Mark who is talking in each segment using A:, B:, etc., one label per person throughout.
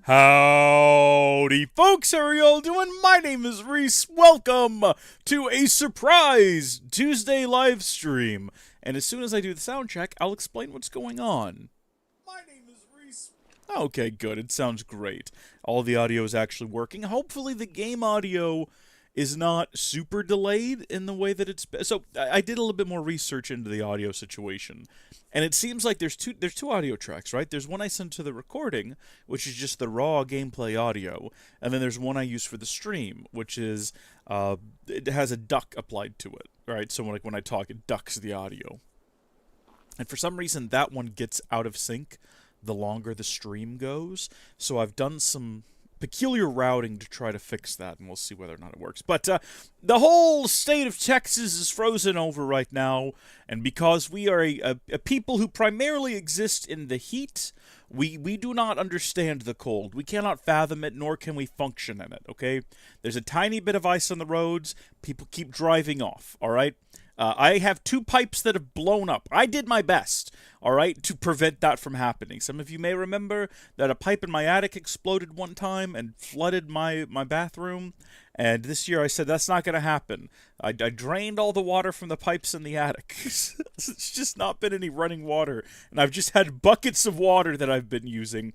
A: Howdy, folks, how are y'all doing? My name is Reese. Welcome to a surprise Tuesday live stream. And as soon as I do the sound check, I'll explain what's going on. My name is Reese. Okay, good. It sounds great. All the audio is actually working. Hopefully the game audio is not super delayed in the way that it's been. So I did a little bit more research into the audio situation, and it seems like there's two audio tracks, right? There's one I send to the recording, which is just the raw gameplay audio, and then there's one I use for the stream, which is it has a duck applied to it, right? So when I talk, it ducks the audio, and for some reason that one gets out of sync the longer the stream goes. So I've done some peculiar routing to try to fix that, and we'll see whether or not it works. But the whole state of Texas is frozen over right now, and because we are a people who primarily exist in the heat, we do not understand the cold. We cannot fathom it, nor can we function in it, okay? There's a tiny bit of ice on the roads. People keep driving off, all right? I have 2 pipes that have blown up. I did my best, all right, to prevent that from happening. Some of you may remember that a pipe in my attic exploded one time and flooded my bathroom. And this year I said, that's not going to happen. I drained all the water from the pipes in the attic. It's just not been any running water. And I've just had buckets of water that I've been using.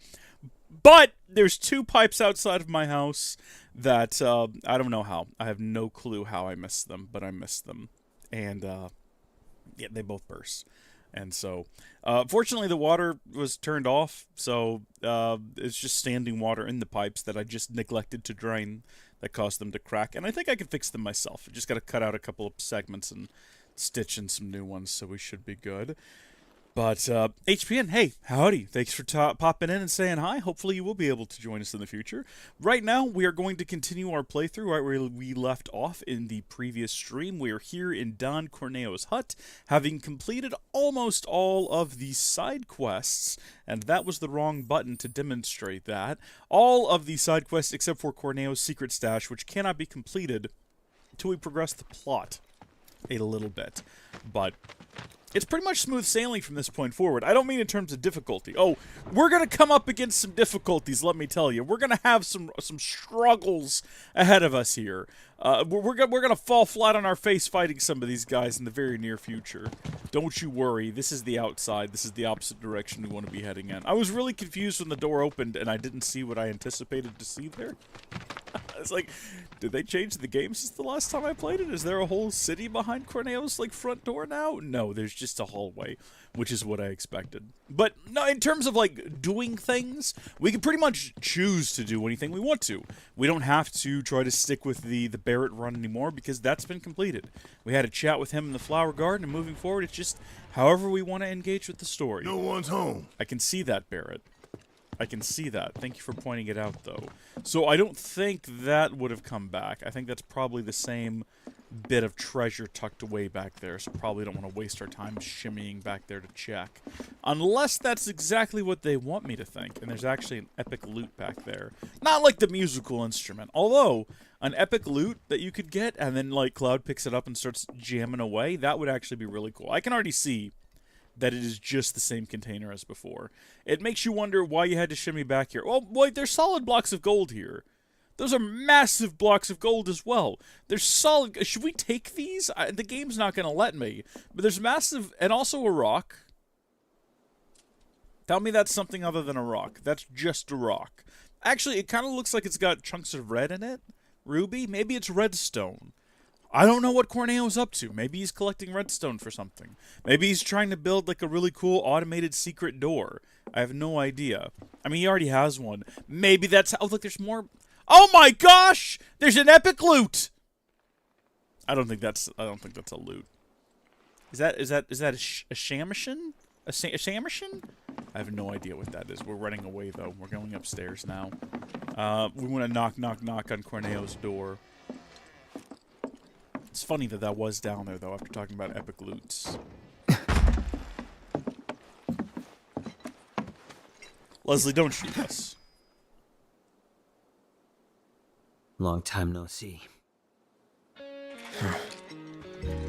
A: But there's 2 pipes outside of my house that I don't know how. I have no clue how I missed them, but I missed them. And, yeah, they both burst. And so, fortunately, the water was turned off, so it's just standing water in the pipes that I just neglected to drain that caused them to crack. And I think I can fix them myself. I just got to cut out a couple of segments and stitch in some new ones, so we should be good. But, HPN, hey, howdy. Thanks for popping in and saying hi. Hopefully you will be able to join us in the future. Right now, we are going to continue our playthrough right where we left off in the previous stream. We are here in Don Corneo's hut, having completed almost all of the side quests, and that was the wrong button to demonstrate that. All of the side quests except for Corneo's secret stash, which cannot be completed until we progress the plot a little bit. But it's pretty much smooth sailing from this point forward. I don't mean in terms of difficulty. Oh, we're going to come up against some difficulties, let me tell you. We're going to have some struggles ahead of us here. We're going to fall flat on our face fighting some of these guys in the very near future. Don't you worry. This is the outside. This is the opposite direction we want to be heading in. I was really confused when the door opened and I didn't see what I anticipated to see there. It's like, did they change the game since the last time I played it? Is there a whole city behind Corneo's, like, front door now? No, there's just a hallway, which is what I expected. But, no, in terms of, like, doing things, we can pretty much choose to do anything we want to. We don't have to try to stick with the Barret run anymore, because that's been completed. We had a chat with him in the flower garden, and moving forward, it's just however we want to engage with the story.
B: No one's home.
A: I can see that, Barret. I can see that. Thank you for pointing it out, though. So I don't think that would have come back. I think that's probably the same bit of treasure tucked away back there, so probably don't want to waste our time shimmying back there to check. Unless that's exactly what they want me to think, and there's actually an epic loot back there. Not like the musical instrument, although an epic loot that you could get, and then, like, Cloud picks it up and starts jamming away, that would actually be really cool. I can already see that it is just the same container as before. It makes you wonder why you had to shimmy back here. Well, wait, there's solid blocks of gold here. Those are massive blocks of gold as well. There's solid... Should we take these? The game's not going to let me. But there's massive... And also a rock. Tell me that's something other than a rock. That's just a rock. Actually, it kind of looks like it's got chunks of red in it. Ruby? Maybe it's redstone. I don't know what Corneo's up to. Maybe he's collecting redstone for something. Maybe he's trying to build, like, a really cool automated secret door. I have no idea. I mean, he already has one. Maybe that's... Oh, look, there's more... Oh my gosh! There's an epic loot! I don't think that's a loot. Is that a shamashin? A shamashin? I have no idea what that is. We're running away, though. We're going upstairs now. We want to knock on Corneo's door. It's funny that that was down there, though, after talking about epic loots. Leslie, don't shoot us.
C: Long time no see.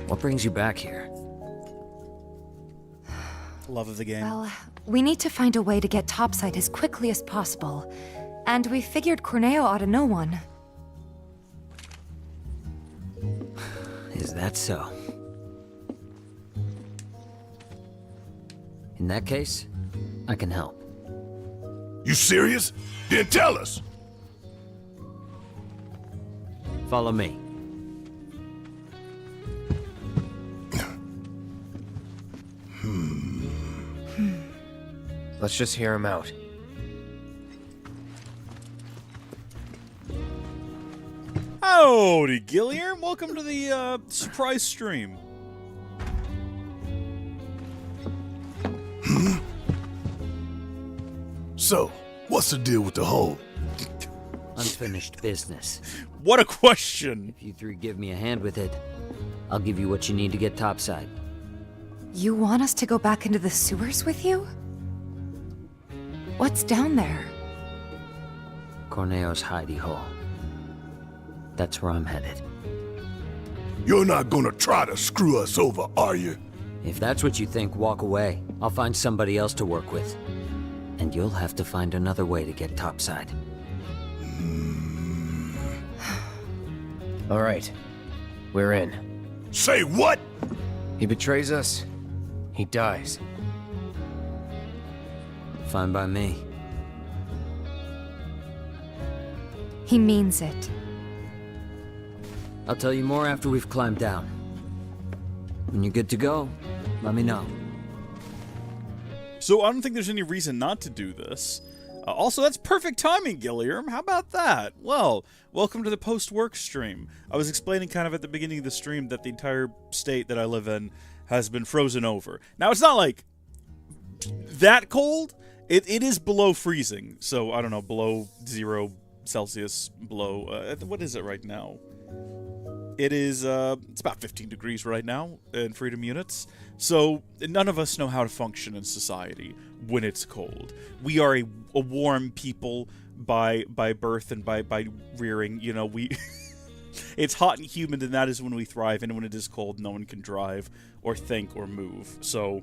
C: What brings you back here?
A: Love of the game.
D: Well, we need to find a way to get topside as quickly as possible.
B: And we figured Corneo ought to know one.
C: Is that so? In that case, I can help.
D: You serious? Then tell us.
C: Follow me.
E: Let's just hear him out.
A: Howdy, Gilliam. Welcome to the surprise stream.
D: So, what's the deal with the hole?
C: Unfinished business.
A: What a question.
C: If you three give me a hand with it, I'll give you what you need to get topside.
B: You want us to go back into the sewers with you? What's down there?
C: Corneo's hidey hole. That's where I'm headed.
D: You're not gonna try to screw us over, are you?
C: If that's what you think, walk away. I'll find somebody else to work with. And you'll have to find another way to get topside.
E: All right, we're in.
D: Say what?
E: He betrays us, he dies.
C: Fine by me.
B: He means it.
C: I'll tell you more after we've climbed down. When you're good to go, let me know.
A: So I don't think there's any reason not to do this. Also, that's perfect timing, Gilliam. How about that? Well, welcome to the post-work stream. I was explaining kind of at the beginning of the stream that the entire state that I live in has been frozen over. Now, it's not like that cold. It is below freezing. So, I don't know, below 0 Celsius, below... what is it right now? It is, it's about 15 degrees right now in freedom units. So, none of us know how to function in society when it's cold. We are a warm people by birth and by rearing. You know, we... It's hot and humid, and that is when we thrive. And when it is cold, no one can drive or think or move. So,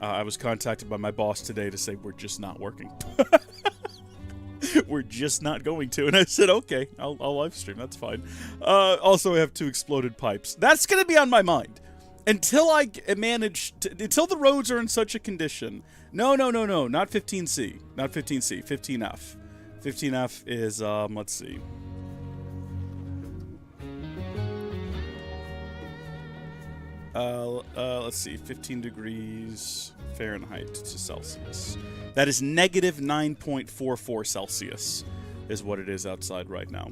A: I was contacted by my boss today to say we're just not working. We're just not going to. And I said, okay, I'll live stream. That's fine. Also, I have 2 exploded pipes. That's going to be on my mind. Until I manage to, until the roads are in such a condition. No, not 15C. Not 15C. 15F. 15F is, let's see. Let's see, 15 degrees Fahrenheit to Celsius. That is negative 9.44 Celsius is what it is outside right now.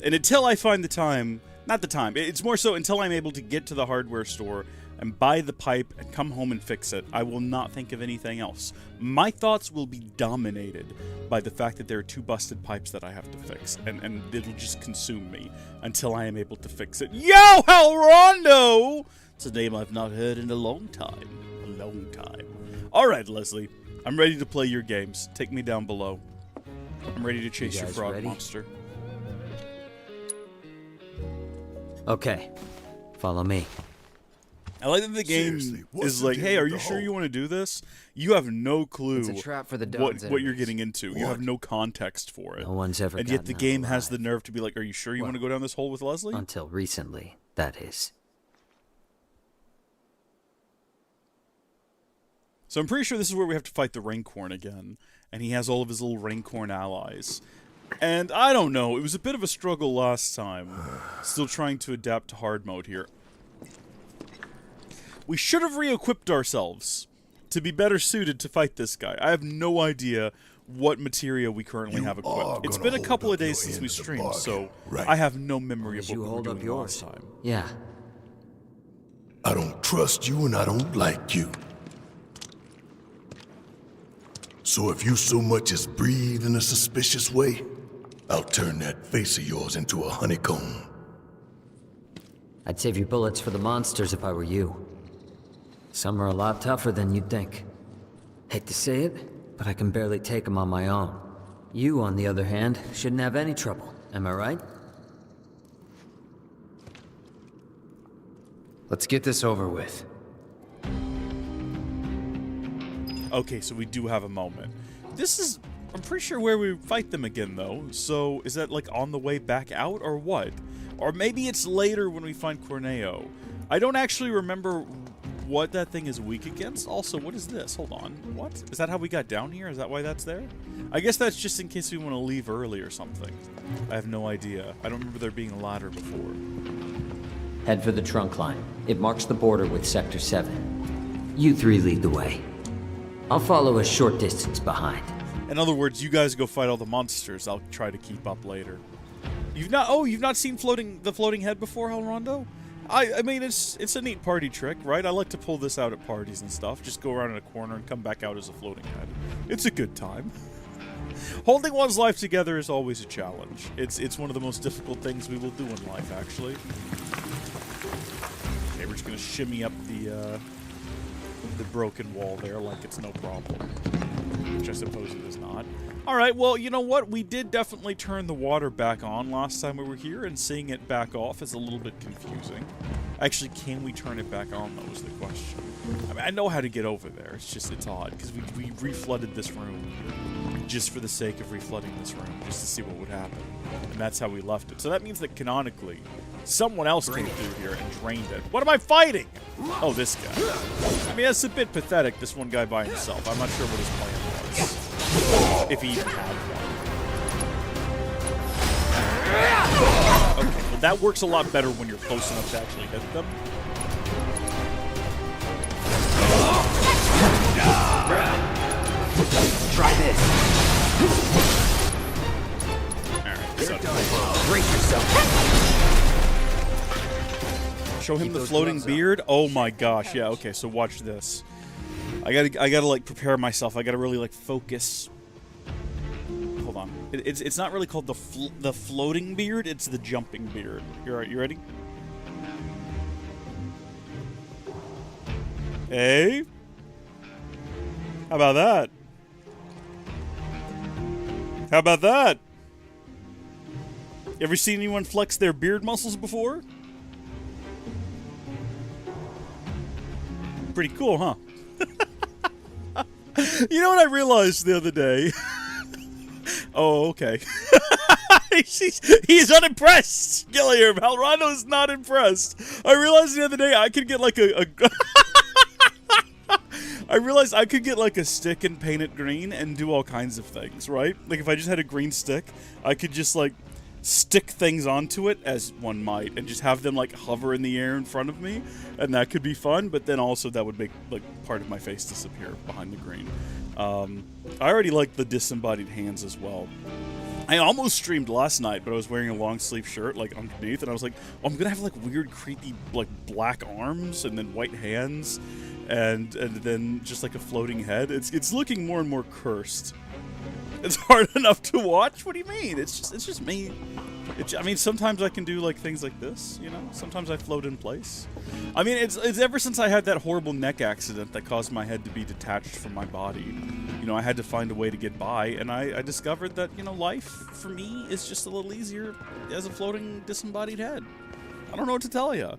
A: And until I find the time, not the time, it's more so until I'm able to get to the hardware store and buy the pipe and come home and fix it, I will not think of anything else. My thoughts will be dominated by the fact that there are 2 busted pipes that I have to fix, and it'll just consume me until I am able to fix it. Yo, Rondo! It's a name I've not heard in a long time. A long time. Alright, Leslie. I'm ready to play your games. Take me down below. I'm ready to chase your frog
C: ready?
A: monster.
C: Okay, follow me.
A: I like that the game
D: Seriously, what's
A: is
D: the
A: like,
D: deal
A: hey, are
D: with
A: you
D: the
A: sure
D: hole?
A: you want to do this? You have no clue
E: It's a trap for the
A: what
E: Don's
A: you're
E: enemies.
A: getting into. You have
D: What?
A: no context for it.
C: No one's ever
A: And yet
C: gotten
A: the
C: out
A: game has the
C: alive.
A: nerve to be like, are you sure you want to go down this hole with Leslie?
C: Until recently, that is.
A: So I'm pretty sure this is where we have to fight the Raincorn again. And he has all of his little Raincorn allies. And I don't know, it was a bit of a struggle last time. Still trying to adapt to hard mode here. We should have re-equipped ourselves to be better suited to fight this guy. I have no idea what materia we currently
D: You
A: have
D: are
A: equipped. It's
D: gonna
A: been a couple
D: hold
A: of
D: up
A: days
D: your
A: since
D: end
A: we
D: of the
A: streamed,
D: bargain,
A: so
D: right?
A: I have no memory of
C: As
A: what
C: you
A: we were
C: hold up
A: doing
C: yours.
A: last time.
C: Yeah,
D: I don't trust you and I don't like you. So if you so much as breathe in a suspicious way, I'll turn that face of yours into a honeycomb.
C: I'd save your bullets for the monsters if I were you. Some are a lot tougher than you'd think. Hate to say it, but I can barely take them on my own. You, on the other hand, shouldn't have any trouble. Am I right?
E: Let's get this over with.
A: Okay, so we do have a moment. This is I'm pretty sure where we fight them again, though. So, is that, like, on the way back out, or what? Or maybe it's later when we find Corneo. I don't actually remember what that thing is weak against. Also, what is this? Hold on. What? Is that how we got down here? Is that why that's there? I guess that's just in case we want to leave early or something. I have no idea. I don't remember there being a ladder before.
C: Head for the trunk line. It marks the border with Sector 7. You three lead the way. I'll follow a short distance behind.
A: In other words, you guys go fight all the monsters. I'll try to keep up later. You've not seen the floating head before, Elrondo? I mean, it's a neat party trick, right? I like to pull this out at parties and stuff. Just go around in a corner and come back out as a floating head. It's a good time. Holding one's life together is always a challenge. It's one of the most difficult things we will do in life, actually. Okay, we're just gonna shimmy up the broken wall there like it's no problem. Which I suppose it is not. Alright, well, you know what? We did definitely turn the water back on last time we were here, and seeing it back off is a little bit confusing. Actually, can we turn it back on, though, is the question. I mean, I know how to get over there. It's odd, because we reflooded this room just for the sake of reflooding this room, just to see what would happen. And that's how we left it. So that means that, canonically, someone else came through here and drained it. What am I fighting? Oh, this guy. I mean, that's a bit pathetic, this one guy by himself. I'm not sure what his plan was. If he even had one. Okay, well that works a lot better when you're close enough to actually hit them.
E: Try this.
A: Alright,
E: You're done. Brace yourself.
A: show him
E: Keep
A: the
E: those
A: floating
E: gloves
A: beard. Oh my gosh, yeah, okay, so watch this. I gotta like prepare myself. I gotta really like focus. Hold on. It's not really called the floating beard. It's the jumping beard. You ready? Hey. How about that? How about that? Ever seen anyone flex their beard muscles before? Pretty cool, huh? You know what I realized the other day? Oh, okay. He's unimpressed. Gilliam, Halrano is not impressed. I realized the other day I could get like I realized I could get like a stick and paint it green and do all kinds of things, right? Like if I just had a green stick, I could just like stick things onto it, as one might, and just have them like hover in the air in front of me, and that could be fun, but then also that would make like part of my face disappear behind the green. I already like the disembodied hands as well. I almost streamed last night, but I was wearing a long sleeve shirt like underneath, and I was like, oh, I'm gonna have like weird creepy like black arms and then white hands and then just like a floating head. It's looking more and more cursed. It's hard enough to watch. What do you mean? It's just me. I mean, sometimes I can do like things like this, you know. Sometimes I float in place. I mean, it's ever since I had that horrible neck accident that caused my head to be detached from my body. You know, I had to find a way to get by, and I discovered that, you know, life for me is just a little easier as a floating disembodied head. I don't know what to tell you.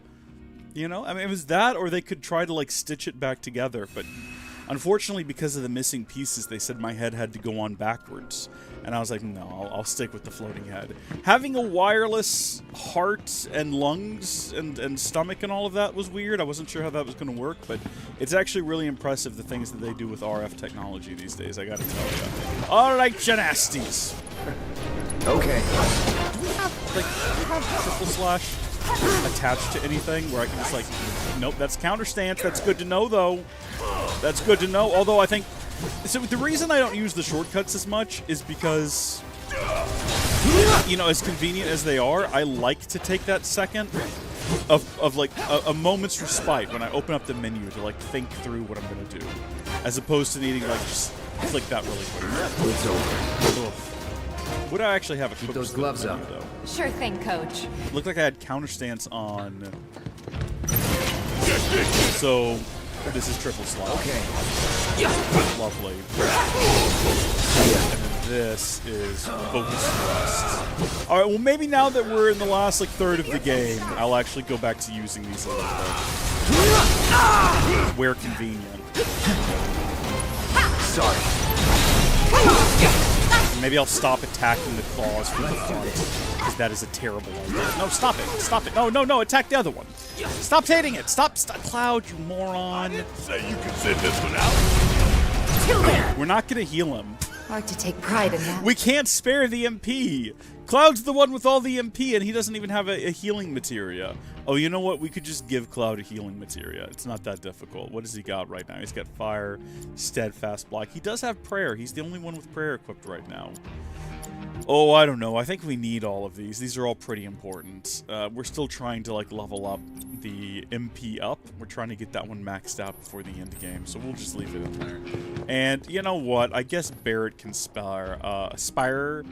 A: You know, I mean, it was that, or they could try to like stitch it back together, but unfortunately, because of the missing pieces, they said my head had to go on backwards. And I was like, no, I'll stick with the floating head. Having a wireless heart and lungs and stomach and all of that was weird. I wasn't sure how that was going to work, but it's actually really impressive, the things that they do with RF technology these days, I gotta tell you. Alright, Janasties.
E: Okay.
A: Do we have triple slash attached to anything where I can just like, nope, that's counter stance. That's good to know, though. That's good to know. Although I think, so the reason I don't use the shortcuts as much is because, you know, as convenient as they are, I like to take that second of like a moment's respite when I open up the menu to like think through what I'm gonna do, as opposed to needing like just click that really quick.
E: It's over.
A: Ugh. Would I actually have a
E: Keep
A: quick
E: those
A: slip
E: gloves
A: menu,
E: up.
A: though?
B: Sure thing, Coach.
A: Looked like I had counter stance on. So this is triple slot.
E: Okay.
A: Lovely. And then this is focus thrust. All right. Well, maybe now that we're in the last like third of the game, I'll actually go back to using these a little bit where convenient.
E: Sorry.
A: Maybe I'll stop attacking the claws from the front, because that is a terrible idea. No, stop it. Stop it. No, no, no. Attack the other one. Stop hitting it. Stop. Cloud, you moron.
D: Say you can sit this one out.
A: We're not going to heal him.
B: Hard to take pride in that.
A: We can't spare the MP. Cloud's the one with all the MP, and he doesn't even have a healing materia. Oh, you know what? We could just give Cloud a healing materia. It's not that difficult. What has he got right now? He's got Fire, Steadfast Block. He does have Prayer. He's the only one with Prayer equipped right now. Oh, I don't know. I think we need all of these. These are all pretty important. We're still trying to, like, level up the MP up. We're trying to get that one maxed out before the end game, so we'll just leave it in there. And you know what? I guess Barret can aspire.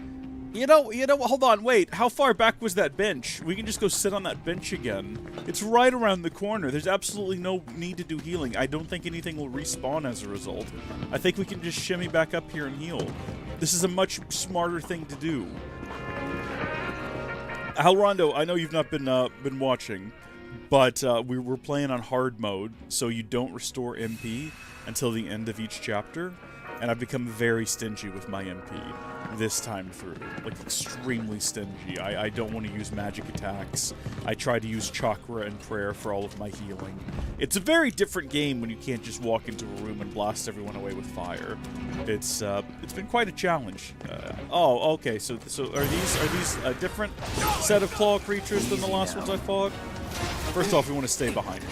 A: You know, hold on, wait. How far back was that bench? We can just go sit on that bench again. It's right around the corner. There's absolutely no need to do healing. I don't think anything will respawn as a result. I think we can just shimmy back up here and heal. This is a much smarter thing to do. Rondo, I know you've not been watching, but we were playing on hard mode, so you don't restore MP until the end of each chapter, and I've become very stingy with my MP this time through. Like, extremely stingy. I don't want to use magic attacks. I try to use chakra and prayer for all of my healing. It's a very different game when you can't just walk into a room and blast everyone away with fire. It's been quite a challenge. Oh, okay. So are these a different set of claw creatures than the last ones I fought? First off, we want to stay behind.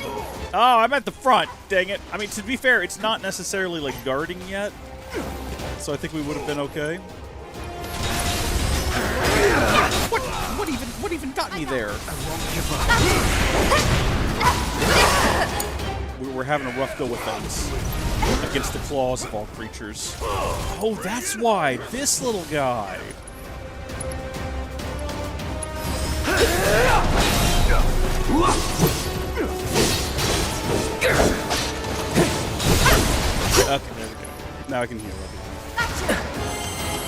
A: Oh, I'm at the front. Dang it. I mean, to be fair, it's not necessarily like guarding yet, so I think we would have been okay. What even got me there?
E: I won't give up.
A: We're having a rough go with things against the claws of all creatures. Oh, that's why. This little guy. Okay, there we go. Now I can heal everything.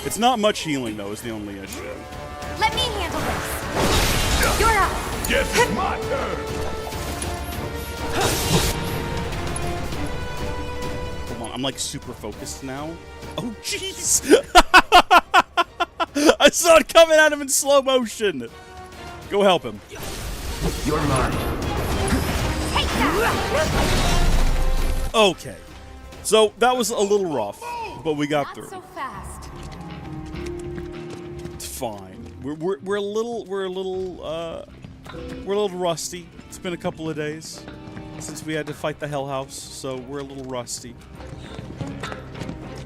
A: It's not much healing, though, is the only issue.
B: Let me handle this. You're up.
D: Guess it's my turn.
A: Hold on, I'm like super focused now. Oh, jeez! I saw it coming at him in slow motion. Go help him.
E: You're mine.
B: Take that.
A: Okay. So that was a little rough, but we got
B: Not
A: through.
B: so fast.
A: It's fine. We're a little rusty. It's been a couple of days since we had to fight the Hell House, so we're a little rusty.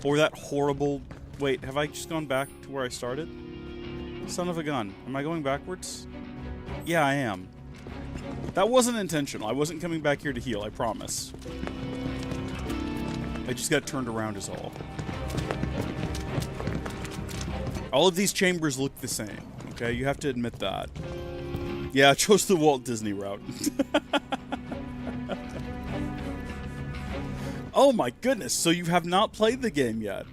A: Or that horrible. Wait, have I just gone back to where I started? Son of a gun. Am I going backwards? Yeah, I am. That wasn't intentional. I wasn't coming back here to heal, I promise. I just got turned around is all. All of these chambers look the same, okay? You have to admit that. Yeah, I chose the Walt Disney route. Oh my goodness, so you have not played the game yet.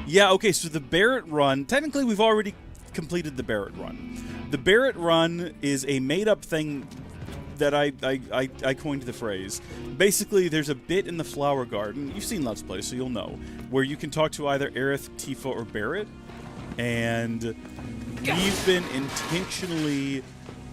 A: Yeah, okay, so the Barret run, technically we've already completed the Barret run. The Barret run is a made-up thing that I coined the phrase. Basically, there's a bit in the Flower Garden, you've seen Let's Play, so you'll know, where you can talk to either Aerith, Tifa, or Barret, and we've been intentionally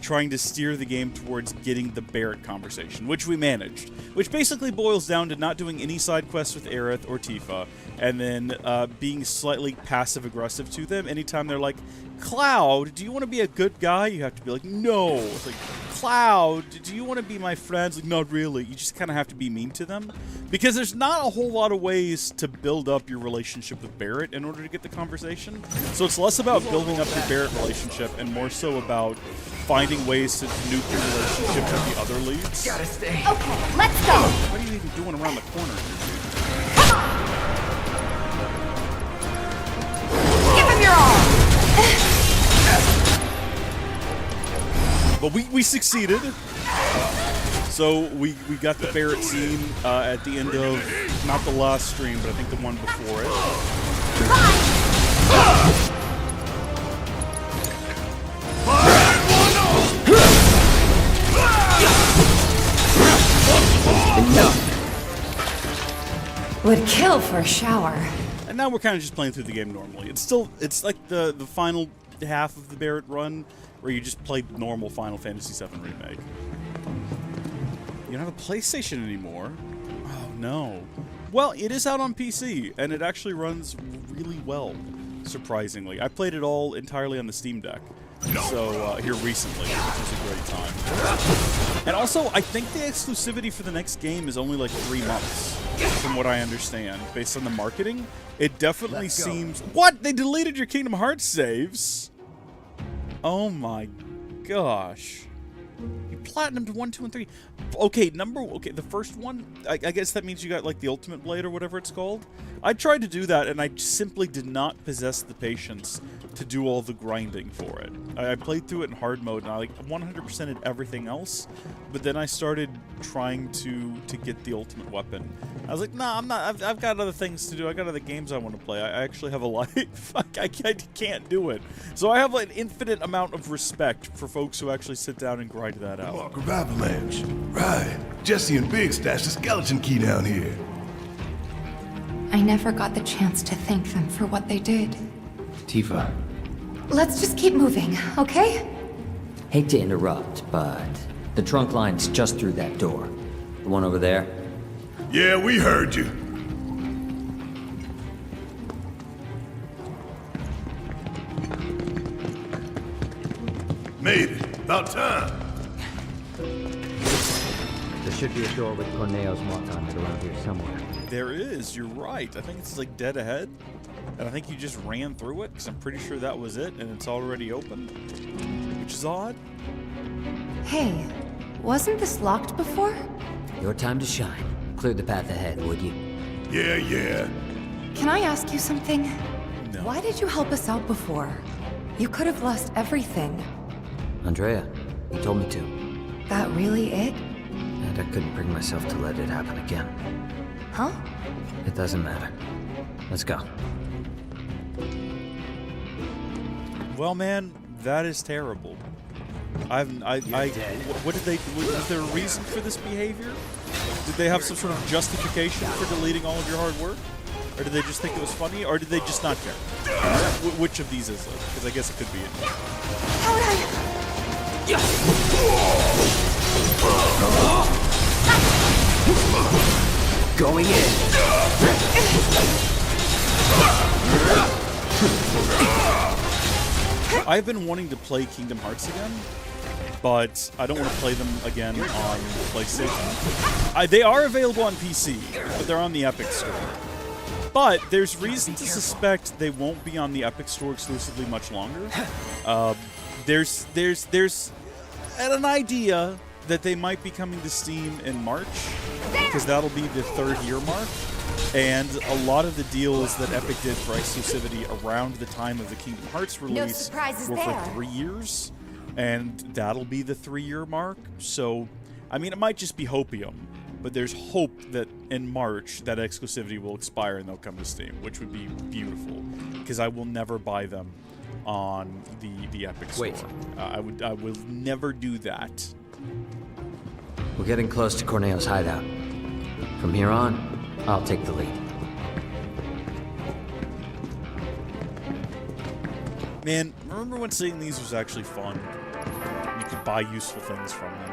A: trying to steer the game towards getting the Barret conversation, which we managed. Which basically boils down to not doing any side quests with Aerith or Tifa, and then being slightly passive-aggressive to them anytime they're like, Cloud, do you want to be a good guy? You have to be like, no. It's like, Cloud, do you want to be my friend? It's like, not really. You just kind of have to be mean to them. Because there's not a whole lot of ways to build up your relationship with Barret in order to get the conversation. So it's less about building up your Barret relationship and more so about finding ways to nuke your relationship with the other leads.
E: Gotta stay.
B: Okay, let's go.
A: What are you even doing around the corner?
B: Give him your all.
A: But we succeeded. So we got the Barret scene at the end of, not the last stream, but I think the one before it.
E: Enough.
B: Would kill for a shower.
A: And now we're kind of just playing through the game normally. It's like the final half of the Barret run, where you just play normal Final Fantasy VII Remake. You don't have a PlayStation anymore. Oh no. Well, it is out on PC, and it actually runs really well, surprisingly. I played it all entirely on the Steam Deck. So, here recently, which was a great time. And also, I think the exclusivity for the next game is only like 3 months, from what I understand, based on the marketing. It definitely seems... What? They deleted your Kingdom Hearts saves? Oh my gosh. You platinumed 1, 2, and 3. Okay, the first one, I guess that means you got like the Ultimate Blade or whatever it's called. I tried to do that and I simply did not possess the patience to do all the grinding for it. I played through it in hard mode and I like 100%ed everything else, but then I started trying to get the ultimate weapon. I was like, nah, I'm not, I've got other things to do. I got other games I want to play. I actually have a life. I can't do it. So I have an infinite amount of respect for folks who actually sit down and grind that out.
D: Mark of Avalanche. Right. Jesse and Big stashed a skeleton key down here.
B: I never got the chance to thank them for what they did.
E: Tifa.
B: Let's just keep moving, okay?
C: Hate to interrupt, but the trunk line's just through that door. The one over there?
D: Yeah, we heard you. Made it. About time.
C: There should be a door with Corneo's mark on it around here somewhere.
A: There is, you're right. I think it's like dead ahead. And I think you just ran through it, because I'm pretty sure that was it, and it's already open. Which is odd.
B: Hey, wasn't this locked before?
C: Your time to shine. Clear the path ahead, would you?
D: Yeah.
B: Can I ask you something?
A: No.
B: Why did you help us out before? You could have lost everything.
C: Andrea, you told me to.
B: That really it?
C: And I couldn't bring myself to let it happen again.
B: Huh?
C: It doesn't matter. Let's go.
A: Well, man, that is terrible. What did they? Was there a reason for this behavior? Did they have some sort of justification for deleting all of your hard work, or did they just think it was funny, or did they just not care? Which of these is it? Because I guess it could be it.
B: How would I?
E: Going in.
A: I've been wanting to play Kingdom Hearts again, but I don't want to play them again on PlayStation. They are available on PC, but they're on the Epic Store. But there's reason to suspect they won't be on the Epic Store exclusively much longer. There's an idea that they might be coming to Steam in March, because that'll be the 3rd year mark. And a lot of the deals that Epic did for exclusivity around the time of the Kingdom Hearts release were for 3 years, and that'll be the 3-year mark. So, I mean, it might just be hopium, but there's hope that in March that exclusivity will expire and they'll come to Steam, which would be beautiful, because I will never buy them on the Epic Store.
C: Wait.
A: I will never do that.
C: We're getting close to Corneo's hideout. From here on, I'll take the lead.
A: Man, remember when seeing these was actually fun? You could buy useful things from them.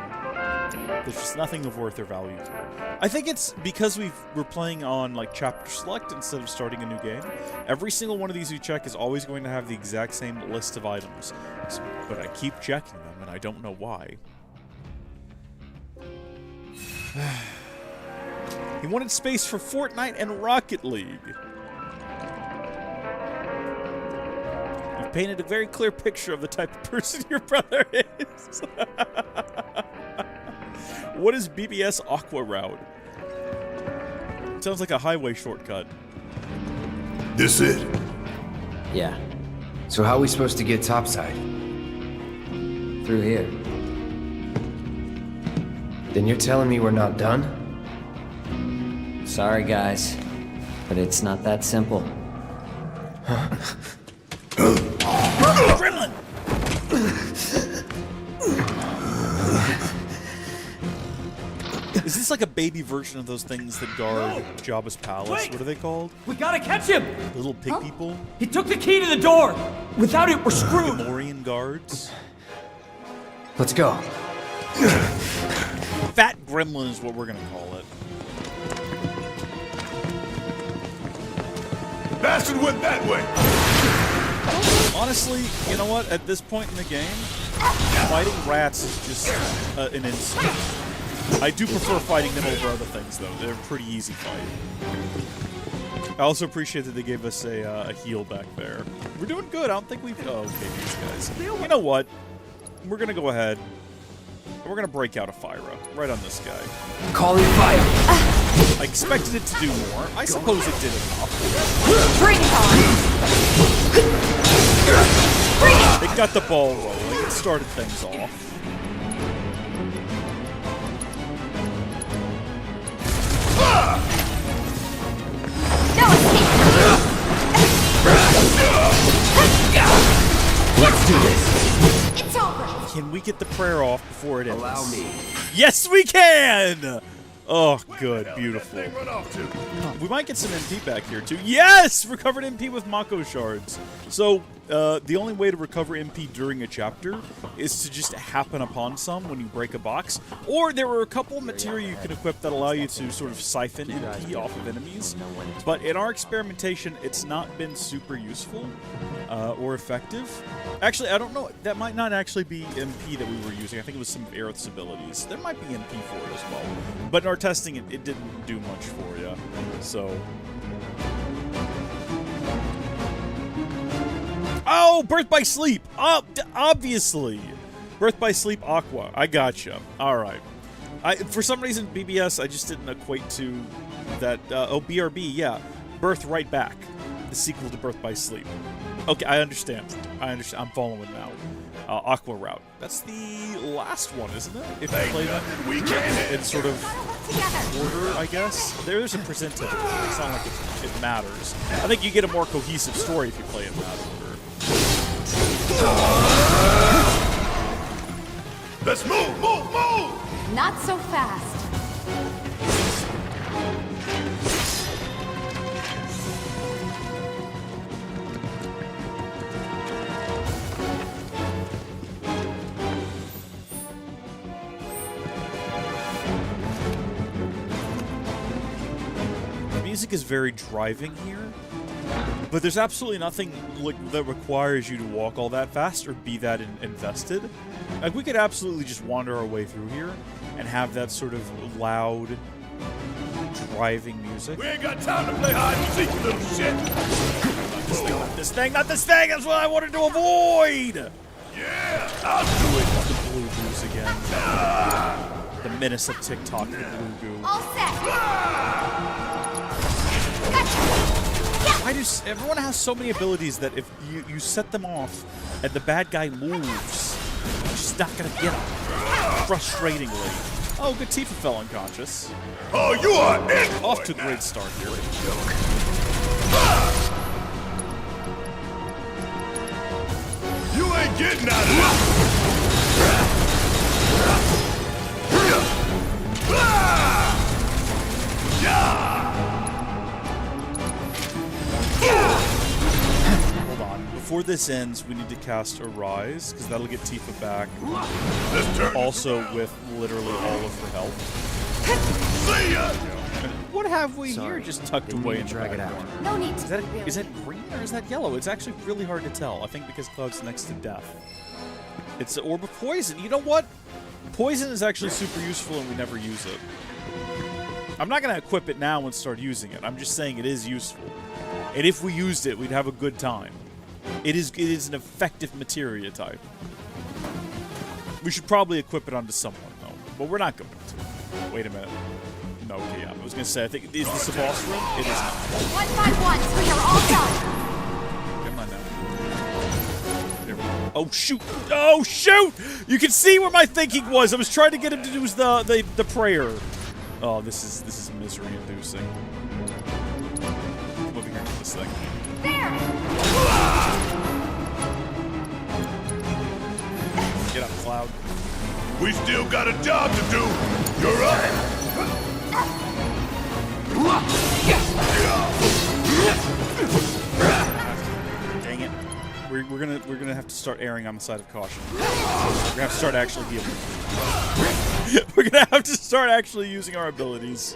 A: There's just nothing of worth or value to it. I think it's because we're playing on like chapter select instead of starting a new game. Every single one of these we check is always going to have the exact same list of items. But I keep checking them and I don't know why. He wanted space for Fortnite and Rocket League. You've painted a very clear picture of the type of person your brother is. What is BBS Aqua Route? Sounds like a highway shortcut.
D: This it?
C: Yeah,
E: So how are we supposed to get topside?
C: through here.
E: Then you're telling me we're not done?
C: Sorry, guys, but it's not that simple.
A: Gremlin! Is this like a baby version of those things that guard Jabba's palace.
F: Wait!
A: What are they called?
F: We gotta catch him!
A: Little pig people?
F: He took the key to the door! Without it, we're screwed!
A: Gamorrean guards?
E: Let's go.
A: Fat gremlin is what we're gonna call it.
D: Bastard went that way!
A: Honestly, you know what? At this point in the game, fighting rats is just an insult. I do prefer fighting them over other things, though. They're a pretty easy fight. I also appreciate that they gave us a heal back there. We're doing good. I don't think we've... Oh, okay, these guys. You know what? We're going to go ahead. And we're going to break out a Fyra. Right on this guy.
E: Calling fire.
A: I expected it to do more. I suppose it did enough.
B: Bring it on!
A: It got the ball rolling. It started things off.
B: No escape!
E: Let's do this.
B: It's over!
A: Can we get the prayer off before it ends?
E: Allow me.
A: Yes, we can! Oh, good. Beautiful.
D: Thing run off to.
A: We might get some MP back here, too. Yes! Recovered MP with Mako shards. So, the only way to recover MP during a chapter is to just happen upon some when you break a box. Or there are a couple of material you can equip that allow you to sort of siphon MP off of enemies. But in our experimentation, it's not been super useful or effective. Actually, I don't know. That might not actually be MP that we were using. I think it was some of Aerith's abilities. There might be MP for it as well. But in our testing, it didn't do much for you. So... Oh, Birth by Sleep! Obviously! Birth by Sleep Aqua. I gotcha. Alright. For some reason, BBS, I just didn't equate to that... oh, BRB, yeah. Birth Right Back. The sequel to Birth by Sleep. Okay, I understand. I'm following now. Aqua Route. That's the last one, isn't it? If you play them in sort of order, I guess. There's a percentage. It's not like it matters. I think you get a more cohesive story if you play in that order.
D: Let's move!
B: Not so fast.
A: Music is very driving here, but there's absolutely nothing that requires you to walk all that fast or be that invested. Like, we could absolutely just wander our way through here and have that sort of loud, driving music.
D: We ain't got time to play hide and seek, you little shit!
A: Not this thing! Not this thing! That's what I wanted to avoid!
D: Yeah, I'll do it!
A: The blue goose again. The menace of TikTok, the blue goo.
B: All set.
A: Why does everyone has so many abilities that if you set them off and the bad guy moves, you're just not gonna get him? Frustratingly. Oh, good, Tifa fell unconscious.
D: Oh, you are it!
A: Off to a great start here.
D: You ain't getting out of this!
A: Hold on. Before this ends, we need to cast Arise, because that'll get Tifa back.
D: Let's turn
A: Also with literally all of her health.
D: See ya!
A: And what have we
E: Sorry,
A: here just tucked
E: didn't
A: away
E: mean
A: in
E: to
A: the
E: drag it
A: back
E: out.
A: corner?
B: No need to.
A: Is that green or is that yellow? It's actually really hard to tell. I think because Cloud's next to death. It's an orb of poison. You know what? Poison is actually super useful and we never use it. I'm not going to equip it now and start using it. I'm just saying it is useful. And if we used it, we'd have a good time. It is an effective materia type. We should probably equip it onto someone, though. But we're not going to. Wait a minute. No, okay, yeah. I was going to say, I think, is this a boss room? It is not.
B: 151, so you're all done.
A: Come on now. There we go. Oh, shoot! Oh, shoot! You can see where my thinking was. I was trying to get him to do the prayer. Oh, this is misery-inducing. Come over here and get this thing.
B: There!
A: Get up, Cloud.
D: We still got a job to do! You're up!
A: Dang it. We're gonna have to start erring on the side of caution. We're gonna have to start actually healing. We're gonna have to start actually using our abilities.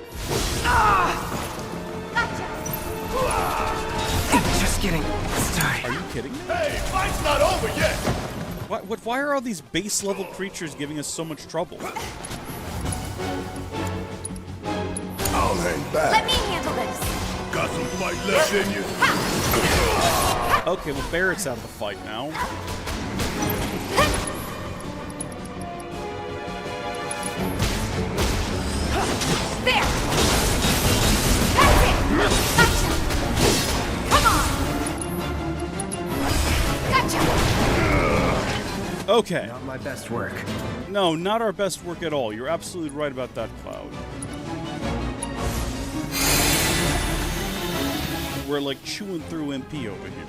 E: Just getting started.
A: Are you kidding me?
D: Hey, fight's not over yet!
A: Why are all these base level creatures giving us so much trouble?
D: I'll hang back.
B: Let me handle this.
D: Got some fight left in you?
A: Okay, well, Barret's out of the fight now.
B: There! That's it! Gotcha! Come on! Gotcha!
A: Okay.
E: Not my best work.
A: No, not our best work at all. You're absolutely right about that, Cloud. We're like chewing through MP over here.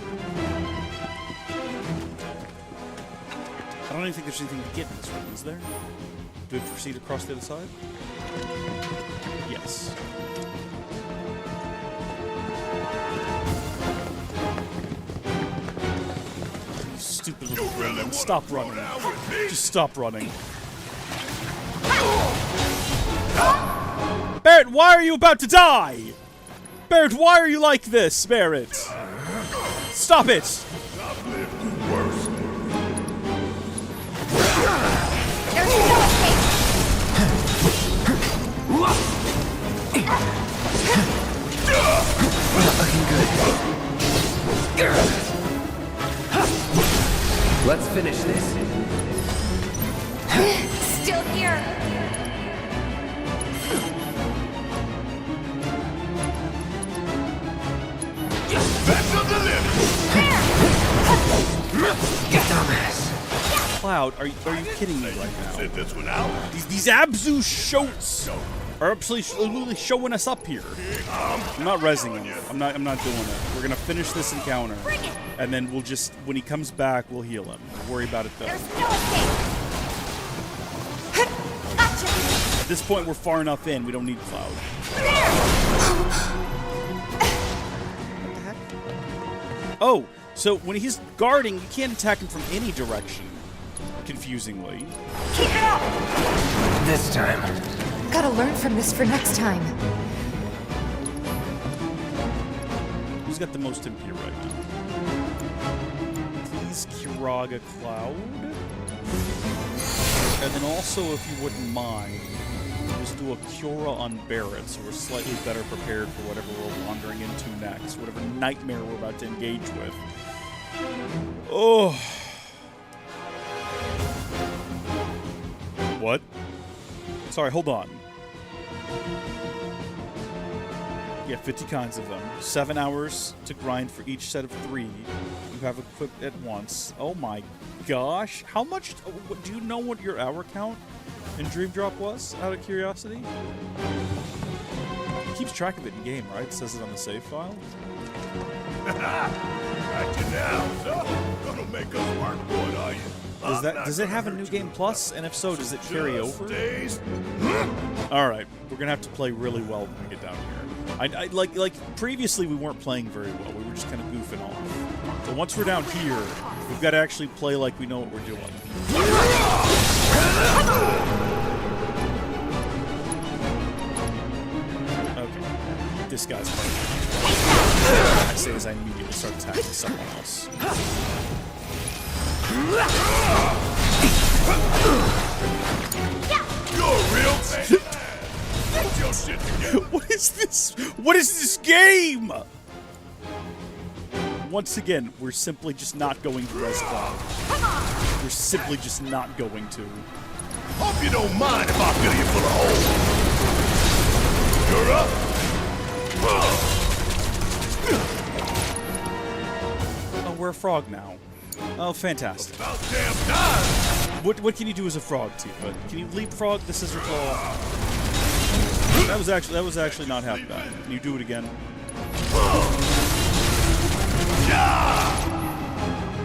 A: I don't even think there's anything to get in this room, is there? Do we proceed across the other side? Yes. You stupid little gremlin. Stop running. Just stop running. Barret, why are you about to die? Barret, why are you like this, Barret? Stop it!
D: Stop living worse.
B: There's no escape!
E: Not looking good. Let's finish this.
B: Still here.
D: Back to the limit!
E: Dumbass.
A: Cloud, are you kidding me right now?
D: Sit this one out.
A: These Abzu shoats are absolutely showing us up here. I'm not rezzing him. I'm not doing it. We're gonna finish this encounter, and then we'll just, when he comes back, we'll heal him. Don't worry about it then.
B: There's no escape. Gotcha.
A: At this point, we're far enough in. We don't need Cloud. Oh, so when he's guarding, you can't attack him from any direction. Confusingly.
B: Keep it up.
E: This time.
B: Gotta learn from this for next time.
A: Who's got the most MP right now? Please, Kiraga Cloud. And then also, if you wouldn't mind, just do a Cura on Barret, so we're slightly better prepared for whatever we're wandering into next, whatever nightmare we're about to engage with. Oh. What? Sorry, hold on. Yeah, 50 kinds of them. 7 hours to grind for each set of 3 you have equipped at once. Oh my gosh. How much... Do you know what your hour count in Dream Drop was, out of curiosity? It keeps track of it in game, right? It says it on the save file.
D: Got you now, so gonna make us work for it, are you?
A: Does it have a new game plus? And if so, does it carry over?
D: Days.
A: Alright, we're gonna have to play really well when we get down here. I like previously we weren't playing very well. We were just kind of goofing off. So once we're down here, we've got to actually play like we know what we're doing. Okay. This guy's fighting. I say as I immediately start attacking someone else.
D: You're real bad. Get your shit together.
A: What is this? What is this game? Once again, we're simply just not going to Res Cloud. We're simply just not going to.
D: Hope you don't mind if I fill you full of holes. You're up.
A: Oh, we're a frog now. Oh, fantastic.
D: About damn time.
A: What can you do as a frog, Tifa? Can you leapfrog the scissor claw? That was actually not half bad. Can you do it again?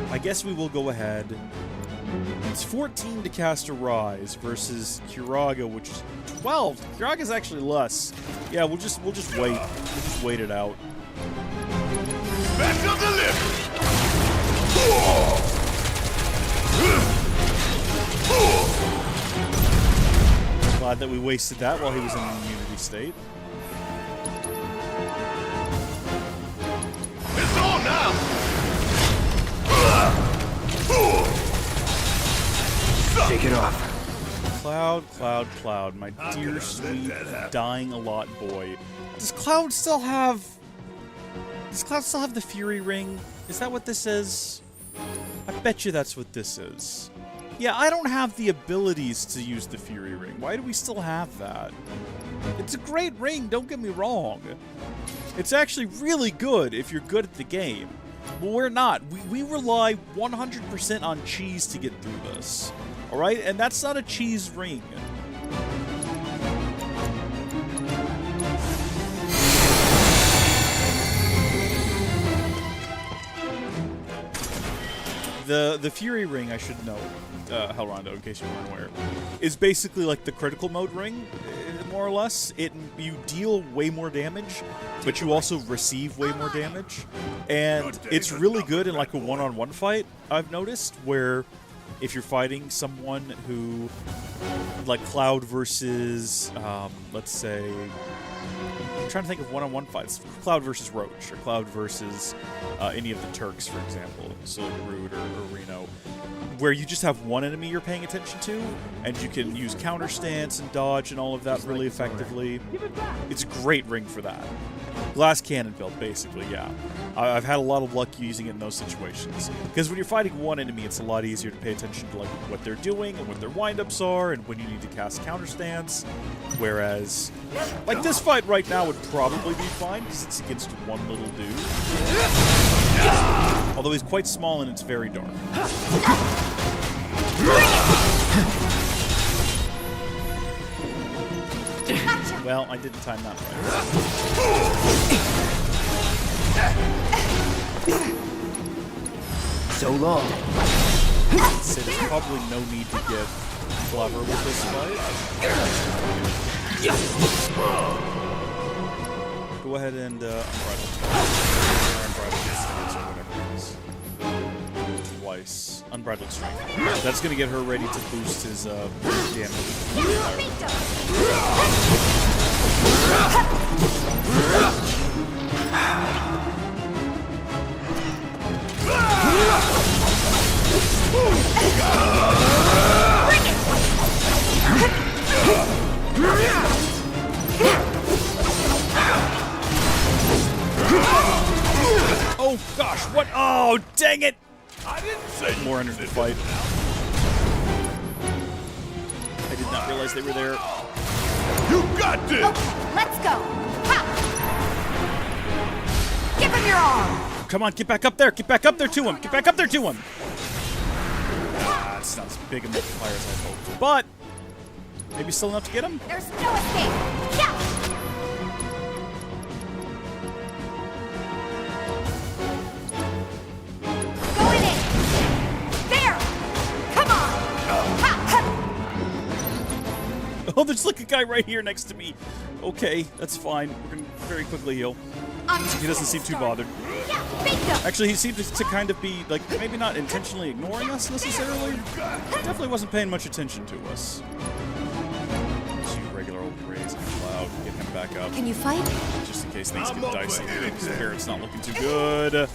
A: I guess we will go ahead It's 14 to cast a Rise versus Kiraga, which is 12. Kiraga's actually less. Yeah, we'll just wait. We'll just wait it out.
D: Back up the lift!
A: Glad that we wasted that while he was in an immunity state.
D: It's on now!
E: Shake it off.
A: Cloud, Cloud, Cloud, my dear, sweet, dying a lot boy. Does Cloud still have... Does Cloud still have the Fury Ring? Is that what this is? I bet you that's what this is. Yeah, I don't have the abilities to use the Fury Ring. Why do we still have that? It's a great ring, don't get me wrong. It's actually really good if you're good at the game. But we're not. We rely 100% on cheese to get through this. Alright? And that's not a cheese ring. The Fury Ring, I should know, Hellrondo, in case you weren't aware, is basically like the critical mode ring, more or less. You deal way more damage, but you also receive way more damage. And it's really good in like a one-on-one fight, I've noticed, where if you're fighting someone who, like Cloud versus, let's say, I'm trying to think of one-on-one fights. Cloud versus Roach, or Cloud versus any of the Turks, for example, so Rude or Reno, where you just have one enemy you're paying attention to, and you can use counter stance and dodge and all of that really effectively. It's a great ring for that. Glass cannon build, basically, yeah. I've had a lot of luck using it in those situations. Because when you're fighting one enemy, it's a lot easier to pay attention to like what they're doing and what their windups are and when you need to cast counter stance. Whereas, like this fight right now would probably be fine because it's against one little dude. Although he's quite small and it's very dark. Well, I didn't time that right.
E: So long.
A: So there's probably no need to get clever with this fight. Go ahead and unbridled stance or whatever it is. Twice. Unbridled strength. That's gonna get her ready to boost his damage. Oh gosh, what? Oh, dang it!
D: I didn't say
A: More enters the fight. I did not realize they were there.
D: you got this!
B: Okay, let's go. Ha! Give him your arm.
A: Come on, get back up there! Get back up there to him! Get back up there to him! Ah, it's not as big a multiplier as I hoped. But maybe still enough to get him?
B: There's no escape. Yeah. Going in. There. Come on. Ha, ha.
A: Oh, there's like a guy right here next to me. Okay, that's fine. We're gonna very quickly heal. He doesn't seem too bothered.
B: Yeah, bingo.
A: Actually, he seemed to kind of be, like, maybe not intentionally ignoring us necessarily. Definitely wasn't paying much attention to us. Two regular old Rays and Cloud. Get him back up.
B: Can you fight?
A: Just in case things get dicey. Because Barret's not looking too good.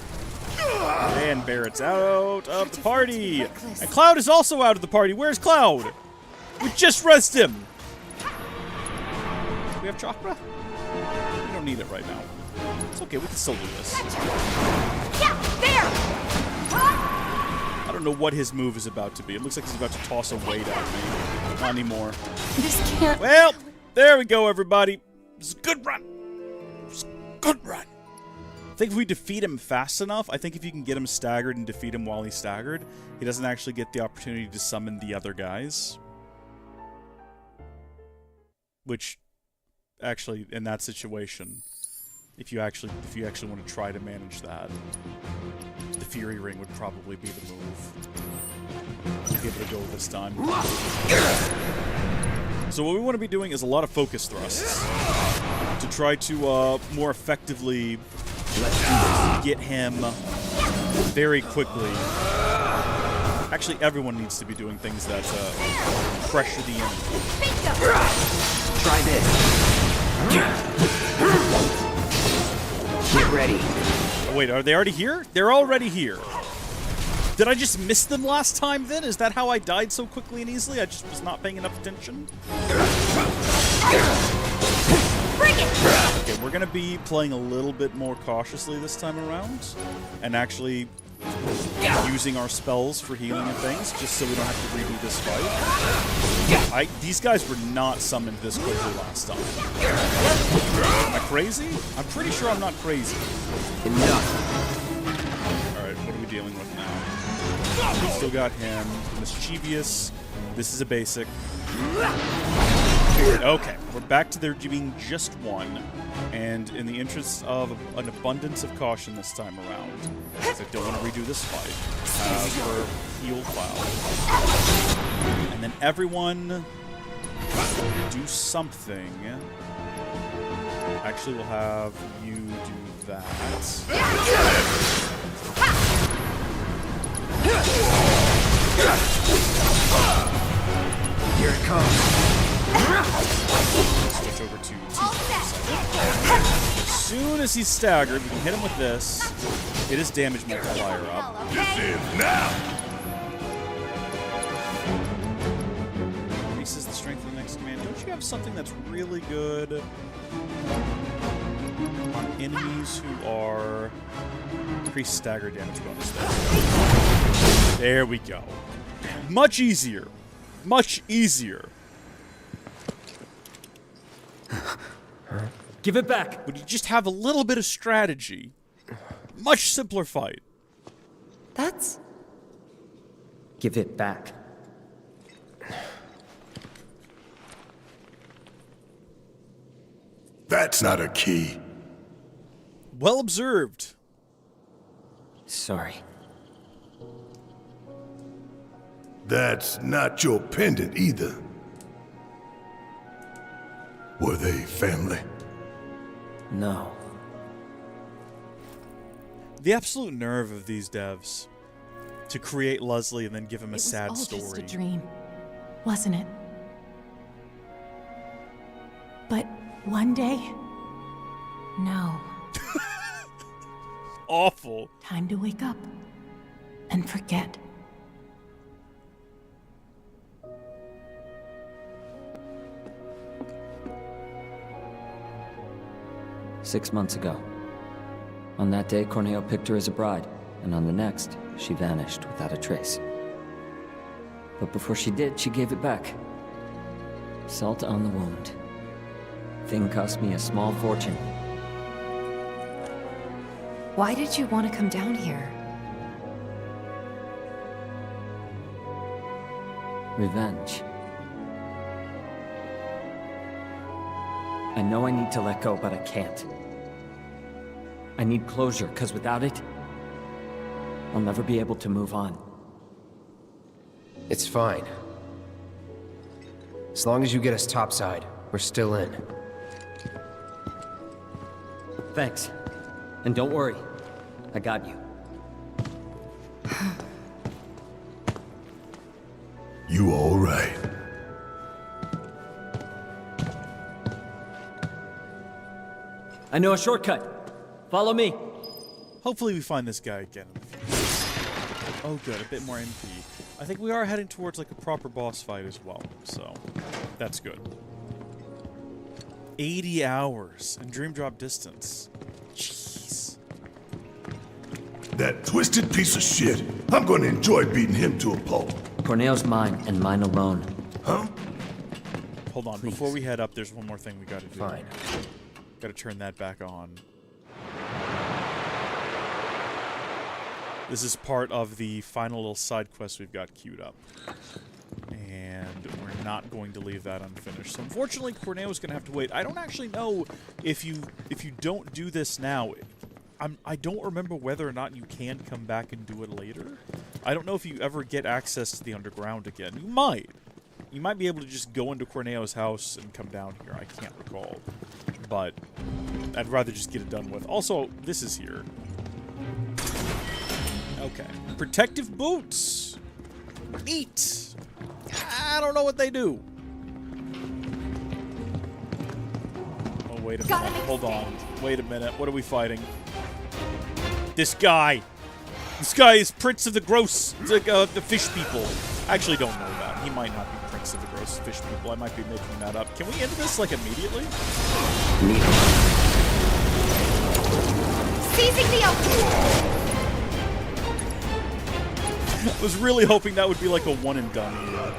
A: And Barret's out of the party. And Cloud is also out of the party. Where's Cloud? We just rest him. Do we have chakra? We don't need it right now. It's okay, we can still do this.
B: Yeah, there.
A: I don't know what his move is about to be. It looks like he's about to toss a weight at me. Not anymore.
B: This can't.
A: Well, there we go, everybody. It's a good run. It's a good run. I think if we defeat him fast enough, I think if you can get him staggered and defeat him while he's staggered, he doesn't actually get the opportunity to summon the other guys. Which, actually, in that situation, If you actually want to try to manage that, the Fury Ring would probably be the move. Give it a go this time. So what we want to be doing is a lot of focus thrusts to try to more effectively get him very quickly. Actually, everyone needs to be doing things that pressure the enemy.
E: Try this. Get ready.
A: Oh, wait, are they already here? They're already here. Did I just miss them last time then? Is that how I died so quickly and easily? I just was not paying enough attention? Okay, we're gonna be playing a little bit more cautiously this time around. And actually using our spells for healing and things, just so we don't have to redo this fight. These guys were not summoned this quickly last time. Am I crazy? I'm pretty sure I'm not crazy.
E: Enough.
A: Alright, what are we dealing with now? We still got him. Mischievous. This is a basic. Okay, we're back to there being just one. And in the interest of an abundance of caution this time around, because I don't want to redo this fight, for heal cloud. And then everyone do something. Actually, we'll have you do that.
E: Here it comes.
A: Switch over to as soon as he's staggered, we can hit him with this. Get his damage multiplier up.
D: This is now!
A: Increases the strength of the next command. Don't you have something that's really good on enemies who are increased stagger damage bonus? There we go. Much easier. Much easier.
F: Give it back.
A: Would you just have a little bit of strategy? Much simpler fight.
B: That's...
C: Give it back.
D: That's not a key.
A: Well observed.
C: Sorry.
D: That's not your pendant either. Were they family?
C: No.
A: The absolute nerve of these devs to create Leslie and then give him a sad
G: It was all
A: story.
G: just a dream, wasn't it? But one day, no.
A: Awful.
G: Time to wake up and forget.
C: "6 months ago. On that day, Corneo picked her as a bride, and on the next, she vanished without a trace. But before she did, she gave it back. Salt on the wound. Thing cost me a small fortune.
B: Why did you want to come down here?
C: Revenge. I know I need to let go, but I can't. I need closure, because without it, I'll never be able to move on.
E: It's fine. As long as you get us topside, we're still in.
C: Thanks. And don't worry. I got you.
D: You all right?
C: I know a shortcut. Follow me.
A: Hopefully we find this guy again in the future. Oh good, a bit more MP. I think we are heading towards like a proper boss fight as well, so that's good. 80 hours and Dream Drop distance. Jeez.
D: That twisted piece of shit. I'm gonna enjoy beating him to a pulp.
C: Corneo's mine, and mine alone.
D: Huh?
A: Hold on, before we head up, there's one more thing we gotta do.
E: Fine.
A: Gotta turn that back on. This is part of the final little side quest we've got queued up. And we're not going to leave that unfinished. So unfortunately, Corneo's going to have to wait. I don't actually know if you don't do this now. I don't remember whether or not you can come back and do it later. I don't know if you ever get access to the underground again. You might. You might be able to just go into Corneo's house and come down here. I can't recall. But I'd rather just get it done with. Also, this is here. Okay. Protective boots. Neat. I don't know what they do. Oh, wait a minute. Hold on. Wait a minute. What are we fighting? This guy. This guy is Prince of the Gross, the fish people. I actually don't know that. He might not be Prince of the Gross fish people. I might be making that up. Can we end this, like, immediately?
B: Seizing the opening!
A: I was really hoping that would be like a one and done here.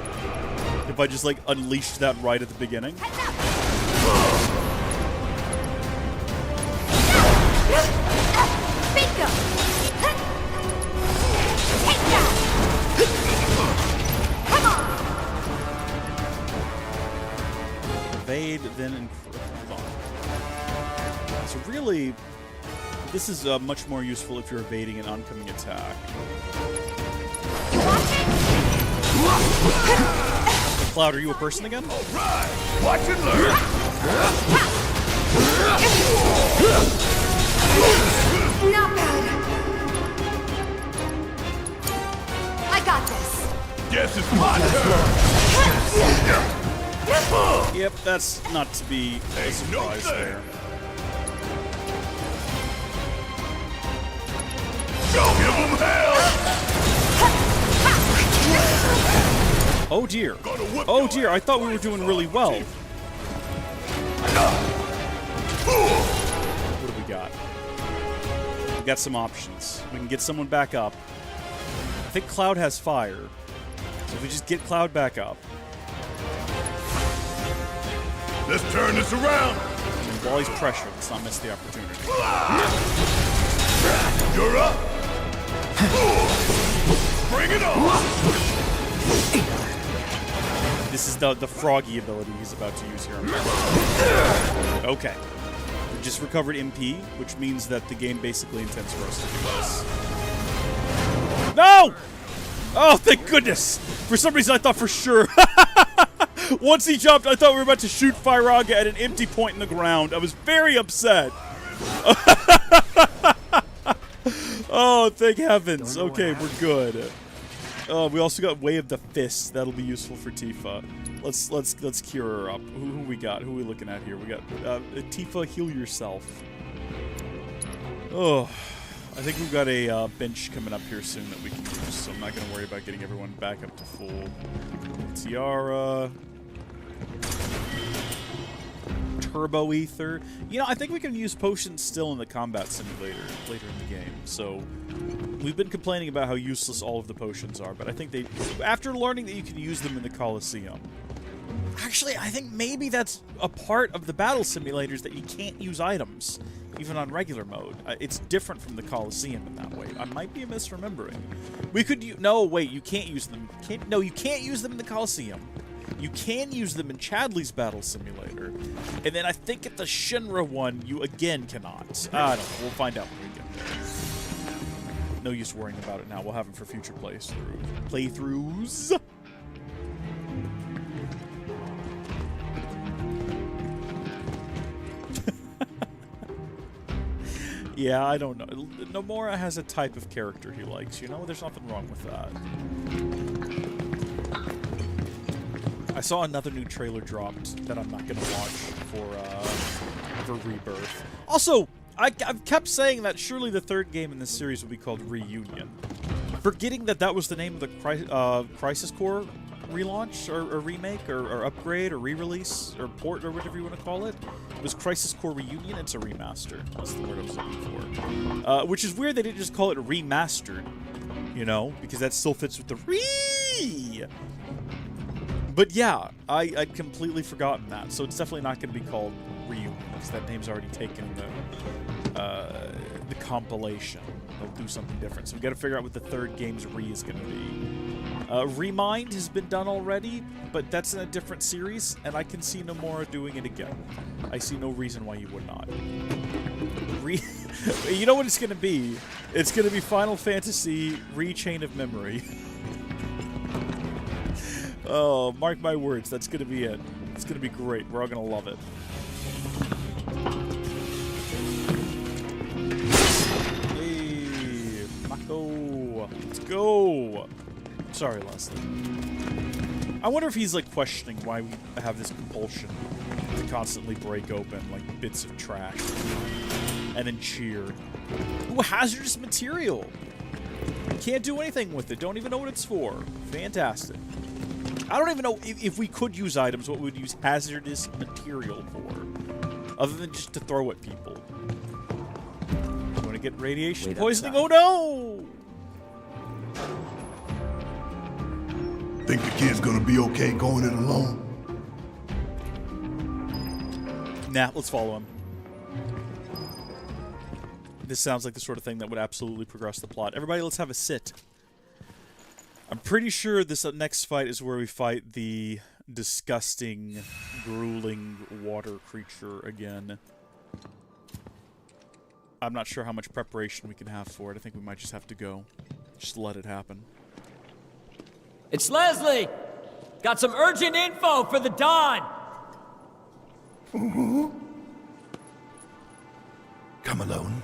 A: If I just, like, unleashed that right at the beginning.
B: Bingo! Take that! Come on!
A: Evade, then hold on. So really, this is much more useful if you're evading an oncoming attack.
B: You want it?
A: Cloud, are you a person again?
D: Alright! Watch and learn!
B: Not bad. I got this.
D: Guess it's my turn!
A: Yep, that's not to be a
D: Ain't no
A: surprise
D: thing.
A: there.
D: Don't give them hell!
A: Oh dear.
D: Gonna whoop
A: Oh
D: your
A: dear, I thought we were doing really well. What do we got? We got some options. We can get someone back up. I think Cloud has fire. So if we just get Cloud back up.
D: Let's turn this around!
A: And while he's pressured, let's not miss the opportunity.
D: You're up! Bring it on!
A: This is the froggy ability he's about to use here. Okay. We just recovered MP, which means that the game basically intends for us to do this. No! Oh, thank goodness! For some reason, I thought for sure. Once he jumped, I thought we were about to shoot Firaga at an empty point in the ground. I was very upset. Oh, thank heavens. Okay, we're good. We also got Way of the Fist. That'll be useful for Tifa. Let's cure her up. Who we got? Who are we looking at here? We got Tifa, heal yourself. Oh, I think we've got a bench coming up here soon that we can use, so I'm not going to worry about getting everyone back up to full. Tiara. Turbo Ether. You know, I think we can use potions still in the combat simulator later in the game. So we've been complaining about how useless all of the potions are, but I think after learning that you can use them in the Colosseum. Actually, I think maybe that's a part of the battle simulators that you can't use items, even on regular mode. It's different from the Colosseum in that way. I might be misremembering. We could no, wait, you can't use them. No, you can't use them in the Colosseum. You can use them in Chadley's battle simulator, and then I think at the Shinra one, you again cannot. I don't know. We'll find out when we get there. No use worrying about it now. We'll have them for future playthroughs. Yeah, I don't know. Nomura has a type of character he likes, you know? There's nothing wrong with that. I saw another new trailer dropped that I'm not going to watch for Rebirth. Also, I've kept saying that surely the third game in this series will be called Reunion. Forgetting that that was the name of the Crisis Core relaunch, or remake, or upgrade, or re-release, or port, or whatever you want to call it. It was Crisis Core Reunion. It's a remaster. That's the word I was looking for. Which is weird they didn't just call it remastered, you know, because that still fits with the re. But yeah, I'd completely forgotten that. So it's definitely not going to be called Reunion, because that name's already taken the compilation. They'll do something different. So we got to figure out what the third game's re is going to be. Remind has been done already, but that's in a different series, and I can see Nomura doing it again. I see no reason why you would not. You know what it's going to be? It's going to be Final Fantasy Rechain of Memory. Oh, mark my words, that's going to be it. It's going to be great. We're all going to love it. Hey, Mako. Let's go. Sorry, Leslie. I wonder if he's, like, questioning why we have this compulsion to constantly break open, like, bits of trash. And then cheer. Ooh, hazardous material! Can't do anything with it. Don't even know what it's for. Fantastic. I don't even know if we could use items, what we would use hazardous material for. Other than just to throw at people. You want to get radiation poisoning? Oh no!
D: Think the kid's gonna be okay going it alone?
A: Nah, let's follow him. This sounds like the sort of thing that would absolutely progress the plot. Everybody, let's have a sit. I'm pretty sure this next fight is where we fight the disgusting, grueling water creature again. I'm not sure how much preparation we can have for it. I think we might just have to go. Just let it happen.
F: It's Leslie! Got some urgent info for the Don!
H: Come alone?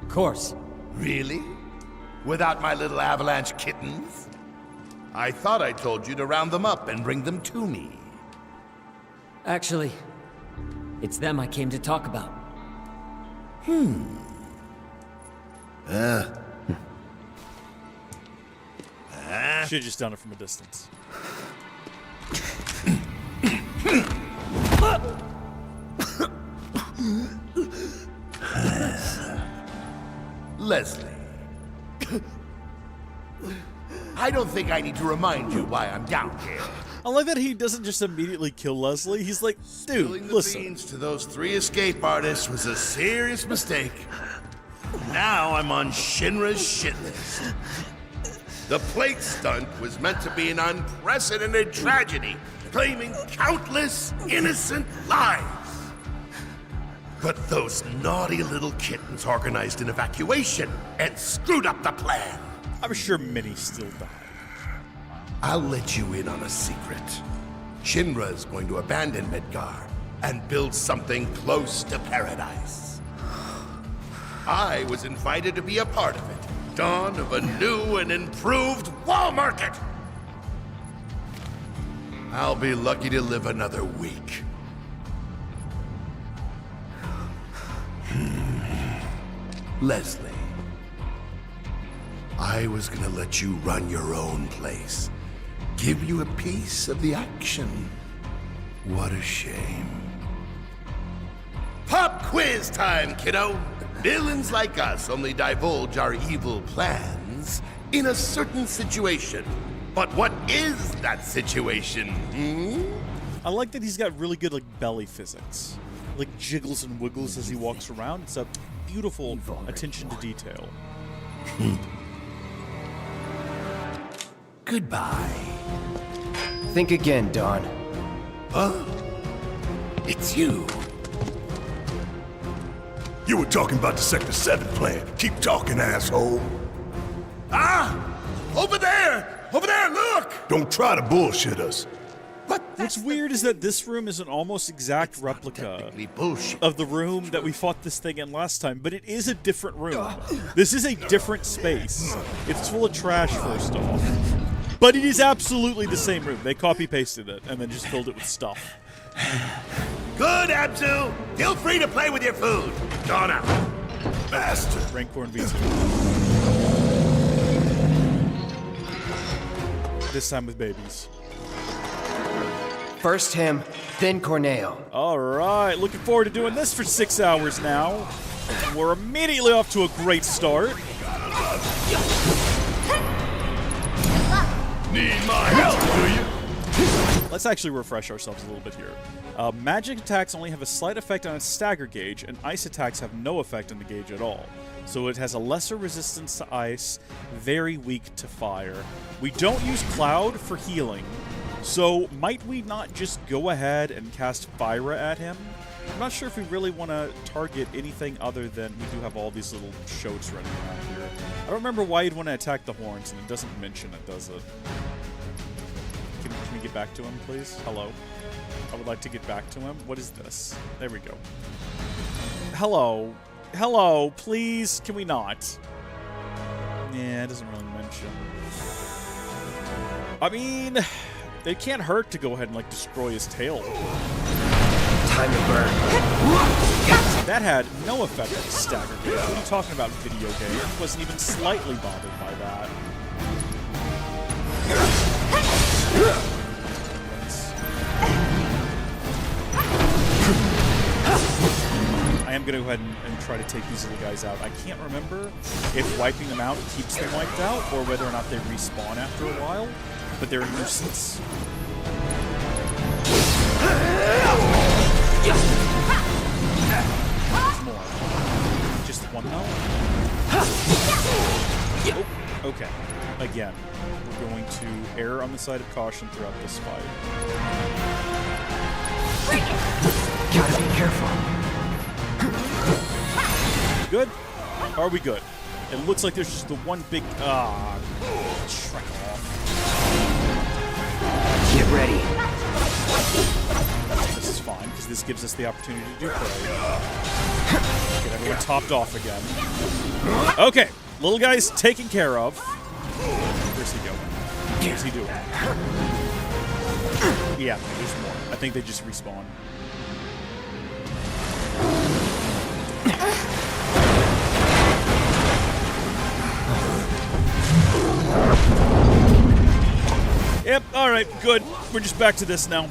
F: Of course.
H: Really? Without my little avalanche kittens? I thought I told you to round them up and bring them to me.
C: Actually, it's them I came to talk about.
A: Should've just done it from a distance.
H: Leslie. I don't think I need to remind you why I'm down here.
A: I like that he doesn't just immediately kill Leslie. He's like, dude,
H: Spilling the
A: listen.
H: beans to those 3 escape artists was a serious mistake. Now I'm on Shinra's shit list. The plate stunt was meant to be an unprecedented tragedy, claiming countless innocent lives. But those naughty little kittens organized an evacuation and screwed up the plan.
A: I'm sure many still die.
H: I'll let you in on a secret. Shinra's going to abandon Midgar and build something close to paradise. I was invited to be a part of it. Dawn of a new and improved wall market. I'll be lucky to live another week. Leslie, I was gonna let you run your own place. Give you a piece of the action. What a shame. Pop quiz time, kiddo! Villains like us only divulge our evil plans in a certain situation. But what is that situation,
A: I like that he's got really good, like, belly physics. Like, jiggles and wiggles as he walks around. It's a beautiful attention to detail.
H: Goodbye.
E: Think again, Don.
H: Huh? It's you.
D: You were talking about the Sector 7 plan. Keep talking, asshole.
H: Ah! Over there! Over there, look!
D: Don't try to bullshit us.
A: What's weird is that this room is an almost exact replica
H: Technically bullshit.
A: of the room that we fought this thing in last time, but it is a different room. This is a different space. It's full of trash, first off. But it is absolutely the same room. They copy-pasted it and then just filled it with stuff.
H: Good, Abzu! Feel free to play with your food. Gone out.
D: Bastard.
A: Rancorn V2. This time with babies.
E: First him, then Corneo.
A: Alright, looking forward to doing this for 6 hours now. We're immediately off to a great start.
D: Need my help, do you?
A: Let's actually refresh ourselves a little bit here. Magic attacks only have a slight effect on its stagger gauge, and ice attacks have no effect on the gauge at all. So it has a lesser resistance to ice, very weak to fire. We don't use Cloud for healing, so might we not just go ahead and cast Fire at him? I'm not sure if we really want to target anything other than we do have all these little shoats running around here. I don't remember why you'd want to attack the horns, and it doesn't mention it, does it? Can we get back to him, please? Hello? I would like to get back to him. What is this? There we go. Hello. Hello, please. Can we not? Yeah, it doesn't really mention. I mean, it can't hurt to go ahead and, like, destroy his tail.
E: Time to burn.
A: That had no effect on Stagger Gate. What are you talking about, video game? I wasn't even slightly bothered by that. I am going to go ahead and try to take these little guys out. I can't remember if wiping them out keeps them wiped out or whether or not they respawn after a while, but they're a nuisance. There's more. Just one now? Oh, okay. Again, we're going to err on the side of caution throughout this fight.
E: Gotta be careful.
A: Good? Are we good? It looks like there's just the one big... Shrek off.
E: Get ready.
A: This is fine, because this gives us the opportunity to do play. Get everyone topped off again. Okay, little guy's taken care of. Where's he going? What's he doing? Yeah, there's more. I think they just respawn. Yep, alright, good. We're just back to this now.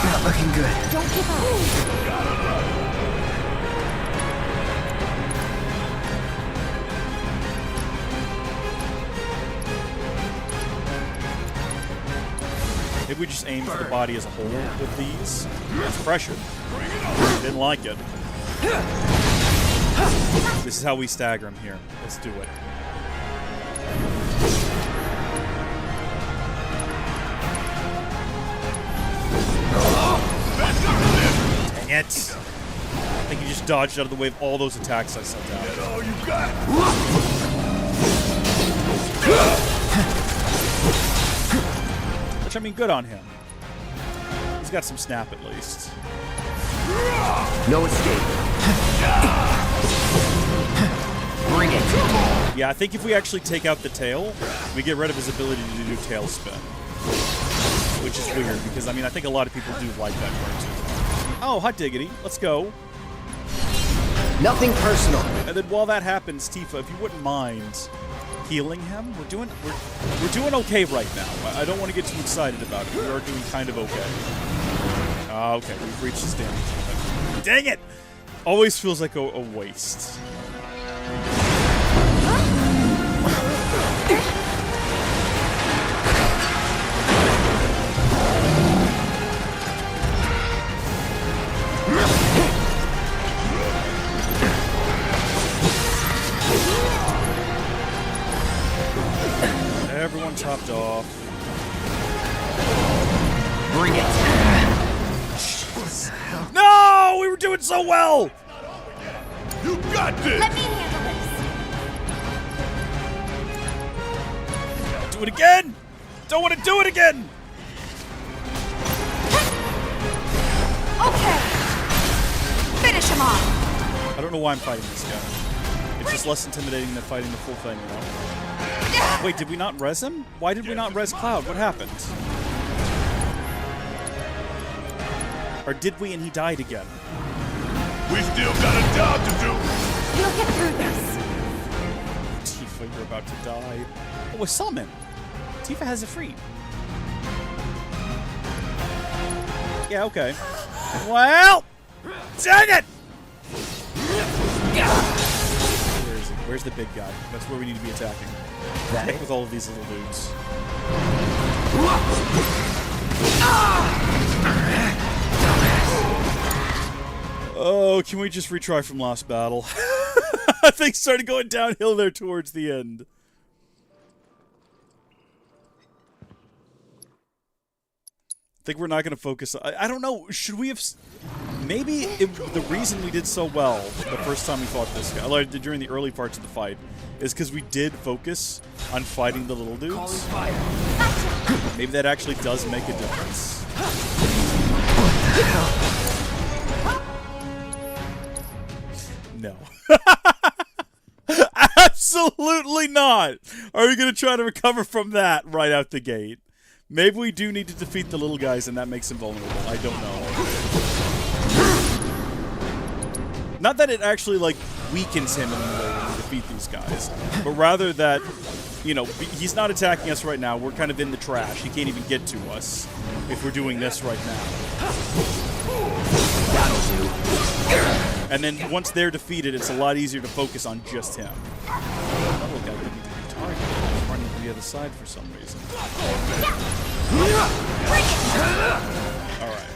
E: Not looking good.
B: Don't give up.
A: Maybe we just aim for the body as a whole with these. It's pressure. Didn't like it. This is how we stagger him here. Let's do it. Dang it! I think he just dodged out of the way of all those attacks I sent out.
H: Get all you got.
A: Which, I mean, good on him. He's got some snap at least.
E: No escape. Bring it.
A: Yeah, I think if we actually take out the tail, we get rid of his ability to do tail spin. Which is weird, because, I mean, I think a lot of people do like that part too. Oh, hot diggity. Let's go.
E: Nothing personal.
A: And then while that happens, Tifa, if you wouldn't mind healing him, we're doing okay right now. I don't want to get too excited about it. We are doing kind of okay. Okay, we've reached his damage limit. Dang it! Always feels like a waste. Everyone topped off.
E: Bring it.
A: No! We were doing so well!
H: You got this.
B: Let me handle this.
A: Do it again! Don't want to do it again!
B: Okay. Finish him off.
A: I don't know why I'm fighting this guy. It's just less intimidating than fighting the full thing, you know? Wait, did we not res him? Why did we not res Cloud? What happened? Or did we and he died again?
H: We still got a job to do.
B: We'll get through this.
A: Tifa, you're about to die. Oh, a summon. Tifa has a free. Yeah, okay. Well, dang it! Where is he? Where's the big guy? That's where we need to be attacking. Heck with all of these little dudes. Oh, can we just retry from last battle? Things started going downhill there towards the end. I think we're not going to focus. I don't know. Should we have? Maybe the reason we did so well the first time we fought this guy, like during the early parts of the fight, is because we did focus on fighting the little dudes. Maybe that actually does make a difference. No. Absolutely not! Are we going to try to recover from that right out the gate? Maybe we do need to defeat the little guys and that makes him vulnerable. I don't know. Not that it actually, like, weakens him in any way when we defeat these guys, but rather that, you know, he's not attacking us right now. We're kind of in the trash. He can't even get to us if we're doing this right now.
E: That'll do.
A: And then once they're defeated, it's a lot easier to focus on just him. That little guy didn't even target. He's running to the other side for some reason. Alright.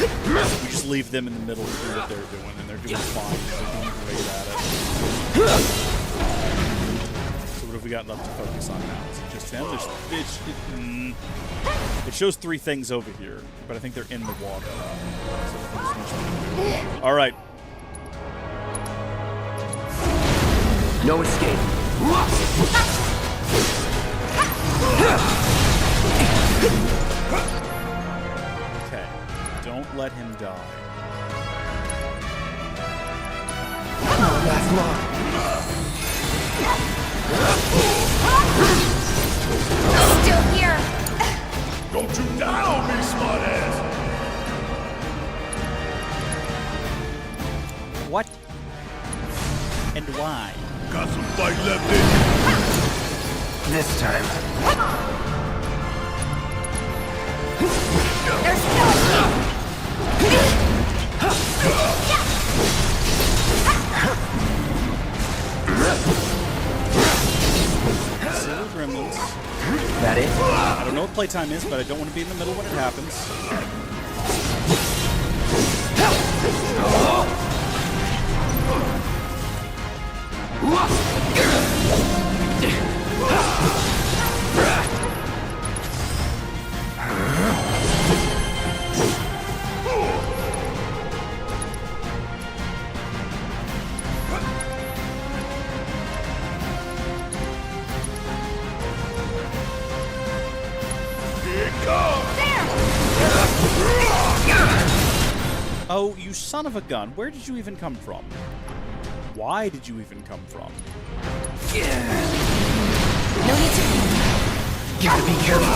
A: We just leave them in the middle to do what they're doing, and they're doing fine. They're doing great at it. So what have we got left to focus on now? Is it just him? It shows 3 things over here, but I think they're in the water. So alright.
E: No escape.
A: Okay. Don't let him die.
E: Last long.
B: Still here.
D: Don't you die on me, smartass!
A: What? And why?
D: Got some fight left in you.
E: This time.
B: There's no
A: Silly gremlins.
E: That it?
A: I don't know what playtime is, but I don't want to be in the middle when it happens. Oh, you son of a gun. Where did you even come from? Why did you even come from?
B: No need to.
E: Gotta be careful.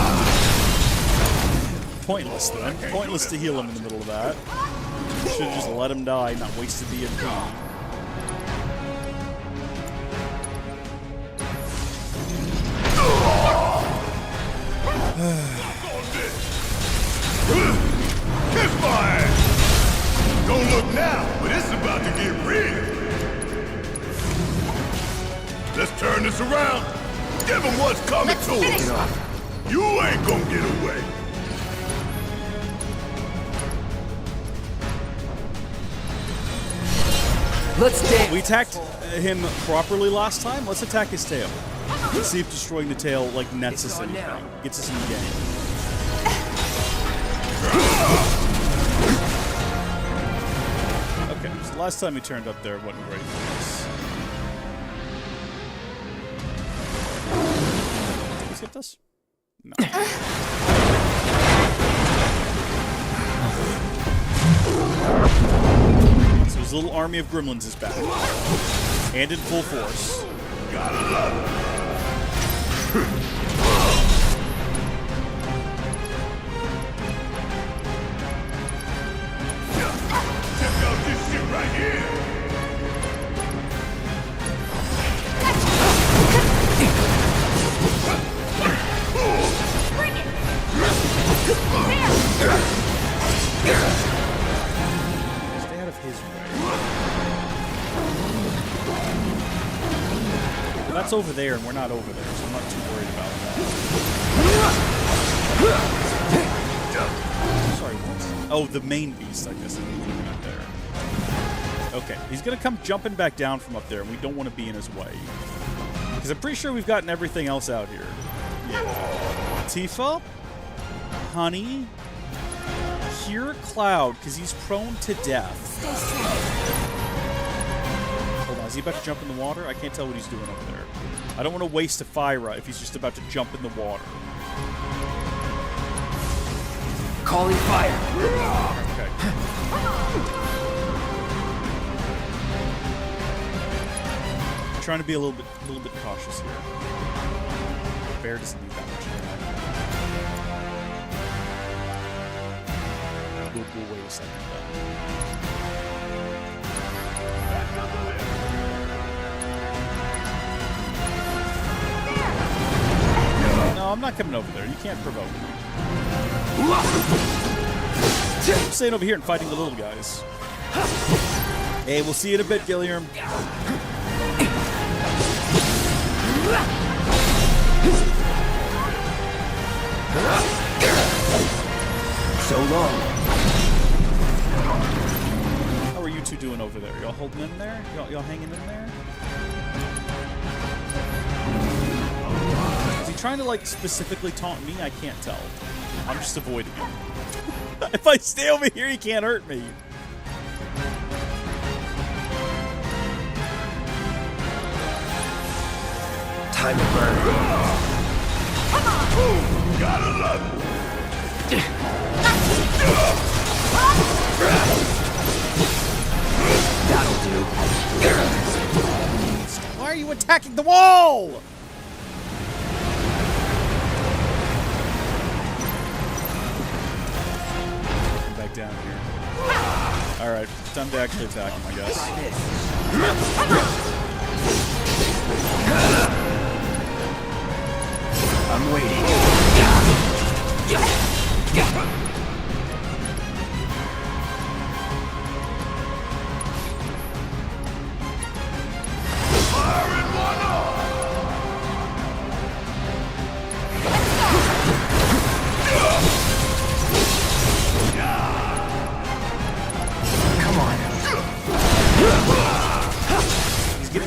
A: Pointless, then. Pointless to heal him in the middle of that. Should have just let him die, not wasted the MP.
D: Kiss my ass! Don't look now, but it's about to get real. Let's turn this around. Give him what's coming to him. You ain't gonna get away.
E: Let's dance.
A: We attacked him properly last time. Let's attack his tail. Let's see if destroying the tail, like, nets us anything. Gets us in the game. Okay, so last time he turned up there, wasn't great for us. Did he skip this? No. So his little army of gremlins is back. And in full force.
D: Gotta love it. Check out this shit right here.
B: Bring it.
A: Stay out of his way. That's over there, and we're not over there, so I'm not too worried about that. Oh, the main beast, I guess, is moving up there. Okay, he's gonna come jumping back down from up there, and we don't want to be in his way. Because I'm pretty sure we've gotten everything else out here. Yeah. Tifa? Honey? Cure Cloud, because he's prone to death. Hold on, is he about to jump in the water? I can't tell what he's doing over there. I don't want to waste a Fyra if he's just about to jump in the water.
E: Calling fire.
A: Okay. I'm trying to be a little bit cautious here. Bear doesn't need that much attack. We'll wait a second then. No, I'm not coming over there. You can't provoke me. I'm staying over here and fighting the little guys. Hey, we'll see you in a bit, Gilliam.
E: So long.
A: How are you two doing over there? Y'all holding in there? Y'all hanging in there? Is he trying to, like, specifically taunt me? I can't tell. I'm just avoiding him. If I stay over here, he can't hurt me.
E: Time to burn.
H: Come on! Gotta love it!
E: That'll do.
A: Why are you attacking the wall? Come back down here. Alright, time to actually attack him, I guess.
E: I'm waiting.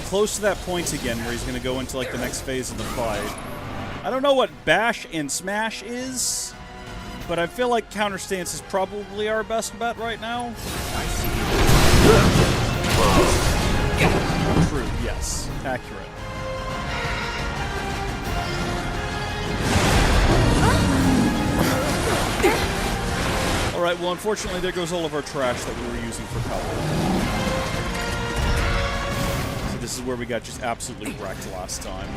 A: Close to that point again where he's going to go into like the next phase of the fight. I don't know what bash and smash is, but I feel like counterstance is probably our best bet right now. True, yes. Accurate. Alright, well unfortunately there goes all of our trash that we were using for cover. This is where we got just absolutely wrecked last time.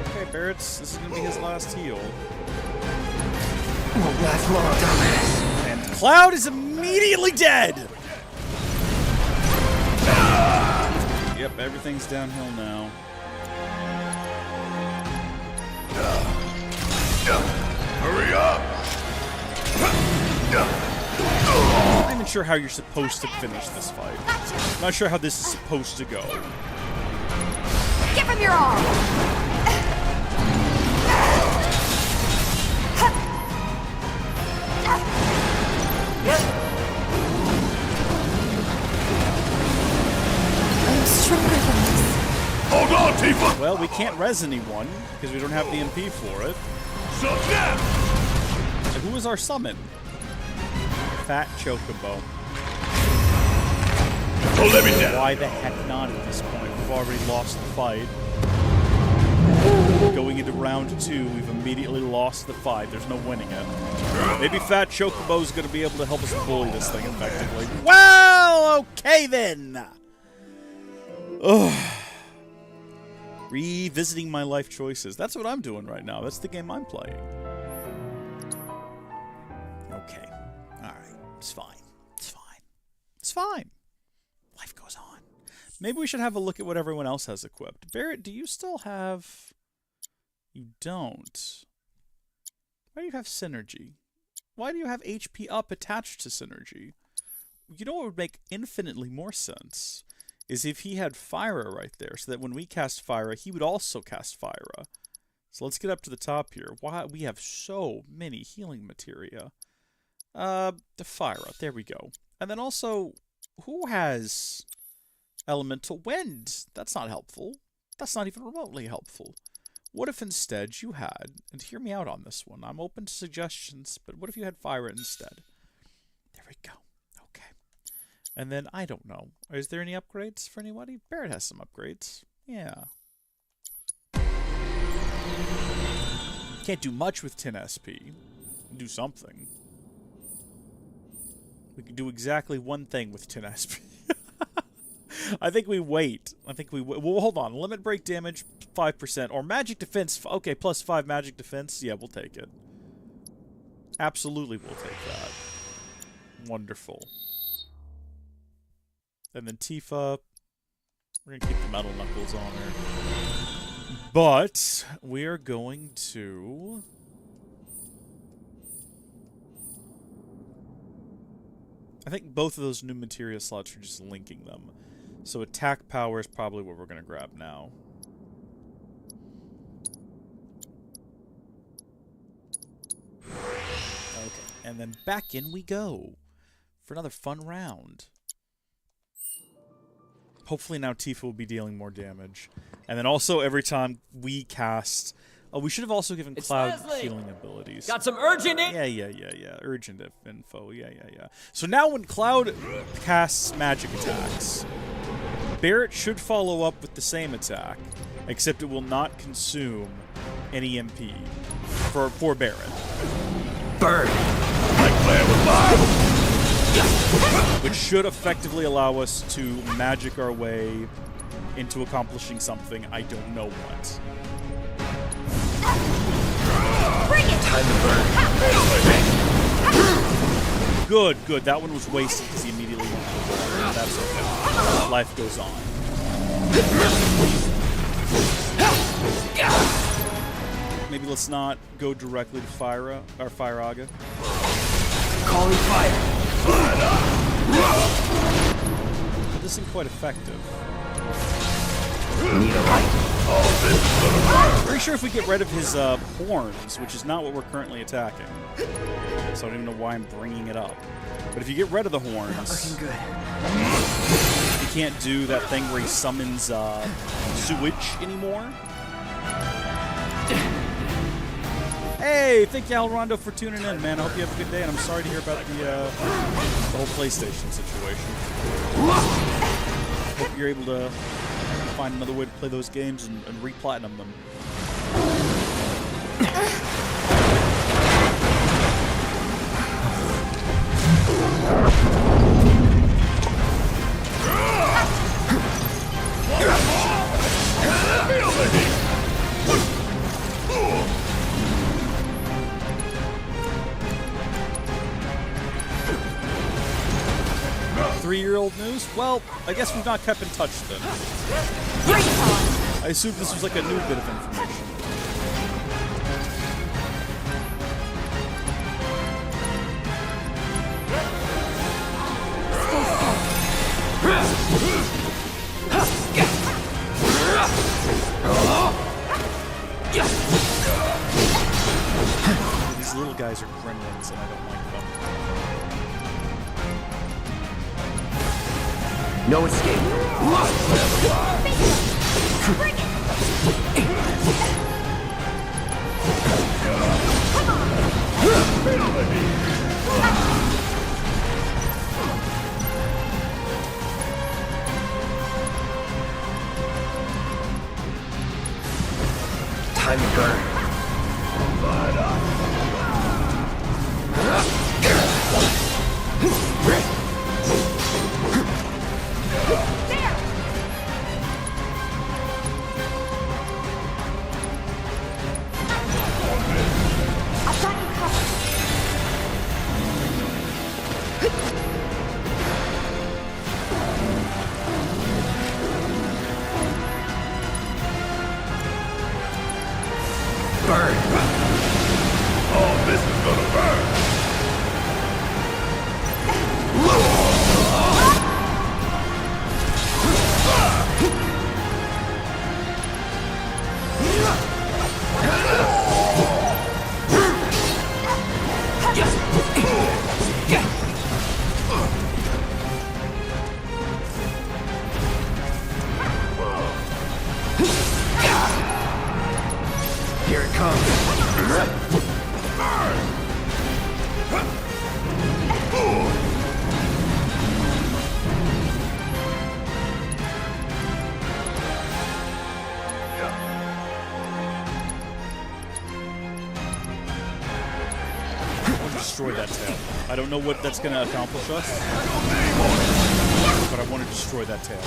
A: Okay, Barrett's. This is gonna be his last heal.
E: Won't last long, dumbass.
A: And Cloud is immediately dead! Yep, everything's downhill now.
H: Hurry up!
A: I'm not even sure how you're supposed to finish this fight. I'm not sure how this is supposed to go.
B: Give him your all! I'm stronger than this.
H: Hold on, Tifa!
A: Well, we can't res anyone, because we don't have the MP for it.
H: So now!
A: So who is our summon? Fat Chocobo.
H: Don't let me down.
A: Why the heck not at this point? We've already lost the fight. Going into round 2, we've immediately lost the fight. There's no winning it. Maybe Fat Chocobo's going to be able to help us bully this thing effectively. Well, okay then. Ugh. Revisiting my life choices. That's what I'm doing right now. That's the game I'm playing. Okay. Alright. It's fine. It's fine. It's fine. Life goes on. Maybe we should have a look at what everyone else has equipped. Barret, do you still have... You don't. Why do you have Synergy? Why do you have HP up attached to Synergy? You know what would make infinitely more sense? Is if he had Fyra right there, so that when we cast Fyra, he would also cast Fyra. So let's get up to the top here. Why we have so many healing materia. The fire out. There we go. And then also, who has elemental wind? That's not helpful. That's not even remotely helpful. What if instead you had, and hear me out on this one, I'm open to suggestions, but what if you had fire instead? There we go. Okay. And then, I don't know. Is there any upgrades for anybody? Barret has some upgrades. Yeah. Can't do much with 10 SP. Do something. We can do exactly one thing with 10 SP. I think we wait. Well, hold on. Limit break damage, 5%. Or magic defense. Okay, plus 5 magic defense. Yeah, we'll take it. Absolutely, we'll take that. Wonderful. And then Tifa. We're going to keep the metal knuckles on her. But we are going to... I think both of those new materia slots are just linking them. So attack power is probably what we're going to grab now. Okay, and then back in we go for another fun round. Hopefully now Tifa will be dealing more damage. And then also every time we cast... Oh, we should have also given Cloud healing abilities.
F: Got some urgent
A: Yeah. Urgent info. Yeah. So now when Cloud casts magic attacks, Barret should follow up with the same attack, except it will not consume any MP for Barret.
H: Burn! Like playing with fire!
A: Which should effectively allow us to magic our way into accomplishing something. I don't know what.
G: Bring it!
H: Time to burn.
A: Good. That one was wasted because he immediately went to the water. That's okay. Life goes on. Maybe let's not go directly to Fire-Aga.
E: Calling fire.
A: This isn't quite effective.
E: Need a light?
A: Pretty sure if we get rid of his horns, which is not what we're currently attacking, so I don't even know why I'm bringing it up. But if you get rid of the horns,
E: Not looking good.
A: he can't do that thing where he summons sewage anymore. Hey, thank you, Alrondo, for tuning in, man. I hope you have a good day, and I'm sorry to hear about the whole PlayStation situation. Hope you're able to find another way to play those games and re-platinum them. Three-year-old news? Well, I guess we've not kept in touch then. I assumed this was like a new bit of information. These little guys are gremlins and I don't like them.
E: No escape.
G: Bring it!
E: Time to burn. Burn.
H: Oh, this is gonna burn!
A: Destroy that tail. I don't know what that's going to accomplish us, but I want to destroy that tail.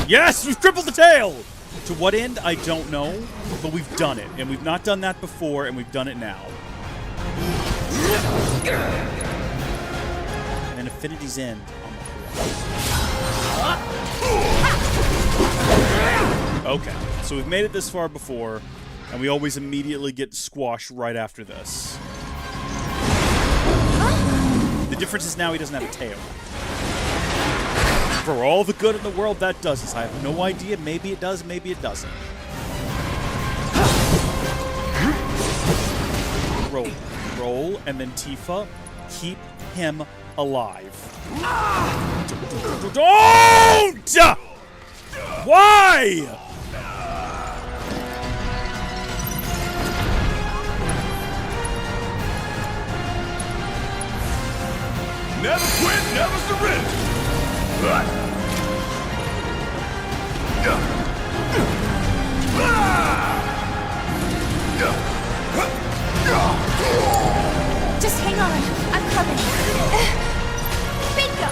A: Yes, we've crippled the tail! To what end, I don't know, but we've done it. And we've not done that before, and we've done it now. And then Affinity's End. Okay, so we've made it this far before, and we always immediately get squashed right after this. The difference is now he doesn't have a tail. For all the good in the world that does us, I have no idea. Maybe it does, maybe it doesn't. Roll. Roll, and then Tifa, keep him alive. Don't! Why?
H: Never quit, never surrender.
G: Just hang on. I'm coming. Bingo!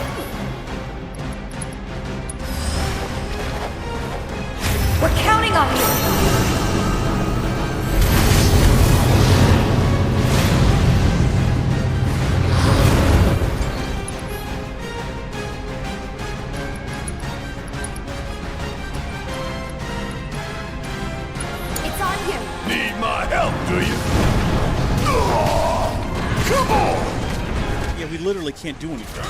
G: We're counting on you.
H: Need my help, do you? Come on!
A: Yeah, we literally can't do anything.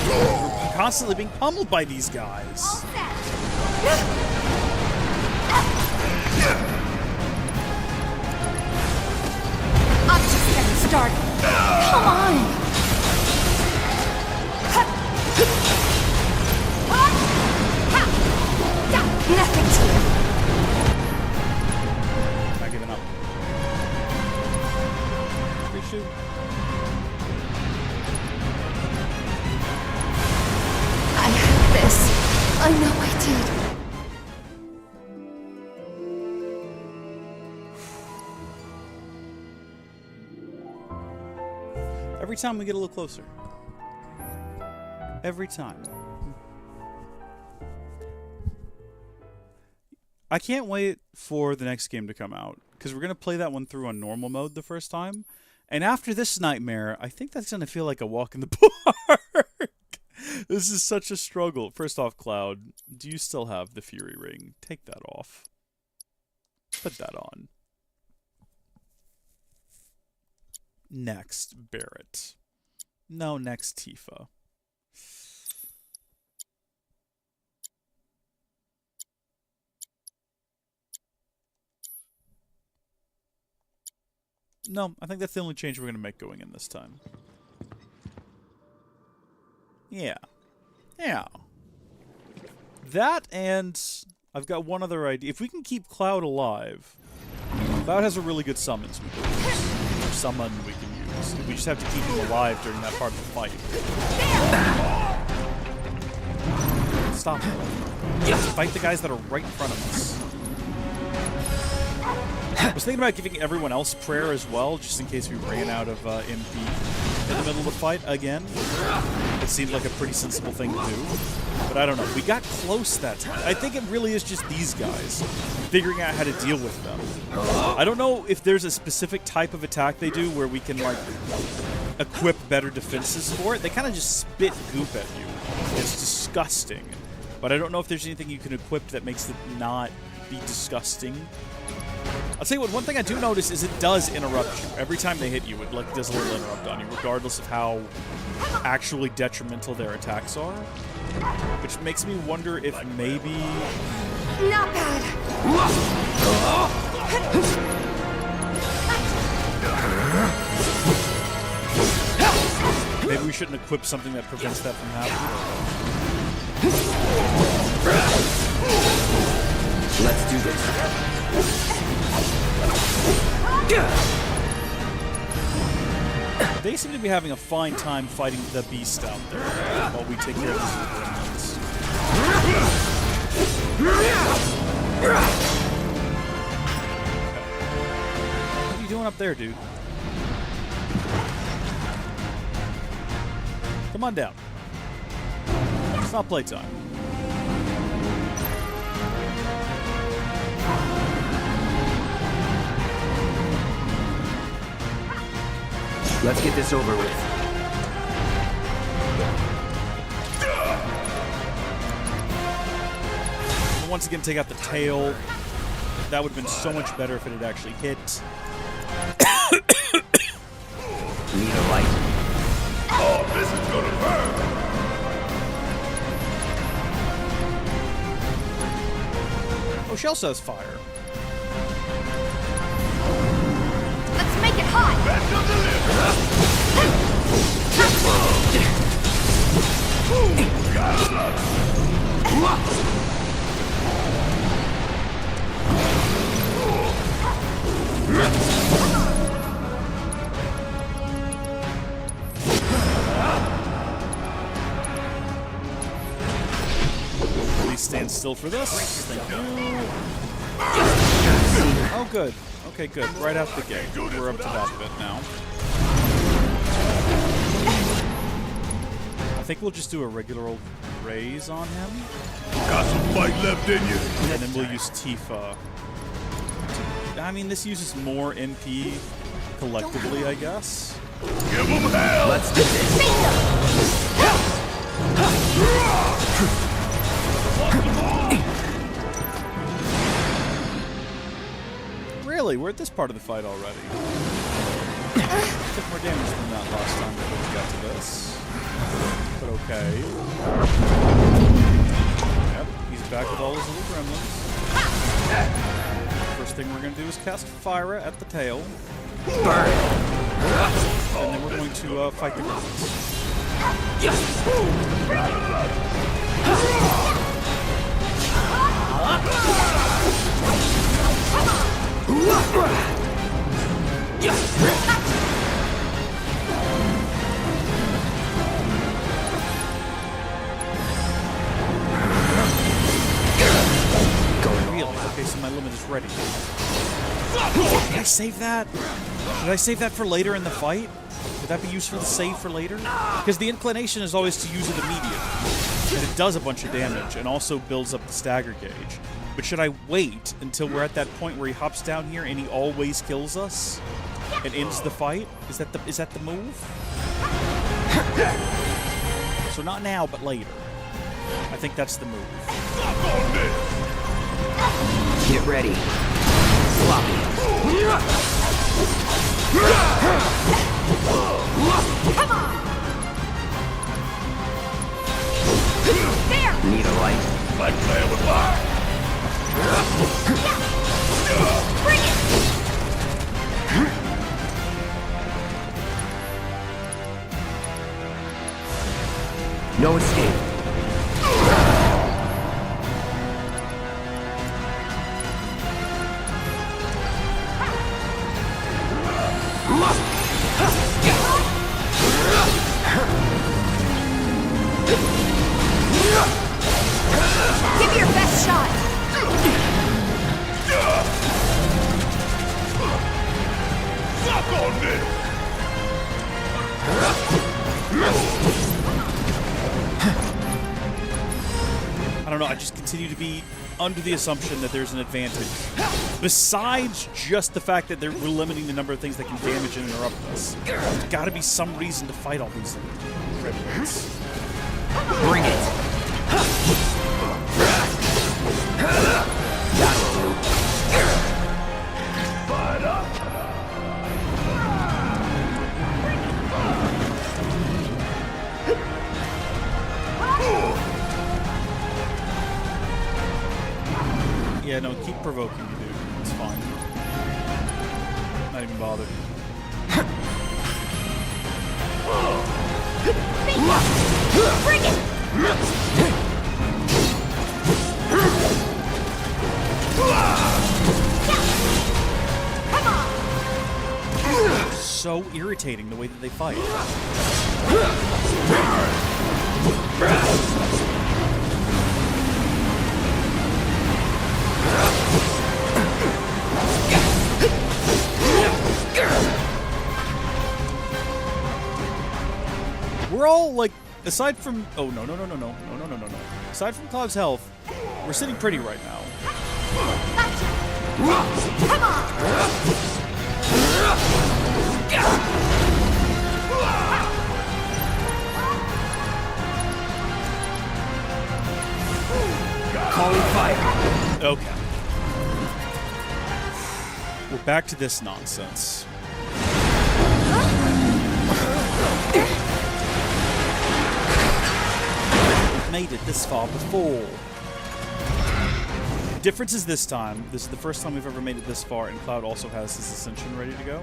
A: We're constantly being pummeled by these guys.
G: I'm just getting started. Come on! Nothing to you.
A: Not giving up. Reshoot.
B: I had this. I know I did.
A: Every time we get a little closer. Every time. I can't wait for the next game to come out, because we're going to play that one through on normal mode the first time. And after this nightmare, I think that's going to feel like a walk in the park. This is such a struggle. First off, Cloud, do you still have the Fury Ring? Take that off. Put that on. Next, Barret. No, next, Tifa. No, I think that's the only change we're going to make going in this time. Yeah. Yeah. That, and I've got one other idea. If we can keep Cloud alive, Cloud has a really good summons we can use. Or summon we can use. We just have to keep him alive during that part of the fight. Stop him. Fight the guys that are right in front of us. I was thinking about giving everyone else prayer as well, just in case we ran out of MP in the middle of the fight again. It seemed like a pretty sensible thing to do. But I don't know. We got close that time. I think it really is just these guys figuring out how to deal with them. I don't know if there's a specific type of attack they do where we can, like, equip better defenses for it. They kind of just spit goop at you. It's disgusting. But I don't know if there's anything you can equip that makes it not be disgusting. I'll tell you what, one thing I do notice is it does interrupt you. Every time they hit you, it like does a little interrupt on you, regardless of how actually detrimental their attacks are. Which makes me wonder if maybe...
G: Not bad.
A: Maybe we shouldn't equip something that prevents that from happening. They seem to be having a fine time fighting the beast out there while we take care of these gremlins. What are you doing up there, dude? Come on down. It's not playtime.
E: Let's get this over with.
A: Once again, take out the tail. That would have been so much better if it had actually hit.
E: Need a light?
H: Oh, this is gonna burn!
A: Oh, Shell says fire.
G: Let's make it hot!
H: Back up the
A: Please stand still for this. Thank you. Oh, good. Okay, good. Right out the gate. We're up to that bit now. I think we'll just do a regular old raise on him.
H: Got some fight left in you.
A: And then we'll use Tifa. I mean, this uses more NP collectively, I guess.
H: Give them hell!
E: Let's do this.
A: Really? We're at this part of the fight already. Took more damage than that last time before we got to this. But okay. Yep, he's back with all his little gremlins. First thing we're going to do is cast Fire at the tail.
E: Burn.
A: And then we're going to fight the gremlins. Really? Okay, so my limit is ready. Did I save that? Did I save that for later in the fight? Would that be useful to save for later? Because the inclination is always to use it immediately. And it does a bunch of damage and also builds up the stagger gauge. But should I wait until we're at that point where he hops down here and he always kills us and ends the fight? Is that the move? So not now, but later. I think that's the move.
E: Get ready. Floppy.
G: Come on! There!
E: Need a light?
H: Like playing with fire!
G: Bring it!
E: No escape.
G: Give me your best shot!
H: Suck on this!
A: I don't know, I just continue to be under the assumption that there's an advantage. Besides just the fact that we're limiting the number of things that can damage and interrupt us. There's gotta be some reason to fight all these gremlins.
E: Bring it. That'll do.
H: Fight up!
A: Yeah, no, keep provoking me, dude. It's fine. Not even bothered.
G: Bring it! Come on!
A: so irritating the way that they fight. We're all like, aside from no. Aside from Cloud's health, we're sitting pretty right now.
G: Come on!
E: Calling fire.
A: Okay. We're back to this nonsense. We've made it this far before. Difference is this time. This is the first time we've ever made it this far, and Cloud also has his Ascension ready to go.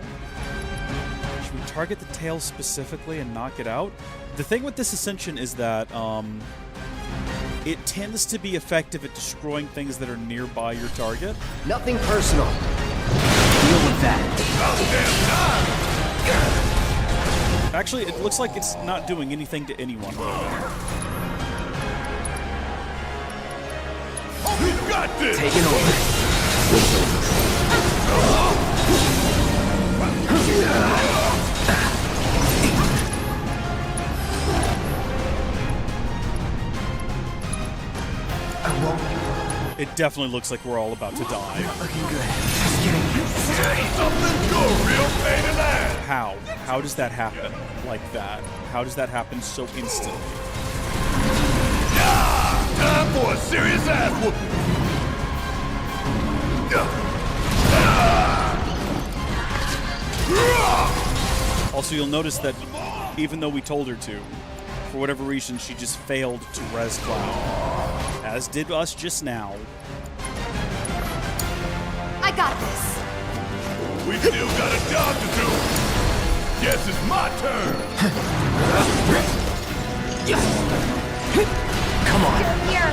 A: Should we target the tail specifically and knock it out? The thing with this Ascension is that, it tends to be effective at destroying things that are nearby your target.
E: Nothing personal. Deal with that.
A: Actually, it looks like it's not doing anything to anyone.
H: We've got this!
E: Taking over.
A: It definitely looks like we're all about to die.
E: Not looking good. Just kidding.
H: Something go real pain in the ass!
A: How? How does that happen like that? How does that happen so instantly?
H: Time for a serious ass whooping!
A: Also, you'll notice that even though we told her to, for whatever reason, she just failed to res Cloud. As did us just now.
G: I got this.
H: We still got a job to do! Guess it's my turn!
E: Come on.
G: Here.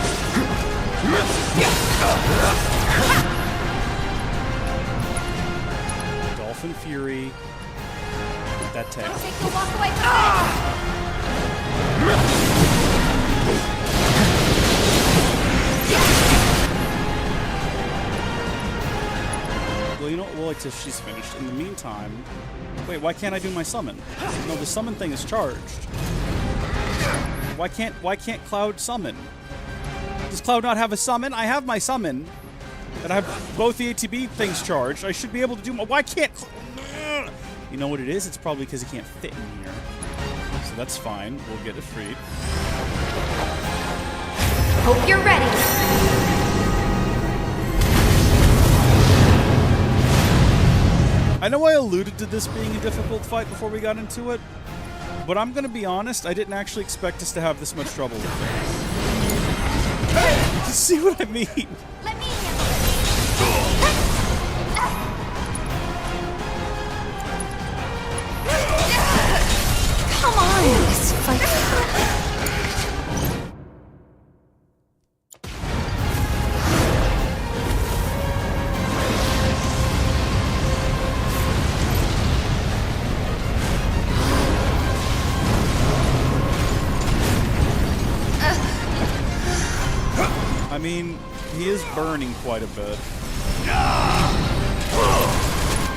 A: Dolphin Fury. With that tail.
G: Take the walk away from
A: Well, you know what? We'll wait till she's finished. In the meantime... Wait, why can't I do my summon? No, the summon thing is charged. Why can't Cloud summon? Does Cloud not have a summon? I have my summon. And I have both the ATB things charged. I should be able to do my... Why can't... You know what it is? It's probably because he can't fit in here. So that's fine. We'll get it freed.
G: Hope you're ready.
A: I know I alluded to this being a difficult fight before we got into it, but I'm gonna be honest, I didn't actually expect us to have this much trouble with it. You see what I mean?
G: Let me handle it. Come on, this fight.
A: I mean, he is burning quite a bit.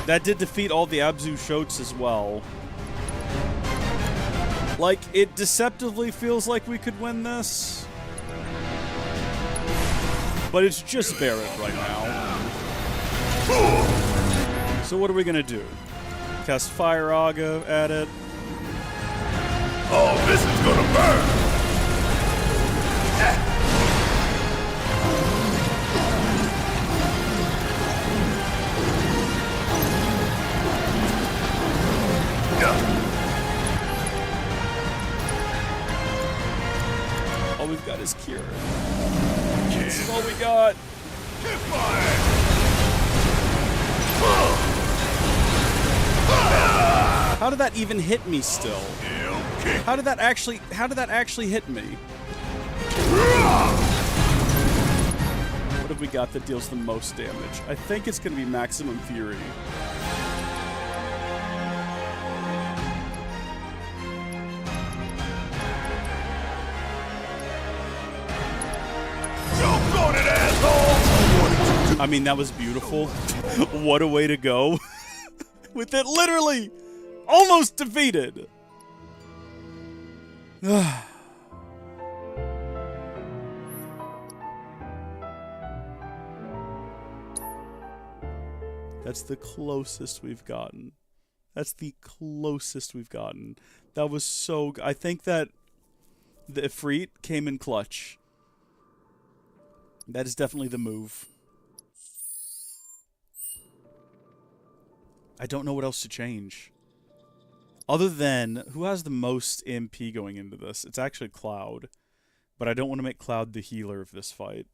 A: That did defeat all the Abzu Shotes as well. Like, it deceptively feels like we could win this. But it's just Barret right now. So what are we gonna do? Cast Fire Aga at it?
H: Oh, this is gonna burn!
A: All we've got is Cure. This is all we got. How did that even hit me still? How did that actually hit me? What have we got that deals the most damage? I think it's gonna be Maximum Fury. I mean, that was beautiful. What a way to go. With it literally almost defeated. That's the closest we've gotten. That's the closest we've gotten. That was so... I think that the Ifrit came in clutch. That is definitely the move. I don't know what else to change. Other than, who has the most MP going into this? It's actually Cloud. But I don't want to make Cloud the healer of this fight.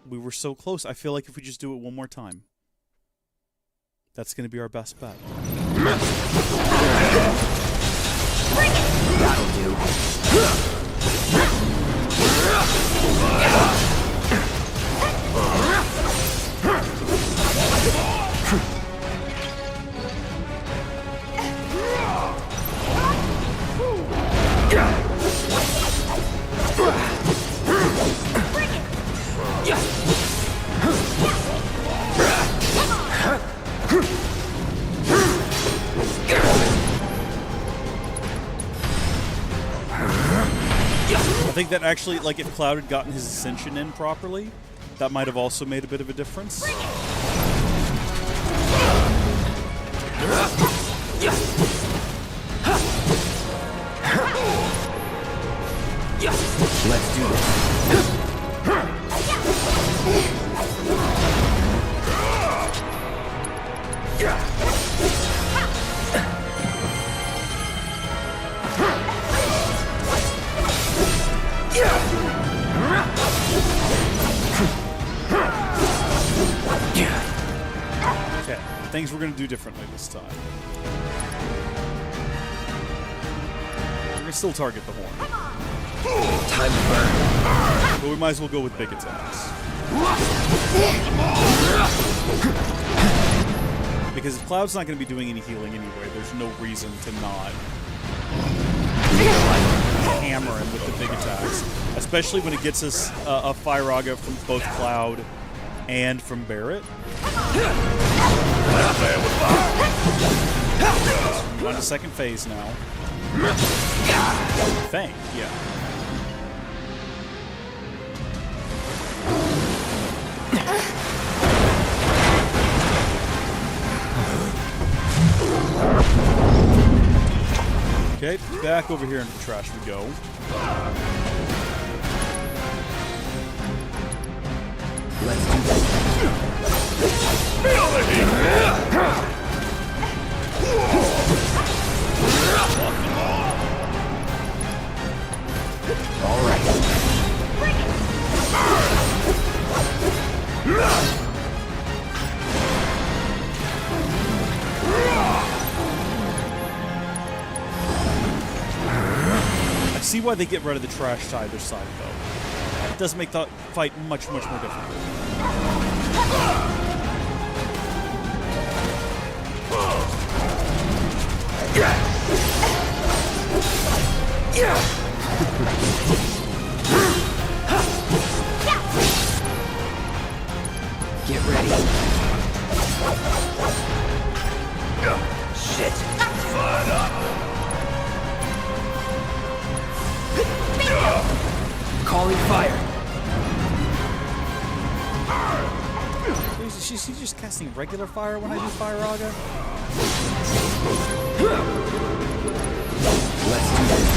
A: We were so close. I feel like if we just do it one more time, that's going to be our best bet.
E: That'll do.
A: I think that actually, like, if Cloud had gotten his ascension in properly, that might have also made a bit of a difference.
E: Let's do this.
A: Okay, things we're going to do differently this time. We're going to still target the horn.
E: Time to burn.
A: But we might as well go with big attacks. Because if Cloud's not going to be doing any healing anyway, there's no reason to not hammer him with the big attacks. Especially when it gets us a Fire Aga from both Cloud and from Barret. We're on to second phase now. Fang, yeah. Okay, back over here into the trash we go.
E: Let's do this. All right.
A: I see why they get rid of the trash to either side, though. It does make the fight much, much more difficult.
E: Get ready. Shit. Fire up. Calling fire.
A: Is she just casting regular fire when I do Fire Aga?
E: Let's do this.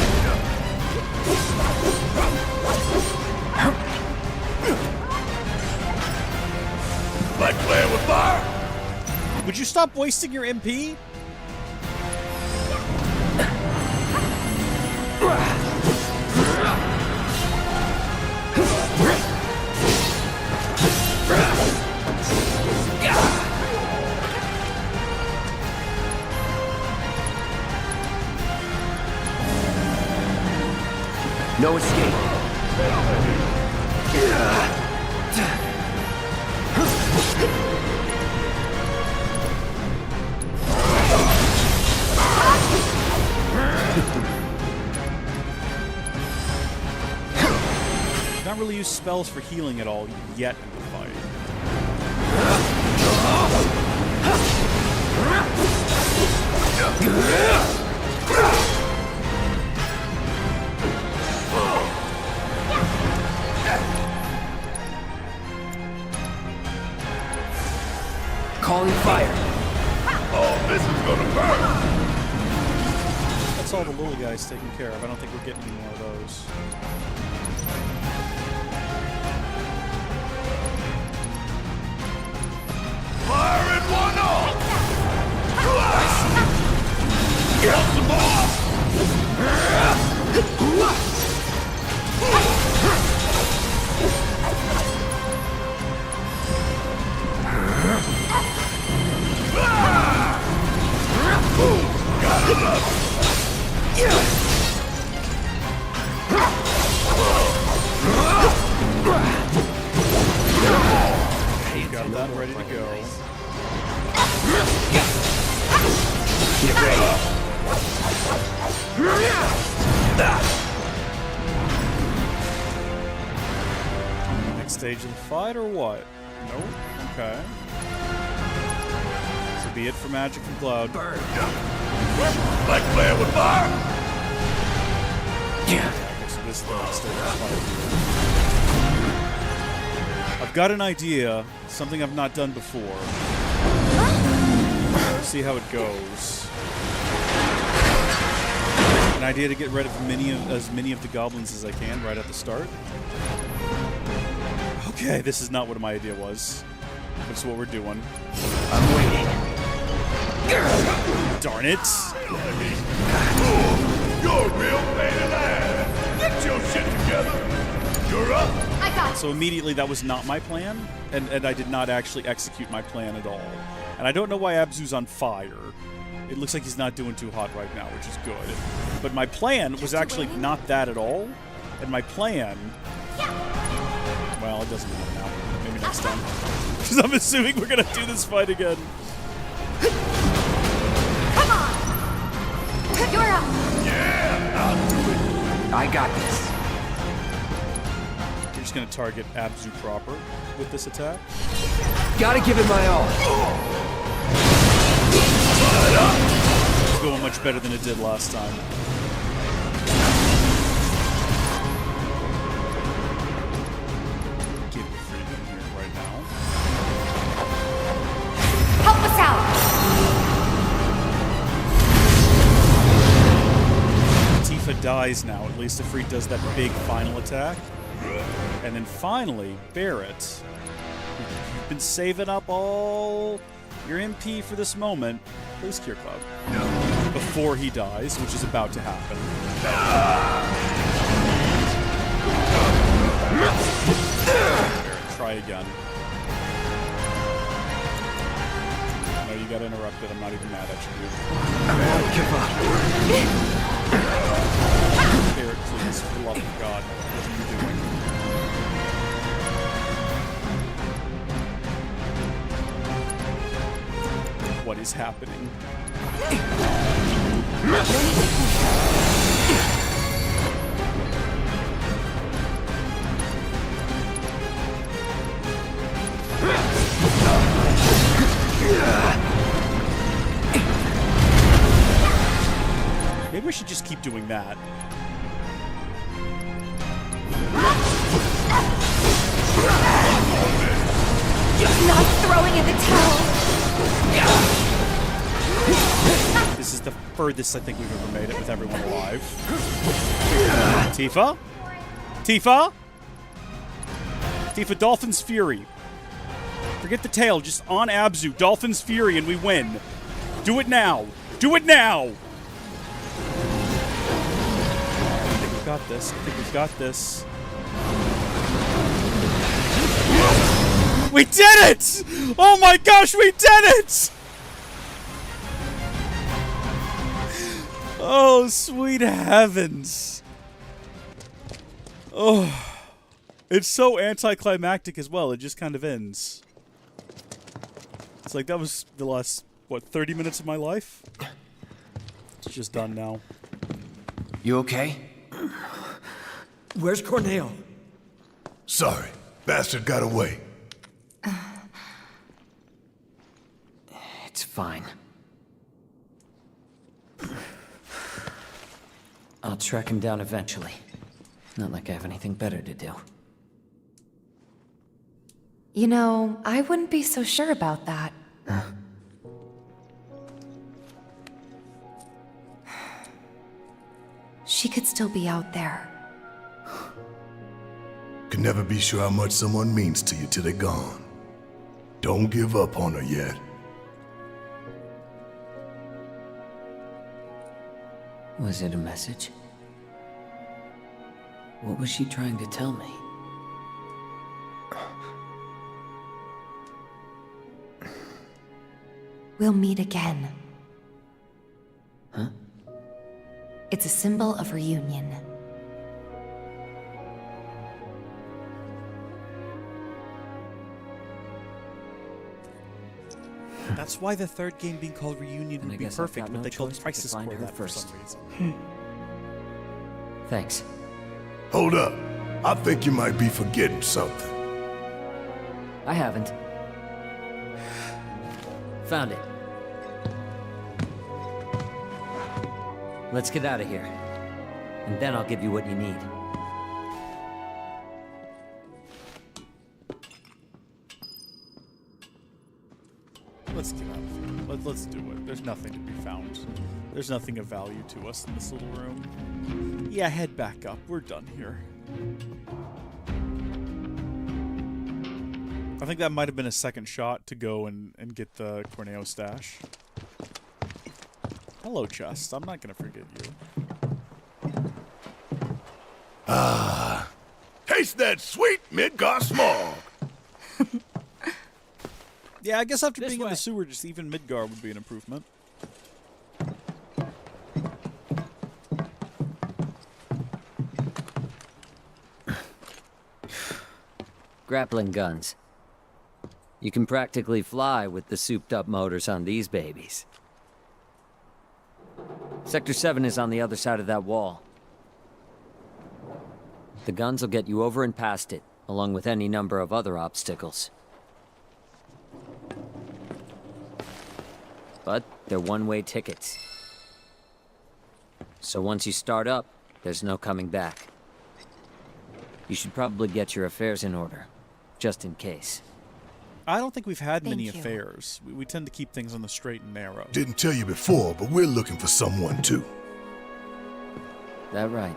H: Like playing with fire?
A: Would you stop wasting your MP?
E: No escape.
A: not really use spells for healing at all yet in the fight.
E: Calling fire.
H: Oh, this is gonna burn!
A: That's all the little guys taken care of. I don't think we're getting any more of those.
H: Fire in one off! Get some more!
A: Got that ready to go.
E: Get ready.
A: Next stage of the fight or what? Nope. Okay. So be it for Magic from Cloud.
E: Burn.
H: Like playing with fire?
A: Okay, so this is the next stage of the fight. I've got an idea, something I've not done before. See how it goes. An idea to get rid of as many of the goblins as I can right at the start. Okay, this is not what my idea was. That's what we're doing.
E: I'm waiting.
A: Darn it!
H: You're a real pain in the ass. Get your shit together. You're up.
G: I got
A: So immediately that was not my plan, and I did not actually execute my plan at all. And I don't know why Abzu's on fire. It looks like he's not doing too hot right now, which is good. But my plan was actually not that at all. And my plan... Well, it doesn't matter now. Maybe next time. Because I'm assuming we're going to do this fight again.
G: Come on! You're up!
E: I got this.
A: We're just going to target Abzu proper with this attack.
E: Gotta give it my all.
A: It's going much better than it did last time. Give me freedom here right now.
G: Help us out!
A: Tifa dies now, at least if Free does that big final attack. And then finally, Barret. You've been saving up all your MP for this moment. Please cure Cloud. Before he dies, which is about to happen. Barret, try again. No, you got interrupted. I'm not even mad at you.
E: I won't give up.
A: Barret, please, for the love of God, what are you doing? What is happening? Maybe we should just keep doing that.
G: Not throwing in the towel!
A: This is the furthest I think we've ever made it with everyone alive. Tifa? Tifa? Tifa, Dolphin's Fury. Forget the tail, just on Abzu. Dolphin's Fury and we win. Do it now. Do it now! I think we've got this. I think we've got this. We did it! Oh my gosh, we did it! Oh, sweet heavens. Oh. It's so anticlimactic as well. It just kind of ends. It's like that was the last, what, 30 minutes of my life? It's just done now.
E: You okay?
F: Where's Corneo?
D: Sorry, bastard got away.
C: It's fine. I'll track him down eventually. Not like I have anything better to do.
B: You know, I wouldn't be so sure about that. She could still be out there.
D: Can never be sure how much someone means to you till they're gone. Don't give up on her yet.
C: Was it a message? What was she trying to tell me?
B: We'll meet again.
C: Huh?
B: It's a symbol of reunion.
A: That's why the third game being called Reunion
C: And I
A: would be
C: guess I've
A: perfect,
C: got
A: but
C: no
A: they called
C: choice but to
A: Crisis
C: find
A: Core
C: her
A: that for
C: first.
A: some reason.
C: Thanks.
D: Hold up. I think you might be forgetting something.
C: I haven't. Found it. Let's get out of here. And then I'll give you what you need.
A: Let's get out of here. Let's do it. There's nothing to be found. There's nothing of value to us in this little room. Yeah, head back up. We're done here. I think that might have been a second shot to go and get the Corneo stash. Hello, chest. I'm not gonna forget you.
D: Ah, taste that sweet Midgar smog.
A: Yeah, I guess after
F: This
A: being in
F: way.
A: the sewer, just even Midgar would be an improvement.
C: Grappling guns. You can practically fly with the souped-up motors on these babies. Sector 7 is on the other side of that wall. The guns will get you over and past it, along with any number of other obstacles. But they're one-way tickets. So once you start up, there's no coming back. You should probably get your affairs in order, just in case.
A: I don't think we've had many
B: Thank you.
A: affairs. We tend to keep things on the straight and narrow.
D: Didn't tell you before, but we're looking for someone too.
C: That right?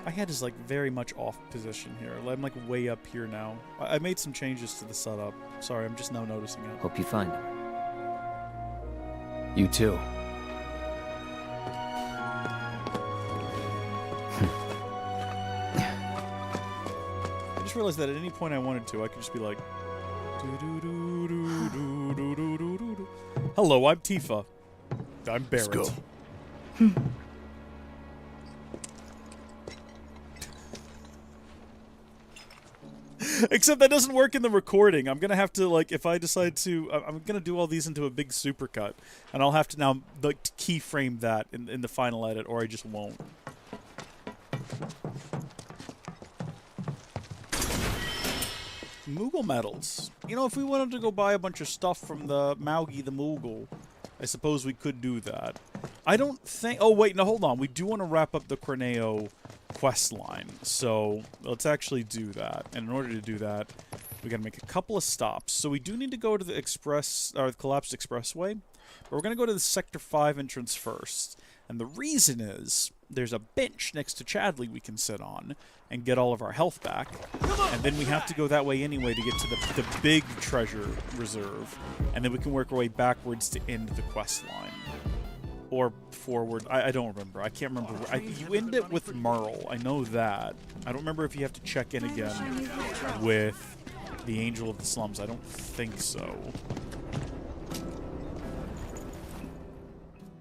A: My head is like very much off position here. I'm like way up here now. I made some changes to the setup. Sorry, I'm just now noticing it.
C: Hope you find him.
E: You too.
A: I just realized that at any point I wanted to, I could just be like... "Do-do-do-do-do-do-do-do-do-do." Hello, I'm Tifa. I'm Barret.
D: Let's go.
A: Except that doesn't work in the recording. I'm gonna have to, like, if I decide to... I'm gonna do all these into a big supercut. And I'll have to now, like, keyframe that in the final edit, or I just won't. Moogle medals. You know, if we wanted to go buy a bunch of stuff from the Maugi the Moogle, I suppose we could do that. I don't think... Oh, wait, no, hold on. We do want to wrap up the Corneo quest line, so let's actually do that. And in order to do that, we gotta make a couple of stops. So we do need to go to the express, or the collapsed expressway, but we're gonna go to the Sector 5 entrance first. And the reason is, there's a bench next to Chadley we can sit on and get all of our health back. And then we have to go that way anyway to get to the big treasure reserve. And then we can work our way backwards to end the quest line. Or forward. I don't remember. I can't remember. You end it with Merle. I know that. I don't remember if you have to check in again with the Angel of the Slums. I don't think so.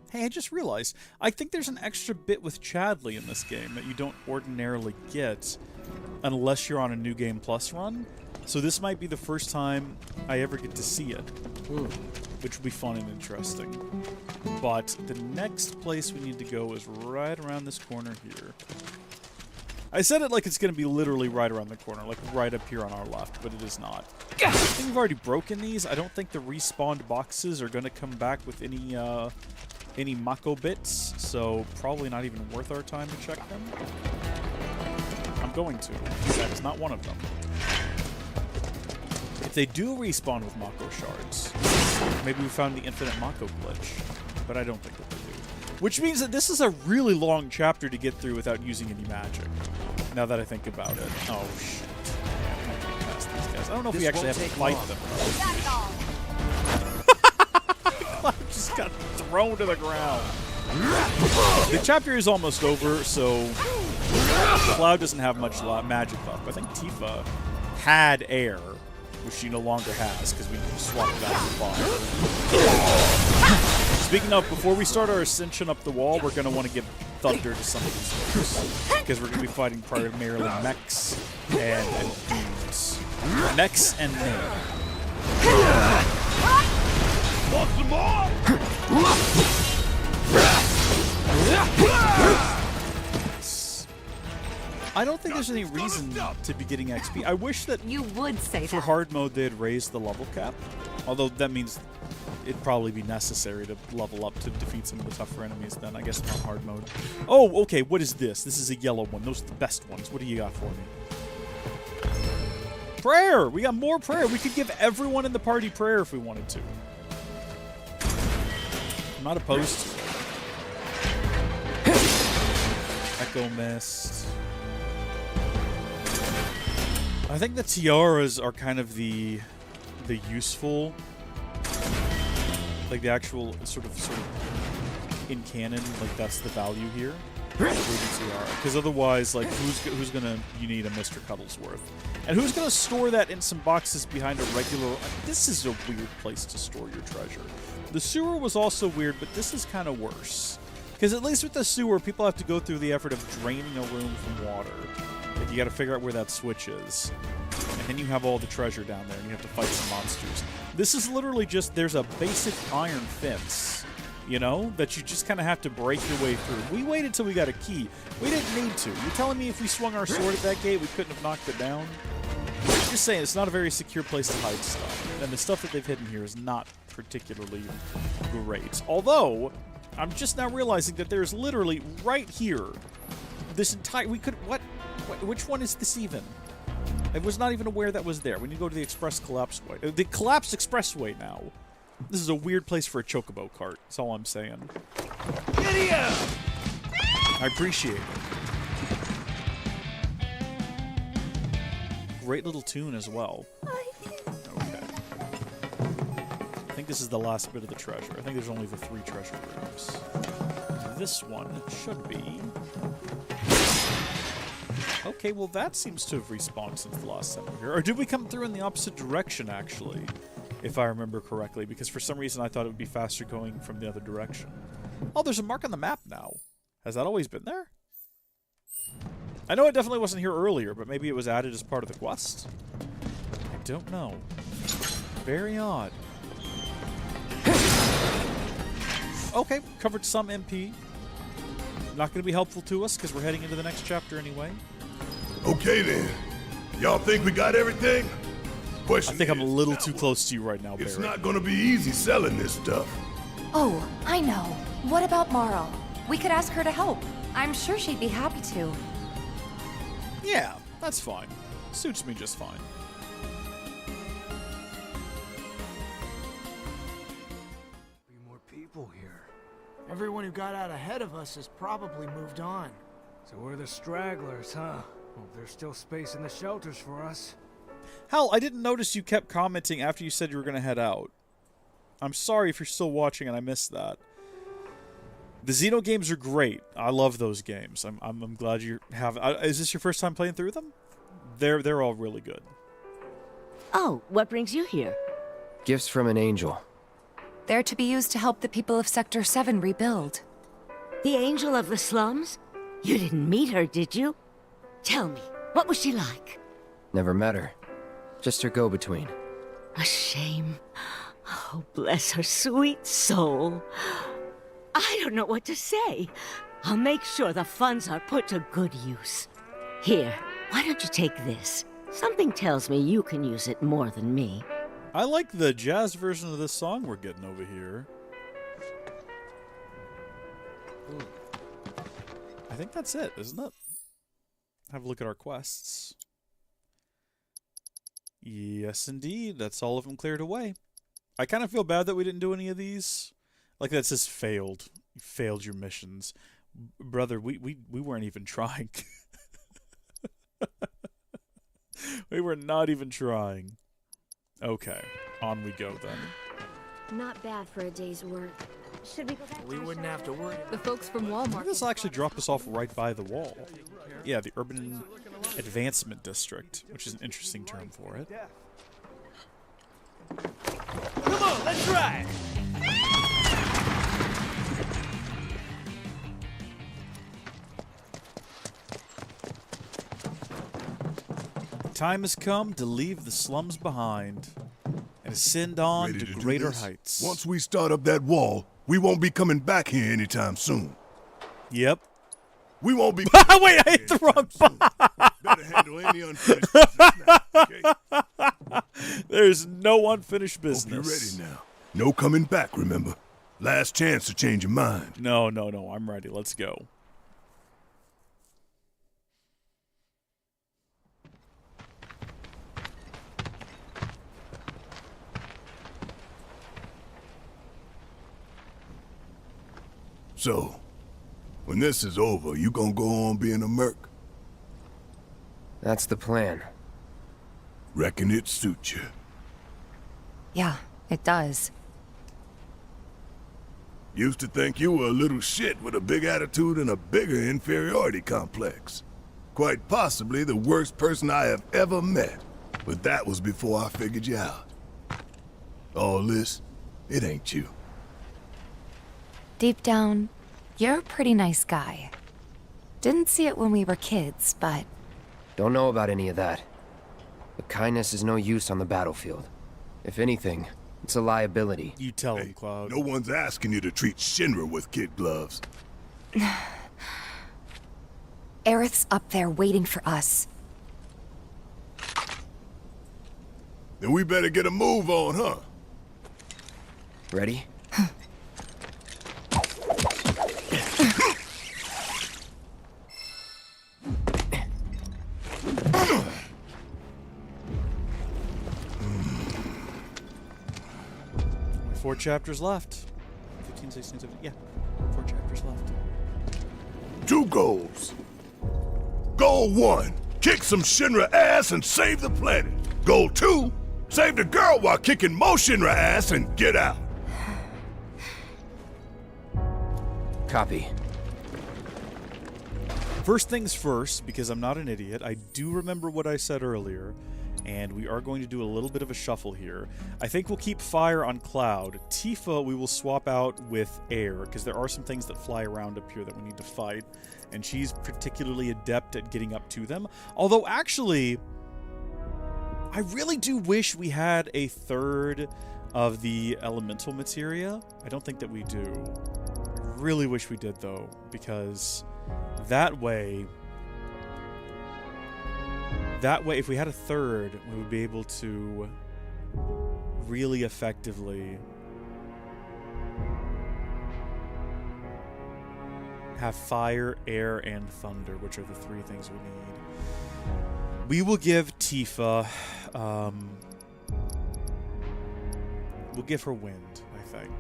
A: Hey, I just realized, I think there's an extra bit with Chadley in this game that you don't ordinarily get unless you're on a New Game Plus run. So this might be the first time I ever get to see it, which will be fun and interesting. But the next place we need to go is right around this corner here. I said it like it's going to be literally right around the corner, like right up here on our left, but it is not. I think we've already broken these. I don't think the respawned boxes are going to come back with any Mako bits, so probably not even worth our time to check them. I'm going to. That is not one of them. If they do respawn with Mako shards, maybe we found the infinite Mako glitch, but I don't think that they do. Which means that this is a really long chapter to get through without using any magic, now that I think about it. Oh, shit. Yeah, I can't get past these guys. I don't know if we actually have to fight them. Cloud just got thrown to the ground. The chapter is almost over, so Cloud doesn't have much magic left. I think Tifa had air, which she no longer has, because we swapped it out for fire. Speaking of, before we start our ascension up the wall, we're going to want to give thunder to some of these folks, because we're going to be fighting primarily mechs and dudes. Mechs and men. Want some more? I don't think there's any reason to be getting XP. I wish that
G: You would say
A: for
G: that.
A: hard mode they had raised the level cap, although that means it'd probably be necessary to level up to defeat some of the tougher enemies then, I guess, on hard mode. Oh, okay, what is this? This is a yellow one. Those are the best ones. What do you got for me? Prayer! We got more prayer. We could give everyone in the party prayer if we wanted to. I'm not opposed to it. Echo Mist. I think the tiaras are kind of the useful, like the actual sort of in canon, like that's the value here. Because otherwise, like who's gonna you need a Mr. Cuddlesworth, and who's gonna store that in some boxes behind a regular? This is a weird place to store your treasure. The sewer was also weird, but this is kind of worse. Because at least with the sewer, people have to go through the effort of draining a room from water. Like, you got to figure out where that switch is. And then you have all the treasure down there, and you have to fight some monsters. This is literally just, there's a basic iron fence, you know, that you just kind of have to break your way through. We waited till we got a key. We didn't need to. You're telling me if we swung our sword at that gate, we couldn't have knocked it down? I'm just saying, it's not a very secure place to hide stuff. And the stuff that they've hidden here is not particularly great. Although, I'm just now realizing that there's literally right here this entire... We could... What? Which one is this even? I was not even aware that was there. We need to go to the Express Collapse Way. The Collapse Expressway now. This is a weird place for a chocobo cart. That's all I'm saying. Idiot! I appreciate it. Great little tune as well. Okay. I think this is the last bit of the treasure. I think there's only the 3 treasure rooms. This one should be... Okay, well that seems to have respawned since the last time we were here. Or did we come through in the opposite direction, actually? If I remember correctly, because for some reason I thought it would be faster going from the other direction. Oh, there's a mark on the map now. Has that always been there? I know it definitely wasn't here earlier, but maybe it was added as part of the quest? I don't know. Very odd. Okay, covered some MP. Not going to be helpful to us, because we're heading into the next chapter anyway.
D: Okay then. Y'all think we got everything? Question
A: I think I'm a
D: is,
A: little too close to you right now,
D: it's
A: Barret.
D: not gonna be easy selling this stuff.
B: Oh, I know. What about Marl? We could ask her to help. I'm sure she'd be happy to.
A: Yeah, that's fine. Suits me just fine.
I: More people here. Everyone who got out ahead of us has probably moved on.
E: So we're the stragglers, huh? Well, there's still space in the shelters for us.
A: Hell, I didn't notice you kept commenting after you said you were going to head out. I'm sorry if you're still watching and I missed that. The Xeno games are great. I love those games. I'm glad you have... is this your first time playing through them? They're all really good.
J: Oh, what brings you here?
E: Gifts from an angel.
B: They're to be used to help the people of Sector 7 rebuild.
J: The angel of the slums? You didn't meet her, did you? Tell me, what was she like?
E: Never met her. Just her go-between.
J: A shame. Oh, bless her sweet soul. I don't know what to say. I'll make sure the funds are put to good use. Here, why don't you take this? Something tells me you can use it more than me.
A: I like the jazz version of this song we're getting over here. Ooh. I think that's it, isn't it? Have a look at our quests. Yes, indeed. That's all of them cleared away. I kind of feel bad that we didn't do any of these. Like that says failed. You failed your missions. Brother, we weren't even trying. We were not even trying. Okay, on we go then.
G: Not bad for a day's work. Should we go back?
I: We wouldn't have to worry.
G: The folks from
A: I
G: Walmart.
A: think this will actually drop us off right by the wall. Yeah, the Urban Advancement District, which is an interesting term for it.
E: Come on, let's ride!
A: Time has come to leave the slums behind and ascend on
D: Ready
A: to
D: do
A: greater
D: this?
A: heights.
D: Once we start up that wall, we won't be coming back here anytime soon.
A: Yep.
D: We won't be.
A: Wait, I hit the wrong button.
D: Better handle any unfinished business now, okay?
A: There's no unfinished
D: Hope
A: business.
D: you're ready now. No coming back, remember? Last chance to change your mind.
A: No, I'm ready. Let's go.
D: So, when this is over, you gonna go on being a merc?
K: That's the plan.
D: Reckon it suits you.
B: Yeah, it does.
D: Used to think you were a little shit with a big attitude and a bigger inferiority complex. Quite possibly the worst person I have ever met. But that was before I figured you out. All this, it ain't you.
B: Deep down, you're a pretty nice guy. Didn't see it when we were kids, but...
K: Don't know about any of that. But kindness is no use on the battlefield. If anything, it's a liability.
A: You tell him, Cloud.
D: No one's asking you to treat Shinra with kid gloves.
B: Aerith's up there waiting for us.
D: Then we better get a move on, huh?
K: Ready?
A: Four chapters left. 15, 16, 17. Yeah, 4 chapters left.
D: 2 goals. Goal 1, kick some Shinra ass and save the planet. Goal 2, save the girl while kicking more Shinra ass and get out.
K: Copy.
A: First things first, because I'm not an idiot, I do remember what I said earlier, and we are going to do a little bit of a shuffle here. I think we'll keep fire on Cloud. Tifa we will swap out with air, because there are some things that fly around up here that we need to fight, and she's particularly adept at getting up to them. Although, actually, I really do wish we had a third of the elemental materia. I don't think that we do. I really wish we did, though, because that way, if we had a third, we would be able to really effectively have fire, air, and thunder, which are the 3 things we need. We will give Tifa, we'll give her wind, I think.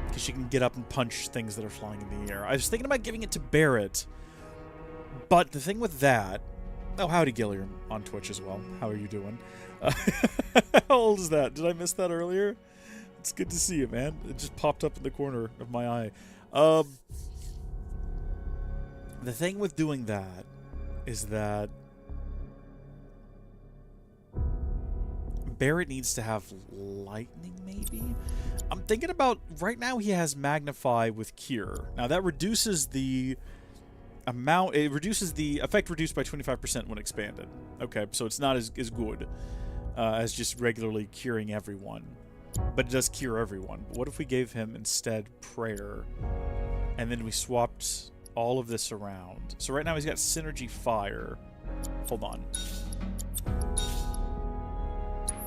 A: Because she can get up and punch things that are flying in the air. I was thinking about giving it to Barret, but the thing with that... Oh, howdy, Gilliam, on Twitch as well. How are you doing? How old is that? Did I miss that earlier? It's good to see you, man. It just popped up in the corner of my eye. The thing with doing that is that Barret needs to have lightning, maybe? I'm thinking about... Right now he has Magnify with Cure. Now, that reduces the... It reduces the effect reduced by 25% when expanded. Okay, so it's not as good as just regularly curing everyone, but it does cure everyone. But what if we gave him instead prayer, and then we swapped all of this around. So right now he's got Synergy Fire. Hold on.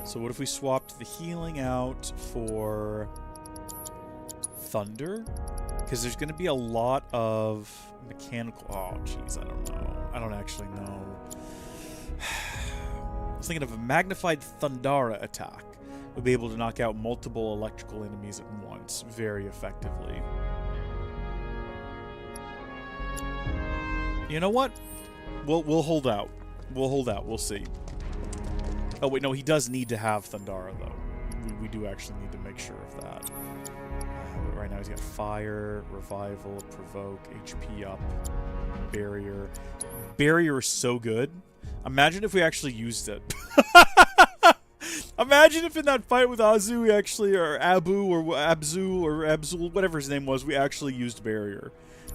A: So what if we swapped the healing out for Thunder? Because there's going to be a lot of mechanical... Oh, jeez, I don't know. I don't actually know. I was thinking of a magnified Thundara attack. Would be able to knock out multiple electrical enemies at once very effectively. You know what? We'll hold out. We'll hold out. We'll see. Oh, wait, no, he does need to have Thundara, though. We do actually need to make sure of that. But right now he's got Fire, Revival, Provoke, HP up, Barrier. Barrier is so good. Imagine if we actually used it. Imagine if in that fight with Azu, we actually, or Abu, or Abzu, or Abzul, whatever his name was, we actually used Barrier.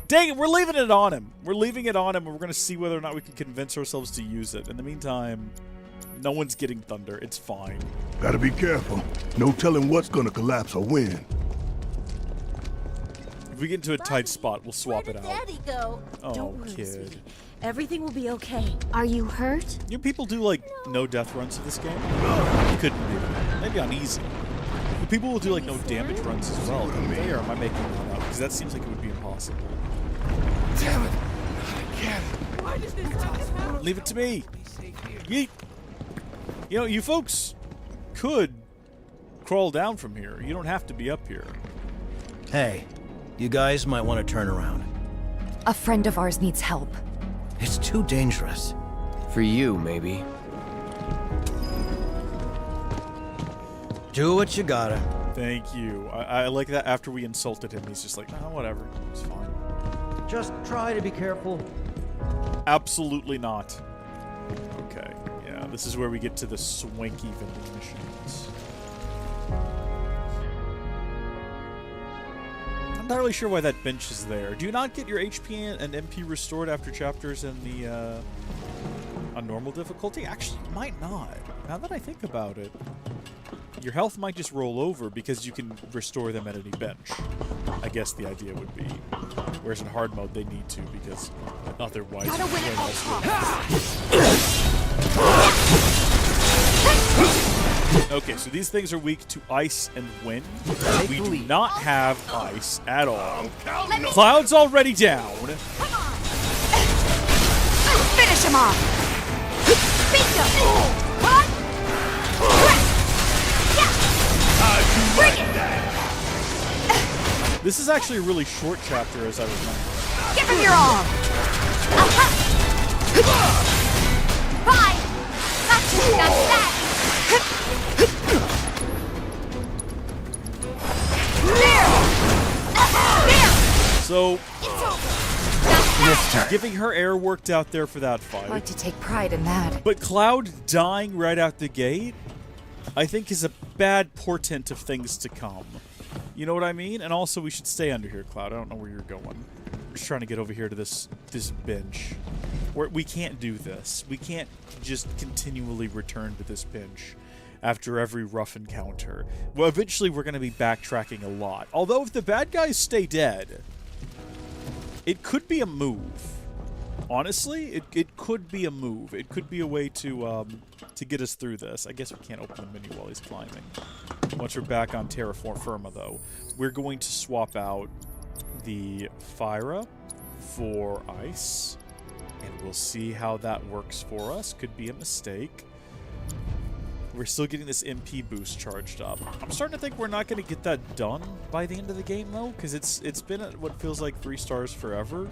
A: Dang it, we're leaving it on him. We're leaving it on him, and we're going to see whether or not we can convince ourselves to use it. In the meantime, no one's getting Thunder. It's fine.
D: Gotta be careful. No telling what's gonna collapse or when.
A: If we get into a tight spot, we'll swap it out.
J: Daddy go?
A: Oh,
J: Don't worry,
A: kid.
J: sweetie. Everything will be okay. Are you hurt?
A: You know, people do, like, no death runs to this game? Couldn't be. Maybe on easy. But people will do, like, no damage runs as well. Or am I making that up? Because that seems like it would be impossible.
H: Damn it! Again!
J: Why did this happen?
A: Leave it to me! Yeet! You know, you folks could crawl down from here. You don't have to be up here.
L: Hey, you guys might want to turn around.
B: A friend of ours needs help.
L: It's too dangerous.
K: For you, maybe.
L: Do what you gotta.
A: Thank you. I like that after we insulted him, he's just like, oh, whatever. It's fine.
L: Just try to be careful.
A: Absolutely not. Okay. Yeah, this is where we get to the swanky vending machines. I'm not really sure why that bench is there. Do you not get your HP and MP restored after chapters in the on normal difficulty? Actually, you might not. Now that I think about it, your health might just roll over because you can restore them at any bench. I guess the idea would be. Whereas in hard mode, they need to because otherwise.
G: Gotta win it all.
A: Okay, so these things are weak to ice and wind. We do not have ice at all. Cloud's already down.
G: Come on! Finish him off! Beat him! What? Bring it!
A: This is actually a really short chapter, as I remember.
G: Give him your all! Bye! Gotcha! That's that!
A: So, giving her air worked out there for that fight.
B: I'd like to take pride in that.
A: But Cloud dying right out the gate, I think is a bad portent of things to come. You know what I mean? And also, we should stay under here, Cloud. I don't know where you're going. We're just trying to get over here to this bench. We can't do this. We can't just continually return to this bench after every rough encounter. Well, eventually we're going to be backtracking a lot. Although if the bad guys stay dead, it could be a move. Honestly, it could be a move. It could be a way to get us through this. I guess we can't open the menu while he's climbing. Once we're back on terra firma, though, we're going to swap out the Fyra for ice, and we'll see how that works for us. Could be a mistake. We're still getting this MP boost charged up. I'm starting to think we're not going to get that done by the end of the game, though, because it's been at what feels like 3 stars forever,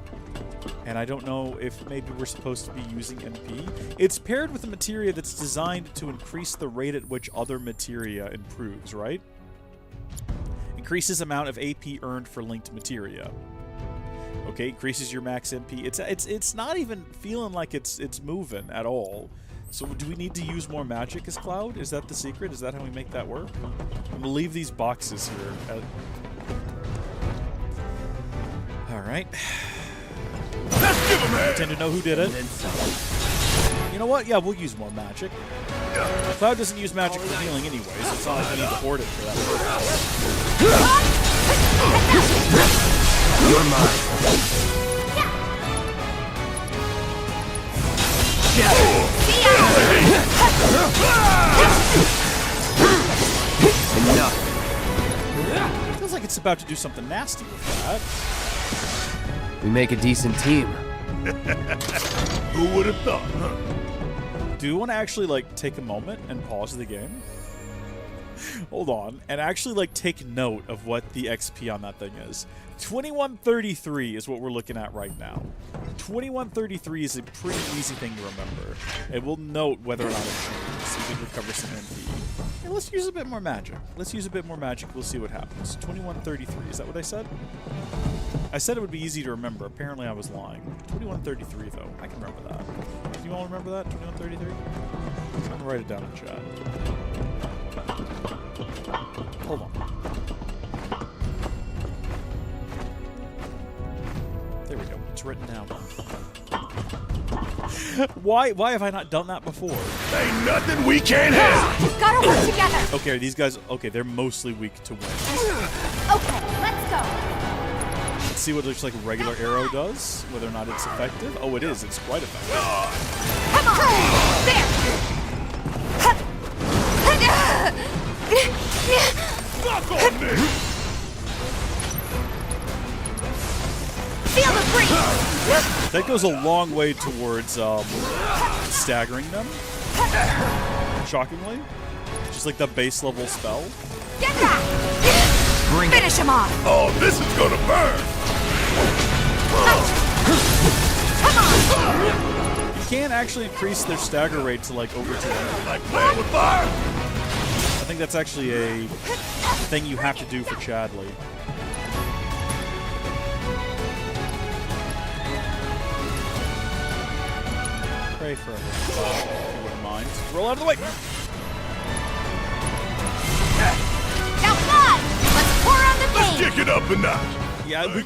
A: and I don't know if maybe we're supposed to be using MP. It's paired with a materia that's designed to increase the rate at which other materia improves, right? Increases amount of AP earned for linked materia. Okay, increases your max MP. It's not even feeling like it's moving at all. So do we need to use more magic as Cloud? Is that the secret? Is that how we make that work? I'm gonna leave these boxes here. Alright.
D: Let's give him
A: I pretend to know who did it. You know what? Yeah, we'll use more magic. Cloud doesn't use magic for healing anyway, so it's not like we need to hoard it for that purpose.
L: You're mine.
K: Enough.
A: Feels like it's about to do something nasty with that.
K: We make a decent team.
D: Who would have thought, huh?
A: Do you want to actually, like, take a moment and pause the game? Hold on. And actually, like, take note of what the XP on that thing is. 2133 is what we're looking at right now. 2133 is a pretty easy thing to remember. It will note whether or not it changes, so you can recover some MP. Hey, let's use a bit more magic. Let's use a bit more magic. We'll see what happens. 2133. Is that what I said? I said it would be easy to remember. Apparently, I was lying. 2133, though. I can remember that. Do you all remember that? 2133? I'm going to write it down in chat. Hold on. There we go. It's written down. Why have I not done that before?
D: Ain't nothing we can't handle.
B: Gotta work together.
A: Okay, these guys. Okay, they're mostly weak to wind.
B: Okay, let's go.
A: Let's see what looks like a regular arrow does. Whether or not it's effective. Oh, it is. It's quite effective.
B: Come on. There.
D: Fuck on me!
B: Feel the breeze.
A: That goes a long way towards staggering them. Shockingly, just like the base level spell.
B: Get back. Finish him off.
D: Oh, this is gonna burn!
B: Come on.
A: You can actually increase their stagger rate to like over 200.
D: Like playing with fire?
A: I think that's actually a thing you have to do for Chadley. Pray for everyone, if you wouldn't mind. Roll out of the way!
B: Now fly. Let's pour on the
D: Let's
B: pain.
D: kick it up a notch.
A: Yeah, we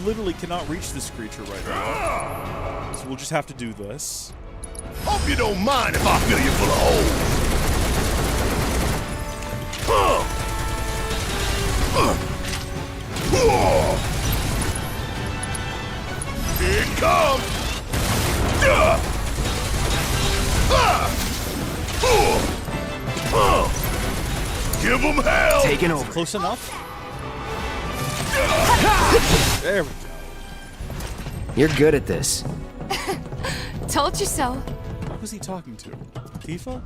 A: literally cannot reach this creature right now. So we'll just have to do this.
D: Hope you don't mind if I fill you full of holes. Here it comes! Give them hell!
K: Taking over.
A: Close enough? There we go.
K: You're good at this.
B: Told you so.
A: Who was he talking to? Tifa?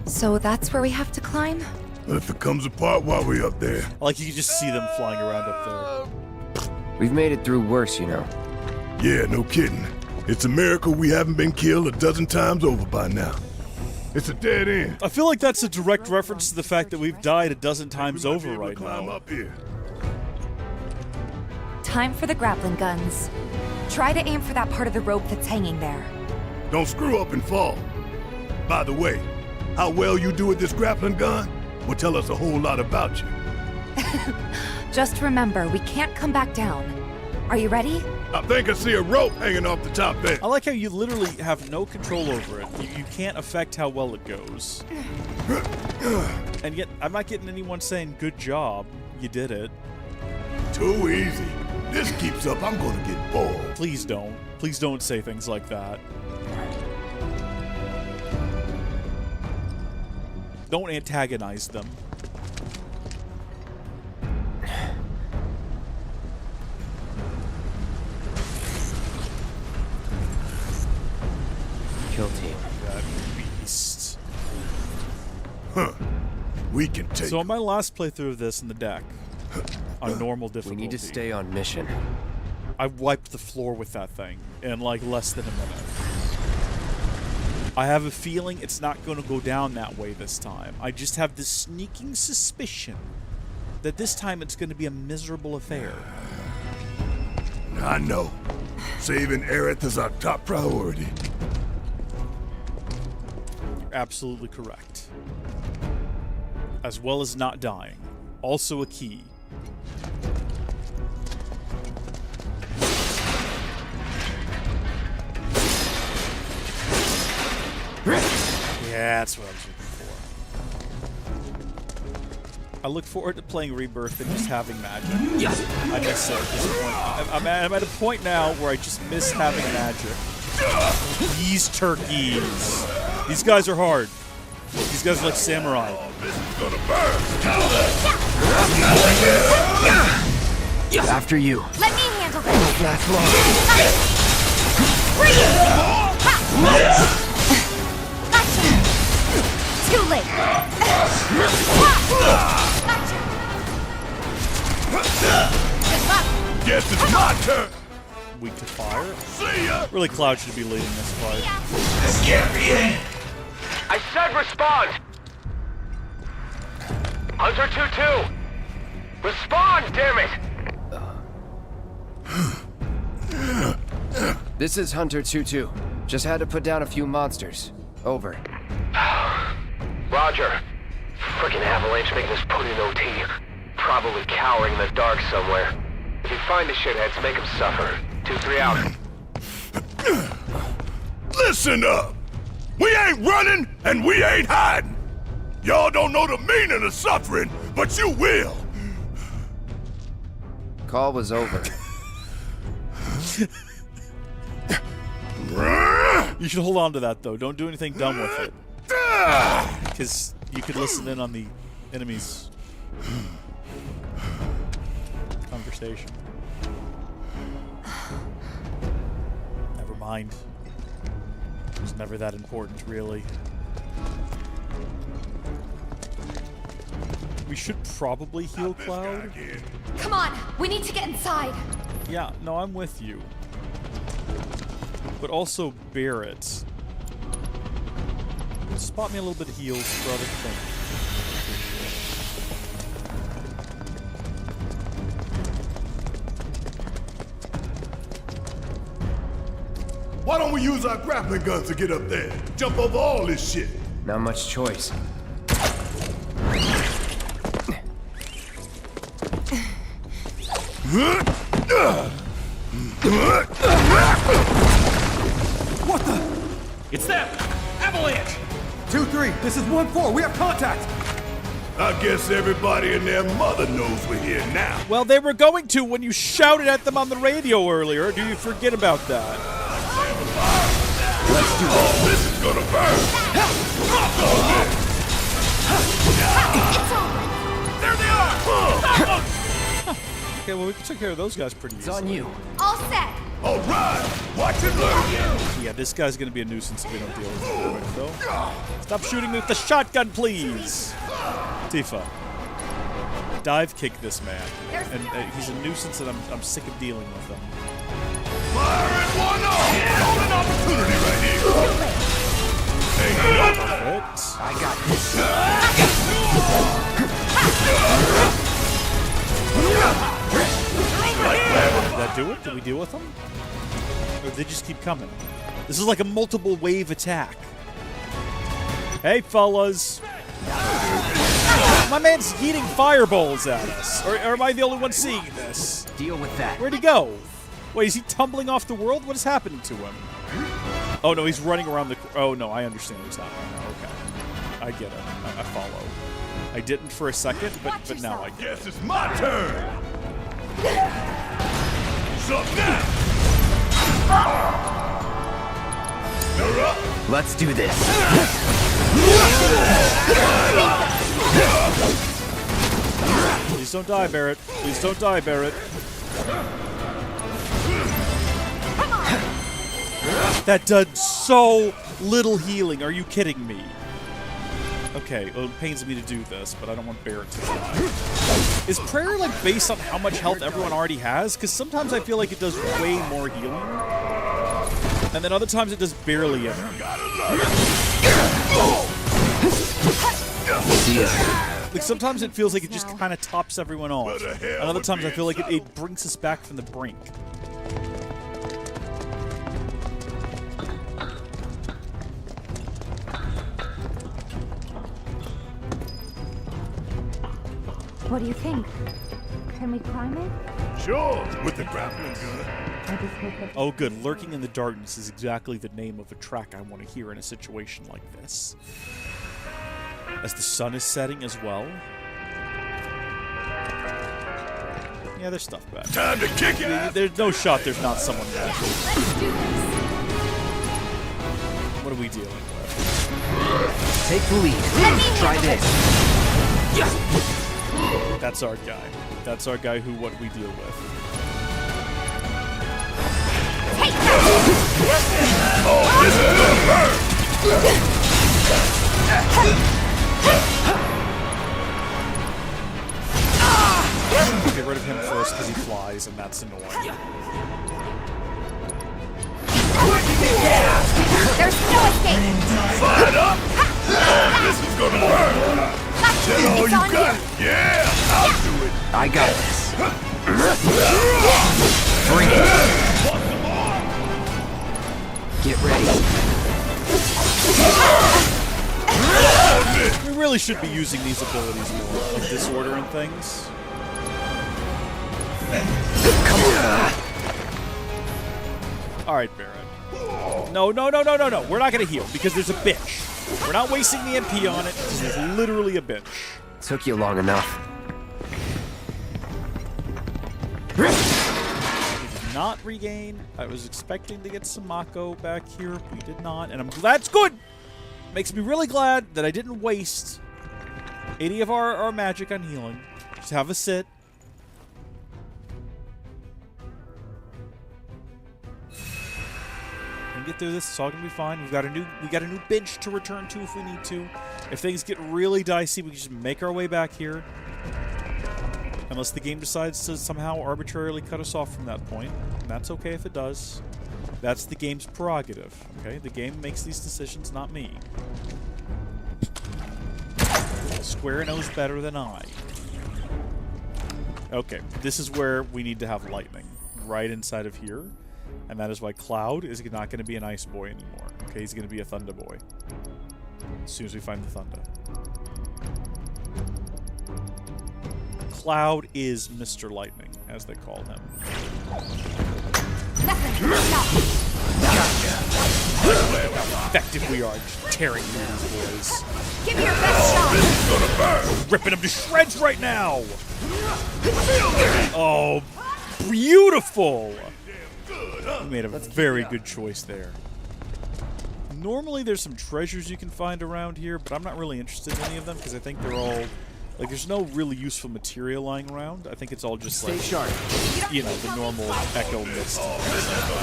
B: So that's where we have to climb?
D: If it comes apart while we're up there.
A: Like you can just see them flying around up there.
K: We've made it through worse, you know.
D: Yeah, no kidding. It's a miracle we haven't been killed a dozen times over by now. It's a dead end.
A: I feel like that's a direct reference to the fact that we've died a dozen times over right
D: Climb
A: now.
D: up here.
B: Time for the grappling guns. Try to aim for that part of the rope that's hanging there.
D: Don't screw up and fall. By the way, how well you do with this grappling gun will tell us a whole lot about you.
B: Just remember, we can't come back down. Are you ready?
D: I think I see a rope hanging off the top end.
A: I like how you literally have no control over it. You can't affect how well it goes. And yet, I'm not getting anyone saying, good job, you did it.
D: Too easy. This keeps up, I'm gonna get bored.
A: Please don't. Please don't say things like that. Don't antagonize them.
K: Kill team.
A: That beast.
D: Huh. We can take
A: So on my last playthrough of this in the deck, on normal
K: We
A: difficulty,
K: need to stay on mission.
A: I wiped the floor with that thing in like less than a minute. I have a feeling it's not going to go down that way this time. I just have this sneaking suspicion that this time it's going to be a miserable affair.
D: I know. Saving Aerith is our top priority.
A: You're absolutely correct. As well as not dying. Also a key. Yeah, that's what I was looking I look forward to playing Rebirth and just having magic. I miss it at this point. I'm at a point now where I just miss having magic. These turkeys. These guys are hard. These guys are like samurai.
K: After you.
G: Let me handle this.
K: Last long.
G: Gotcha. Too late.
D: Guess it's my turn.
A: Weak to fire.
D: See ya.
A: Really, Cloud should be leading this fight.
D: This can't be it.
M: I said respond! Hunter 2-2! Respond, damn it!
K: This is Hunter 2-2. Just had to put down a few monsters. Over.
M: Roger. Frickin' Avalanche making us put in OT. Probably cowering in the dark somewhere. If you find the shitheads, make them suffer. 2-3 out.
D: Listen up. We ain't running and we ain't hiding. Y'all don't know the meaning of suffering, but you will.
K: Call was over.
A: You should hold on to that, though. Don't do anything dumb with it. Because you could listen in on the enemy's conversation. Never mind. It was never that important, really. We should probably heal Cloud.
B: Come on, we need to get inside.
A: Yeah, no, I'm with you. But also Barret. Spot me a little bit of heals for other things.
D: Why don't we use our grappling guns to get up there? Jump over all this shit.
K: Not much choice.
N: What the?
M: It's them! Avalanche!
N: 2-3, this is 1-4, we have contact!
D: I guess everybody and their mother knows we're here now.
A: Well, they were going to when you shouted at them on the radio earlier. Do you forget about that?
D: Let's do this. This is gonna burn.
M: There they are!
A: Okay, well, we took care of those guys pretty easily.
K: It's on you.
G: All set.
D: All right. Watch and learn.
A: Yeah, this guy's gonna be a nuisance if we don't deal with him quick, though. Stop shooting me with the shotgun, please! Tifa. Dive kick this man. And he's a nuisance and I'm sick of dealing with him.
D: Fire at one off! Golden opportunity right here!
A: Perfect.
N: I got this.
A: Did that do it? Did we deal with them? Or did they just keep coming? This is like a multiple wave attack. Hey, fellas. My man's yeeting fireballs at us. Or am I the only one seeing this?
N: Deal with that.
A: Where'd he go? Wait, is he tumbling off the world? What is happening to him? Oh, no, he's running around the... Oh, no, I understand what's happening now. Okay. I get it. I follow. I didn't for a second, but now I get it.
D: Guess it's my turn. So now. You're up.
N: Let's do this.
A: Please don't die, Barret. Please don't die, Barret. That did so little healing. Are you kidding me? Okay, well, it pains me to do this, but I don't want Barret to die. Is prayer, like, based on how much health everyone already has? Because sometimes I feel like it does way more healing. And then other times it does barely any. Like, sometimes it feels like it just kind of tops everyone off. And other times I feel like it brings us back from the brink.
G: What do you think? Can we climb it?
D: Sure, with the grappling gun.
G: I just hope that...
A: Oh, good. Lurking in the Darkness is exactly the name of a track I want to hear in a situation like this. As the sun is setting as well. Yeah, there's stuff back.
D: Time to kick it!
A: There's no shot there's not someone back. What are we dealing with?
K: Take the lead. Try this.
A: That's our guy. That's our guy who what we deal with.
D: Oh, this is gonna hurt!
A: Get rid of him first because he flies, and that's annoying.
G: There's no escape!
D: Fired up! Oh, this is gonna hurt! That's all you got! Yeah, I'll do it!
K: I got this. Bring it. Get ready.
A: We really should be using these abilities more, like disorder and things.
K: Come on.
A: Alright, Barret. No. We're not gonna heal, because there's a bitch. We're not wasting the MP on it, because there's literally a bitch.
K: Took you long enough.
A: We did not regain. I was expecting to get some Mako back here. We did not, and that's good! Makes me really glad that I didn't waste any of our magic on healing. Just have a sit. Get through this. It's all gonna be fine. We got a new bench to return to if we need to. If things get really dicey, we can just make our way back here. Unless the game decides to somehow arbitrarily cut us off from that point. And that's okay if it does. That's the game's prerogative. Okay? The game makes these decisions, not me. Square knows better than I. Okay, this is where we need to have lightning. Right inside of here. And that is why Cloud is not going to be an ice boy anymore. Okay, he's going to be a thunder boy. As soon as we find the thunder. Cloud is Mr. Lightning, as they call him. How effective we are just tearing through these boys.
G: Give me your best shot!
D: This is gonna burn!
A: Ripping them to shreds right now! Oh, beautiful! We made a very good choice there. Normally there's some treasures you can find around here, but I'm not really interested in any of them because I think they're all... Like, there's no really useful material lying around. I think it's all just, like,
N: sharp.
A: You know, the normal echo mist.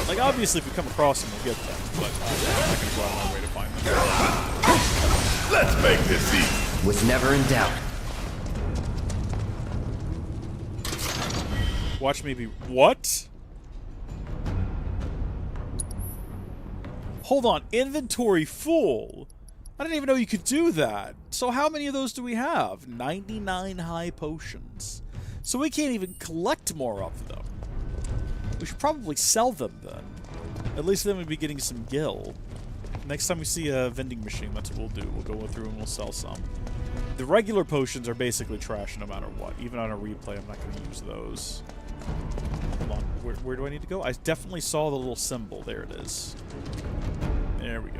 A: Like, obviously, if we come across them, we'll get them, but I'm not going to go out of my way to find them.
D: Let's make this easy.
K: Was never in doubt.
A: Watch me be... What? Hold on, inventory full? I didn't even know you could do that. So how many of those do we have? 99 high potions. So we can't even collect more of them. We should probably sell them then. At least then we'd be getting some gil. Next time we see a vending machine, that's what we'll do. We'll go through and we'll sell some. The regular potions are basically trash no matter what. Even on a replay, I'm not going to use those. Hold on, where do I need to go? I definitely saw the little symbol. There it is. There we go.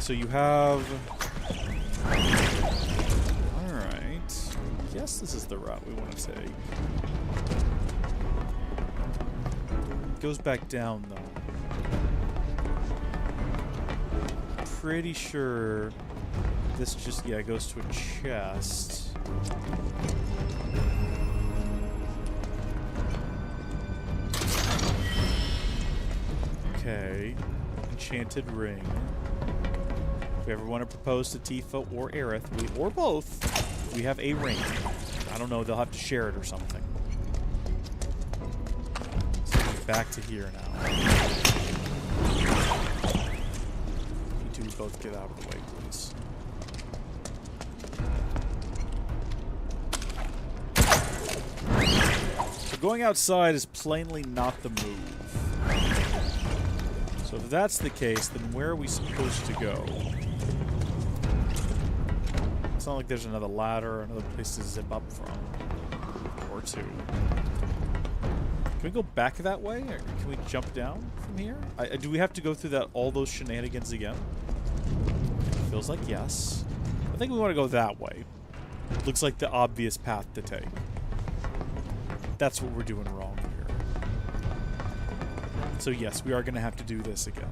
A: So you have... Alright. I guess this is the route we want to take. It goes back down, though. Pretty sure this just, yeah, goes to a chest. Okay. Enchanted ring. If we ever want to propose to Tifa or Aerith, or both, we have a ring. I don't know, they'll have to share it or something. So back to here now. You two both get out of the way, please. So going outside is plainly not the move. So if that's the case, then where are we supposed to go? It's not like there's another ladder or another place to zip up from. Or two. Can we go back that way? Or can we jump down from here? Do we have to go through all those shenanigans again? Feels like yes. I think we want to go that way. Looks like the obvious path to take. That's what we're doing wrong here. So yes, we are going to have to do this again.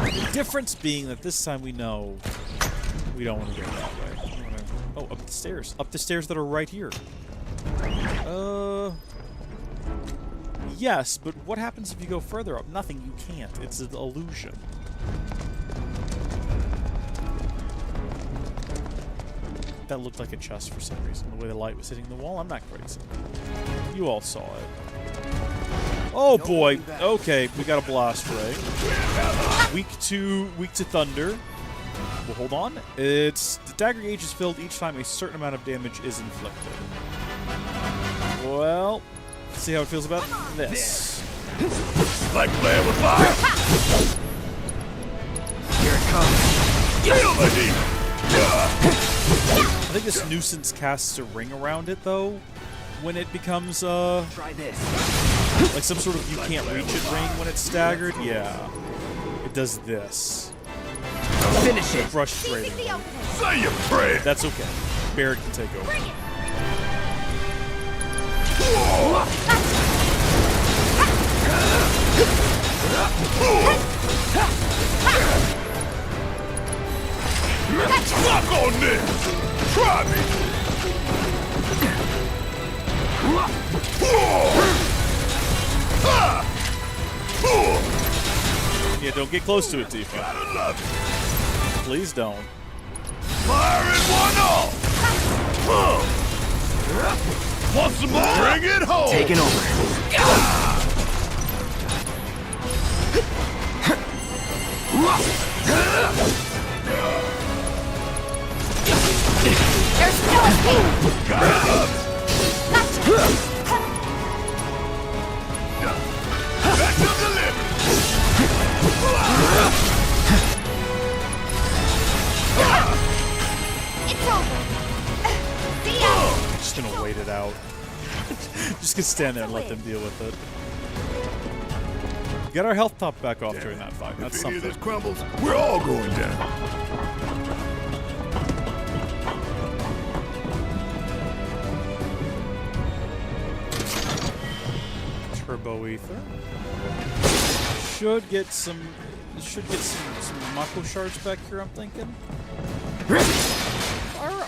A: The difference being that this time we know we don't want to go that way. Oh, up the stairs. Up the stairs that are right here. Yes, but what happens if you go further up? Nothing, you can't. It's an illusion. That looked like a chest for some reason. The way the light was hitting the wall, I'm not crazy. You all saw it. Oh boy. Okay, we got a blast ray. Weak to thunder. Well, hold on. It's the dagger gauge is filled each time a certain amount of damage is inflicted. Well, let's see how it feels about this.
D: Like playing with fire. Here it comes. Feel the heat.
A: I think this nuisance casts a ring around it though. When it becomes
N: Try this.
A: like some sort of you can't reach it ring when it's staggered. Yeah, it does this.
N: Finish it.
A: Frustrating.
D: Say your prayer.
A: That's okay. Barret can take over.
D: Fuck on this. Try me.
A: Yeah, don't get close to it, Tifa.
D: Gotta love it.
A: Please don't.
D: Fire in one all. Want some more? Bring it home.
N: Taking over.
G: There's no escape!
D: That's your delivery.
G: It's over! See ya!
A: Just gonna wait it out. Just gonna stand there and let them deal with it. Get our health top back off during that fight. That's
D: If any
A: something.
D: of this crumbles, we're all going down.
A: Turbo ether. Should get some Mako shards back here, I'm thinking.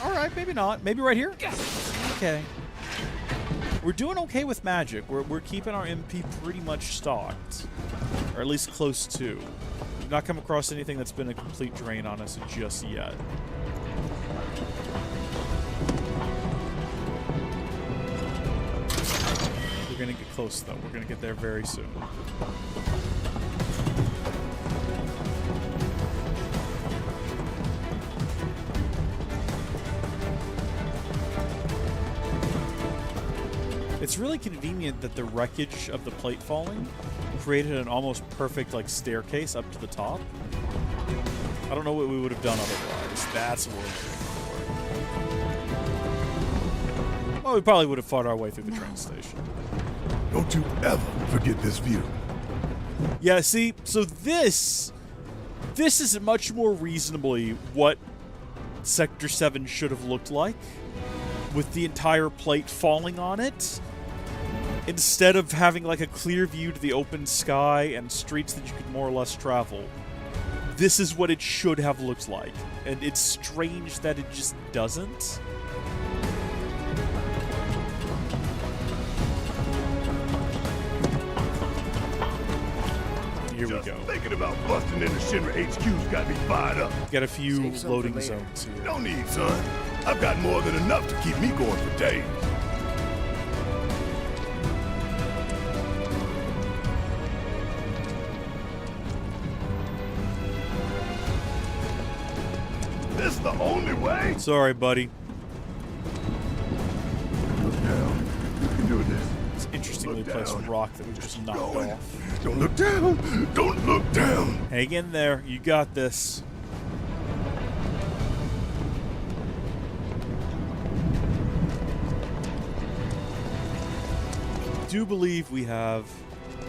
A: Alright, maybe not. Maybe right here? Okay. We're doing okay with magic. We're keeping our MP pretty much stocked. Or at least close to. We've not come across anything that's been a complete drain on us just yet. We're gonna get close though. We're gonna get there very soon. It's really convenient that the wreckage of the plate falling created an almost perfect like staircase up to the top. I don't know what we would have done otherwise. That's what we're doing. Well, we probably would have fought our way through the train station.
D: Don't you ever forget this view.
A: Yeah, see, so this is much more reasonably what Sector 7 should have looked like, with the entire plate falling on it, instead of having like a clear view to the open sky and streets that you could more or less travel. This is what it should have looked like, and it's strange that it just doesn't. Here we go.
D: Thinking about busting into Shinra HQ's got me fired up.
A: Got a few loading zones here.
D: No need, son. I've got more than enough to keep me going for days. This the only way?
A: Sorry, buddy.
D: Look down. You can do this.
A: It's interestingly placed rock that we just knocked off.
D: Don't look down. Don't look down.
A: Hang in there. You got this. I do believe we have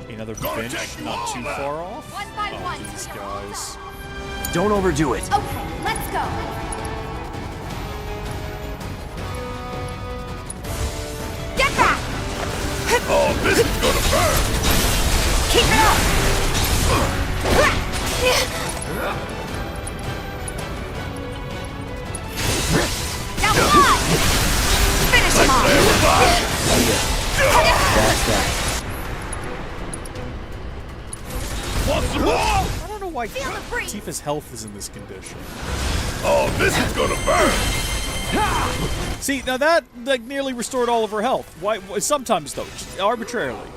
A: Another bench, not too far off.
G: One by one.
A: These guys.
N: Don't overdo it.
G: Okay, let's go. Get back!
D: Oh, this is gonna burn!
G: Keep it up! Now fly! Finish him off!
K: That's that.
D: Want some more?
A: I don't know why Tifa's health is in this condition.
D: Oh, this is gonna burn!
A: See, now that like nearly restored all of her health. Why? Sometimes though, just arbitrarily.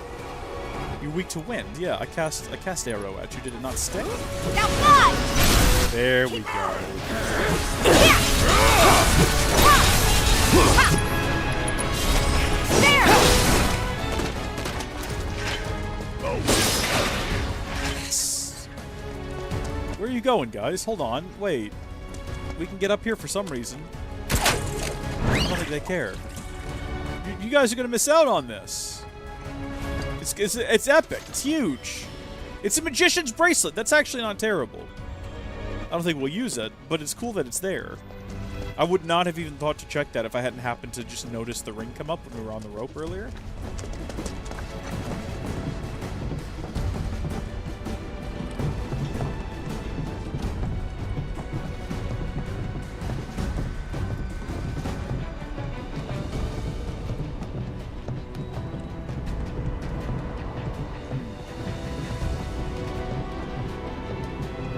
A: You're weak to wind. Yeah, I cast arrow at you. Did it not stay?
G: Now fly!
A: There we go.
G: There!
A: Where are you going, guys? Hold on. Wait. We can get up here for some reason. I don't think they care. You guys are gonna miss out on this. It's epic. It's huge. It's a magician's bracelet. That's actually not terrible. I don't think we'll use it, but it's cool that it's there. I would not have even thought to check that if I hadn't happened to just notice the ring come up when we were on the rope earlier.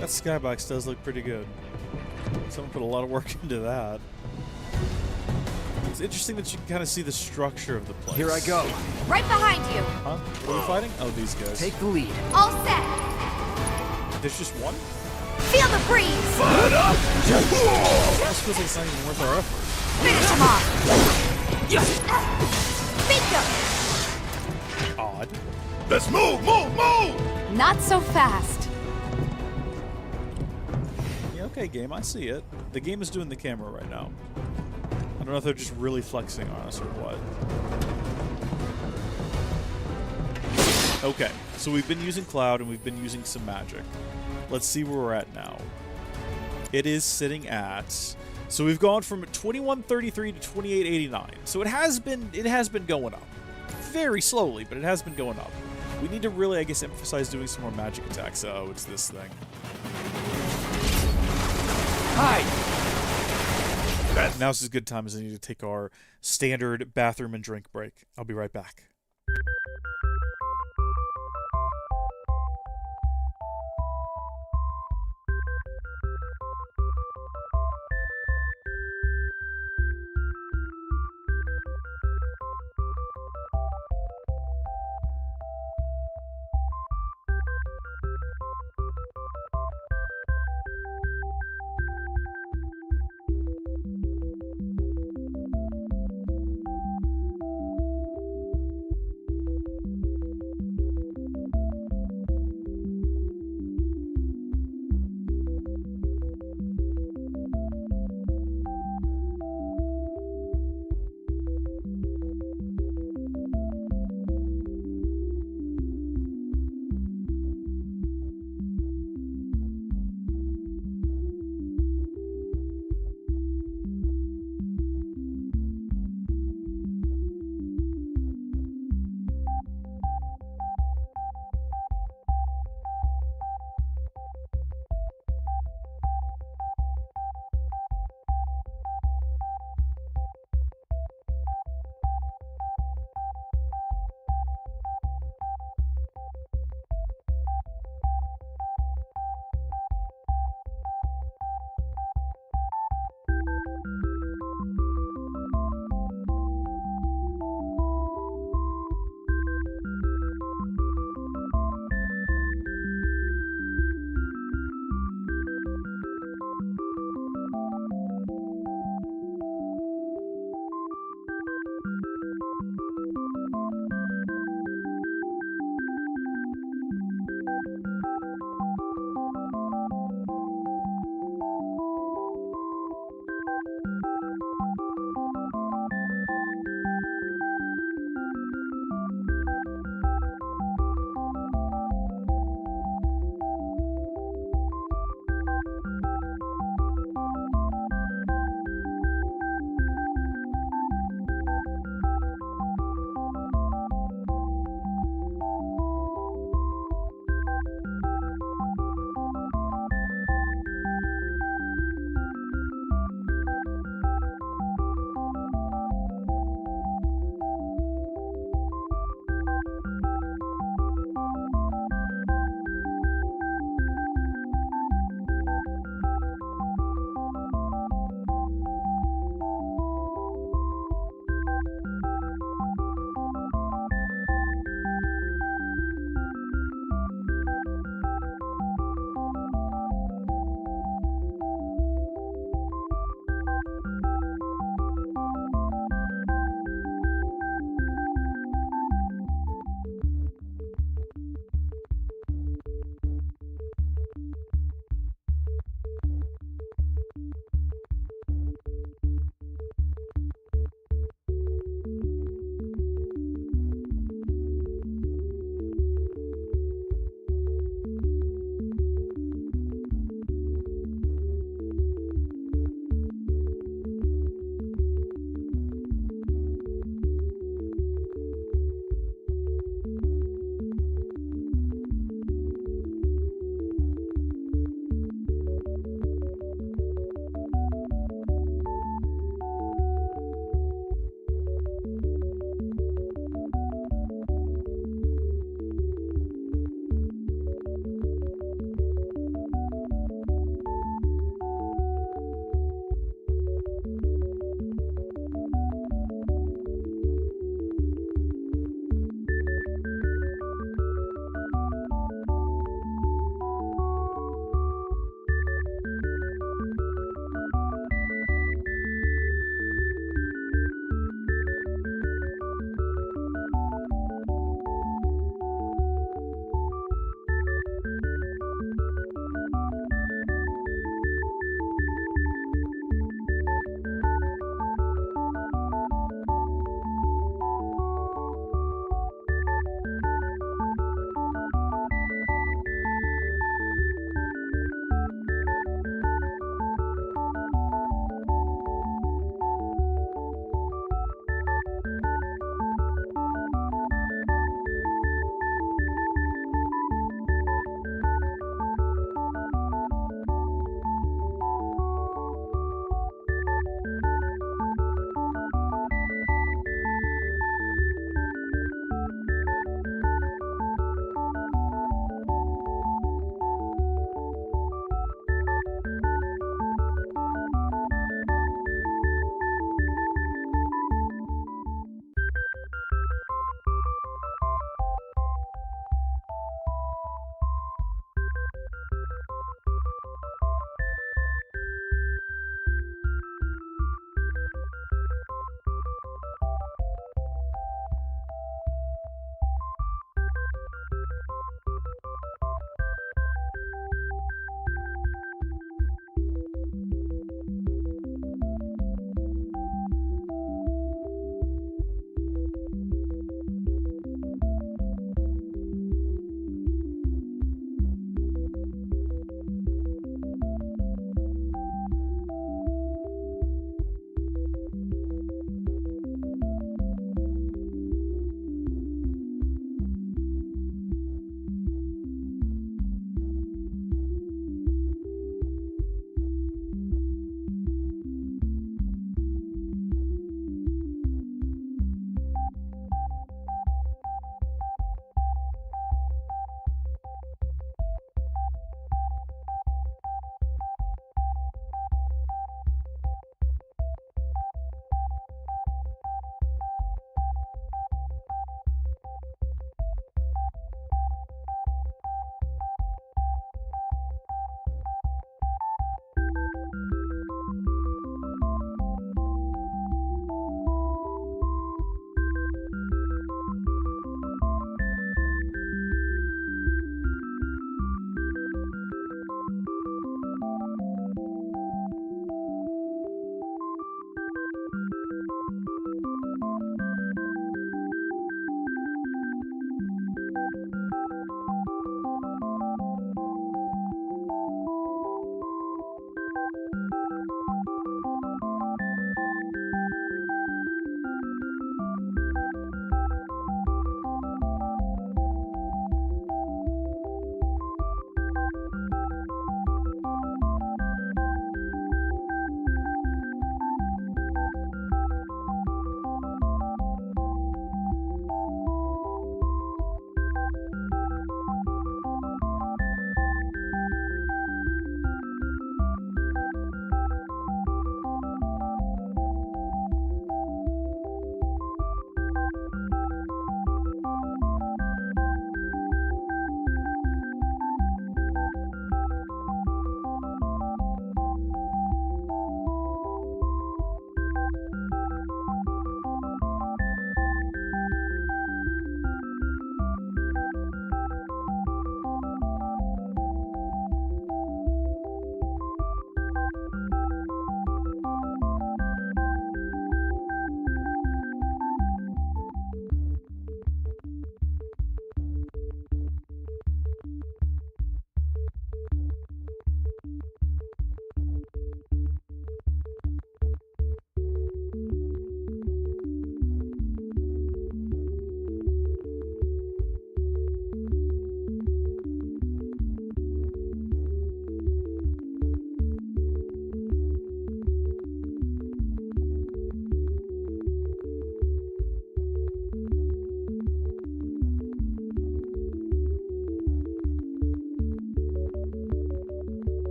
A: That skybox does look pretty good. Someone put a lot of work into that. It's interesting that you can kind of see the structure of the place.
N: Here I go.
G: Right behind you.
A: Huh? What are we fighting? Oh, these guys.
N: Take the lead.
G: All set.
A: There's just one?
G: Feel the breeze.
D: Fire up!
A: This feels like it's not even worth our effort.
G: Finish him off. Beat them.
A: Odd.
D: Let's move, move, move!
B: Not so fast.
A: Yeah, okay, game, I see it. The game is doing the camera right now. I don't know if they're just really flexing on us or what. Okay, so we've been using Cloud and we've been using some magic. Let's see where we're at now. It is sitting at... So we've gone from 2133 to 2889. So it has been going up. Very slowly, but it has been going up. We need to really, I guess, emphasize doing some more magic attacks. Oh, it's this thing.
N: Hide!
A: Now's as good time as I need to take our standard bathroom and drink break. I'll be right back.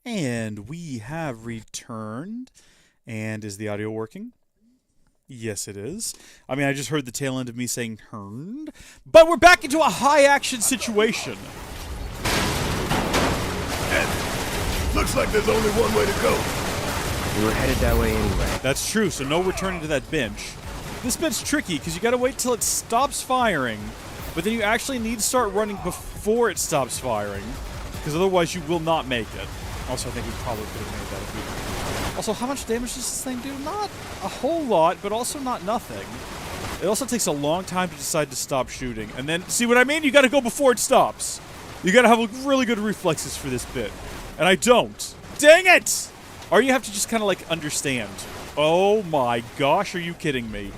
A: And we have returned. And is the audio working? Yes, it is. I mean, I just heard the tail end of me saying turned. But we're back into a high-action situation.
D: Looks like there's only one way to go.
K: We were headed that way anyway.
A: That's true, so no returning to that bench. This bit's tricky, because you gotta wait till it stops firing, but then you actually need to start running before it stops firing, because otherwise you will not make it. Also, I think we probably could have made that if we... Also, how much damage does this thing do? Not a whole lot, but also not nothing. It also takes a long time to decide to stop shooting, and then, see what I mean? You gotta go before it stops. You gotta have really good reflexes for this bit. And I don't. Dang it! Or you have to just kind of, like, understand. Oh my gosh, are you kidding me?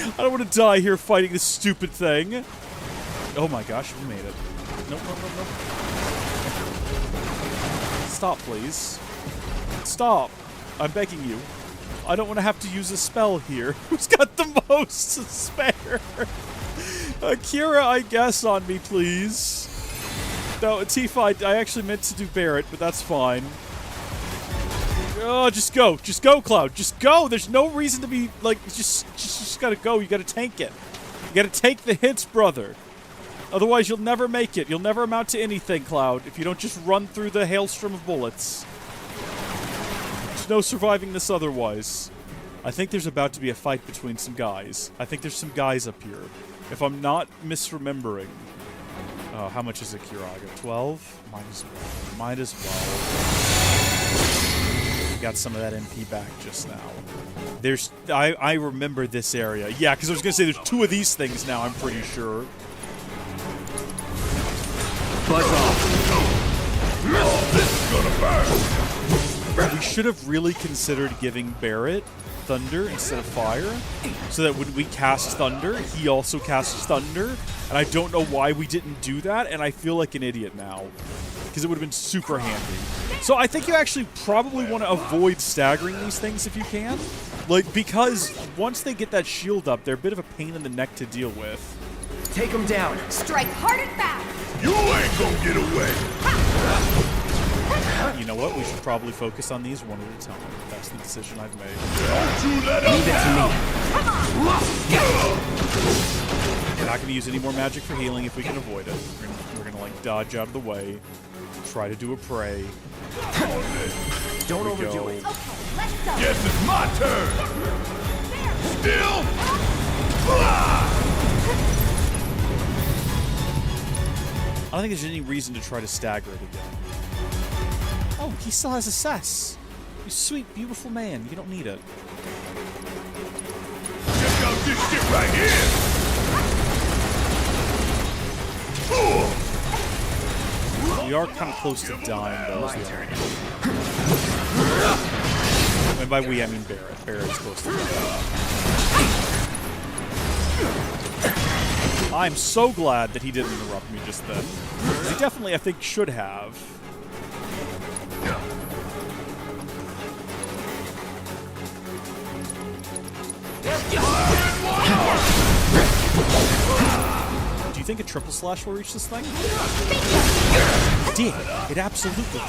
A: I don't want to die here fighting this stupid thing. Oh my gosh, we made it. Nope, nope, nope, nope. Stop, please. Stop. I'm begging you. I don't want to have to use a spell here. Who's got the most to spare? Akira, I guess, on me, please. No, Tifa, I actually meant to do Barret, but that's fine. Oh, just go. Just go, Cloud. Just go. There's no reason to be, like, just gotta go. You gotta tank it. You gotta take the hits, brother. Otherwise, you'll never make it. You'll never amount to anything, Cloud, if you don't just run through the hailstorm of bullets. There's no surviving this otherwise. I think there's about to be a fight between some guys. I think there's some guys up here. If I'm not misremembering. How much is it, Kiraga? 12? Might as well. Got some of that MP back just now. There's... I remember this area. Yeah, because I was going to say there's 2 of these things now, I'm pretty sure.
N: Buzz off.
D: This is gonna burn.
A: We should have really considered giving Barret thunder instead of fire, so that when we cast thunder, he also casts thunder. And I don't know why we didn't do that, and I feel like an idiot now, because it would have been super handy. So I think you actually probably want to avoid staggering these things if you can, like, because once they get that shield up, they're a bit of a pain in the neck to deal with.
N: Take them down.
G: Strike hard and fast.
D: You ain't gonna get away.
A: You know what? We should probably focus on these one at a time. That's the decision I've made.
D: Don't you let up.
N: Leave it to me.
A: We're not going to use any more magic for healing if we can avoid it. We're gonna like dodge out of the way, try to do a prey.
N: Don't overdo it.
G: Okay, let's go.
D: Guess it's my turn. Still.
A: I don't think there's any reason to try to stagger it again. Oh, he still has a cess. You sweet, beautiful man. You don't need it.
D: Check out this shit right here.
A: You are kind of close to dying, though.
N: My turn.
A: And by we, I mean Barret. Barret is close to dying. I'm so glad that he didn't interrupt me just then. He definitely, I think, should have. Do you think a triple slash will reach this thing? It did. It absolutely did.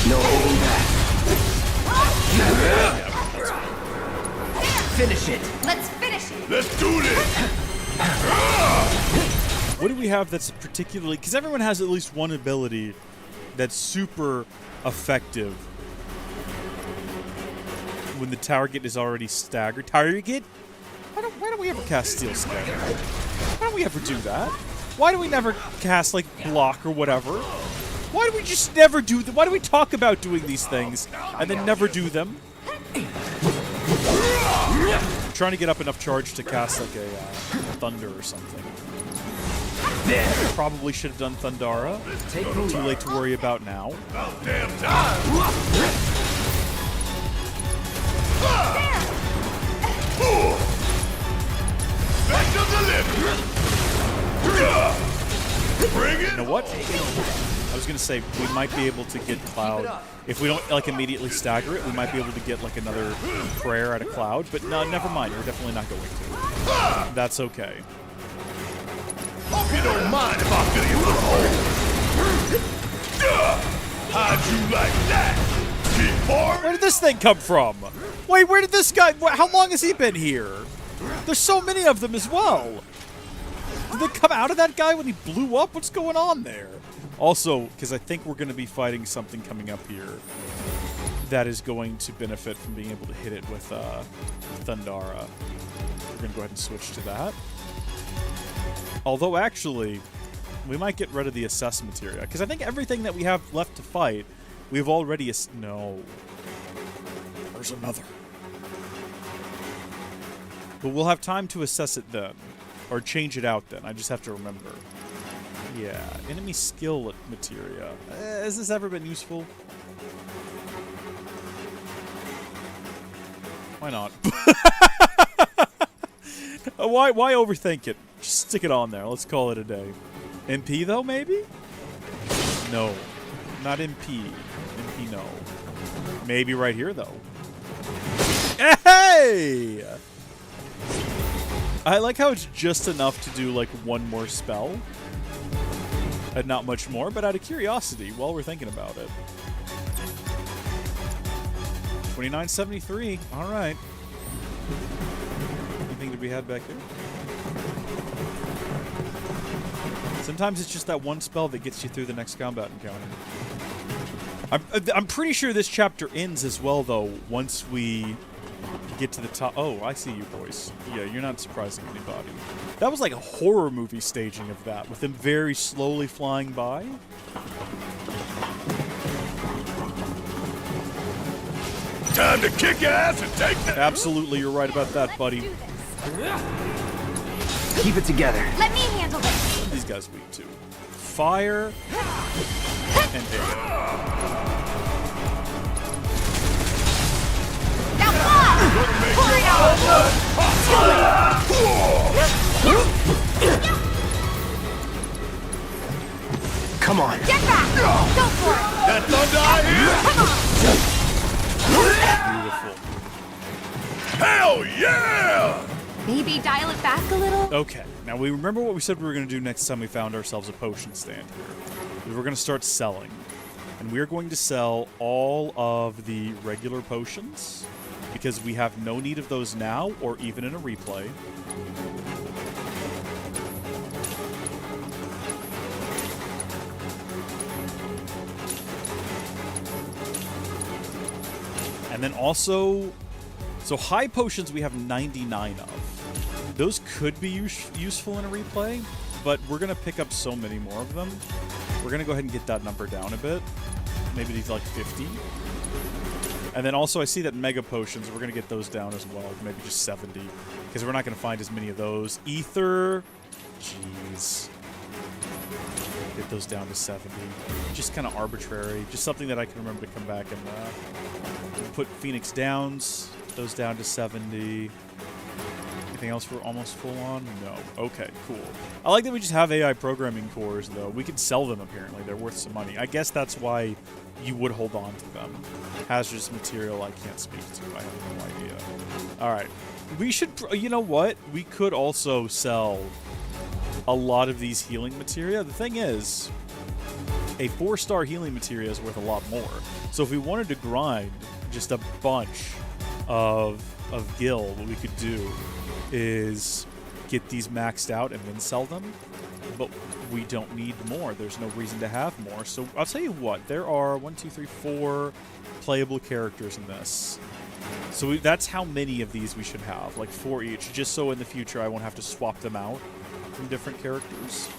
N: No holding back. Finish it.
G: Let's finish it.
D: Let's do this.
A: What do we have that's particularly... Because everyone has at least one ability that's super effective when the target is already staggered. Target? Why don't we ever cast Steel Skin? Why don't we ever do that? Why do we never cast, like, block or whatever? Why do we just never do them? Why do we talk about doing these things and then never do them? I'm trying to get up enough charge to cast, like, a Thunder or something. Probably should have done Thundara. Too late to worry about now.
D: Damn time. Special delivery. Bring it.
A: You know what? I was gonna say we might be able to get Cloud if we don't like immediately stagger it. We might be able to get like another prayer out of Cloud, but no, never mind. We're definitely not going to. That's okay.
D: Hope you don't mind if I fill you full of holes. How'd you like that?
A: Where did this thing come from? Wait, where did this guy... How long has he been here? There's so many of them as well. Did they come out of that guy when he blew up? What's going on there? Also, because I think we're going to be fighting something coming up here that is going to benefit from being able to hit it with Thundara. We're going to go ahead and switch to that. Although, actually, we might get rid of the assess materia, because I think everything that we have left to fight, we've already... No. There's another. But we'll have time to assess it then. Or change it out then. I just have to remember. Yeah. Enemy skill materia. Has this ever been useful? Why not? Why overthink it? Just stick it on there. Let's call it a day. MP though, maybe? No. Not MP. MP, no. Maybe right here, though. Hey! I like how it's just enough to do, like, one more spell. And not much more, but out of curiosity, while we're thinking about it. 2973. All right. Anything to be had back there? Sometimes it's just that one spell that gets you through the next combat encounter. I'm pretty sure this chapter ends as well, though, once we get to the top. Oh, I see you boys. Yeah, you're not surprising anybody. That was like a horror movie staging of that, with them very slowly flying by.
D: Time to kick your ass and take that.
A: Absolutely, you're right about that, buddy.
N: Keep it together.
G: Let me handle this.
A: These guys weak too. Fire and air.
G: Now fly! Pour it out!
N: Come on.
G: Get back! Go for it!
D: That thunder here?
G: Come on!
A: Beautiful.
D: Hell yeah!
B: Maybe dial it back a little?
A: Okay, now we remember what we said we were going to do next time we found ourselves a potion stand here. We were going to start selling. And we're going to sell all of the regular potions, because we have no need of those now, or even in a replay. And then also, so high potions we have 99 of. Those could be useful in a replay, but we're going to pick up so many more of them. We're going to go ahead and get that number down a bit. Maybe these like 50. And then also I see that mega potions, we're going to get those down as well. Maybe just 70, because we're not going to find as many of those. Ether, jeez. Get those down to 70. Just kind of arbitrary. Just something that I can remember to come back and put Phoenix Downs. Those down to 70. Anything else we're almost full on? No. Okay, cool. I like that we just have AI programming cores, though. We can sell them, apparently. They're worth some money. I guess that's why you would hold on to them. Hazardous material I can't speak to. I have no idea. Alright. We should... You know what? We could also sell a lot of these healing materia. The thing is, a 4-star healing materia is worth a lot more. So if we wanted to grind just a bunch of gil, what we could do is get these maxed out and then sell them. But we don't need more. There's no reason to have more. So I'll tell you what. There are 1, 2, 3, 4 playable characters in this. So that's how many of these we should have. Like 4 each. Just so in the future I won't have to swap them out from different characters.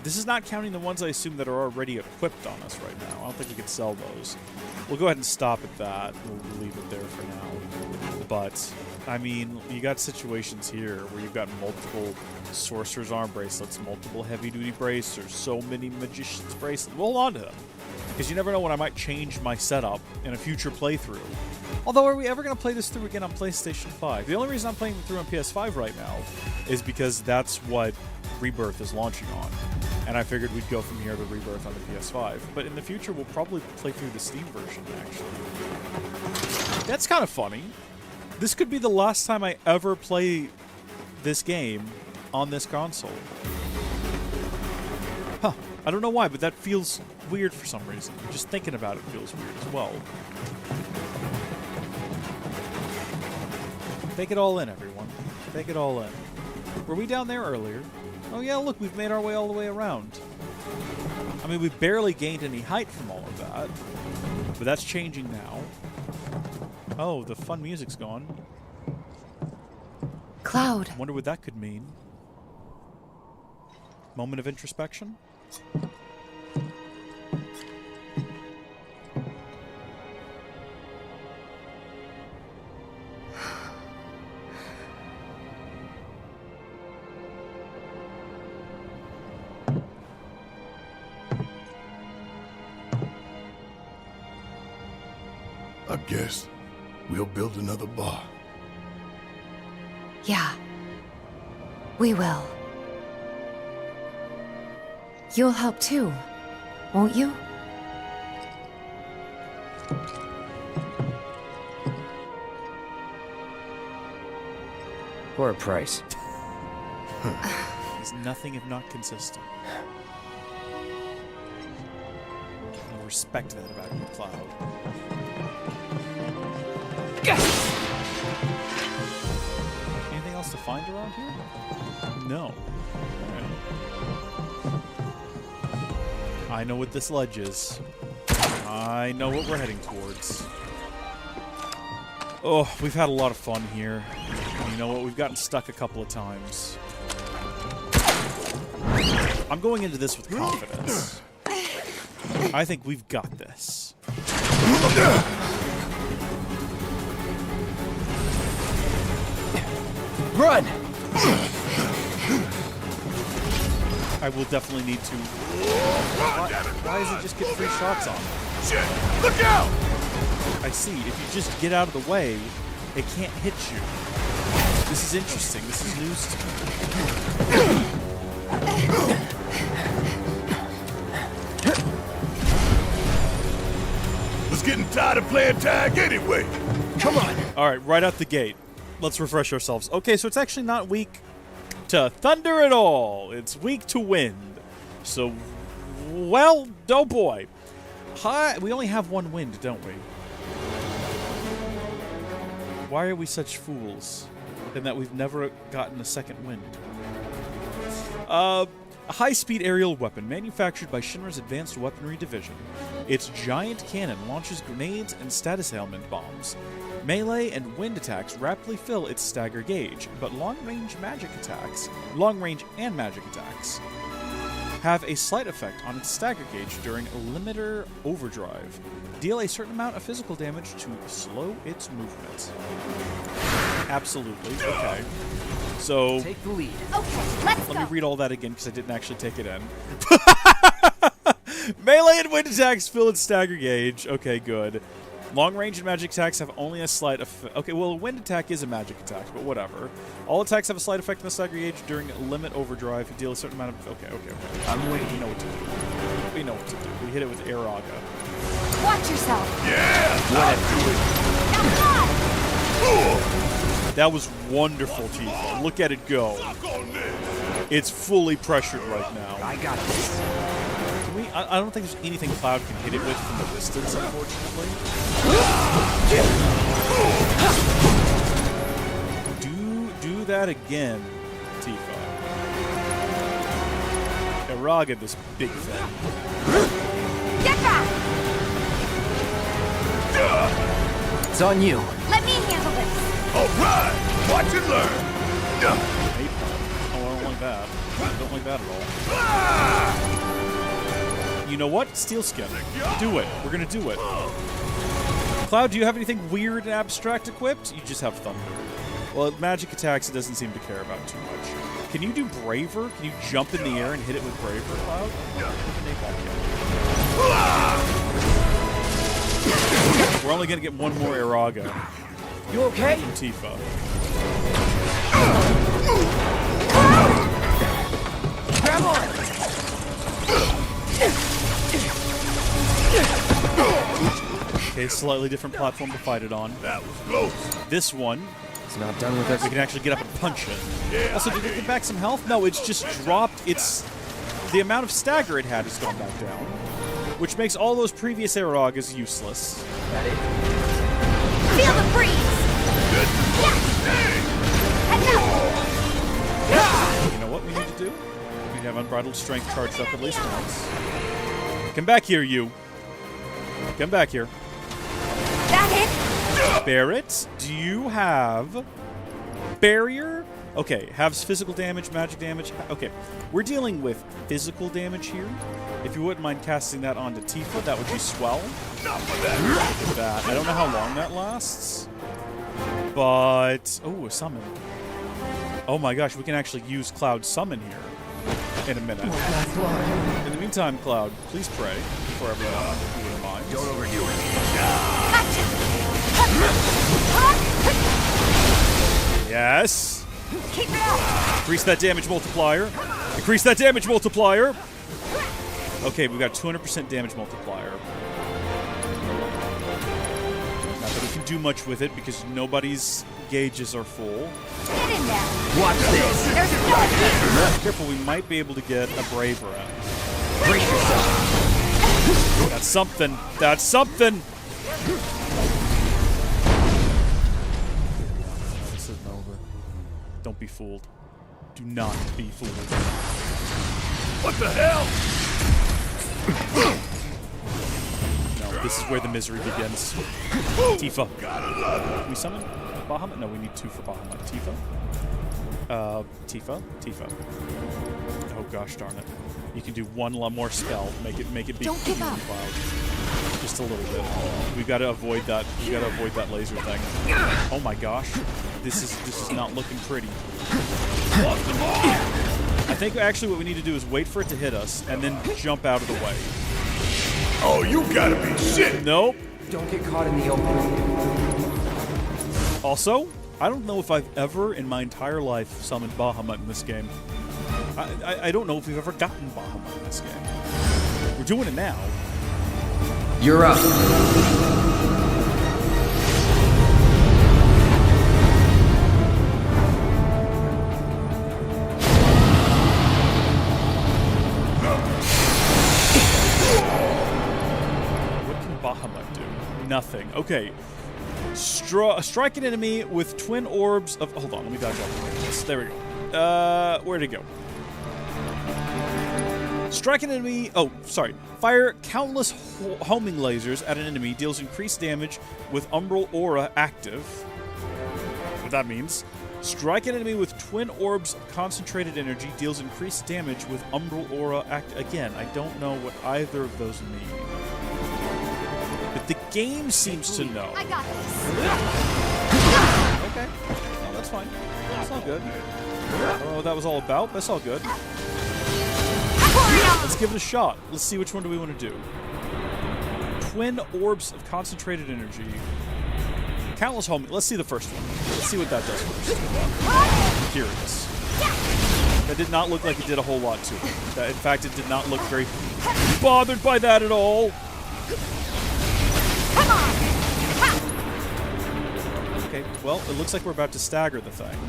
A: This is not counting the ones I assume that are already equipped on us right now. I don't think we could sell those. We'll go ahead and stop at that. We'll leave it there for now. But, I mean, you got situations here where you've got multiple Sorcerer's Arm bracelets, multiple heavy-duty bracers, so many Magician's bracelets. We'll hold on to them. Because you never know when I might change my setup in a future playthrough. Although, are we ever going to play this through again on PlayStation 5? The only reason I'm playing through on PS5 right now is because that's what Rebirth is launching on. And I figured we'd go from here to Rebirth on the PS5. But in the future, we'll probably play through the Steam version, actually. That's kind of funny. This could be the last time I ever play this game on this console. Huh. I don't know why, but that feels weird for some reason. Just thinking about it feels weird as well. Take it all in, everyone. Take it all in. Were we down there earlier? Oh yeah, look, we've made our way all the way around. I mean, we've barely gained any height from all of that. But that's changing now. Oh, the fun music's gone.
B: Cloud.
A: Wonder what that could mean. Moment of introspection?
D: I guess we'll build another bar.
B: Yeah. We will. You'll help too, won't you?
K: For a price.
A: He's nothing if not consistent. I respect that about you, Cloud. Anything else to find around here? No. I know what this ledge is. I know what we're heading towards. Oh, we've had a lot of fun here. You know what? We've gotten stuck a couple of times. I'm going into this with confidence. I think we've got this.
N: Run!
A: I will definitely need to. Why does it just get 3 shots on?
D: Shit! Look out!
A: I see. If you just get out of the way, it can't hit you. This is interesting. This is news to me.
D: Was getting tired of playing tag anyway.
N: Come on!
A: All right, right out the gate. Let's refresh ourselves. Okay, so it's actually not weak to thunder at all. It's weak to wind. So, well, oh boy. Hi, we only have 1 wind, don't we? Why are we such fools in that we've never gotten a second wind? A high-speed aerial weapon manufactured by Shinra's Advanced Weaponry Division. Its giant cannon launches grenades and status ailment bombs. Melee and wind attacks rapidly fill its stagger gauge, but long-range and magic attacks have a slight effect on its stagger gauge during limiter overdrive. Deal a certain amount of physical damage to slow its movement. Absolutely. Okay. So
N: Take the lead.
B: Okay, let's
A: let me read all that again because I didn't actually take it in. Melee and wind attacks fill its stagger gauge. Okay, good. Long range and magic attacks have only a slight effect. Okay, well, a wind attack is a magic attack, but whatever. All attacks have a slight effect on the stagger gauge during limit overdrive. You deal a certain amount of. Okay. I'm waiting. We know what to do. We know what to do. We hit it with Airaga.
B: Watch yourself.
D: Yeah! I'll do it.
A: That was wonderful, Tifa. Look at it go. It's fully pressured right now.
N: I got this.
A: I don't think there's anything Cloud can hit it with from the distance, unfortunately. Do that again, Tifa. Airaga this big thing.
B: Get back!
N: It's on you.
B: Let me handle this.
D: All right! Watch and learn!
A: Oh, I don't like that. I don't like that at all. You know what? Steel Skin. Do it. We're gonna do it. Cloud, do you have anything weird and abstract equipped? You just have Thunder. Well, magic attacks it doesn't seem to care about too much. Can you do Braver? Can you jump in the air and hit it with Braver, Cloud? We're only gonna get 1 more Airaga.
N: You okay?
A: From Tifa.
N: Grab on!
A: Okay, slightly different platform to fight it on.
D: That was close.
A: This one,
K: It's not done with us.
A: we can actually get up and punch it.
D: Yeah,
A: Also, did it get back some health? No, it's just dropped its the amount of stagger it had has gone back down, which makes all those previous Aerogas useless.
N: That it?
G: Feel the breeze!
A: You know what we need to do? We need to have Unbridled Strength charged up at least once. Come back here, you. Come back here.
G: That it?
A: Barret, do you have barrier? Okay, has physical damage, magic damage. Okay, we're dealing with physical damage here. If you wouldn't mind casting that onto Tifa, that would be swell. Look at that. I don't know how long that lasts. But... oh, a summon. Oh my gosh, we can actually use Cloud Summon here in a minute. In the meantime, Cloud, please pray for everyone, if you wouldn't mind.
N: Don't overdo it.
A: Yes.
G: Keep it up!
A: Increase that damage multiplier. Increase that damage multiplier. Okay, we've got 200% damage multiplier. Not that we can do much with it because nobody's gauges are full.
G: Get in there!
N: Watch this.
G: There's no...
A: Careful, we might be able to get a Brave Rat.
N: Brace yourself.
A: That's something. That's something. This isn't over. Don't be fooled. Do not be fooled.
D: What the hell?
A: No, this is where the misery begins. Tifa. Can we summon Bahamut? No, we need 2 for Bahamut. Tifa. Tifa. Oh gosh darn it. You can do one more spell. Make it be
B: Don't give up.
A: Cloud. Just a little bit. We've got to avoid that. We got to avoid that laser thing. Oh my gosh. This is not looking pretty. I think actually what we need to do is wait for it to hit us and then jump out of the way.
D: Oh, you gotta be shit!
A: Nope.
N: Don't get caught in the open.
A: Also, I don't know if I've ever in my entire life summoned Bahamut in this game. I don't know if we've ever gotten Bahamut in this game. We're doing it now.
N: You're up.
A: What can Bahamut do? Nothing. Okay. Strike an enemy with twin orbs of... hold on, let me dodge out this. There we go. Where'd it go? Strike an enemy... oh, sorry. Fire countless homing lasers at an enemy. Deals increased damage with Umbral Aura active. What that means. Strike an enemy with twin orbs of concentrated energy. Deals increased damage with Umbral Aura active. Again, I don't know what either of those mean. But the game seems to know.
G: I got this.
A: Okay. No, that's fine. That's all good. I don't know what that was all about. That's all good. Let's give it a shot. Let's see which one do we want to do. Twin orbs of concentrated energy. Countless homing. Let's see the first one. Let's see what that does first. I'm curious. That did not look like it did a whole lot to it. In fact, it did not look very bothered by that at all. Okay, well, it looks like we're about to stagger the thing.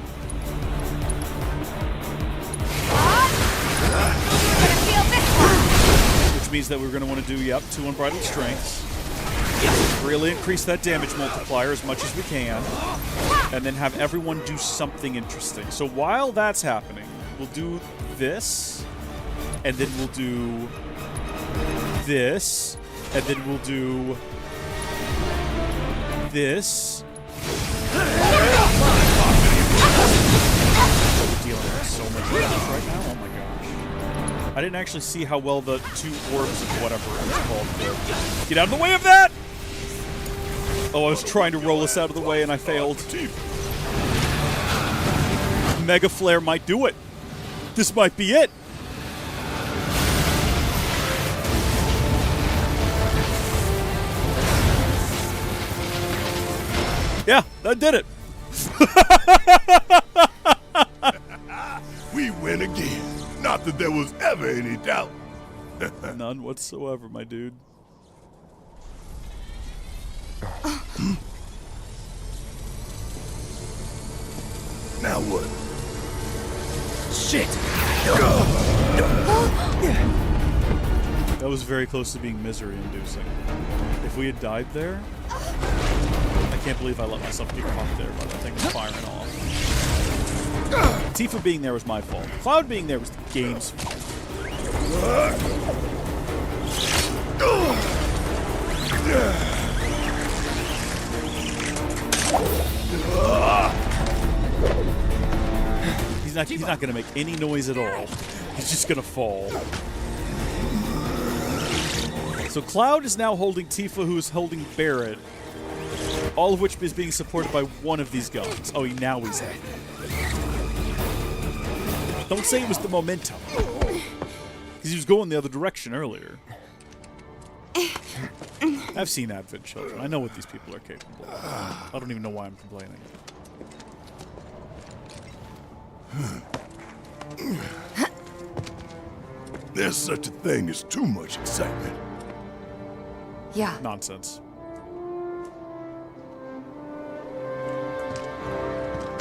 A: Which means that we're going to want to do, yep, 2 Unbridled Strengths. Really increase that damage multiplier as much as we can. And then have everyone do something interesting. So while that's happening, we'll do this. And then we'll do this. And then we'll do this. We're dealing with so much damage right now. Oh my gosh. I didn't actually see how well the 2 orbs of whatever it's called did. Get out of the way of that! Oh, I was trying to roll us out of the way and I failed. Mega Flare might do it. This might be it. Yeah, that did it.
D: We win again. Not that there was ever any doubt.
A: None whatsoever, my dude.
D: Now what?
L: Shit!
A: That was very close to being misery-inducing. If we had died there... I can't believe I let myself get caught there by that thing firing off. Tifa being there was my fault. Cloud being there was the game's fault. He's not going to make any noise at all. He's just going to fall. So Cloud is now holding Tifa, who is holding Barret. All of which is being supported by one of these guns. Oh, now he's happy. Don't say it was the momentum. Because he was going the other direction earlier. I've seen Advent Children. I know what these people are capable of. I don't even know why I'm complaining.
D: There's such a thing as too much excitement.
B: Yeah.
A: Nonsense.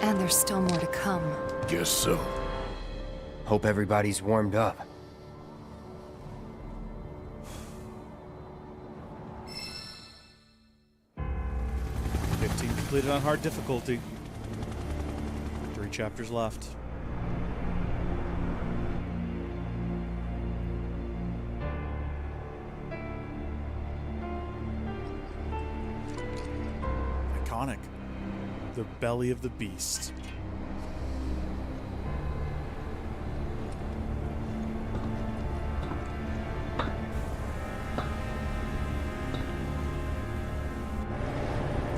B: And there's still more to come.
D: Guess so.
K: Hope everybody's warmed up.
A: Completed on hard difficulty. 3 chapters left. Iconic. The belly of the beast.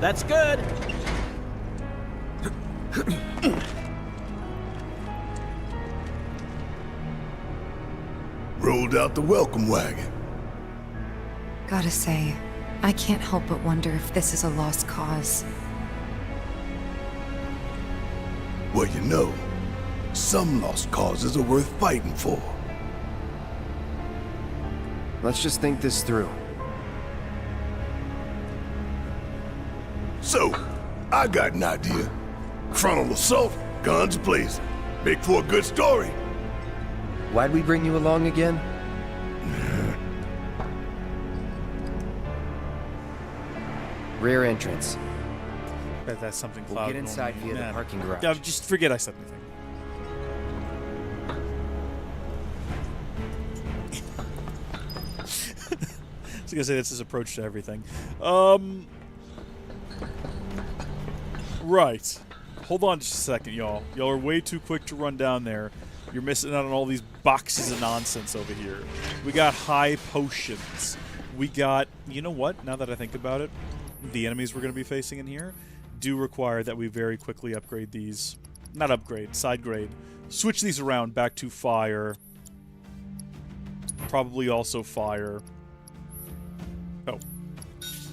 L: That's good.
D: Rolled out the welcome wagon.
B: Gotta say, I can't help but wonder if this is a lost cause.
D: Well, you know, some lost causes are worth fighting for.
K: Let's just think this through.
D: So, I got an idea. Frontal assault, guns blazing. Make for a good story.
K: Why'd we bring you along again? Rear entrance.
A: Bet that's something
K: We'll
A: Cloud
K: get inside
A: normally-
K: via the
A: Man.
K: parking garage.
A: Yeah, just forget I said anything. I was gonna say that's his approach to everything. Right. Hold on just a second, y'all. Y'all are way too quick to run down there. You're missing out on all these boxes of nonsense over here. We got high potions. We got... You know what? Now that I think about it, the enemies we're going to be facing in here do require that we very quickly upgrade these. Not upgrade, side grade. Switch these around back to fire. Probably also fire.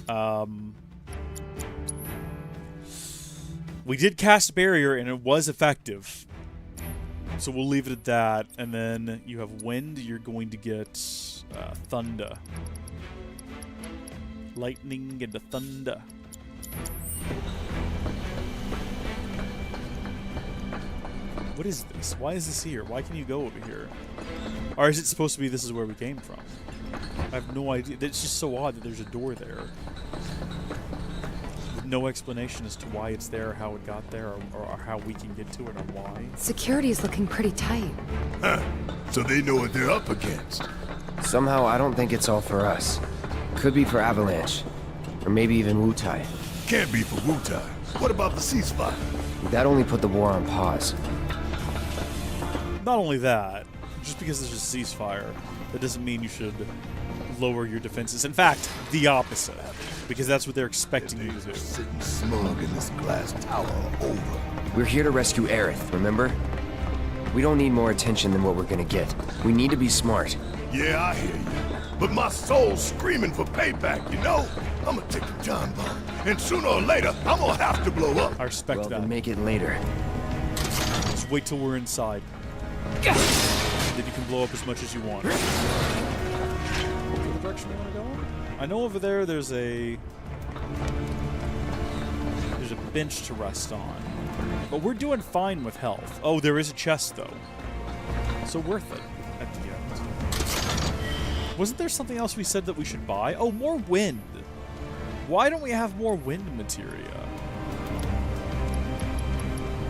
A: Oh. We did cast barrier and it was effective. So we'll leave it at that. And then you have wind, you're going to get thunder. Lightning and the thunder. What is this? Why is this here? Why can you go over here? Or is it supposed to be this is where we came from? I have no idea. It's just so odd that there's a door there. With no explanation as to why it's there, how it got there, or how we can get to it, or why.
B: Security's looking pretty tight.
D: Huh. So they know what they're up against.
K: Somehow, I don't think it's all for us. Could be for Avalanche. Or maybe even Wutai.
D: Can't be for Wutai. What about the ceasefire?
K: That only put the war on pause.
A: Not only that, just because there's a ceasefire, that doesn't mean you should lower your defenses. In fact, the opposite. Because that's what they're expecting you to do.
D: Sitting smug in this glass tower over.
K: We're here to rescue Aerith, remember? We don't need more attention than what we're gonna get. We need to be smart.
D: Yeah, I hear you. But my soul's screaming for payback, you know? I'm a ticking time bomb. And sooner or later, I'm gonna have to blow up.
A: I respect
K: Well,
A: that.
K: then make it later.
A: Just wait till we're inside. Then you can blow up as much as you want. What direction we want to go? I know over there there's a bench to rest on. But we're doing fine with health. Oh, there is a chest though. So worth it at the end. Wasn't there something else we said that we should buy? Oh, more wind. Why don't we have more wind materia?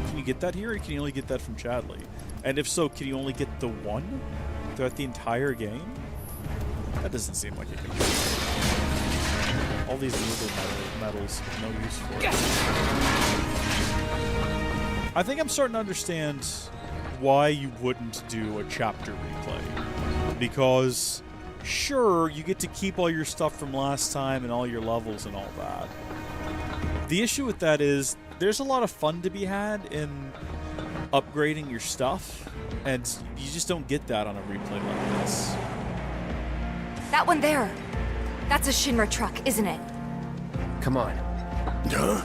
A: Can you get that here, or can you only get that from Chadley? And if so, can you only get the one throughout the entire game? That doesn't seem like it can be. All these little metals, no use for it. I think I'm starting to understand why you wouldn't do a chapter replay. Because, sure, you get to keep all your stuff from last time and all your levels and all that. The issue with that is, there's a lot of fun to be had in upgrading your stuff, and you just don't get that on a replay like this.
B: That one there. That's a Shinra truck, isn't it?
K: Come on.
D: Huh?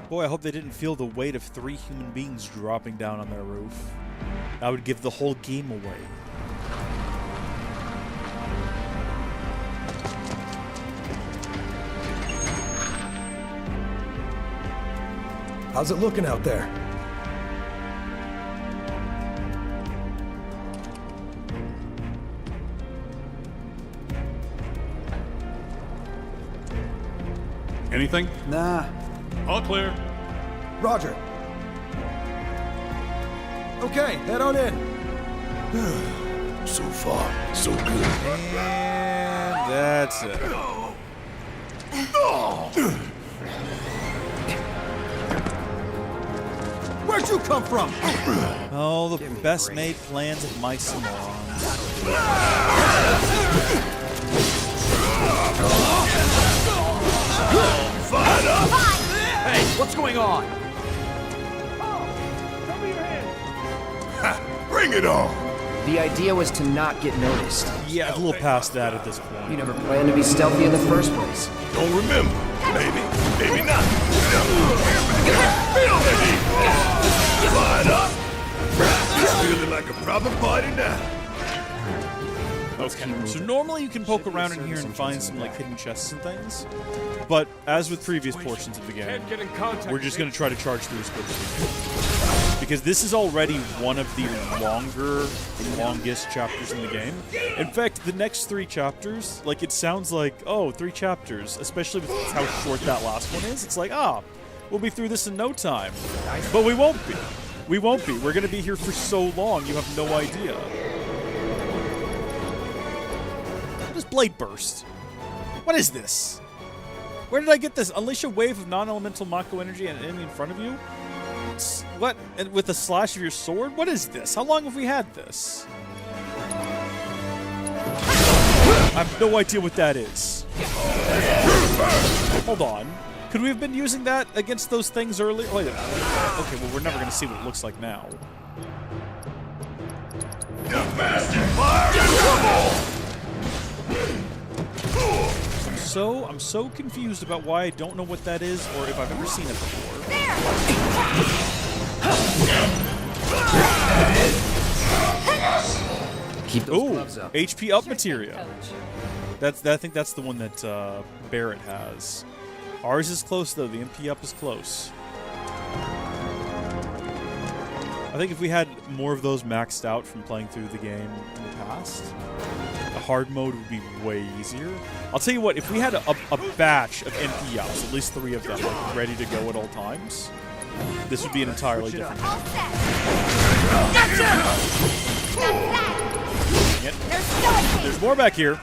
A: Boy, I hope they didn't feel the weight of 3 human beings dropping down on their roof. That would give the whole game away.
L: How's it looking out there?
O: Anything?
L: Nah.
O: All clear.
L: Roger. Okay, head on in.
D: So far, so good.
A: And that's it.
L: Where'd you come from?
A: Oh, the best made plans of mice and morons.
D: Fired up!
F: Hey, what's going on?
D: Bring it on!
K: The idea was to not get noticed.
A: Yeah, a little past that at this point.
K: You never planned to be stealthy in the first place.
D: Don't remember. Maybe, maybe not. Fired up! It's feeling like a proper party now.
A: Okay, so normally you can poke around in here and find some like hidden chests and things, but as with previous portions of the game, we're just going to try to charge through as quickly as we can. Because this is already one of the longest chapters in the game. In fact, the next 3 chapters, like it sounds like, oh, 3 chapters, especially with how short that last one is. It's like, we'll be through this in no time. But we won't be. We won't be. We're going to be here for so long, you have no idea. Blade burst. What is this? Where did I get this? Unleash a wave of non-elemental Mako energy and an enemy in front of you? What? And with a slash of your sword? What is this? How long have we had this? I have no idea what that is. Hold on. Could we have been using that against those things earlier? Wait a minute. Okay, well, we're never going to see what it looks like now. I'm so confused about why I don't know what that is or if I've ever seen it before.
K: Keep those gloves up.
A: HP up materia. I think that's the one that Barret has. Ours is close though. The MP up is close. I think if we had more of those maxed out from playing through the game in the past, the hard mode would be way easier. I'll tell you what, if we had a batch of MP ups, at least 3 of them, like, ready to go at all times, this would be an entirely different game. There's more back here.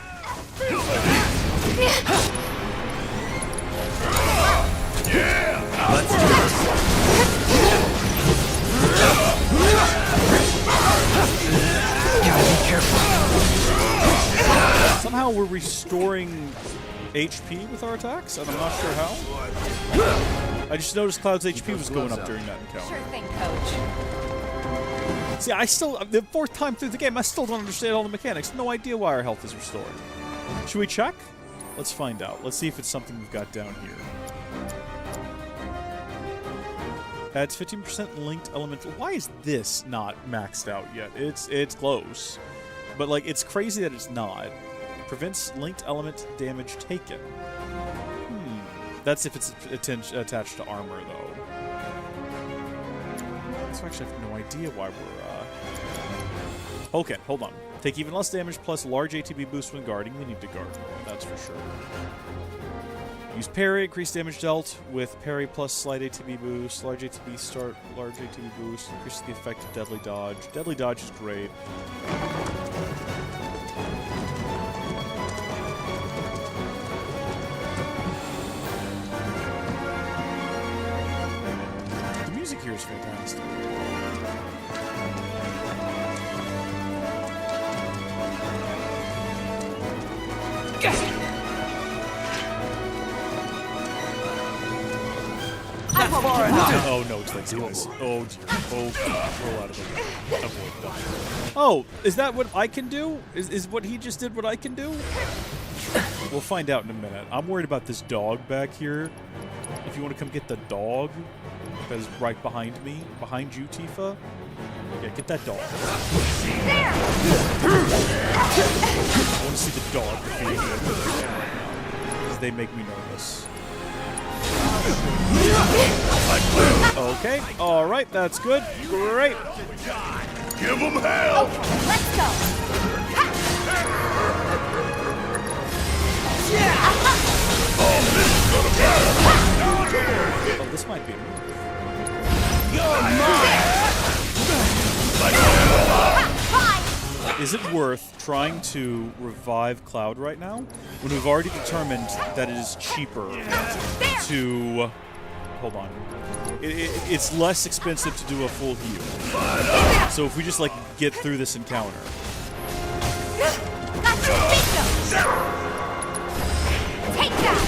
D: Yeah! Let's do this!
K: Gotta be careful.
A: Somehow we're restoring HP with our attacks, and I'm not sure how. I just noticed Cloud's HP was going up during that encounter.
B: Sure thing, Coach.
A: See, the 4th time through the game, I still don't understand all the mechanics. No idea why our health is restored. Should we check? Let's find out. Let's see if it's something we've got down here. Adds 15% linked elemental. Why is this not maxed out yet? It's close. But, like, it's crazy that it's not. Prevents linked element damage taken. That's if it's attached to armor, though. So actually I have no idea why we're, Okay, hold on. Take even less damage plus large ATB boost when guarding. We need to guard more, that's for sure. Use parry, increase damage dealt with parry plus slight ATB boost. Large ATB start, large ATB boost. Increases the effect of deadly dodge. Deadly dodge is great. The music here is fantastic. Oh no, it's like this. Oh dear. Oh god. Roll out of the way. Avoid that. Oh, is that what I can do? Is what he just did what I can do? We'll find out in a minute. I'm worried about this dog back here. If you want to come get the dog that is right behind me, behind you, Tifa. Yeah, get that dog. I want to see the dog because they make me nervous. Okay, alright, that's good. Great.
D: Give them hell!
G: Let's go!
A: Oh, this might be a move. Is it worth trying to revive Cloud right now when we've already determined that it is cheaper to... Hold on. It's less expensive to do a full heal. So if we just, like, get through this encounter.
G: Take that!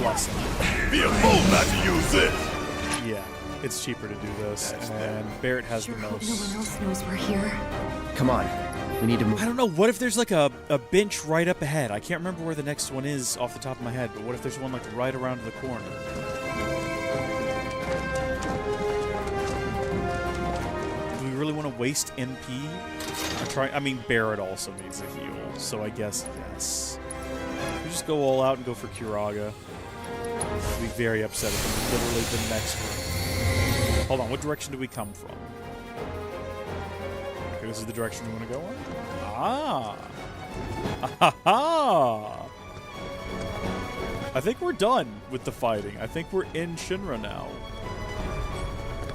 A: Blessing.
D: Be a fool not to use this!
A: Yeah, it's cheaper to do this, and Barret has the most.
B: No one else knows we're here.
K: Come on. We need to move.
A: I don't know, what if there's like a bench right up ahead? I can't remember where the next one is off the top of my head, but what if there's one like right around the corner? Do we really want to waste MP? I mean, Barret also needs a heal, so I guess yes. We just go all out and go for Curaga. I'll be very upset if it's literally the next room. Hold on, what direction do we come from? Okay, this is the direction we want to go on? Ah! Ah! I think we're done with the fighting. I think we're in Shinra now.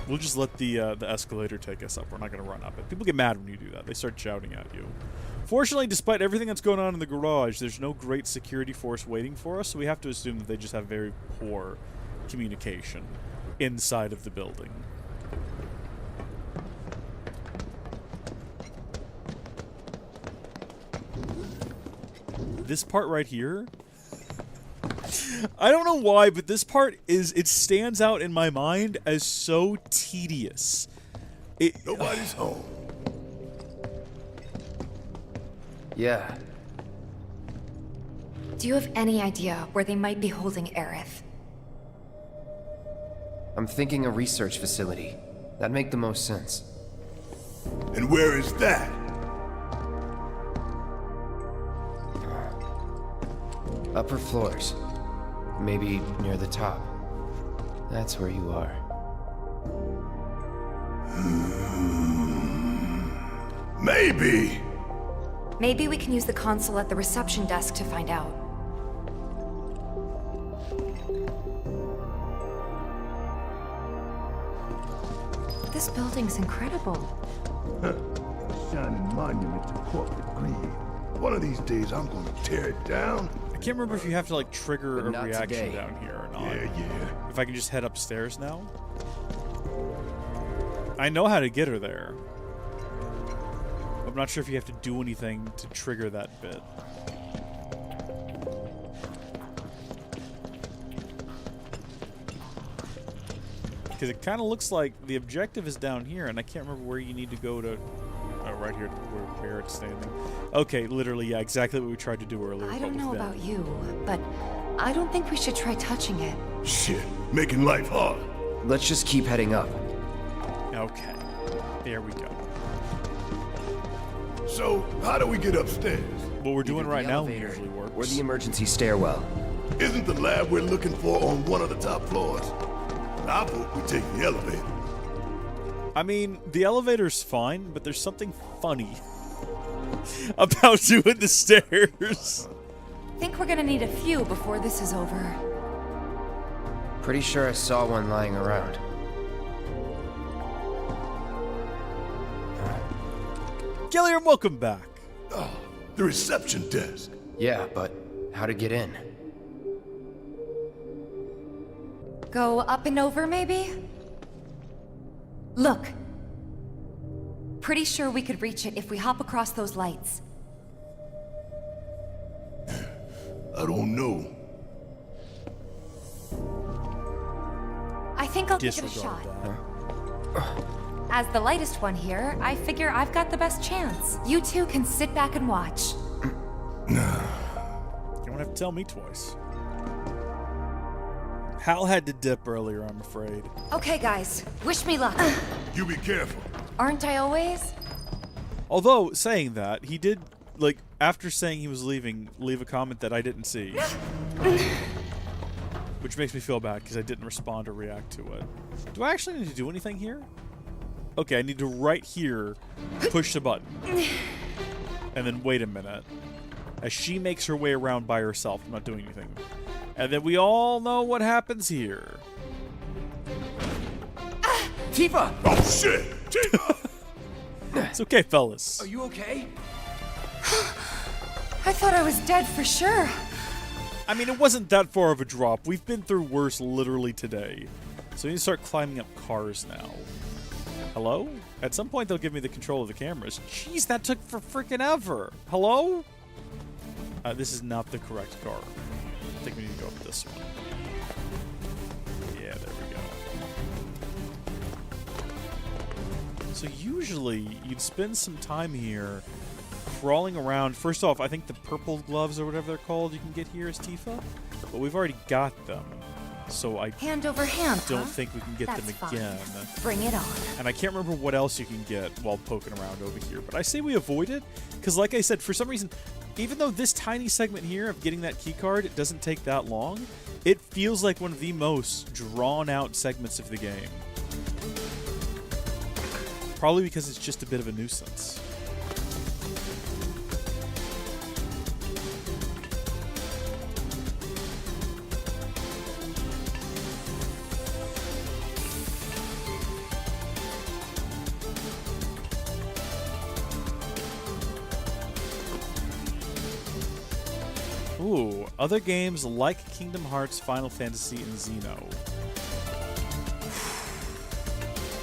A: We'll just let the escalator take us up. We're not going to run up it. People get mad when you do that. They start shouting at you. Fortunately, despite everything that's going on in the garage, there's no great security force waiting for us, so we have to assume that they just have very poor communication inside of the building. This part right here, I don't know why, but this part it stands out in my mind as so tedious.
D: Nobody's home.
K: Yeah.
B: Do you have any idea where they might be holding Aerith?
K: I'm thinking a research facility. That'd make the most sense.
D: And where is that?
K: Upper floors. Maybe near the top. That's where you are.
D: Maybe.
B: Maybe we can use the console at the reception desk to find out. This building's incredible.
D: Shining monument to corporate greed. One of these days, I'm gonna tear it down.
A: I can't remember if you have to like trigger a reaction
K: today.
A: down here or not.
D: Yeah.
A: If I can just head upstairs now. I know how to get her there. I'm not sure if you have to do anything to trigger that bit. Because it kind of looks like the objective is down here, and I can't remember where you need to go to... Oh, right here where Barret's standing. Okay, literally, yeah, exactly what we tried to do earlier.
B: I don't know
A: with
B: about
A: them.
B: you, but I don't think we should try touching it.
D: Shit, making life hard.
K: Let's just keep heading up.
A: Okay, there we go.
D: So, how do we get upstairs?
A: What we're doing
K: Either
A: right
K: the
A: now
K: elevator
A: usually works.
K: or the emergency stairwell.
D: Isn't the lab we're looking for on one of the top floors? I vote we take the elevator.
A: I mean, the elevator's fine, but there's something funny about doing the stairs.
B: Think we're gonna need a few before this is over.
K: Pretty sure I saw one lying around.
A: Gilliam, welcome back.
D: Oh, the reception desk.
K: Yeah, but how to get in?
B: Go up and over, maybe? Look. Pretty sure we could reach it if we hop across those lights.
D: I don't know.
B: I think I'll give it a shot. As the lightest one here, I figure I've got the best chance. You two can sit back and watch.
A: You don't have to tell me twice. Hal had to dip earlier, I'm afraid.
B: Okay, guys. Wish me luck.
D: You be careful.
B: Aren't I always?
A: Although, saying that, he did, like, after saying he was leaving, leave a comment that I didn't see. Which makes me feel bad, because I didn't respond or react to it. Do I actually need to do anything here? Okay, I need to, right here, push the button. And then wait a minute. As she makes her way around by herself. I'm not doing anything. And then we all know what happens here.
N: Tifa!
D: Oh, shit! Tifa!
A: It's okay, fellas.
N: Are you okay?
B: I thought I was dead for sure.
A: I mean, it wasn't that far of a drop. We've been through worse literally today. So we need to start climbing up cars now. Hello? At some point, they'll give me the control of the cameras. Jeez, that took for freaking ever. Hello? This is not the correct car. I think we need to go up this one. Yeah, there we go. So usually, you'd spend some time here crawling around. First off, I think the purple gloves or whatever they're called you can get here as Tifa. But we've already got them. So I
B: Hand over hand,
A: don't think we can get
B: That's
A: them
B: fine.
A: again.
B: Bring it on.
A: And I can't remember what else you can get while poking around over here. But I say we avoid it, because like I said, for some reason, even though this tiny segment here of getting that key card, it doesn't take that long, it feels like one of the most drawn-out segments of the game. Probably because it's just a bit of a nuisance. Ooh, other games like Kingdom Hearts, Final Fantasy, and Xeno.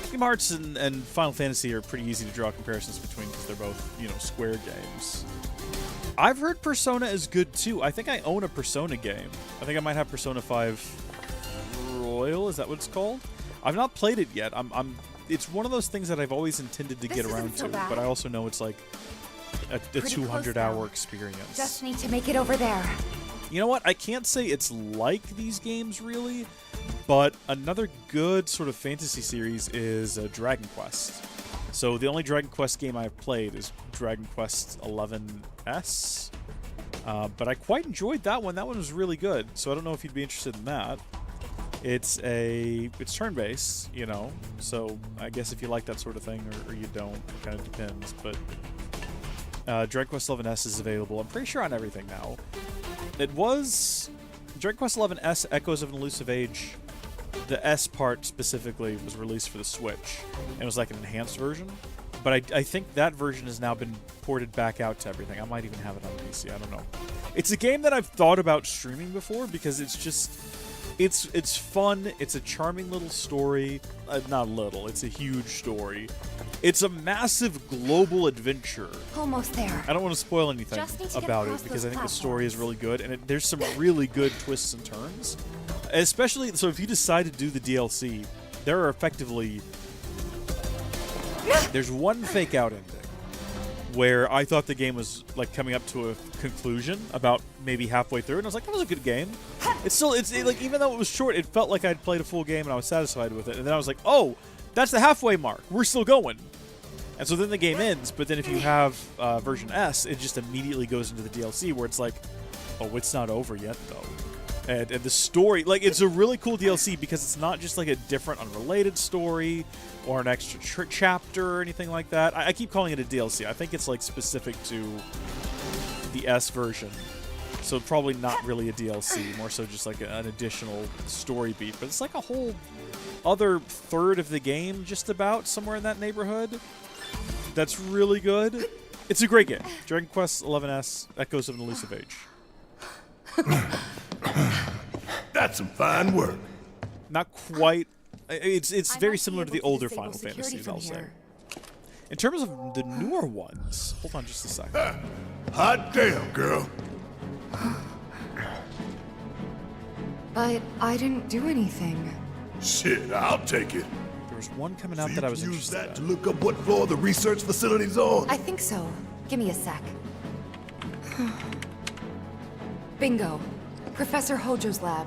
A: Kingdom Hearts and Final Fantasy are pretty easy to draw comparisons between because they're both, you know, Square games. I've heard Persona is good too. I think I own a Persona game. I think I might have Persona 5 Royal, is that what it's called? I've not played it yet. It's one of those things that I've always intended to get around to, but I also know it's like a 200-hour experience.
B: Just need to make it over there.
A: You know what? I can't say it's like these games, really, but another good sort of fantasy series is Dragon Quest. So the only Dragon Quest game I've played is Dragon Quest XI's, but I quite enjoyed that one. That one was really good, so I don't know if you'd be interested in that. It's turn-based, you know, so I guess if you like that sort of thing or you don't, it kind of depends, but Dragon Quest XI's is available, I'm pretty sure, on everything now. It was... Dragon Quest XI's Echoes of an Elusive Age, the S part specifically, was released for the Switch, and it was like an enhanced version. But I think that version has now been ported back out to everything. I might even have it on PC, I don't know. It's a game that I've thought about streaming before, because it's just... It's fun, it's a charming little story. Not little, it's a huge story. It's a massive global adventure.
B: Almost there.
A: I don't want to spoil anything about it because I think the story is really good, and there's some really good twists and turns. Especially, so if you decide to do the DLC, there are effectively... There's one fake out ending. where I thought the game was like coming up to a conclusion about maybe halfway through, and I was like, that was a good game. Like, even though it was short, it felt like I'd played a full game and I was satisfied with it. And then I was like, oh, that's the halfway mark. We're still going. And so then the game ends, but then if you have version S, it just immediately goes into the DLC where it's like, oh, it's not over yet though. And the story, like, it's a really cool DLC because it's not just like a different unrelated story or an extra chapter or anything like that. I keep calling it a DLC. I think it's like specific to the S version. So probably not really a DLC, more so just like an additional story beat. But it's like a whole other third of the game, just about, somewhere in that neighborhood. That's really good. It's a great game. Dragon Quest XI's Echoes of an Elusive Age.
D: That's some fine work.
A: Not quite. It's very similar to the older Final Fantasies, I'll say. In terms of the newer ones, hold on just a second.
D: Hot damn, girl.
B: But I didn't do anything.
D: Shit, I'll take it.
A: There was one coming out that I was interested in.
D: Use that to look up what floor the research facility's on?
B: I think so. Give me a sec. Bingo. Professor Hojo's lab.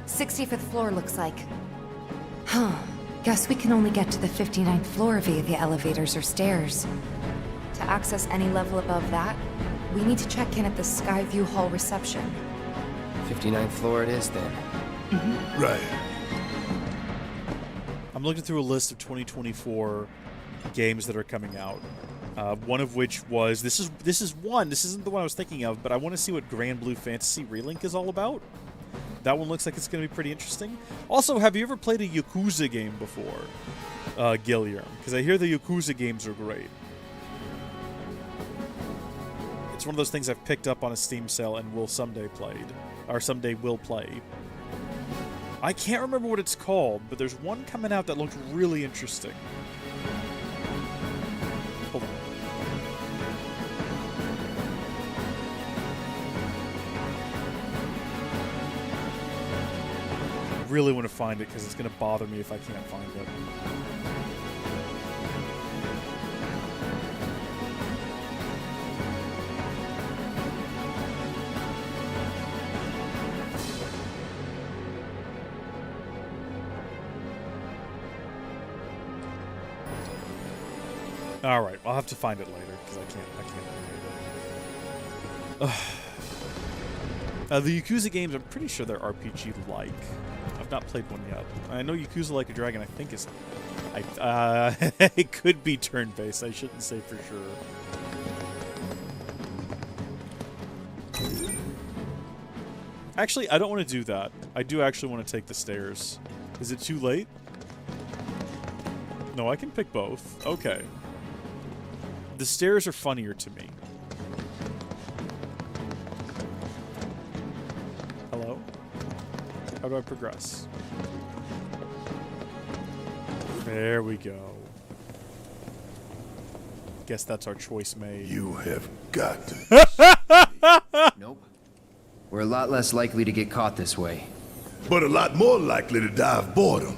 B: 65th floor looks like. Huh. Guess we can only get to the 59th floor via the elevators or stairs. To access any level above that, we need to check in at the Skyview Hall reception.
K: 59th floor it is, then.
B: Mm-hmm.
D: Right.
A: I'm looking through a list of 2024 games that are coming out. One of which was this isn't the one I was thinking of, but I want to see what Grand Blue Fantasy Relink is all about. That one looks like it's going to be pretty interesting. Also, have you ever played a Yakuza game before, Guillermo? Because I hear the Yakuza games are great. It's one of those things I've picked up on a Steam sale and will someday will play. I can't remember what it's called, but there's one coming out that looks really interesting. Hold on. I really want to find it because it's going to bother me if I can't find it. All right, I'll have to find it later because I can't remember. The Yakuza games, I'm pretty sure they're RPG-like. I've not played one yet. I know Yakuza Like a Dragon, I think is... it could be turn-based. I shouldn't say for sure. Actually, I don't want to do that. I do actually want to take the stairs. Is it too late? No, I can pick both. Okay. The stairs are funnier to me. Hello? How do I progress? There we go. Guess that's our choice made.
D: You have got to.
K: Nope. We're a lot less likely to get caught this way.
D: But a lot more likely to die of boredom.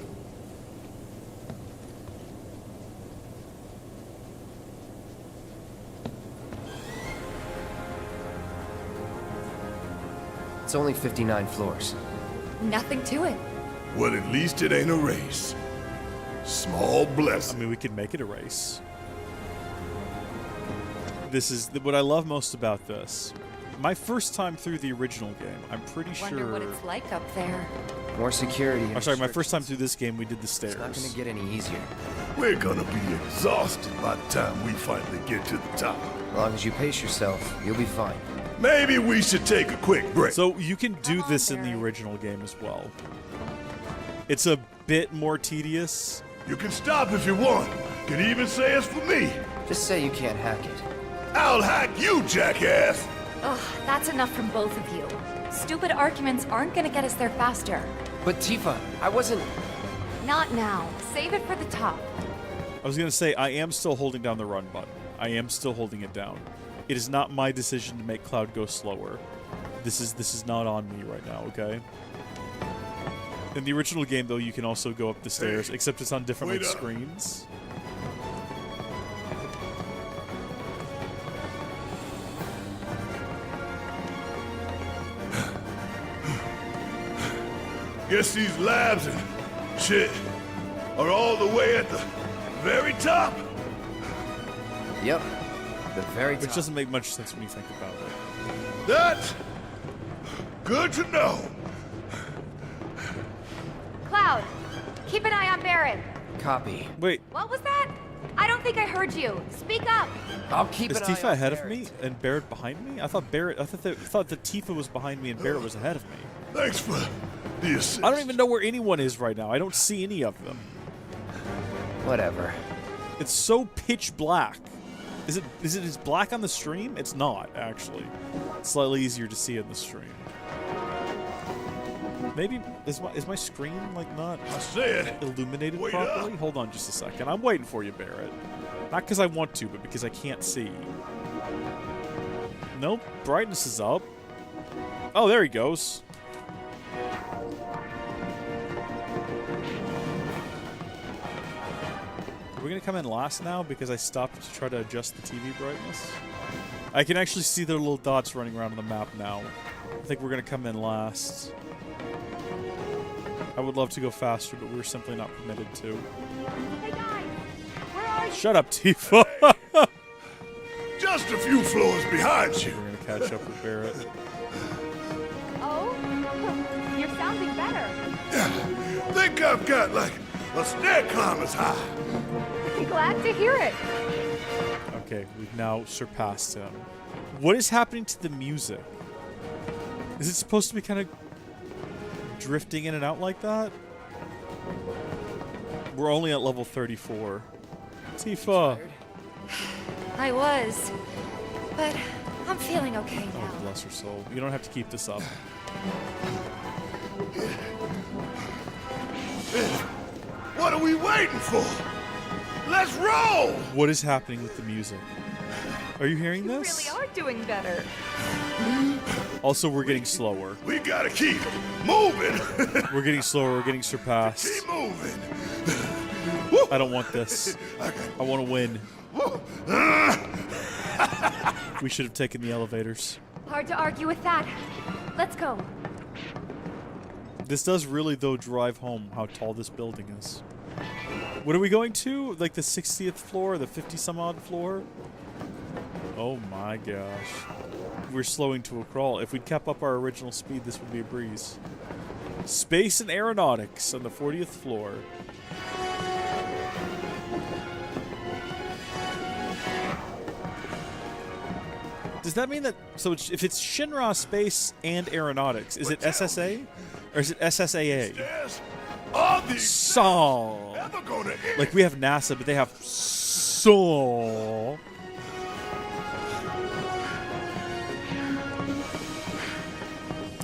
K: It's only 59 floors.
B: Nothing to it.
D: Well, at least it ain't a race. Small blessing.
A: I mean, we could make it a race. This is what I love most about this. My first time through the original game, I'm pretty sure...
B: Wonder what it's like up there.
K: More security.
A: I'm sorry, my first time through this game, we did the stairs.
K: It's not gonna get any easier.
D: We're gonna be exhausted by the time we finally get to the top.
K: As long as you pace yourself, you'll be fine.
D: Maybe we should take a quick break.
A: So you can do this in the original game as well. It's a bit more tedious.
D: You can stop if you want. Can even say it's for me.
K: Just say you can't hack it.
D: I'll hack you, jackass.
B: Ugh, that's enough from both of you. Stupid arguments aren't gonna get us there faster.
K: But Tifa, I wasn't...
B: Not now. Save it for the top.
A: I was gonna say, I am still holding down the run button. I am still holding it down. It is not my decision to make Cloud go slower. This is not on me right now, okay? In the original game, though, you can also go up the stairs, except it's on different screens.
D: Guess these labs and shit are all the way at the very top.
K: Yep. The very top.
A: Which doesn't make much sense when you think about it.
D: That's good to know.
G: Cloud, keep an eye on Barret.
K: Copy.
A: Wait.
G: What was that? I don't think I heard you. Speak up.
K: I'll keep
A: Is
K: an eye
A: Tifa
K: on
A: ahead of
K: Barret.
A: me and Barret behind me? I thought that Tifa was behind me and Barret was ahead of me.
D: Thanks for the assist.
A: I don't even know where anyone is right now. I don't see any of them.
K: Whatever.
A: It's so pitch black. Is it as black on the stream? It's not, actually. It's slightly easier to see in the stream. Maybe is my screen like not illuminated properly? Hold on just a second. I'm waiting for you, Barret. Not because I want to, but because I can't see. Nope, brightness is up. Oh, there he goes. Are we gonna come in last now because I stopped to try to adjust the TV brightness? I can actually see their little dots running around on the map now. I think we're gonna come in last. I would love to go faster, but we're simply not permitted to.
G: Hey guys, where are you?
A: Shut up, Tifa!
D: Just a few floors behind you.
A: We're gonna catch up with Barret.
G: Oh, you're sounding better.
D: Think I've got like a stair climber's high.
G: Glad to hear it.
A: Okay, we've now surpassed him. What is happening to the music? Is it supposed to be kind of drifting in and out like that? We're only at level 34. Tifa!
B: I was, but I'm feeling okay now.
A: Oh, bless her soul. You don't have to keep this up.
D: What are we waiting for? Let's roll!
A: What is happening with the music? Are you hearing
G: You
A: this?
G: really are doing better.
A: Also, we're getting slower.
D: We gotta keep moving.
A: We're getting slower. We're getting surpassed.
D: Keep moving.
A: I don't want this. I want to win. We should have taken the elevators.
G: Hard to argue with that. Let's go.
A: This does really, though, drive home how tall this building is. What are we going to? Like the 60th floor? The 50-some-odd floor? Oh my gosh. We're slowing to a crawl. If we'd kept up our original speed, this would be a breeze. Space and aeronautics on the 40th floor. Does that mean that... So if it's Shinra Space and Aeronautics, is it SSA? Or is it SSAA? So... Like we have NASA, but they have so...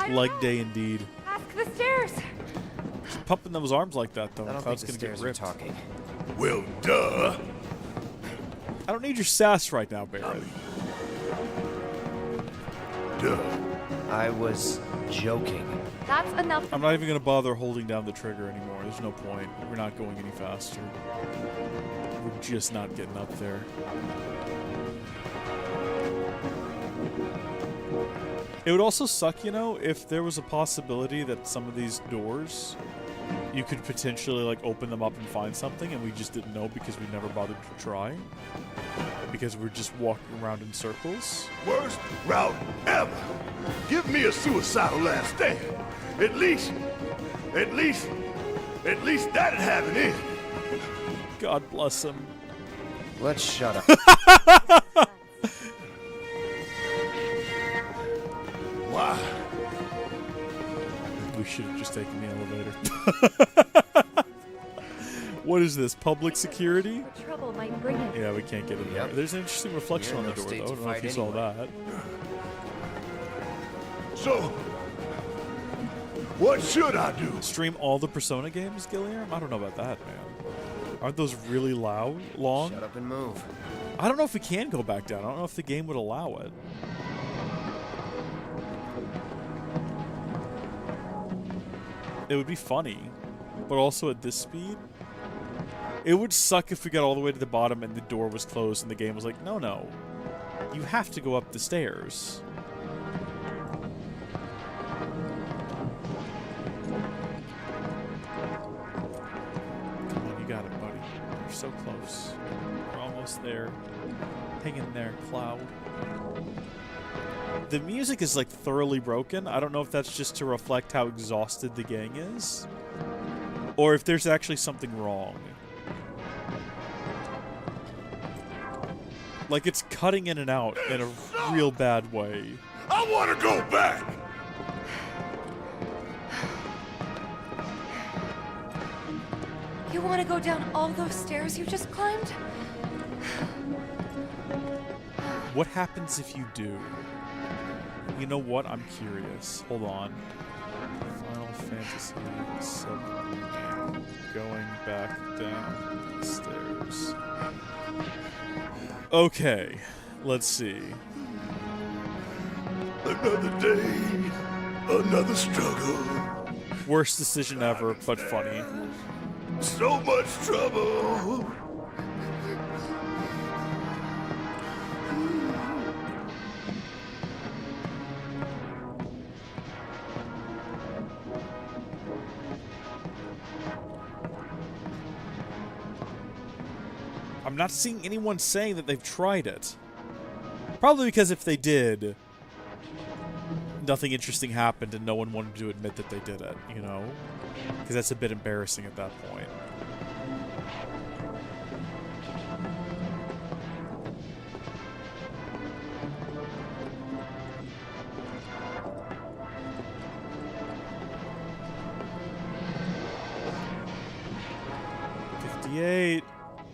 A: Leg day indeed.
G: Ask the stairs.
A: Just pumping those arms like that, though.
K: I don't
A: Cloud's
K: think the
A: gonna get
K: stairs are
A: ripped.
K: talking.
D: Well, duh.
A: I don't need your sass right now, Barret.
D: Duh.
K: I was joking.
G: That's enough.
A: I'm not even gonna bother holding down the trigger anymore. There's no point. We're not going any faster. We're just not getting up there. It would also suck, you know, if there was a possibility that some of these doors, you could potentially, like, open them up and find something, and we just didn't know because we never bothered to try. Because we're just walking around in circles.
D: Worst route ever. Give me a suicidal last stand. At least that'd have it in.
A: God bless him.
K: Let's shut up.
D: Why?
A: We should have just taken the elevator. What is this, public security?
G: Trouble might bring it.
A: Yeah, we can't get in there.
K: Yep.
A: There's an interesting reflection
K: You're
A: on
K: in
A: the
K: no
A: door,
K: state
A: though. I
K: to
A: don't know if
K: fight
A: you saw
K: anyway.
A: that.
D: So, what should I do?
A: Stream all the Persona games, Gilliam? I don't know about that, man. Aren't those really loud, long?
K: Shut up and move.
A: I don't know if we can go back down. I don't know if the game would allow it. It would be funny, but also at this speed, it would suck if we got all the way to the bottom and the door was closed and the game was like, no, no, you have to go up the stairs. so close. We're almost there. Hang in there, Cloud. The music is like thoroughly broken. I don't know if that's just to reflect how exhausted the gang is, or if there's actually something wrong. Like it's cutting in and out in a real bad way.
D: I want to go back!
B: You want to go down all those stairs you just climbed?
A: What happens if you do? You know what? I'm curious. Hold on. Final Fantasy VII. Going back down the stairs. Okay. Let's see.
D: Another day, another struggle.
A: Worst decision ever, but funny.
D: So much trouble.
A: I'm not seeing anyone saying that they've tried it. Probably because if they did, nothing interesting happened and no one wanted to admit that they did it, you know? Because that's a bit embarrassing at that point.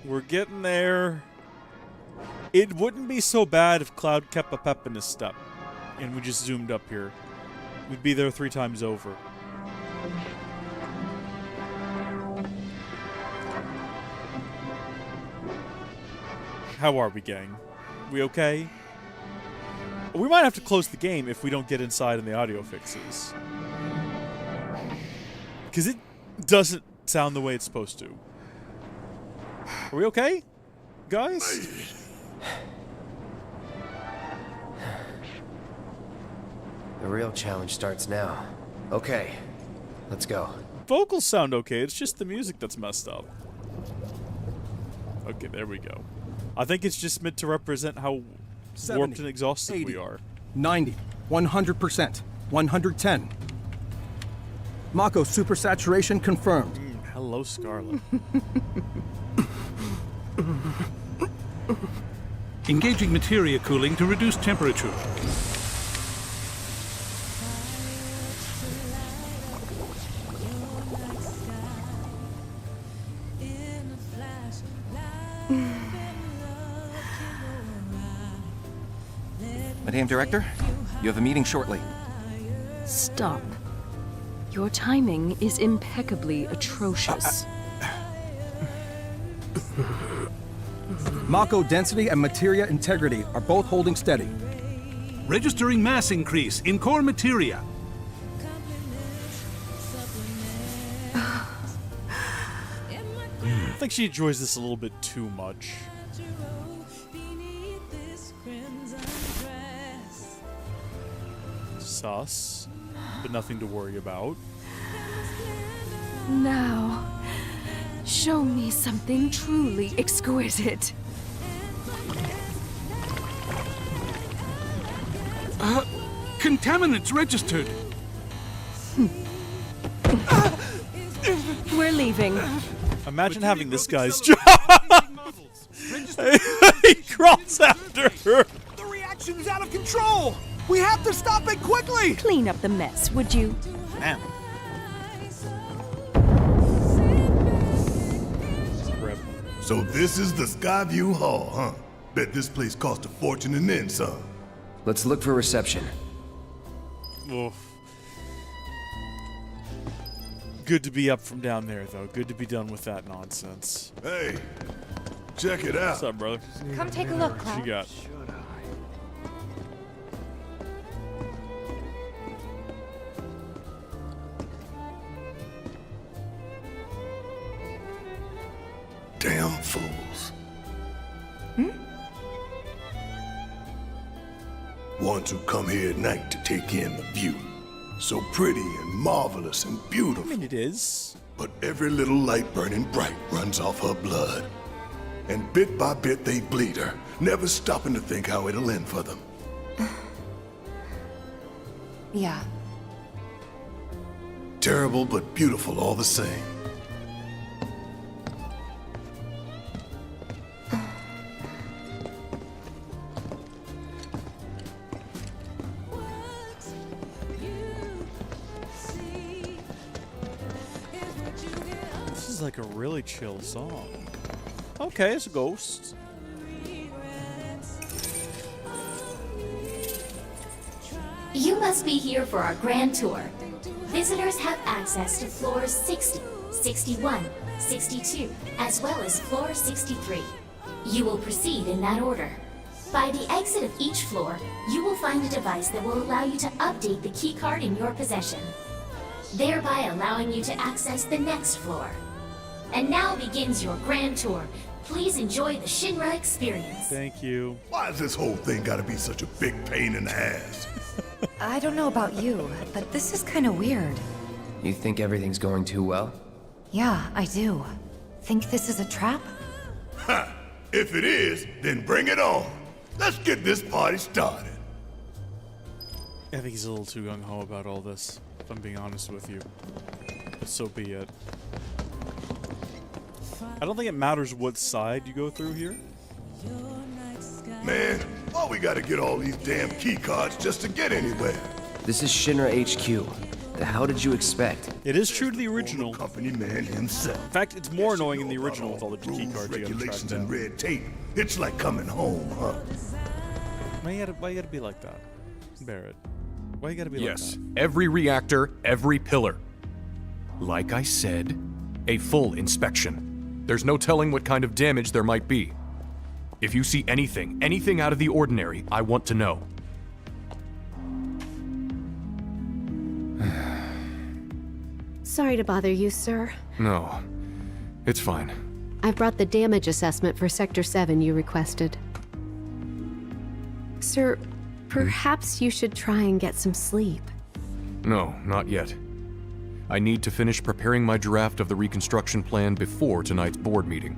A: We're getting there. It wouldn't be so bad if Cloud kept a pep in his step and we just zoomed up here. We'd be there 3 times over. How are we, gang? We okay? We might have to close the game if we don't get inside in the audio fixes. Because it doesn't sound the way it's supposed to. Are we okay, guys?
K: The real challenge starts now. Okay, let's go.
A: Vocals sound okay, it's just the music that's messed up. Okay, there we go. I think it's just meant to represent how
P: 70,
A: warped and exhausted
P: 80,
A: we are.
P: 90, 100%, 110. Mako supersaturation confirmed.
A: Hello, Scarlet.
O: Engaging materia cooling to reduce temperature.
Q: Madame Director, you have a meeting shortly.
R: Stop. Your timing is impeccably atrocious.
P: Mako density and materia integrity are both holding steady.
O: Registering mass increase in core materia.
A: I think she enjoys this a little bit too much. Sus, but nothing to worry about.
R: Now, show me something truly exquisite.
O: Contaminants registered.
R: We're leaving.
A: Imagine having this guy's job. He crawls after her.
I: The reaction is out of control! We have to stop it quickly!
R: Clean up the mess, would you?
A: Ma'am.
D: So this is the Skyview Hall, huh? Bet this place cost a fortune and then some.
K: Let's look for reception.
A: Oof. Good to be up from down there, though. Good to be done with that nonsense.
D: Hey, check it out.
A: What's up, brother?
B: Come take a look,
A: What
B: Cloud.
A: you got?
D: Damn fools. Ones who come here at night to take in the view. So pretty and marvelous and beautiful.
A: I mean, it is.
D: But every little light burning bright runs off her blood. And bit by bit they bleed her, never stopping to think how it'll end for them.
B: Yeah.
D: Terrible but beautiful all the same.
A: This is like a really chill song. Okay, it's a ghost.
S: You must be here for our grand tour. Visitors have access to floors 60, 61, 62, as well as floor 63. You will proceed in that order. By the exit of each floor, you will find a device that will allow you to update the keycard in your possession, thereby allowing you to access the next floor. And now begins your grand tour. Please enjoy the Shinra experience.
A: Thank you.
D: Why has this whole thing gotta be such a big pain in the ass?
B: I don't know about you, but this is kind of weird.
K: You think everything's going too well?
B: Yeah, I do. Think this is a trap?
D: Ha! If it is, then bring it on. Let's get this party started.
A: I think he's a little too gung-ho about all this, if I'm being honest with you. But so be it. I don't think it matters what side you go through here.
D: Man, why we gotta get all these damn key cards just to get anywhere?
K: This is Shinra HQ. The hell did you expect?
A: It is true to the original.
D: Company man himself.
A: In fact, it's more annoying in the original with all the key cards you gotta track
D: Regulations
A: down.
D: and red tape. It's like coming home, huh?
A: Why you gotta be like that, Barret? Why you gotta be like that?
T: Yes, every reactor, every pillar. Like I said, a full inspection. There's no telling what kind of damage there might be. If you see anything out of the ordinary, I want to know.
U: Sorry to bother you, sir.
T: No, it's fine.
U: I've brought the damage assessment for Sector 7 you requested. Sir, perhaps you should try and get some sleep.
T: No, not yet. I need to finish preparing my draft of the reconstruction plan before tonight's board meeting.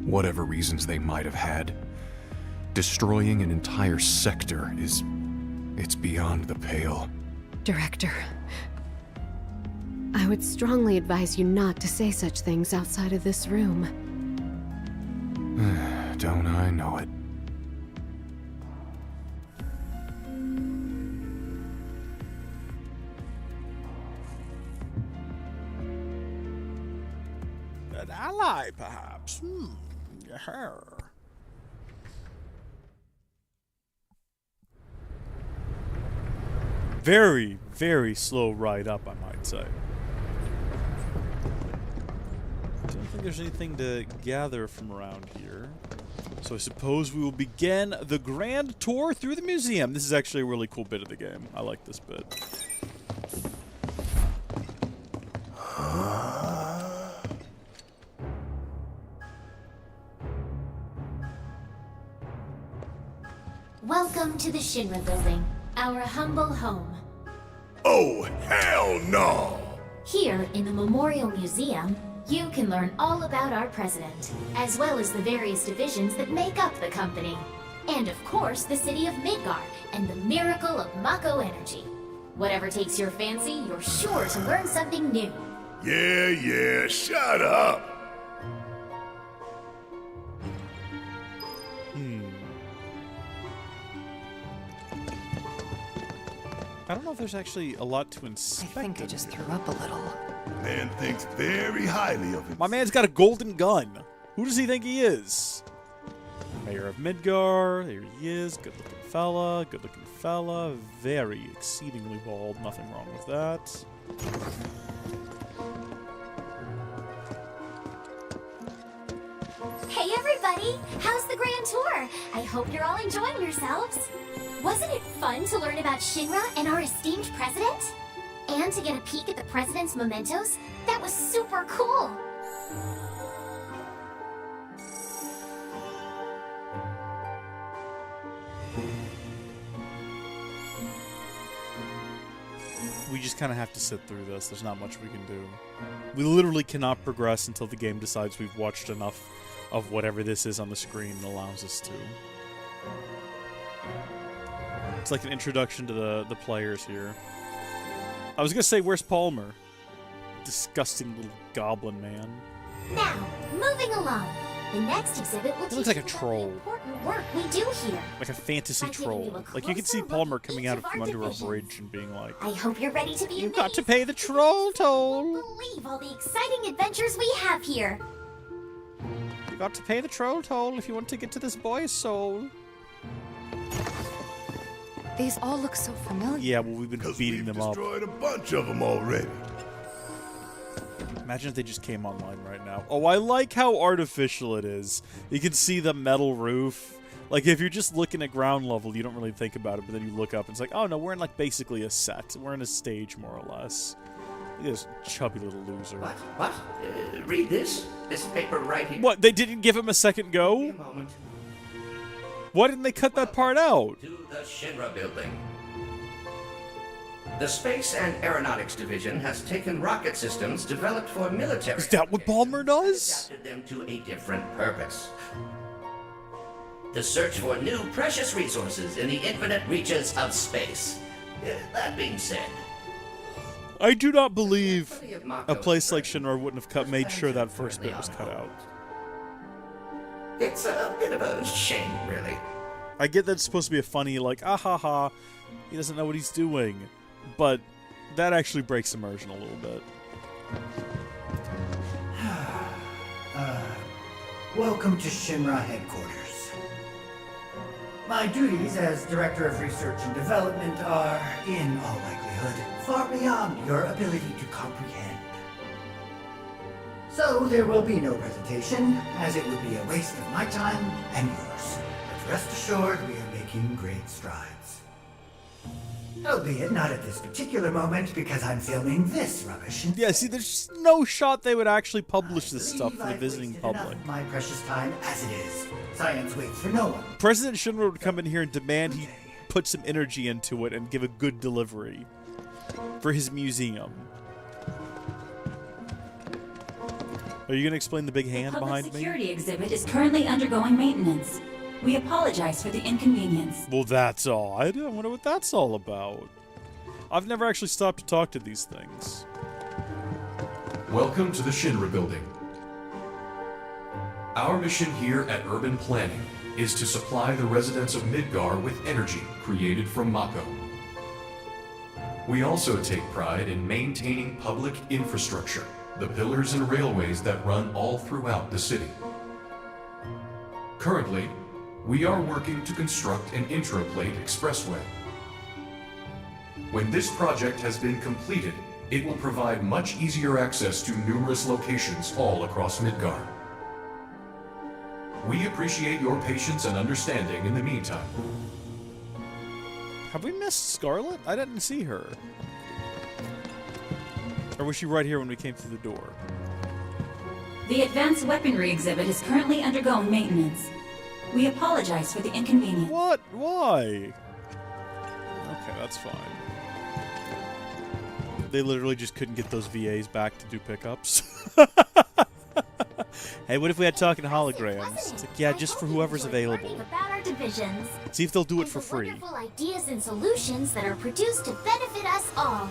T: Whatever reasons they might have had, destroying an entire sector it's beyond the pale.
U: Director, I would strongly advise you not to say such things outside of this room.
T: Don't I know it?
A: An ally, perhaps? Yeah. Very, very slow ride up, I might say. I don't think there's anything to gather from around here. So I suppose we will begin the grand tour through the museum. This is actually a really cool bit of the game. I like this bit.
S: Welcome to the Shinra building, our humble home.
D: Oh, hell no!
S: Here in the Memorial Museum, you can learn all about our president, as well as the various divisions that make up the company. And of course, the city of Midgar and the miracle of Mako energy. Whatever takes your fancy, you're sure to learn something new.
D: Yeah, shut up!
A: I don't know if there's actually a lot to inspect.
B: I think I just threw up a little.
D: Man thinks very highly of him.
A: My man's got a golden gun. Who does he think he is? Mayor of Midgar. There he is. Good-looking fella. Good-looking fella. Very exceedingly bald. Nothing wrong with that.
S: Hey everybody! How's the grand tour? I hope you're all enjoying yourselves. Wasn't it fun to learn about Shinra and our esteemed president? And to get a peek at the president's mementos? That was super cool!
A: we just kind of have to sit through this. There's not much we can do. We literally cannot progress until the game decides we've watched enough of whatever this is on the screen and allows us to. It's like an introduction to the players here. I was gonna say, where's Palmer? Disgusting little goblin man.
S: Now, moving along. The next exhibit will
A: He looks like a troll.
S: important work we do here.
A: Like a fantasy
S: By giving
A: troll.
S: you a
A: Like you can see
S: closer
A: Palmer
S: look at
A: coming
S: each
A: out
S: of
A: from
S: our
A: under a
S: divisions.
A: bridge and being like,
S: I hope you're ready to be
A: "You've got to pay the troll toll.
S: believe all the exciting adventures we have here.
A: You got to pay the troll toll if you want to get to this boy's soul."
B: These all look so familiar.
A: Yeah, well, we've been beating them up.
D: Destroyed a bunch of them already.
A: Imagine if they just came online right now. Oh, I like how artificial it is. You can see the metal roof. Like, if you're just looking at ground level, you don't really think about it, but then you look up and it's like, oh no, we're in like basically a set. We're in a stage, more or less. Look at this chubby little loser.
C: What? Read this? This paper right here.
A: What, they didn't give him a second go? Why didn't they cut that part out?
C: To the Shinra building. The Space and Aeronautics Division has taken rocket systems developed for military.
A: Is that what Palmer does?
C: Adapted them to a different purpose. The search for new precious resources in the infinite reaches of space. That being said,
A: I do not believe a place like Shinra wouldn't have made sure that first bit was cut out.
C: it's a bit of a shame, really.
A: I get that it's supposed to be a funny, like, ah ha ha, he doesn't know what he's doing. But that actually breaks immersion a little bit.
V: Welcome to Shinra headquarters. My duties as Director of Research and Development are, in all likelihood, far beyond your ability to comprehend. So there will be no presentation, as it would be a waste of my time and yours. But rest assured, we are making great strides. Albeit not at this particular moment, because I'm filming this rubbish.
A: Yeah, see, there's no shot they would actually publish this stuff for the visiting public.
V: My precious time as it is. Science waits for no one.
A: President Shinra would come in here and demand he put some energy into it and give a good delivery for his museum. Are you going to explain the big hand behind me?
W: The security exhibit is currently undergoing maintenance. We apologize for the inconvenience.
A: Well, that's odd. I wonder what that's all about. I've never actually stopped to talk to these things.
T: Welcome to the Shinra building. Our mission here at Urban Planning is to supply the residents of Midgar with energy created from Mako. We also take pride in maintaining public infrastructure, the pillars and railways that run all throughout the city. Currently, we are working to construct an intraplate expressway. When this project has been completed, it will provide much easier access to numerous locations all across Midgar. We appreciate your patience and understanding in the meantime.
A: Have we missed Scarlet? I didn't see her. Or was she right here when we came through the door?
W: The advanced weaponry exhibit is currently undergoing maintenance. We apologize for the inconvenience.
A: What? Why? Okay, that's fine. They literally just couldn't get those VAs back to do pickups. Hey, what if we had talking holograms? It's like, yeah, just for whoever's available.
S: About our divisions.
A: See if they'll do it for free.
S: Wonderful ideas and solutions that are produced to benefit us all.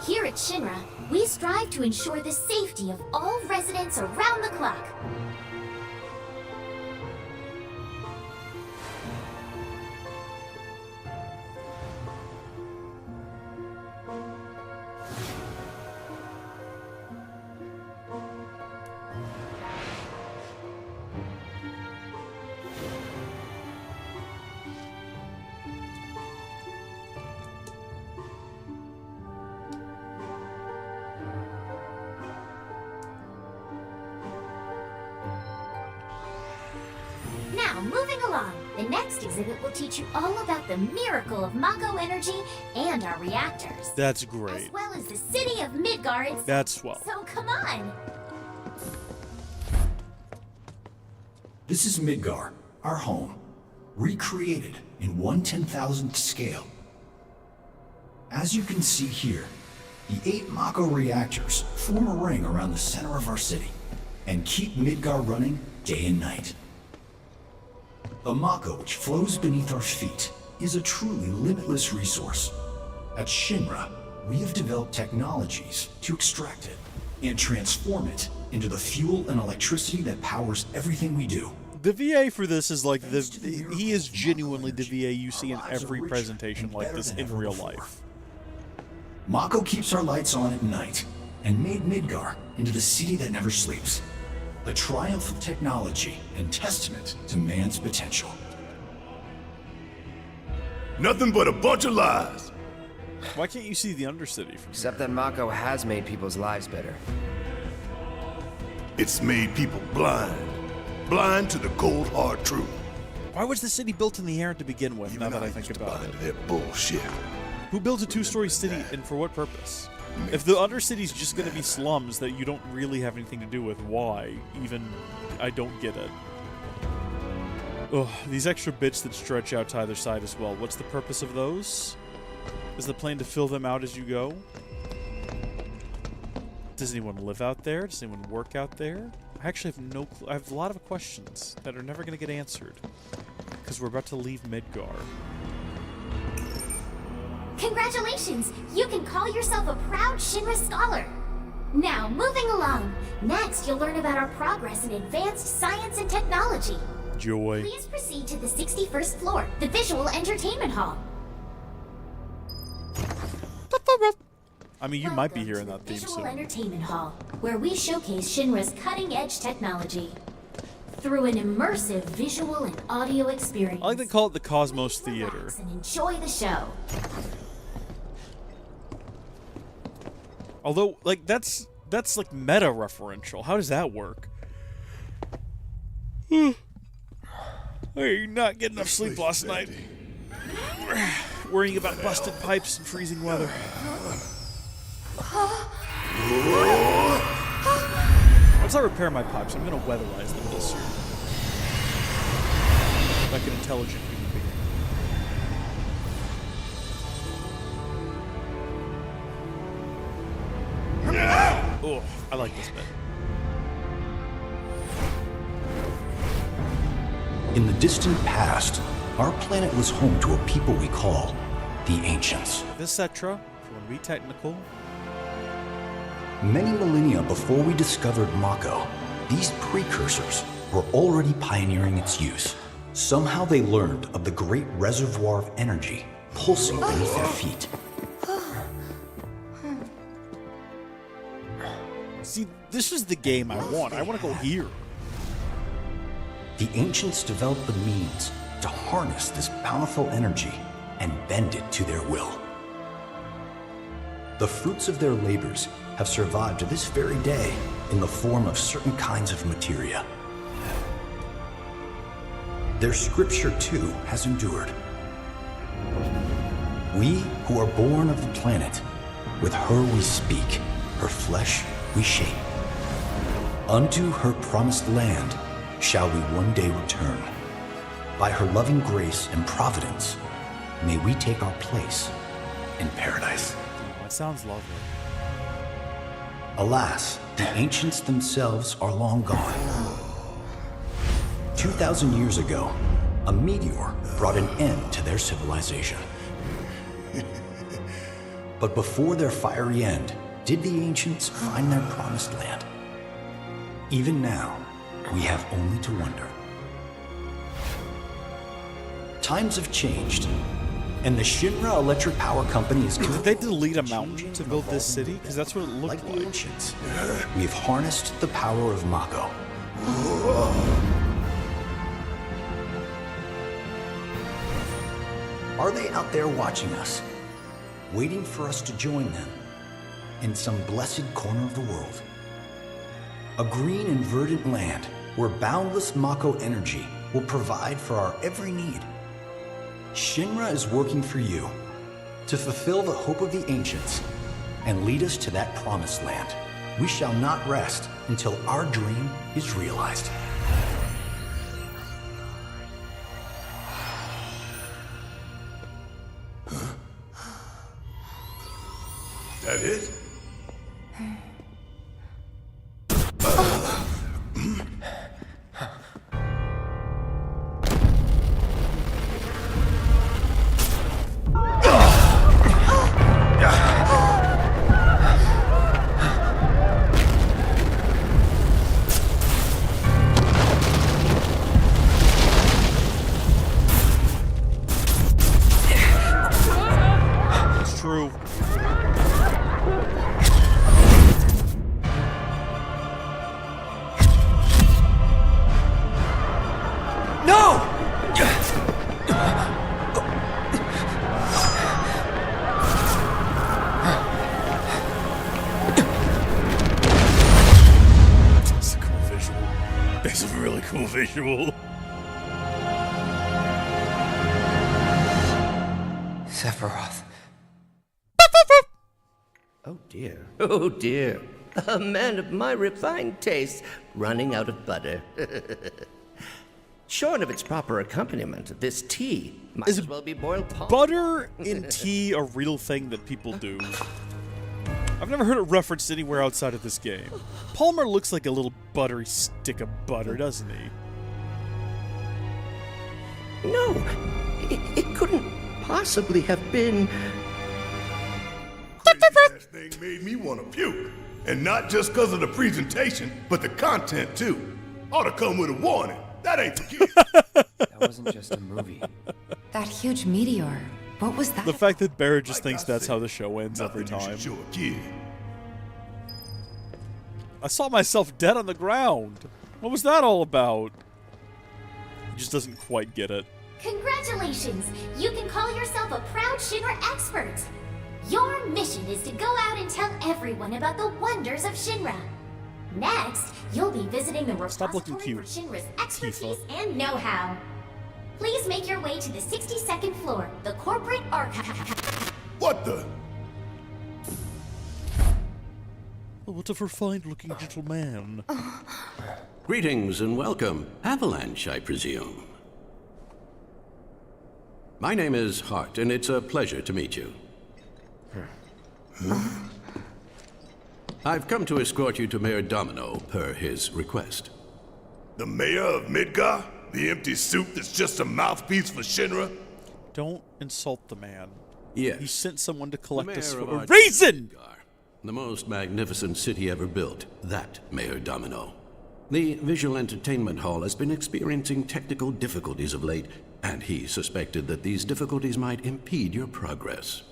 S: Here at Shinra, we strive to ensure the safety of all residents around the clock. Now, moving along, the next exhibit will teach you all about the miracle of Mako energy and our reactors.
A: That's great.
S: As well as the city of Midgar itself.
A: That's swell.
S: So come on.
X: This is Midgar, our home, recreated in 1/10,000th scale. As you can see here, the 8 Mako reactors form a ring around the center of our city and keep Midgar running day and night. The Mako which flows beneath our feet is a truly limitless resource. At Shinra, we have developed technologies to extract it and transform it into the fuel and electricity that powers everything we do.
A: The VA for this is like he is genuinely the VA you see in every presentation like this in real life.
X: Mako keeps our lights on at night and made Midgar into the city that never sleeps. A triumph of technology and testament to man's potential.
D: Nothing but a bunch of lies.
A: Why can't you see the Undercity from
K: Except that Mako has made people's lives better.
D: It's made people blind. Blind to the cold, hard truth.
A: Why was the city built in the air to begin with, now that I think about it?
D: That bullshit.
A: Who built a 2-story city, and for what purpose? If the Undercity's just going to be slums that you don't really have anything to do with, why? Even, I don't get it. Ugh, these extra bits that stretch out to either side as well. What's the purpose of those? Is the plan to fill them out as you go? Does anyone live out there? Does anyone work out there? I actually have no clue. I have a lot of questions that are never going to get answered. Because we're about to leave Midgar.
S: Congratulations! You can call yourself a proud Shinra scholar! Now, moving along. Next, you'll learn about our progress in advanced science and technology.
A: Joy.
S: Please proceed to the 61st floor, the Visual Entertainment Hall.
A: I mean, you might be hearing that theme
S: Visual
A: soon.
S: Entertainment Hall, where we showcase Shinra's cutting-edge technology through an immersive visual and audio experience.
A: I like to call it the Cosmos Theater.
S: And enjoy the show.
A: Although, like, that's like meta-referential. How does that work? Hey, not getting enough sleep last night. Worrying about busted pipes and freezing weather. Once I repair my pipes, I'm gonna weatherize them this year. Like an intelligent human being. Oh, I like this bit.
X: In the distant past, our planet was home to a people we call the Ancients.
A: This Cetra, if you want to be technical.
X: Many millennia before we discovered Mako, these precursors were already pioneering its use. Somehow they learned of the great reservoir of energy pulsing beneath their feet.
A: See, this is the game I want. I want to go here.
X: The Ancients developed the means to harness this bountiful energy and bend it to their will. The fruits of their labors have survived to this very day in the form of certain kinds of materia. Their scripture, too, has endured. We who are born of the planet, with her we speak, her flesh we shape. Unto her promised land shall we one day return. By her loving grace and providence, may we take our place in paradise.
A: That sounds lovely.
X: Alas, the Ancients themselves are long gone. 2,000 years ago, a meteor brought an end to their civilization. But before their fiery end, did the Ancients find their promised land? Even now, we have only to wonder. Times have changed, and the Shinra Electric Power Company is...
A: Did they delete a mountain to build this city? Because that's what it looked like.
X: The Ancients, we have harnessed the power of Mako. Are they out there watching us, waiting for us to join them in some blessed corner of the world? A green and verdant land where boundless Mako energy will provide for our every need. Shinra is working for you to fulfill the hope of the Ancients and lead us to that promised land. We shall not rest until our dream is realized.
D: That it?
A: It's true.
N: No!
A: It's a cool visual. It's a really cool visual.
N: Sephiroth.
C: Oh dear. Oh dear. A man of my refined taste running out of butter. Short of its proper accompaniment, this tea might as well be boiled palm.
A: Butter in tea a real thing that people do? I've never heard it referenced anywhere outside of this game. Palmer looks like a little buttery stick of butter, doesn't he?
C: No, it couldn't possibly have been.
D: That thing made me want to puke. And not just because of the presentation, but the content too. Ought to come with a warning. That ain't the kid.
K: That wasn't just a movie.
B: That huge meteor. What was that?
A: The fact that Barret just thinks that's how the show ends every time.
D: Show a kid.
A: I saw myself dead on the ground. What was that all about? He just doesn't quite get it.
S: Congratulations! You can call yourself a proud Shinra expert. Your mission is to go out and tell everyone about the wonders of Shinra. Next, you'll be visiting the repository for Shinra's expertise and know-how. Please make your way to the 62nd floor, the corporate archive.
D: What the?
A: Oh, what a refined-looking little man.
E: Greetings and welcome. Avalanche, I presume. My name is Hart, and it's a pleasure to meet you. I've come to escort you to Mayor Domino, per his request.
D: The mayor of Midgar? The empty suit that's just a mouthpiece for Shinra?
A: Don't insult the man.
E: Yes.
A: He sent someone to collect us
E: Mayor
A: for
E: of
A: a
E: our
A: reason!
E: The most magnificent city ever built, that Mayor Domino. The visual entertainment hall has been experiencing technical difficulties of late, and he suspected that these difficulties might impede your progress.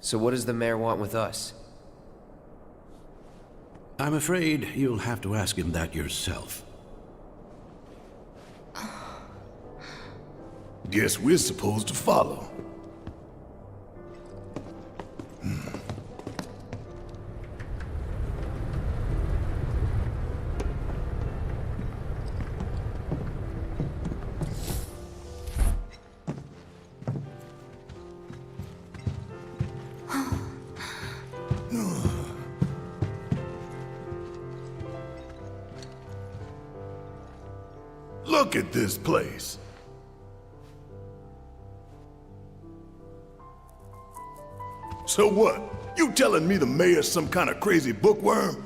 K: So what does the mayor want with us?
E: I'm afraid you'll have to ask him that yourself.
D: Guess we're supposed to follow. Look at this place. So what? You telling me the mayor's some kind of crazy bookworm?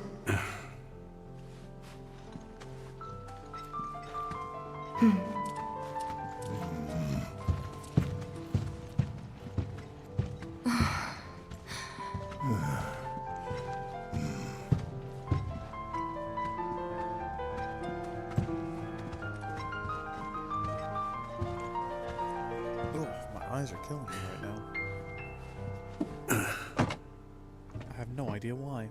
A: Oh, my eyes are killing me right now. I have no idea why.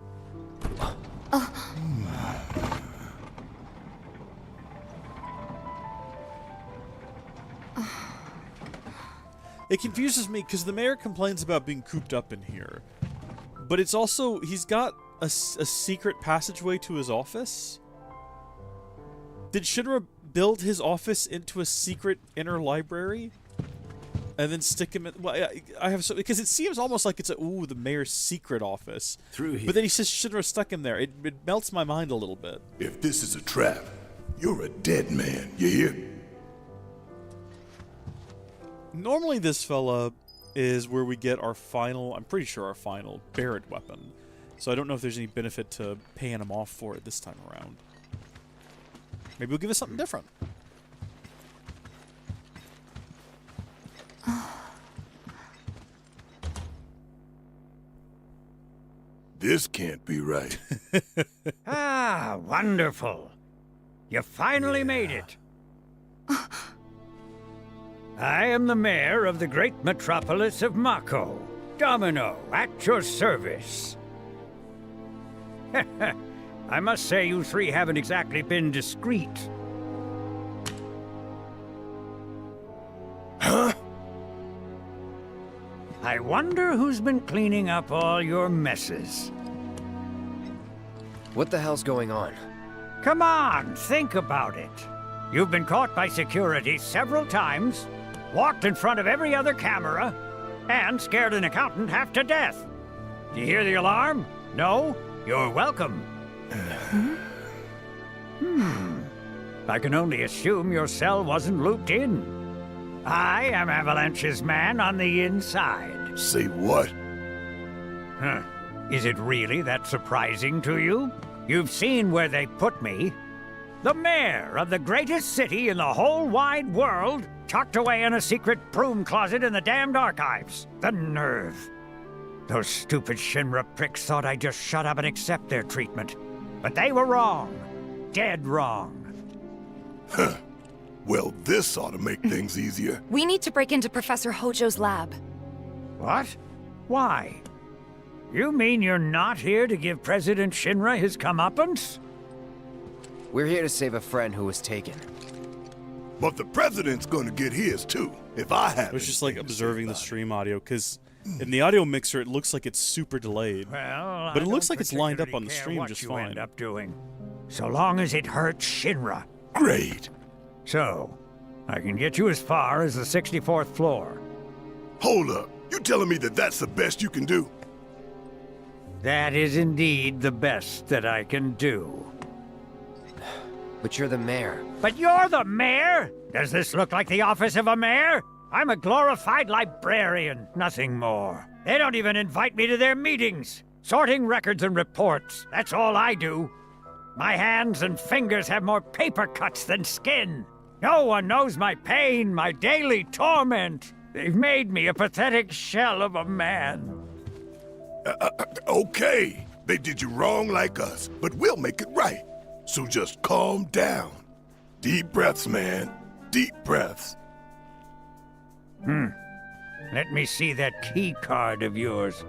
A: It confuses me because the mayor complains about being cooped up in here. But it's also, he's got a secret passageway to his office? Did Shinra build his office into a secret inner library? And then stick him in, well, I have so, because it seems almost like it's the mayor's secret office.
E: Through here.
A: But then he says Shinra stuck him there. It melts my mind a little bit.
D: If this is a trap, you're a dead man, you hear?
A: Normally this fella is where we get our final, I'm pretty sure our final, Barret weapon. So I don't know if there's any benefit to paying him off for it this time around. Maybe he'll give us something different.
D: This can't be right.
H: Ah, wonderful. You finally made it. I am the mayor of the great metropolis of Mako. Domino, at your service. I must say you three haven't exactly been discreet.
D: Huh?
H: I wonder who's been cleaning up all your messes.
K: What the hell's going on?
H: Come on, think about it. You've been caught by security several times, walked in front of every other camera, and scared an accountant half to death. Do you hear the alarm? No? You're welcome. I can only assume your cell wasn't looped in. I am Avalanche's man on the inside.
D: Say what?
H: Huh. Is it really that surprising to you? You've seen where they put me. The mayor of the greatest city in the whole wide world, tucked away in a secret broom closet in the damned archives. The nerve. Those stupid Shinra pricks thought I'd just shut up and accept their treatment. But they were wrong. Dead wrong.
D: Huh. Well, this ought to make things easier.
B: We need to break into Professor Hojo's lab.
H: What? Why? You mean you're not here to give President Shinra his comeuppance?
K: We're here to save a friend who was taken.
D: But the president's gonna get his too, if I have.
A: I was just like observing the stream audio, because in the audio mixer it looks like it's super delayed.
H: Well,
A: but it looks like it's lined up on the stream
H: what
A: just
H: you
A: fine.
H: End up doing, so long as it hurts Shinra.
D: Great.
H: So, I can get you as far as the 64th floor.
D: Hold up. You telling me that that's the best you can do?
H: That is indeed the best that I can do.
K: But you're the mayor.
H: But you're the mayor? Does this look like the office of a mayor? I'm a glorified librarian, nothing more. They don't even invite me to their meetings. Sorting records and reports, that's all I do. My hands and fingers have more paper cuts than skin. No one knows my pain, my daily torment. They've made me a pathetic shell of a man.
D: Okay. They did you wrong like us, but we'll make it right. So just calm down. Deep breaths, man. Deep breaths.
H: Let me see that key card of yours.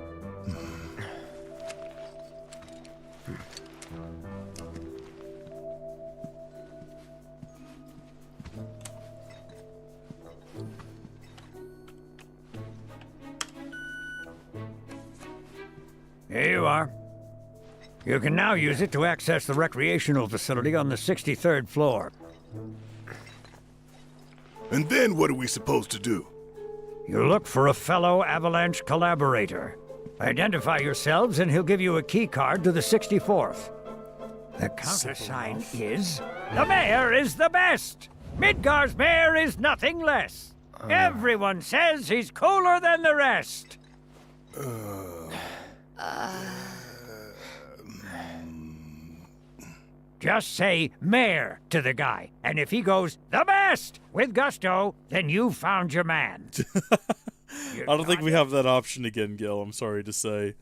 H: Here you are. You can now use it to access the recreational facility on the 63rd floor.
D: And then what are we supposed to do?
H: You look for a fellow Avalanche collaborator. Identify yourselves and he'll give you a key card to the 64th. The countersign is... The mayor is the best! Midgar's mayor is nothing less! Everyone says he's cooler than the rest! Just say mayor to the guy, and if he goes, the best, with gusto, then you've found your man.
A: I don't think we have that option again, Gil, I'm sorry to say.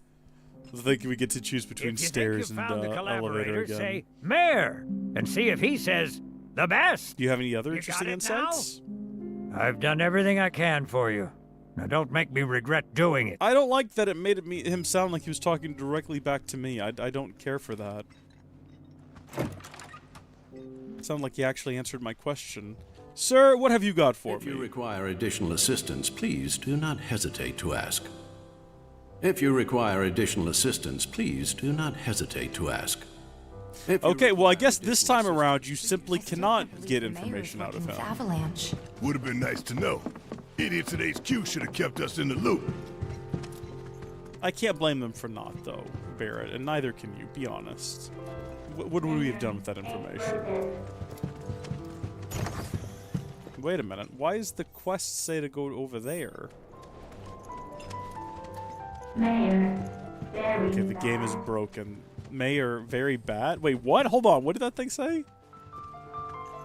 A: I think we get to choose between stairs and elevator again.
H: Say mayor, and see if he says, the best.
A: Do you have any other interesting insights?
H: Now? I've done everything I can for you. Now don't make me regret doing it.
A: I don't like that it made him sound like he was talking directly back to me. I don't care for that. It sounded like he actually answered my question. Sir, what have you got for me?
E: If you require additional assistance, please do not hesitate to ask. If you require additional assistance, please do not hesitate to ask.
A: Okay, well, I guess this time around you simply cannot get information out of him.
B: Avalanche.
D: Would have been nice to know. Idiots at HQ should have kept us in the loop.
A: I can't blame them for not, though, Barret, and neither can you, be honest. What would we have done with that information? Wait a minute, why does the quest say to go over there? Okay, the game is broken. Mayor, very bad. Wait, what? Hold on. What did that thing say?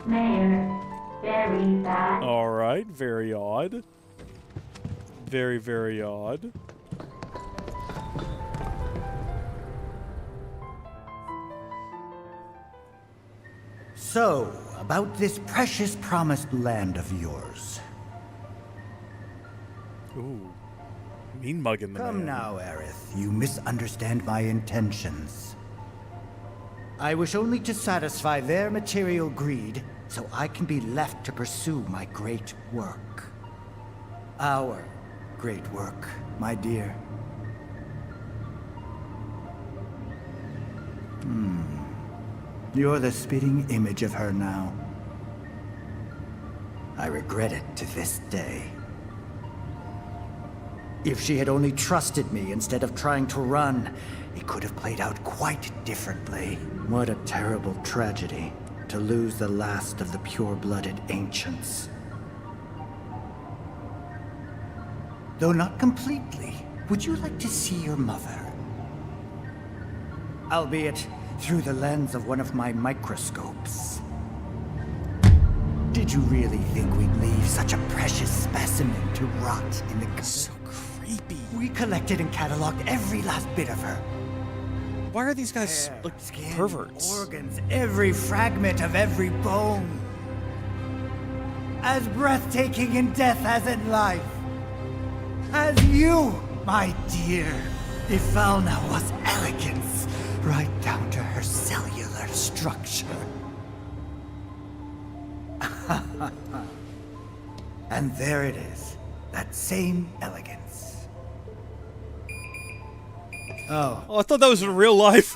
F: Mayor, very bad.
A: Alright, very odd. Very, very odd.
J: So, about this precious promised land of yours.
A: Ooh. Mean mugging the
J: Come
A: man.
J: now, Aerith. You misunderstand my intentions. I wish only to satisfy their material greed, so I can be left to pursue my great work. Our great work, my dear. You're the spitting image of her now. I regret it to this day. If she had only trusted me instead of trying to run, it could have played out quite differently. What a terrible tragedy to lose the last of the pure-blooded ancients. Though not completely, would you like to see your mother? Albeit through the lens of one of my microscopes. Did you really think we'd leave such a precious specimen to rot in the...
A: So creepy.
J: We collected and cataloged every last bit of her.
A: Why are these guys
J: Hair,
A: like
J: skin,
A: perverts?
J: Organs, every fragment of every bone. As breathtaking in death as in life. As you, my dear. Ifalna was elegance, right down to her cellular structure. And there it is, that same elegance. Oh,
A: I thought that was in real life.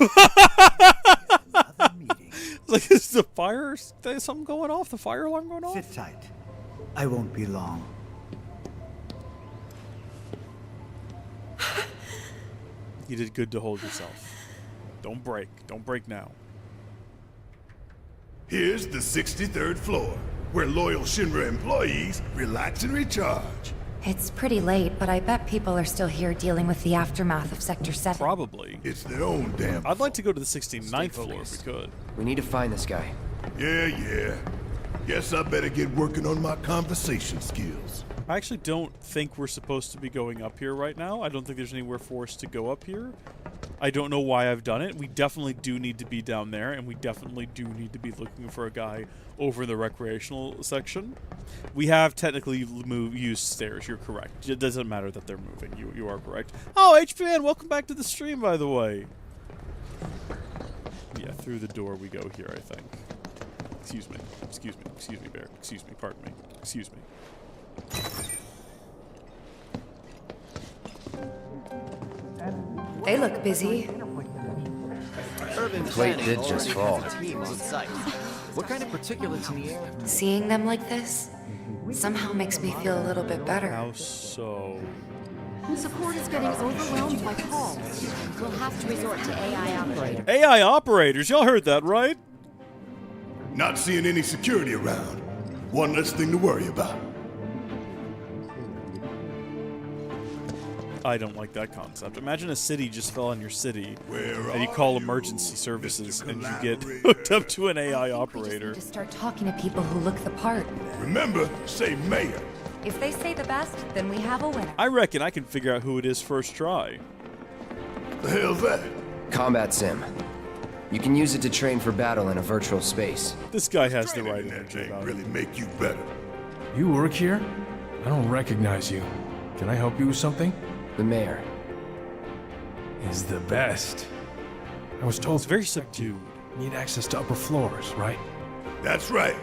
A: Like, is the fire? There's something going off? The fire alarm going off?
J: Sit tight. I won't be long.
A: You did good to hold yourself. Don't break. Don't break now.
D: Here's the 63rd floor, where loyal Shinra employees relax and recharge.
B: It's pretty late, but I bet people are still here dealing with the aftermath of Sector 7.
A: Probably.
D: It's their own damn...
A: I'd like to go to the 69th floor if we could.
K: We need to find this guy.
D: Yeah. Guess I better get working on my conversation skills.
A: I actually don't think we're supposed to be going up here right now. I don't think there's anywhere for us to go up here. I don't know why I've done it. We definitely do need to be down there, and we definitely do need to be looking for a guy over in the recreational section. We have technically used stairs. You're correct. It doesn't matter that they're moving. You are correct. Oh, HPN, welcome back to the stream, by the way. Yeah, through the door we go here, I think. Excuse me, Barret. Excuse me, pardon me. Excuse me.
B: They look busy.
K: The plate did just fall.
N: What kind of particulates in the air?
B: Seeing them like this somehow makes me feel a little bit better.
A: How so?
U: Support is getting overwhelmed by calls. We'll have to resort to AI operators.
A: AI operators? Y'all heard that, right?
D: Not seeing any security around. One less thing to worry about.
A: I don't like that concept. Imagine a city just fell on your city, and you call emergency services, and you get hooked up to an AI operator.
B: To start talking to people who look the part.
D: Remember, say mayor.
B: If they say the best, then we have a winner.
A: I reckon I can figure out who it is first try.
D: The hell's that?
K: Combat sim. You can use it to train for battle in a virtual space.
A: This guy has the right energy about
D: really make you better.
L: You work here? I don't recognize you. Can I help you with something?
K: The mayor
L: is the best. I was told
A: it's very subdued.
L: You need access to upper floors, right?
D: That's right.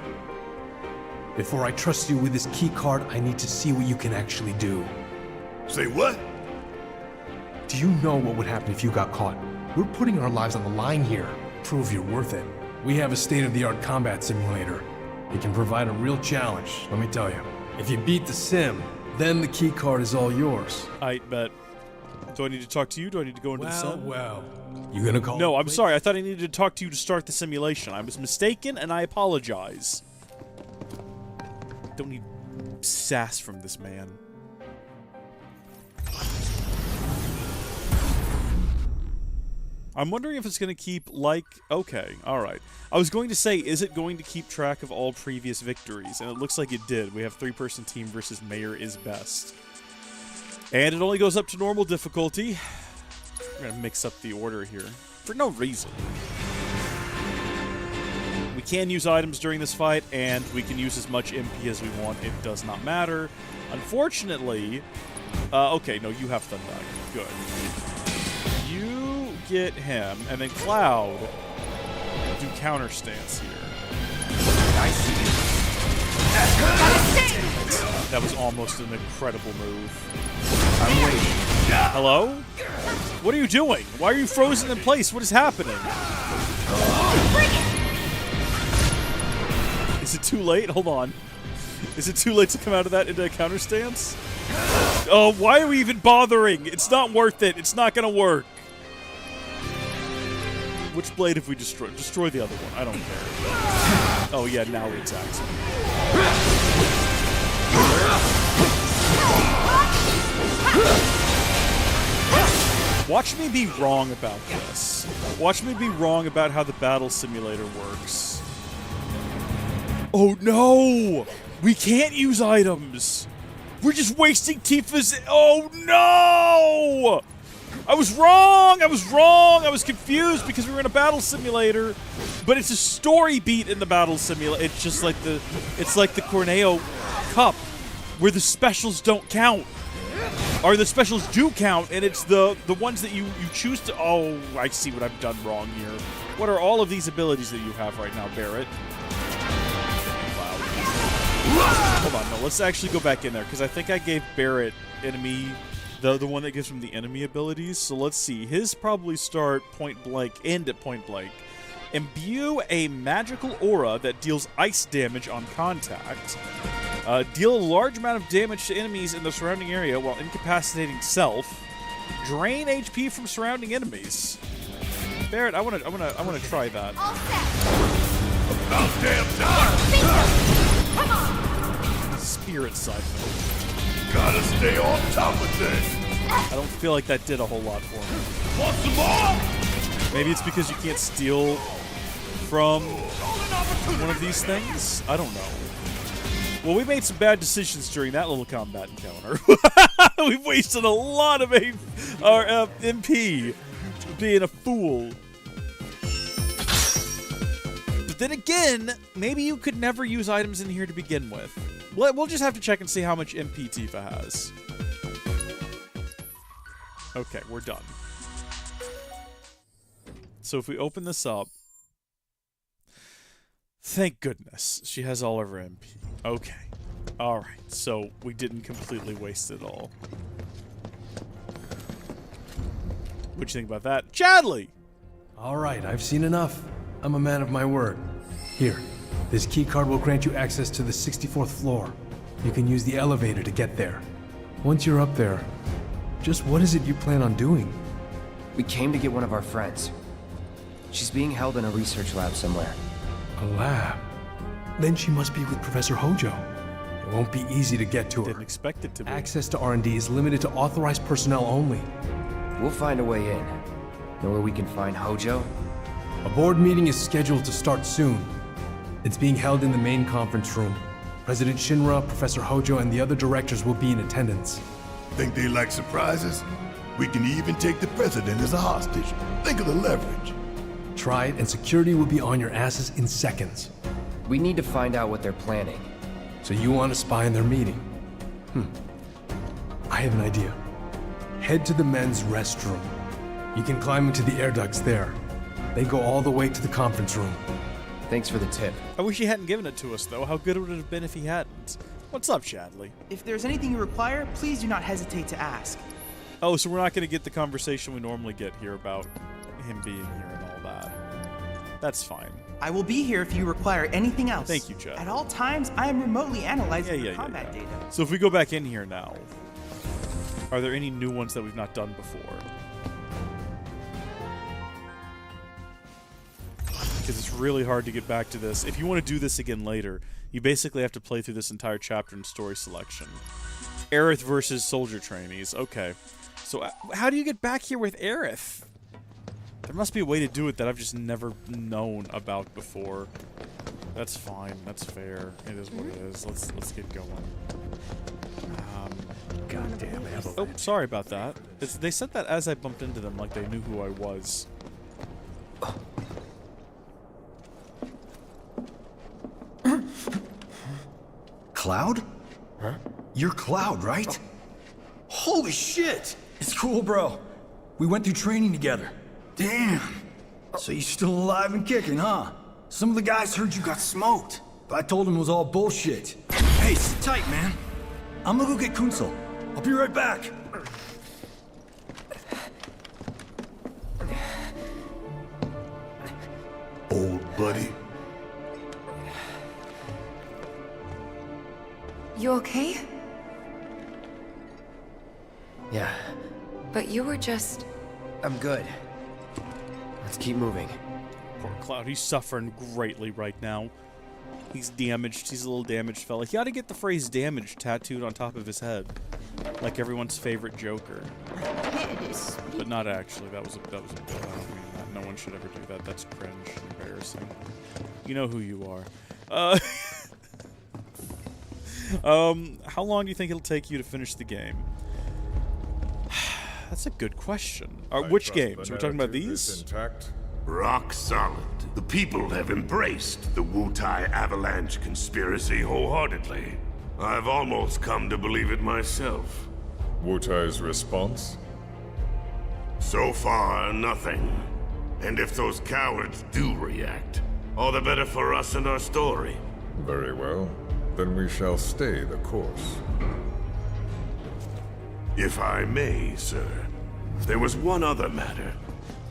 L: Before I trust you with this key card, I need to see what you can actually do.
D: Say what?
L: Do you know what would happen if you got caught? We're putting our lives on the line here. Prove you're worth it. We have a state-of-the-art combat simulator. It can provide a real challenge, let me tell you. If you beat the sim, then the key card is all yours.
A: I bet. Do I need to talk to you? Do I need to go into the sim?
L: Well. You gonna call?
A: No, I'm sorry. I thought I needed to talk to you to start the simulation. I was mistaken, and I apologize. Don't need sass from this man. I'm wondering if it's going to keep, like... Okay, alright. I was going to say, is it going to keep track of all previous victories? And it looks like it did. We have 3-person team versus Mayor is best. And it only goes up to normal difficulty. We're going to mix up the order here. For no reason. We can use items during this fight, and we can use as much MP as we want. It does not matter. Unfortunately... okay, no, you have Thunderback. Good. You get him, and then Cloud do counter stance here.
N: I see you.
A: That was almost an incredible move.
N: I'm waiting.
A: Hello? What are you doing? Why are you frozen in place? What is happening? Is it too late? Hold on. Is it too late to come out of that into a counter stance? Oh, why are we even bothering? It's not worth it. It's not gonna work. Which blade have we destroyed? Destroy the other one. I don't care. Oh yeah, now it attacks me. Watch me be wrong about this. Watch me be wrong about how the battle simulator works. Oh no! We can't use items! We're just wasting Tifa's... Oh no! I was wrong! I was wrong! I was confused because we were in a battle simulator. But it's a story beat in the battle simulator. It's just like the... It's like the Corneo Cup, where the specials don't count. Or the specials do count, and it's the ones that you choose to... Oh, I see what I've done wrong here. What are all of these abilities that you have right now, Barret? Hold on, no, let's actually go back in there, because I think I gave Barret enemy, the one that gives him the enemy abilities. So let's see. His probably start point blank, end at point blank. Imbue a magical aura that deals ice damage on contact. Deal a large amount of damage to enemies in the surrounding area while incapacitating self. Drain HP from surrounding enemies. Barret, I wanna try that.
D: About damn time!
S: Come on!
A: Spirit siphon.
D: Gotta stay on top of things.
A: I don't feel like that did a whole lot for me.
D: Want some more?
A: Maybe it's because you can't steal from one of these things? I don't know. Well, we made some bad decisions during that little combat encounter. We've wasted a lot of our MP being a fool. But then again, maybe you could never use items in here to begin with. We'll just have to check and see how much MP Tifa has. Okay, we're done. So if we open this up... Thank goodness, she has all of her MP. Okay. Alright, so we didn't completely waste it all. What'd you think about that? Chadley!
L: Alright, I've seen enough. I'm a man of my word. Here, this keycard will grant you access to the 64th floor. You can use the elevator to get there. Once you're up there, just what is it you plan on doing?
K: We came to get one of our friends. She's being held in a research lab somewhere.
L: A lab? Then she must be with Professor Hojo. It won't be easy to get to her.
A: Didn't expect it to be.
L: Access to R&D is limited to authorized personnel only.
K: We'll find a way in. Know where we can find Hojo?
L: A board meeting is scheduled to start soon. It's being held in the main conference room. President Shinra, Professor Hojo, and the other directors will be in attendance.
D: Think they like surprises? We can even take the president as a hostage. Think of the leverage.
L: Try it, and security will be on your asses in seconds.
K: We need to find out what they're planning.
L: So you want to spy in their meeting? I have an idea. Head to the men's restroom. You can climb into the air ducts there. They go all the way to the conference room.
K: Thanks for the tip.
A: I wish he hadn't given it to us, though. How good would it have been if he hadn't? What's up, Chadley?
G: If there's anything you require, please do not hesitate to ask.
A: Oh, so we're not going to get the conversation we normally get here about him being here and all that. That's fine.
G: I will be here if you require anything else.
A: Thank you, Chad.
G: At all times, I am remotely analyzing the combat data.
A: So if we go back in here now, are there any new ones that we've not done before? Because it's really hard to get back to this. If you want to do this again later, you basically have to play through this entire chapter in story selection. Aerith versus soldier trainees. Okay. So how do you get back here with Aerith? There must be a way to do it that I've just never known about before. That's fine. That's fair. It is what it is. Let's get going.
N: God damn it.
A: Oh, sorry about that. They said that as I bumped into them, like they knew who I was.
X: Cloud? Huh? You're Cloud, right? Holy shit! It's cool, bro. We went through training together. Damn. So you're still alive and kicking, huh? Some of the guys heard you got smoked, but I told them it was all bullshit. Hey, sit tight, man. I'm gonna go get Kunsel. I'll be right back.
D: Old buddy.
B: You okay?
K: Yeah,
B: But you were just...
K: I'm good. Let's keep moving.
A: Poor Cloud, he's suffering greatly right now. He's damaged. He's a little damaged fella. He ought to get the phrase damaged tattooed on top of his head. Like everyone's favorite Joker. But not actually. That was a I don't mean that. No one should ever do that. That's cringe and embarrassing. You know who you are. How long do you think it'll take you to finish the game? That's a good question. Which games? Are we talking about these?
D: Intact.
M: Rock solid. The people have embraced the Wutai Avalanche conspiracy wholeheartedly. I've almost come to believe it myself.
O: Wutai's response?
M: So far, nothing. And if those cowards do react, all the better for us and our story.
O: Very well. Then we shall stay the course.
M: If I may, sir. There was one other matter.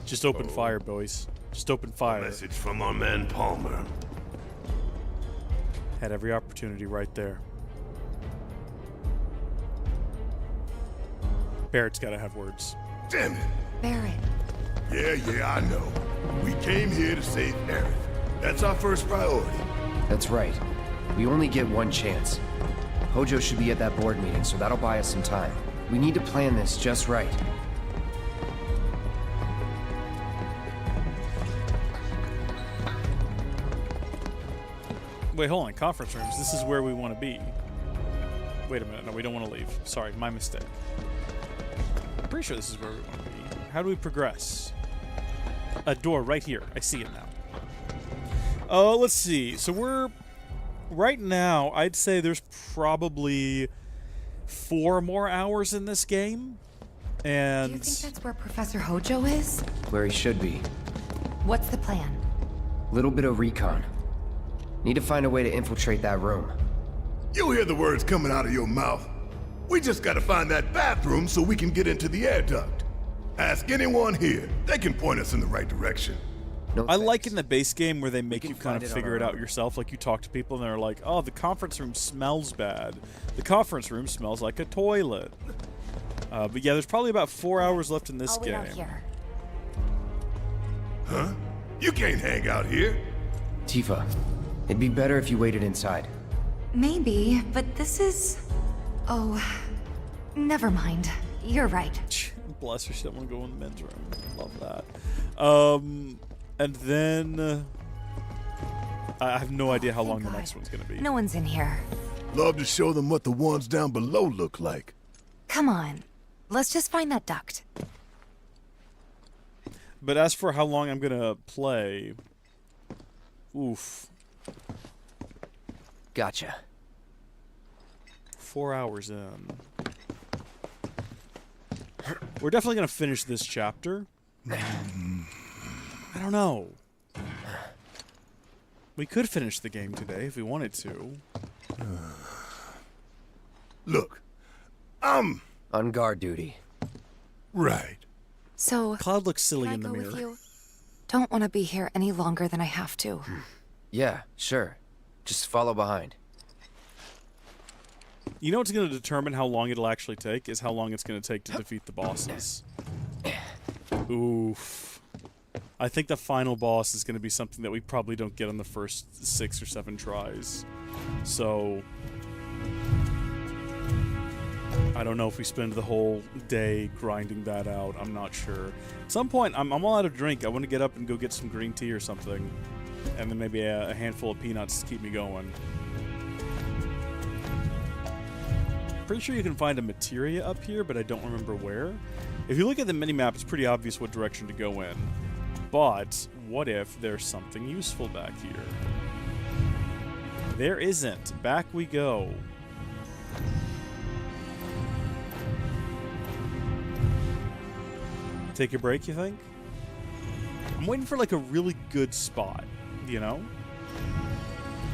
A: Just open fire, boys. Just open fire.
M: A message from our man Palmer.
A: Had every opportunity right there. Barret's gotta have words.
D: Damn it.
B: Barret.
D: Yeah, I know. We came here to save Aerith. That's our first priority.
K: That's right. We only get one chance. Hojo should be at that board meeting, so that'll buy us some time. We need to plan this just right.
A: Wait, hold on. Conference rooms. This is where we want to be. Wait a minute. No, we don't want to leave. Sorry, my mistake. I'm pretty sure this is where we want to be. How do we progress? A door right here. I see it now. Let's see. So we're... Right now, I'd say there's probably 4 more hours in this game. And...
B: Do you think that's where Professor Hojo is?
K: Where he should be.
B: What's the plan?
K: Little bit of recon. Need to find a way to infiltrate that room.
D: You hear the words coming out of your mouth? We just gotta find that bathroom so we can get into the air duct. Ask anyone here. They can point us in the right direction.
K: No,
A: I like in the base game where they make you kind of figure it out yourself. Like you talk to people and they're like, oh, the conference room smells bad. The conference room smells like a toilet. But yeah, there's probably about 4 hours left in this game.
B: I'll wait out here.
D: Huh? You can't hang out here.
K: Tifa, it'd be better if you waited inside.
B: Maybe, but this is... Oh, never mind. You're right.
A: Bless her, she doesn't want to go in the men's room. Love that. And then... I have no idea how long the next one's going to be.
B: No one's in here.
D: Love to show them what the ones down below look like.
B: Come on. Let's just find that duct.
A: But as for how long I'm going to play... Oof.
K: Gotcha.
A: 4 hours in. We're definitely going to finish this chapter. I don't know. We could finish the game today if we wanted to.
D: Look, I'm...
K: on guard duty.
D: Right.
B: So...
A: Cloud looks silly in the
B: Can I go with
A: mirror.
B: you? Don't want to be here any longer than I have to.
K: Yeah, sure. Just follow behind.
A: You know what's going to determine how long it'll actually take is how long it's going to take to defeat the bosses. Oof. I think the final boss is going to be something that we probably don't get on the first 6 or 7 tries. So... I don't know if we spend the whole day grinding that out. I'm not sure. At some point, I'm all out of drink. I want to get up and go get some green tea or something. And then maybe a handful of peanuts to keep me going. Pretty sure you can find a materia up here, but I don't remember where. If you look at the minimap, it's pretty obvious what direction to go in. But what if there's something useful back here? There isn't. Back we go. Take a break, you think? I'm waiting for like a really good spot, you know?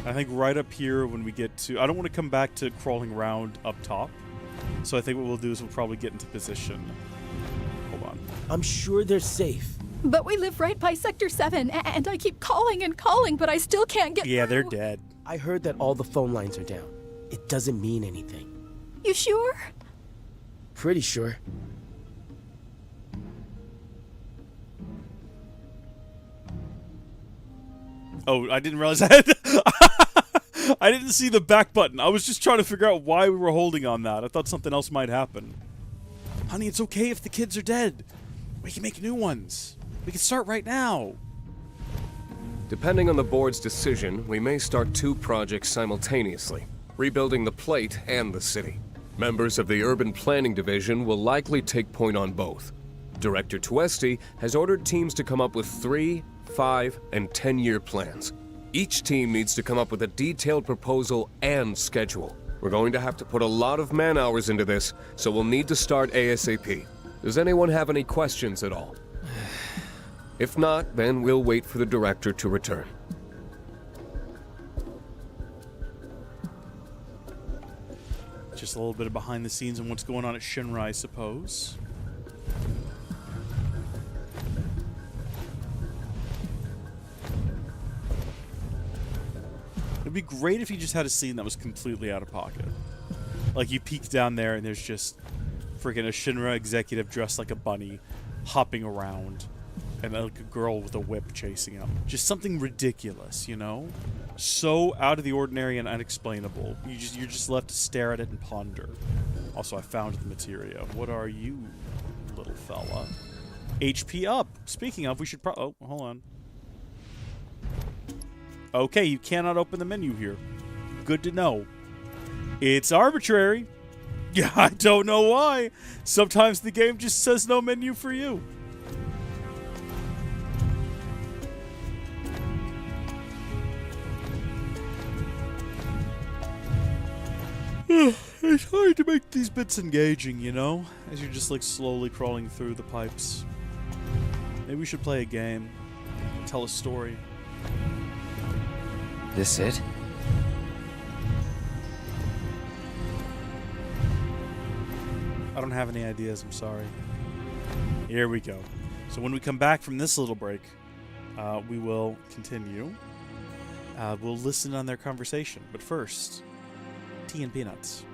A: I think right up here when we get to... I don't want to come back to crawling around up top. So I think what we'll do is we'll probably get into position. Hold on.
I: I'm sure they're safe.
P: But we live right by Sector 7, and I keep calling and calling, but I still can't get
A: Yeah,
P: through.
A: they're dead.
I: I heard that all the phone lines are down. It doesn't mean anything.
P: You sure?
I: Pretty sure.
A: Oh, I didn't realize that. I didn't see the back button. I was just trying to figure out why we were holding on that. I thought something else might happen. Honey, it's okay if the kids are dead. We can make new ones. We can start right now.
Q: Depending on the board's decision, we may start 2 projects simultaneously, rebuilding the plate and the city. Members of the Urban Planning Division will likely take point on both. Director Tuesti has ordered teams to come up with 3, 5, and 10-year plans. Each team needs to come up with a detailed proposal and schedule. We're going to have to put a lot of man-hours into this, so we'll need to start ASAP. Does anyone have any questions at all? If not, then we'll wait for the director to return.
A: Just a little bit of behind the scenes on what's going on at Shinra, I suppose. It'd be great if you just had a scene that was completely out of pocket. Like you peek down there and there's just freaking a Shinra executive dressed like a bunny hopping around. And like a girl with a whip chasing him. Just something ridiculous, you know? So out of the ordinary and unexplainable. You're just left to stare at it and ponder. Also, I found the materia. What are you, little fella? HP up. Speaking of, we should oh, hold on. Okay, you cannot open the menu here. Good to know. It's arbitrary. Yeah, I don't know why. Sometimes the game just says no menu for you. It's hard to make these bits engaging, you know? As you're just like slowly crawling through the pipes. Maybe we should play a game. Tell a story.
K: This it?
A: I don't have any ideas, I'm sorry. Here we go. So when we come back from this little break, we will continue. We'll listen on their conversation. But first, tea and peanuts.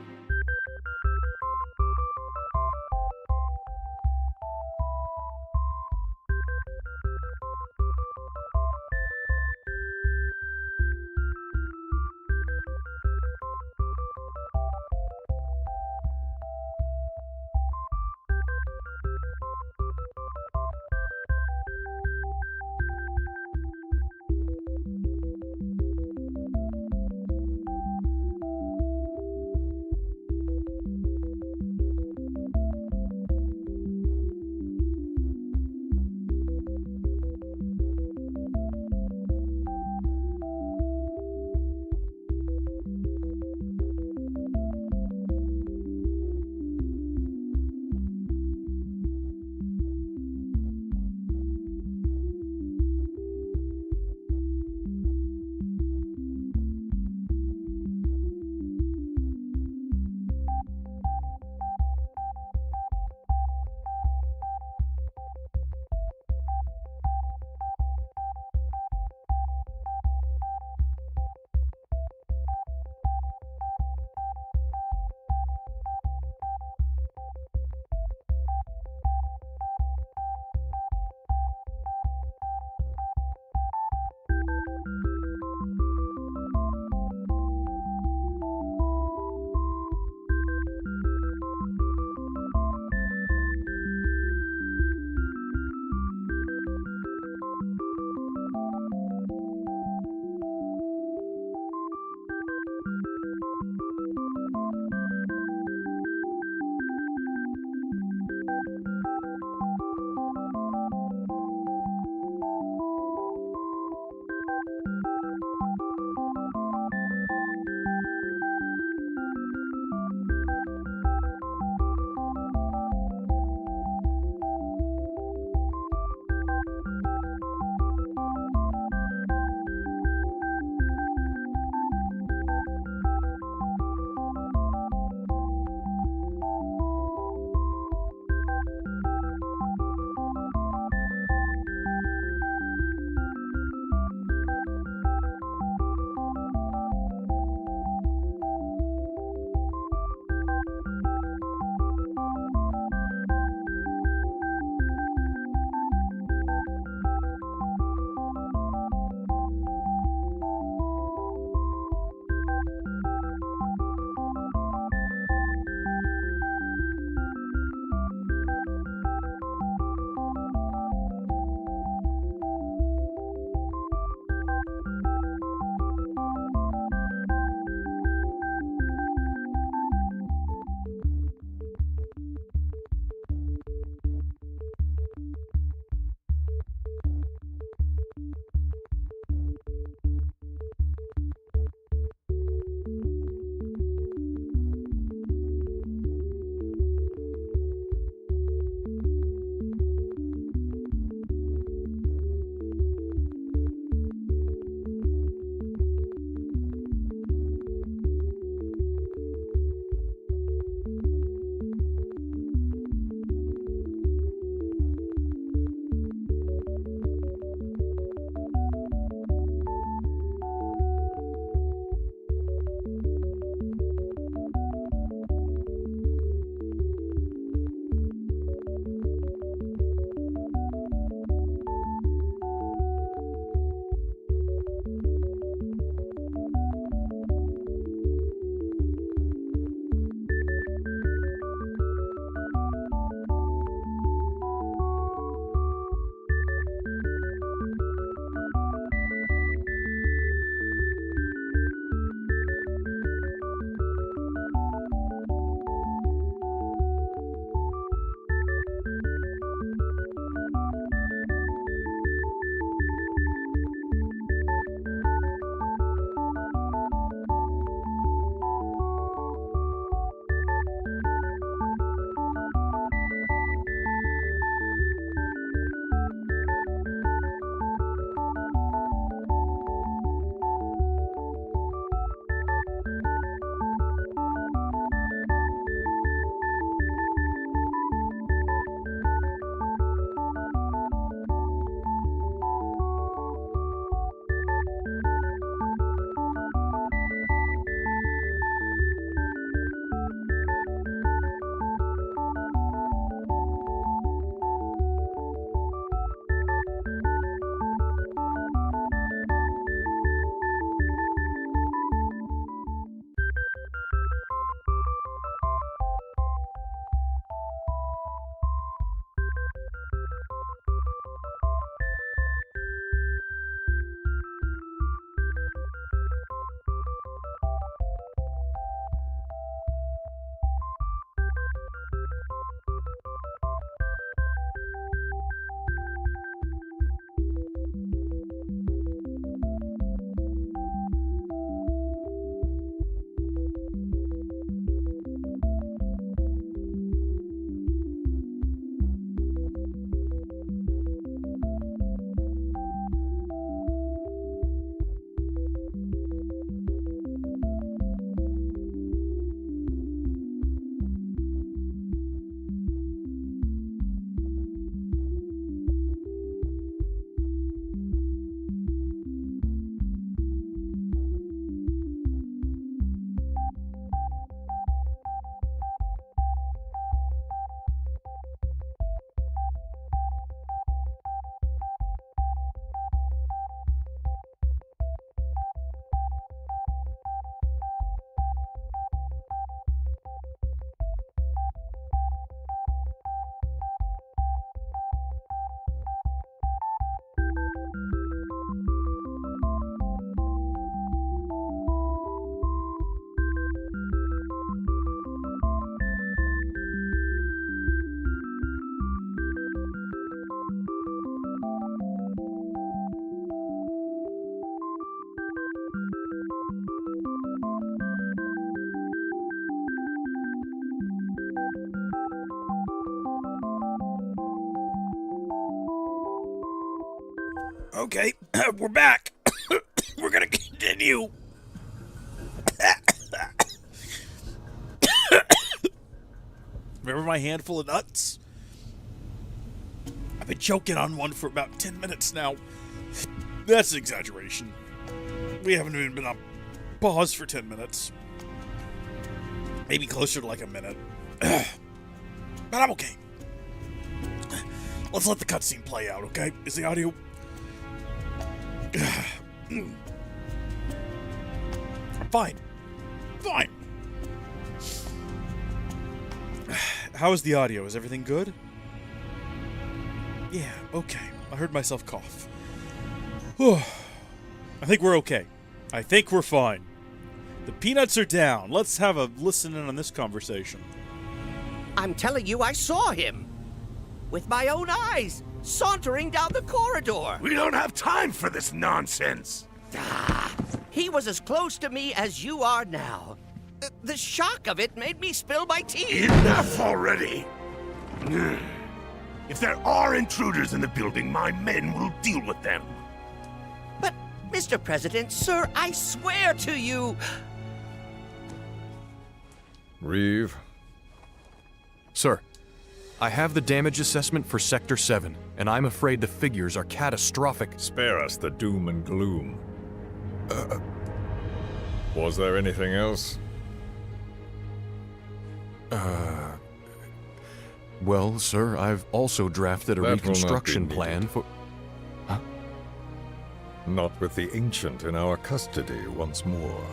A: Okay, we're back. We're gonna continue. Remember my handful of nuts? I've been choking on one for about 10 minutes now. That's an exaggeration. We haven't even been on pause for 10 minutes. Maybe closer to like a minute. But I'm okay. Let's let the cutscene play out, okay? Is the audio... Fine. Fine. How is the audio? Is everything good? Yeah, okay. I heard myself cough. I think we're okay. I think we're fine. The peanuts are down. Let's have a listen in on this conversation.
R: I'm telling you, I saw him. With my own eyes, sauntering down the corridor.
M: We don't have time for this nonsense.
R: He was as close to me as you are now. The shock of it made me spill my tea.
M: Enough already. If there are intruders in the building, my men will deal with them.
R: But, Mr. President, sir, I swear to you...
T: Reeve.
V: Sir, I have the damage assessment for Sector 7, and I'm afraid the figures are catastrophic.
O: Spare us the doom and gloom. Was there anything else?
V: Well, sir, I've also drafted a reconstruction plan for... Huh?
O: Not with the Ancient in our custody once more.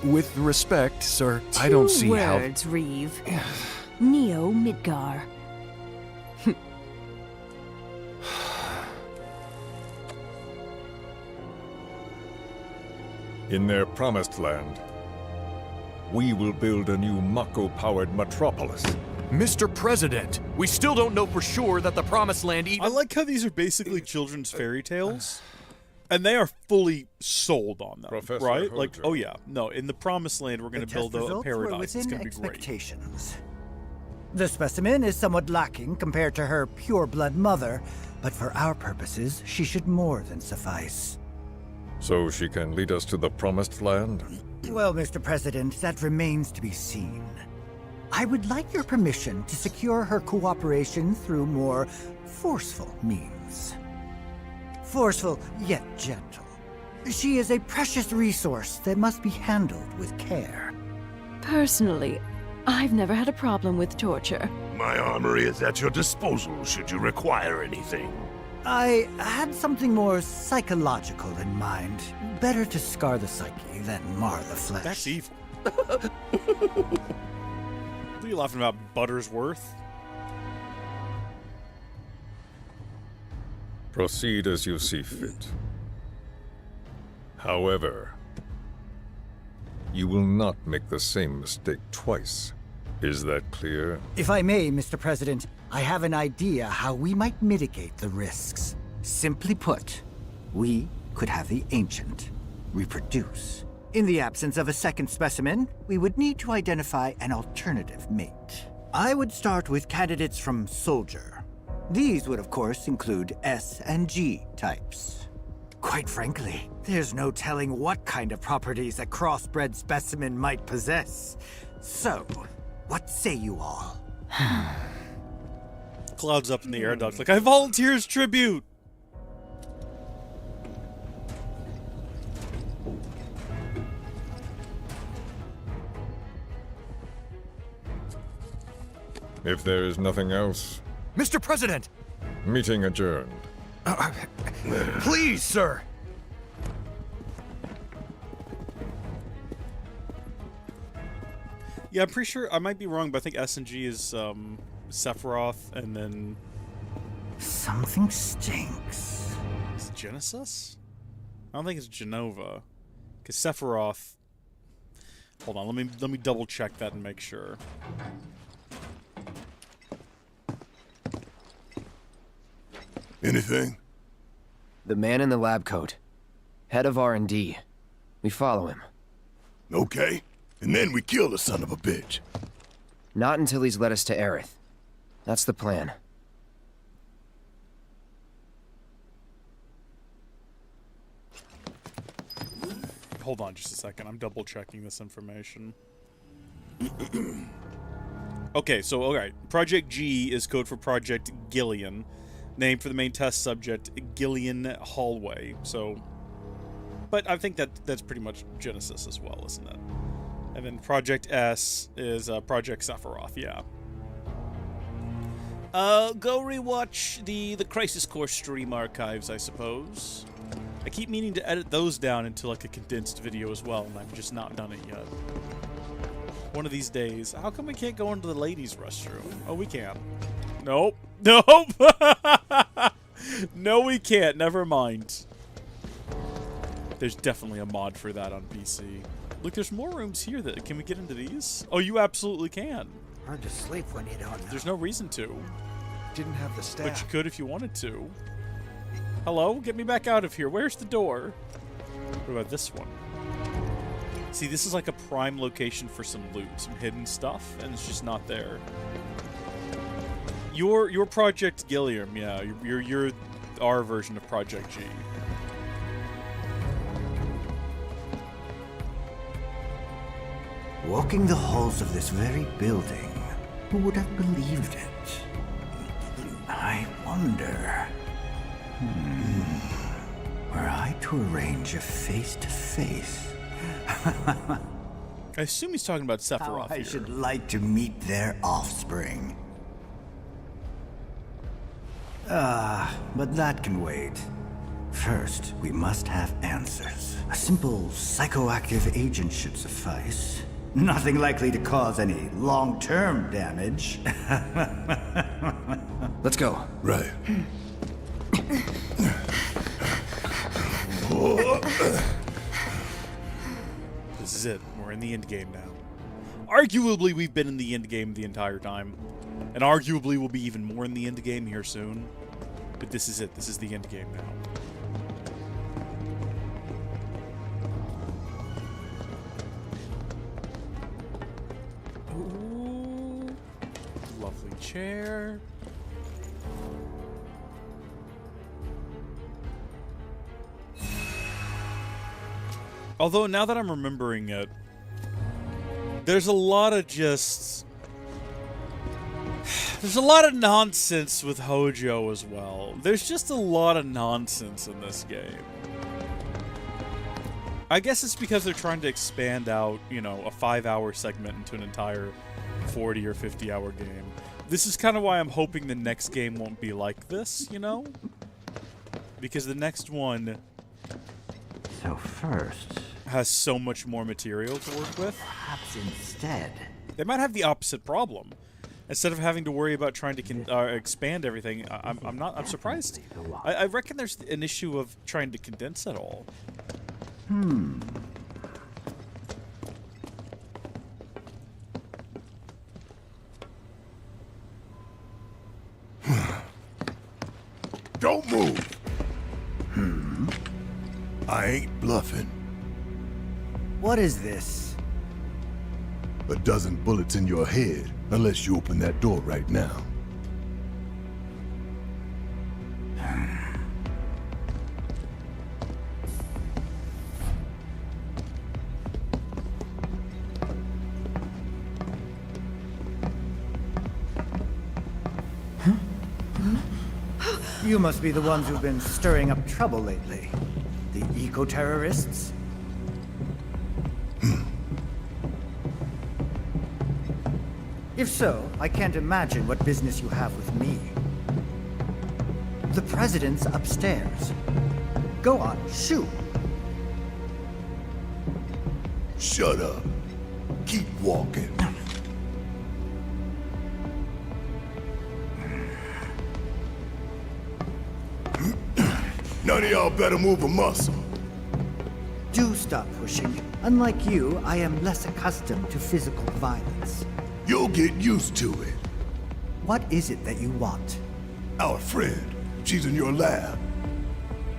V: With respect, sir, I don't see how...
W: 2 words, Reeve. Neo Midgar.
O: In their promised land, we will build a new Mako-powered metropolis.
V: Mr. President, we still don't know for sure that the Promised Land even...
A: I like how these are basically children's fairy tales, and they are fully sold on them,
O: Professor
A: right?
O: Hojo.
A: Like, oh yeah, no, in the Promised Land, we're going to build a paradise. It's going to be great.
J: Expectations. The specimen is somewhat lacking compared to her pure-blood mother, but for our purposes, she should more than suffice.
O: So she can lead us to the Promised Land?
J: Well, Mr. President, that remains to be seen. I would like your permission to secure her cooperation through more forceful means. Forceful, yet gentle. She is a precious resource that must be handled with care.
U: Personally, I've never had a problem with torture.
M: My armory is at your disposal should you require anything.
J: I had something more psychological in mind. Better to scar the psyche than mar the flesh.
A: That's evil. What are you laughing about, Buttersworth?
O: Proceed as you see fit. However, you will not make the same mistake twice. Is that clear?
J: If I may, Mr. President, I have an idea how we might mitigate the risks. Simply put, we could have the Ancient reproduce. In the absence of a second specimen, we would need to identify an alternative mate. I would start with candidates from Soldier. These would, of course, include S and G types. Quite frankly, there's no telling what kind of properties a crossbred specimen might possess. So, what say you all?
A: Clouds up in the air, Duck's like, I volunteer as tribute!
O: If there is nothing else...
V: Mr. President!
O: Meeting adjourned.
V: Please, sir!
A: Yeah, I'm pretty sure, I might be wrong, but I think S and G is, Sephiroth, and then...
J: Something stinks.
A: Is it Genesis? I don't think it's Genova. Because Sephiroth... Hold on, let me double check that and make sure.
D: Anything?
K: The man in the lab coat. Head of R&D. We follow him.
D: Okay. And then we kill the son of a bitch.
K: Not until he's led us to Aerith. That's the plan.
A: hold on just a second. I'm double checking this information. Okay, so alright. Project G is code for Project Gillian, named for the main test subject, Gillian Hallway. So, but I think that's pretty much Genesis as well, isn't it? And then Project S is Project Sephiroth, yeah. Go rewatch the Crisis Core stream archives, I suppose. I keep meaning to edit those down into like a condensed video as well, and I've just not done it yet. One of these days. How come we can't go into the ladies' restroom? Oh, we can. Nope. Nope. No, we can't. Never mind. There's definitely a mod for that on PC. Look, there's more rooms here. Can we get into these? Oh, you absolutely can.
J: Hard to sleep when you don't know.
A: There's no reason to.
C: Didn't have the staff.
A: But you could if you wanted to. Hello? Get me back out of here. Where's the door? What about this one? See, this is like a prime location for some loot, some hidden stuff, and it's just not there. Your Project Gilliam, yeah, you're our version of Project G.
J: Walking the halls of this very building, who would have believed it? I wonder. Were I to arrange a face-to-face...
A: I assume he's talking about Sephiroth
J: I
A: here.
J: should like to meet their offspring. But that can wait. First, we must have answers. A simple psychoactive agent should suffice. Nothing likely to cause any long-term damage.
K: Let's go.
D: Right.
A: This is it. We're in the end game now. Arguably, we've been in the end game the entire time. And arguably, we'll be even more in the end game here soon. But this is it. This is the end game now. Ooh. Lovely chair. Although, now that I'm remembering it, there's a lot of just... There's a lot of nonsense with Hojo as well. There's just a lot of nonsense in this game. I guess it's because they're trying to expand out, you know, a 5-hour segment into an entire 40 or 50-hour game. This is kind of why I'm hoping the next game won't be like this, you know? Because the next one...
J: So first...
A: has so much more material to work with.
J: Perhaps instead...
A: They might have the opposite problem. Instead of having to worry about trying to expand everything, I'm surprised. I reckon there's an issue of trying to condense it all.
D: Don't move. I ain't bluffing.
J: What is this?
D: A dozen bullets in your head, unless you open that door right now.
J: You must be the ones who've been stirring up trouble lately. The eco-terrorists? If so, I can't imagine what business you have with me. The president's upstairs. Go on, shoot.
D: Shut up. Keep walking. None of y'all better move a muscle.
J: Do stop pushing. Unlike you, I am less accustomed to physical violence.
D: You'll get used to it.
J: What is it that you want?
D: Our friend. She's in your lab.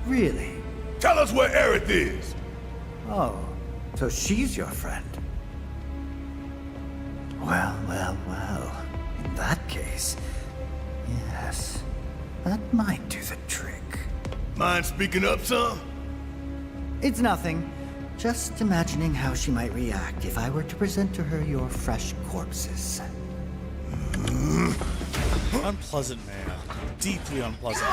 J: Really?
D: Tell us where Aerith is.
J: Oh, so she's your friend. Well, well, well. In that case, yes, that might do the trick.
D: Mind speaking up some?
J: It's nothing. Just imagining how she might react if I were to present to her your fresh corpses.
A: Unpleasant man. Deeply unpleasant.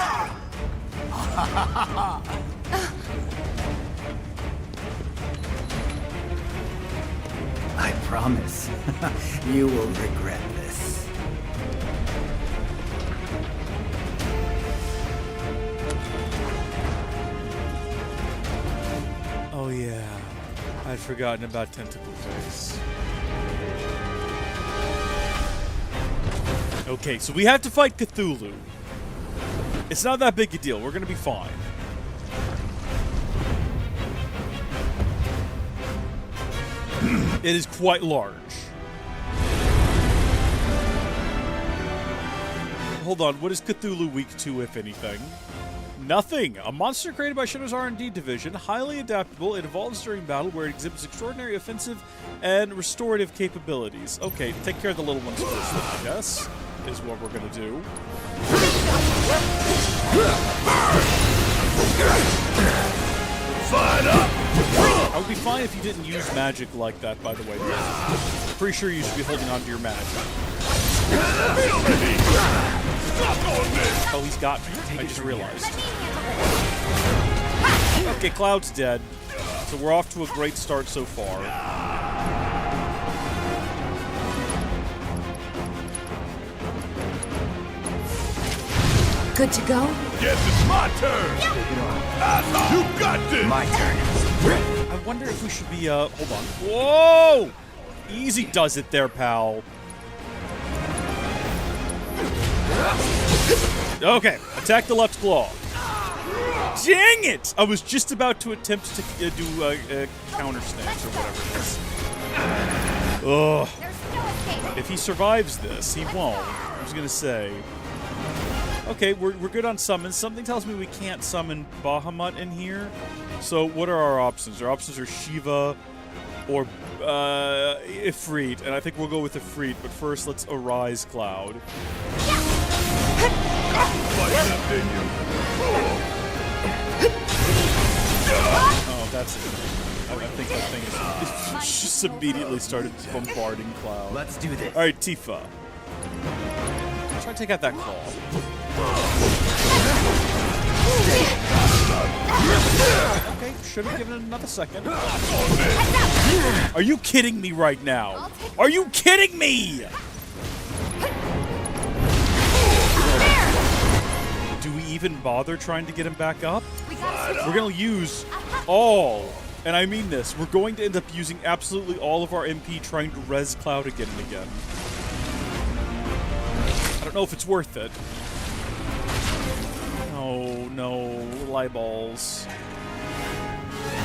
J: I promise, you will regret this.
A: Oh yeah, I'd forgotten about Tentacle Face. Okay, so we have to fight Cthulhu. It's not that big a deal. We're gonna be fine. It is quite large. Hold on, what is Cthulhu weak to, if anything? Nothing! A monster created by Shadow's R&D division, highly adaptable, it evolves during battle where it exhibits extraordinary offensive and restorative capabilities. Okay, take care of the little ones first, then, I guess, is what we're gonna do.
D: Fire up!
A: I would be fine if you didn't use magic like that, by the way. Pretty sure you should be holding on to your magic. Oh, he's got me. I just realized. Okay, Cloud's dead. So we're off to a great start so far.
B: Good to go?
D: Guess it's my turn! You got this!
N: My turn.
A: I wonder if we should be, hold on. Whoa! Easy does it there, pal. Okay, attack the left claw. Dang it! I was just about to attempt to do a counter stance or whatever it is. Ugh. If he survives this, he won't. I was gonna say. Okay, we're good on summons. Something tells me we can't summon Bahamut in here. So what are our options? Our options are Shiva or Ifrit, and I think we'll go with Ifrit. But first, let's arise Cloud. Oh, that's it. I think that thing is just immediately started bombarding Cloud.
N: Let's do this.
A: All right, Tifa. Try to take out that claw. Okay, should have given it another second. Are you kidding me right now? Are you kidding me? Do we even bother trying to get him back up? We're going to use all, and I mean this, we're going to end up using absolutely all of our MP trying to res Cloud again and again. I don't know if it's worth it. Oh, no. Lieballs.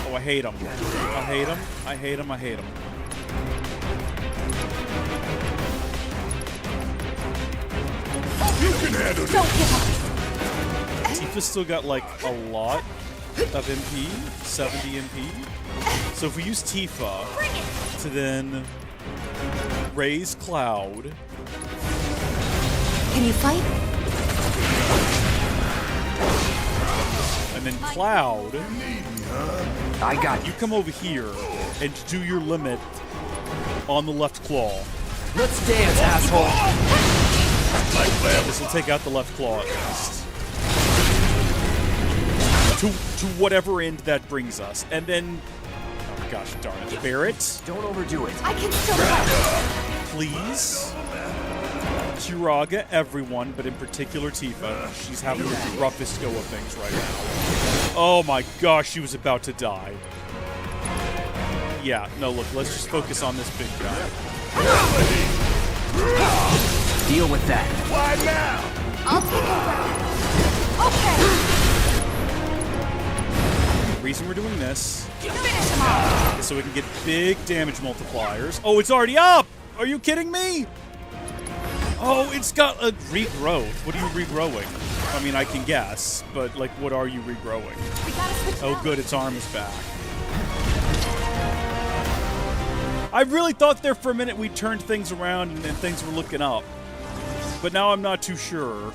A: Oh, I hate him. I hate him. I hate him. I hate him.
D: You can handle it.
B: Don't give up.
A: Tifa's still got, like, a lot of MP. 70 MP. So if we use Tifa to then raise Cloud...
B: Can you fight?
A: And then Cloud,
N: I got
A: you come over here and do your limit on the left claw.
N: Let's dance, asshole.
A: This will take out the left claw at least. To whatever end that brings us. And then, oh gosh darn it, Barret.
N: Don't overdo it.
B: I can still fight.
A: Please. Kiraga, everyone, but in particular Tifa. She's having the roughest go of things right now. Oh my gosh, she was about to die. Yeah, no, look, let's just focus on this big guy.
N: Deal with that.
D: Why now?
B: I'll take over. Okay.
A: The reason we're doing this
B: Finish him off.
A: is so we can get big damage multipliers. Oh, it's already up! Are you kidding me? Oh, it's got a regrowth. What are you regrowing? I mean, I can guess, but, like, what are you regrowing? Oh, good, its arm is back. I really thought there for a minute we turned things around and things were looking up. But now I'm not too sure.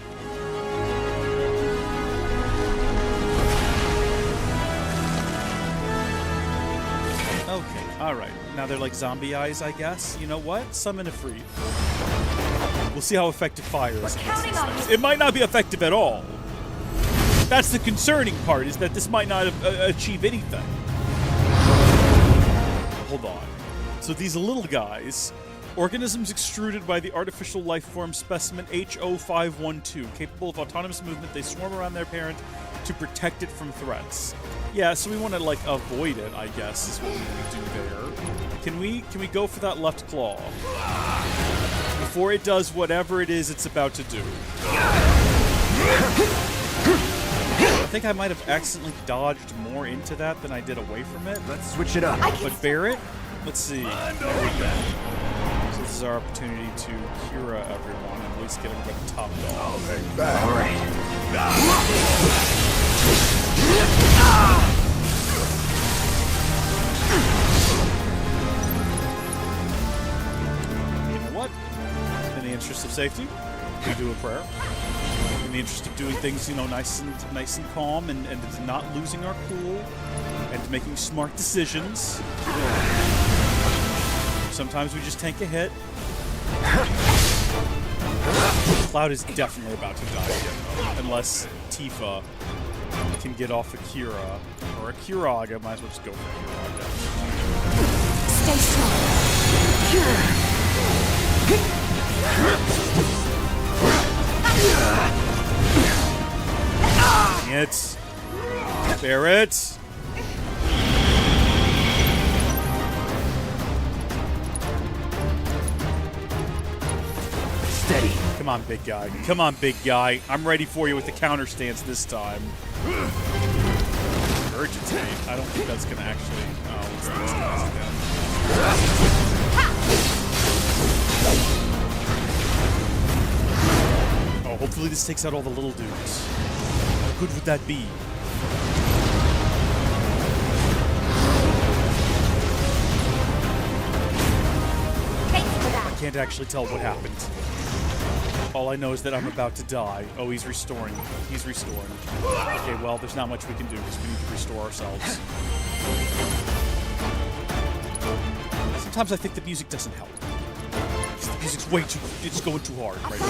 A: Alright, now they're like zombie eyes, I guess. You know what? Summon a freeze. We'll see how effective fire is. It might not be effective at all. That's the concerning part, is that this might not achieve anything. Hold on. So these little guys, organisms extruded by the artificial life form specimen HO512, capable of autonomous movement, they swarm around their parent to protect it from threats. Yeah, so we want to like avoid it, I guess, is what we do there. Can we go for that left claw before it does whatever it is it's about to do? I think I might have accidentally dodged more into that than I did away from it.
N: Let's switch it up.
A: But Barret, let's see. So this is our opportunity to Kira everyone and at least get everybody topped off.
N: All right.
A: You know what? In the interest of safety, we do a prayer. In the interest of doing things, you know, nice and calm, and not losing our cool, and making smart decisions. Sometimes we just tank a hit. Cloud is definitely about to die again, though, unless Tifa can get off Akira or Akiraga. Might as well just go for Akiraga.
B: Stay strong.
A: Dang it. Barret.
N: Steady.
A: Come on, big guy. Come on, big guy. I'm ready for you with the counter stance this time. Urgentate. I don't think that's going to actually... Oh, let's do these guys again. Oh, hopefully this takes out all the little dudes. How good would that be? I can't actually tell what happened. All I know is that I'm about to die. Oh, he's restoring. He's restoring. Okay, well, there's not much we can do because we need to restore ourselves. Sometimes I think the music doesn't help. Because the music's way too... It's going too hard right now.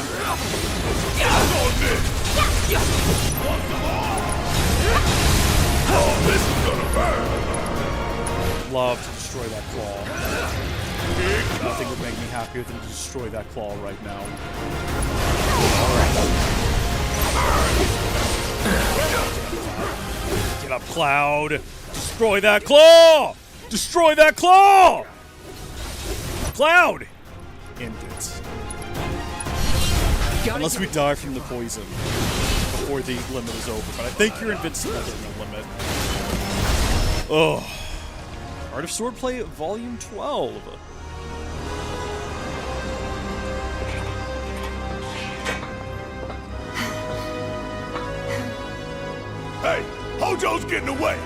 D: Oh, this is gonna burn.
A: Love to destroy that claw. Nothing would make me happier than to destroy that claw right now. Get up, Cloud! Destroy that claw! Destroy that claw! Cloud! End it. Unless we die from the poison before the limit is over. But I think you're invincible during the limit. Oh. Art of Swordplay, Volume 12.
D: Hey, Hojo's getting away!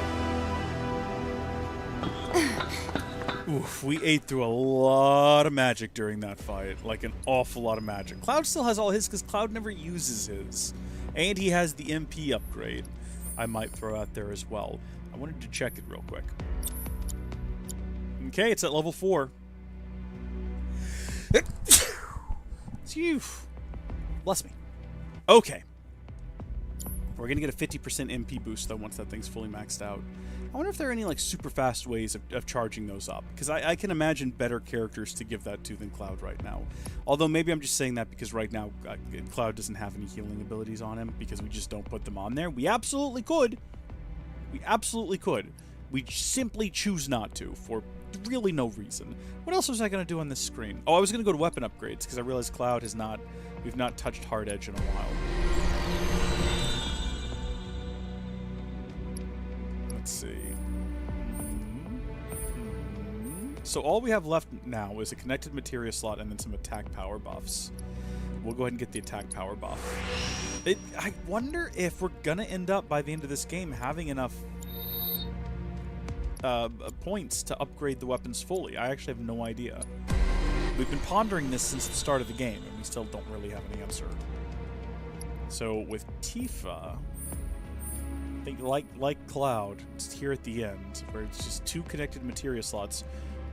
A: Oof, we ate through a lot of magic during that fight. Like an awful lot of magic. Cloud still has all his because Cloud never uses his. And he has the MP upgrade I might throw out there as well. I wanted to check it real quick. Okay, it's at level 4. Phew. Bless me. Okay. We're going to get a 50% MP boost, though, once that thing's fully maxed out. I wonder if there are any, like, super fast ways of charging those up. Because I can imagine better characters to give that to than Cloud right now. Although, maybe I'm just saying that because right now, Cloud doesn't have any healing abilities on him. Because we just don't put them on there. We absolutely could. We absolutely could. We simply choose not to, for really no reason. What else was I going to do on this screen? Oh, I was going to go to weapon upgrades, because I realized Cloud has not... We've not touched Hard Edge in a while. Let's see. So all we have left now is a connected materia slot and then some attack power buffs. We'll go ahead and get the attack power buff. I wonder if we're going to end up, by the end of this game, having enough points to upgrade the weapons fully. I actually have no idea. We've been pondering this since the start of the game, and we still don't really have an answer. So with Tifa, I think like Cloud, just here at the end, where it's just 2 connected materia slots,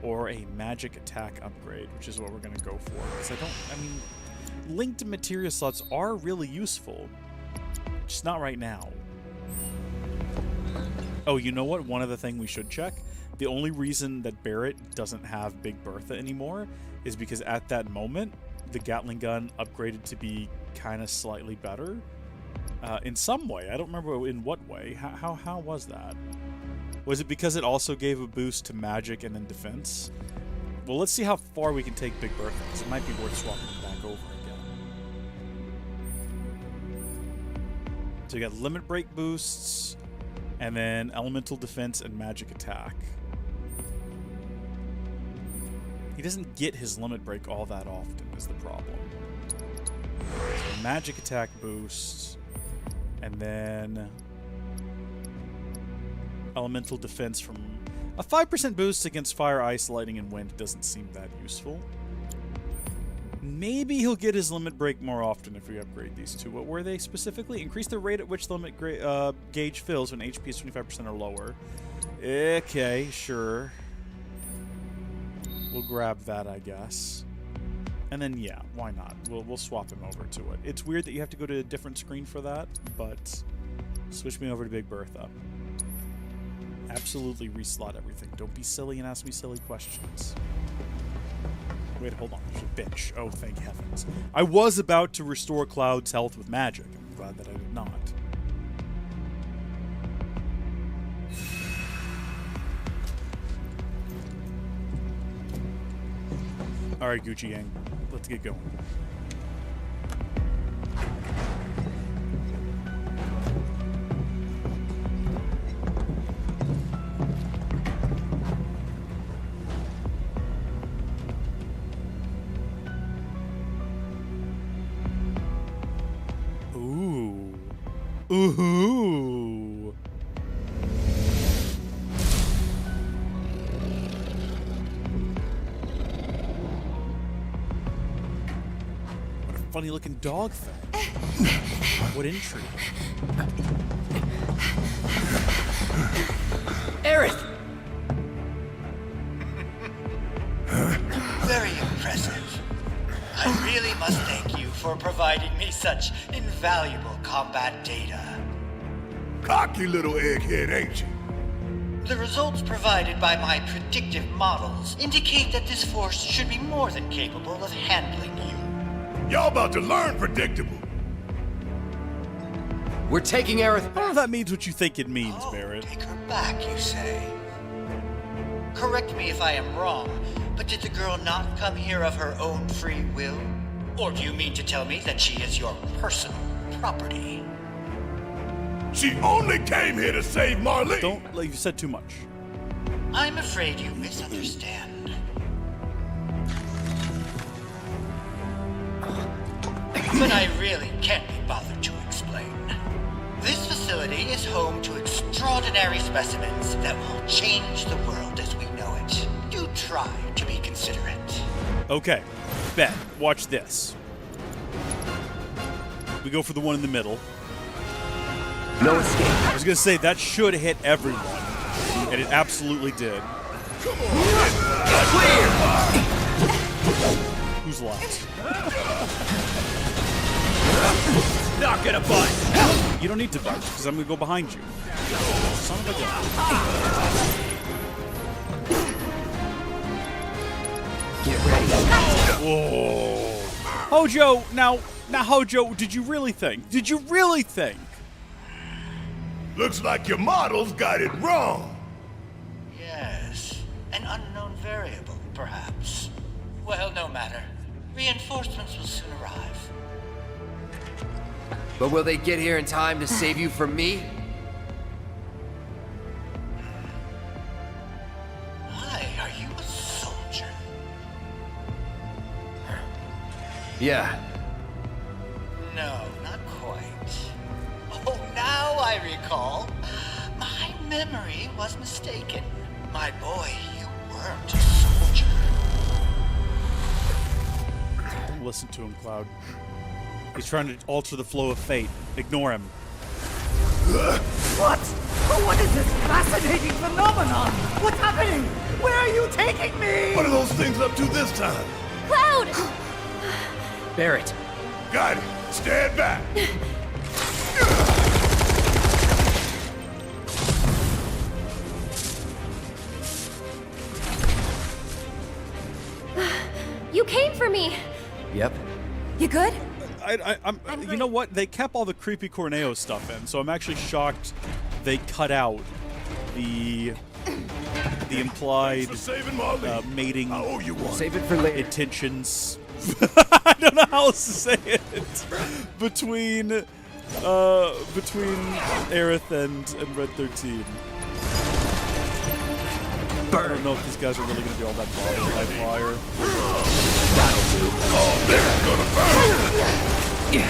A: or a magic attack upgrade, which is what we're going to go for. Because I mean, linked materia slots are really useful. Just not right now. Oh, you know what? One other thing we should check. The only reason that Barret doesn't have Big Bertha anymore is because at that moment, the Gatling gun upgraded to be kind of slightly better. In some way. I don't remember in what way. How was that? Was it because it also gave a boost to magic and then defense? Well, let's see how far we can take Big Bertha, because it might be worth swapping it back over again. So you got limit break boosts, and then elemental defense and magic attack. He doesn't get his limit break all that often is the problem. So magic attack boosts, and then elemental defense from a 5% boost against fire, ice, lightning, and wind doesn't seem that useful. Maybe he'll get his limit break more often if we upgrade these two. What were they specifically? Increase the rate at which the limit gauge fills when HP is 25% or lower. Okay, sure. We'll grab that, I guess. And then, yeah, why not? We'll swap him over to it. It's weird that you have to go to a different screen for that, but switch me over to Big Bertha. Absolutely reslot everything. Don't be silly and ask me silly questions. Wait, hold on. There's a bench. Oh, thank heavens. I was about to restore Cloud's health with magic. I'm glad that I did not. Alright, Gucci Gang. Let's get going. Ooh. What a funny looking dog thing. What intrigue.
N: Aerith!
J: Very impressive. I really must thank you for providing me such invaluable combat data.
D: Cocky little egghead, ain't you?
J: The results provided by my predictive models indicate that this force should be more than capable of handling you.
D: Y'all about to learn predictable.
N: We're taking Aerith.
A: I don't know if that means what you think it means, Barret.
J: Take her back, you say? Correct me if I am wrong, but did the girl not come here of her own free will? Or do you mean to tell me that she is your personal property?
D: She only came here to save Marlene.
A: Don't, like you said too much.
J: I'm afraid you misunderstand. But I really can't be bothered to explain. This facility is home to extraordinary specimens that will change the world as we know it. Do try to be considerate.
A: Okay, bet. Watch this. We go for the one in the middle.
N: No escape.
A: I was gonna say that should hit everyone, and it absolutely did.
D: Come on!
N: Clear!
A: Who's left?
N: Not gonna bust.
A: You don't need to bust, because I'm gonna go behind you. Son of a gun.
N: Get ready.
A: Whoa. Hojo, now Hojo, did you really think? Did you really think?
D: Looks like your models got it wrong.
J: Yes, an unknown variable, perhaps. Well, no matter. Reinforcements will soon arrive.
K: But will they get here in time to save you from me?
J: Hi, are you a soldier?
K: Yeah.
J: No, not quite. Oh, now I recall. My memory was mistaken. My boy, you weren't a soldier.
A: Don't listen to him, Cloud. He's trying to alter the flow of fate. Ignore him.
N: What?
J: What is this fascinating phenomenon? What's happening? Where are you taking me?
D: What are those things up to this time?
P: Cloud!
N: Barret.
D: Got it. Stand back.
U: You came for me.
N: Yep.
B: You good?
A: I'm you know what? They kept all the creepy Corneo stuff in, so I'm actually shocked they cut out the implied mating.
N: Save it for later.
A: Intentions. I don't know how else to say it. between Aerith and Red 13. I don't know if these guys are really going to be all that bothered by fire.
N: That'll do.
D: Oh, this is gonna burn!
N: Yeah.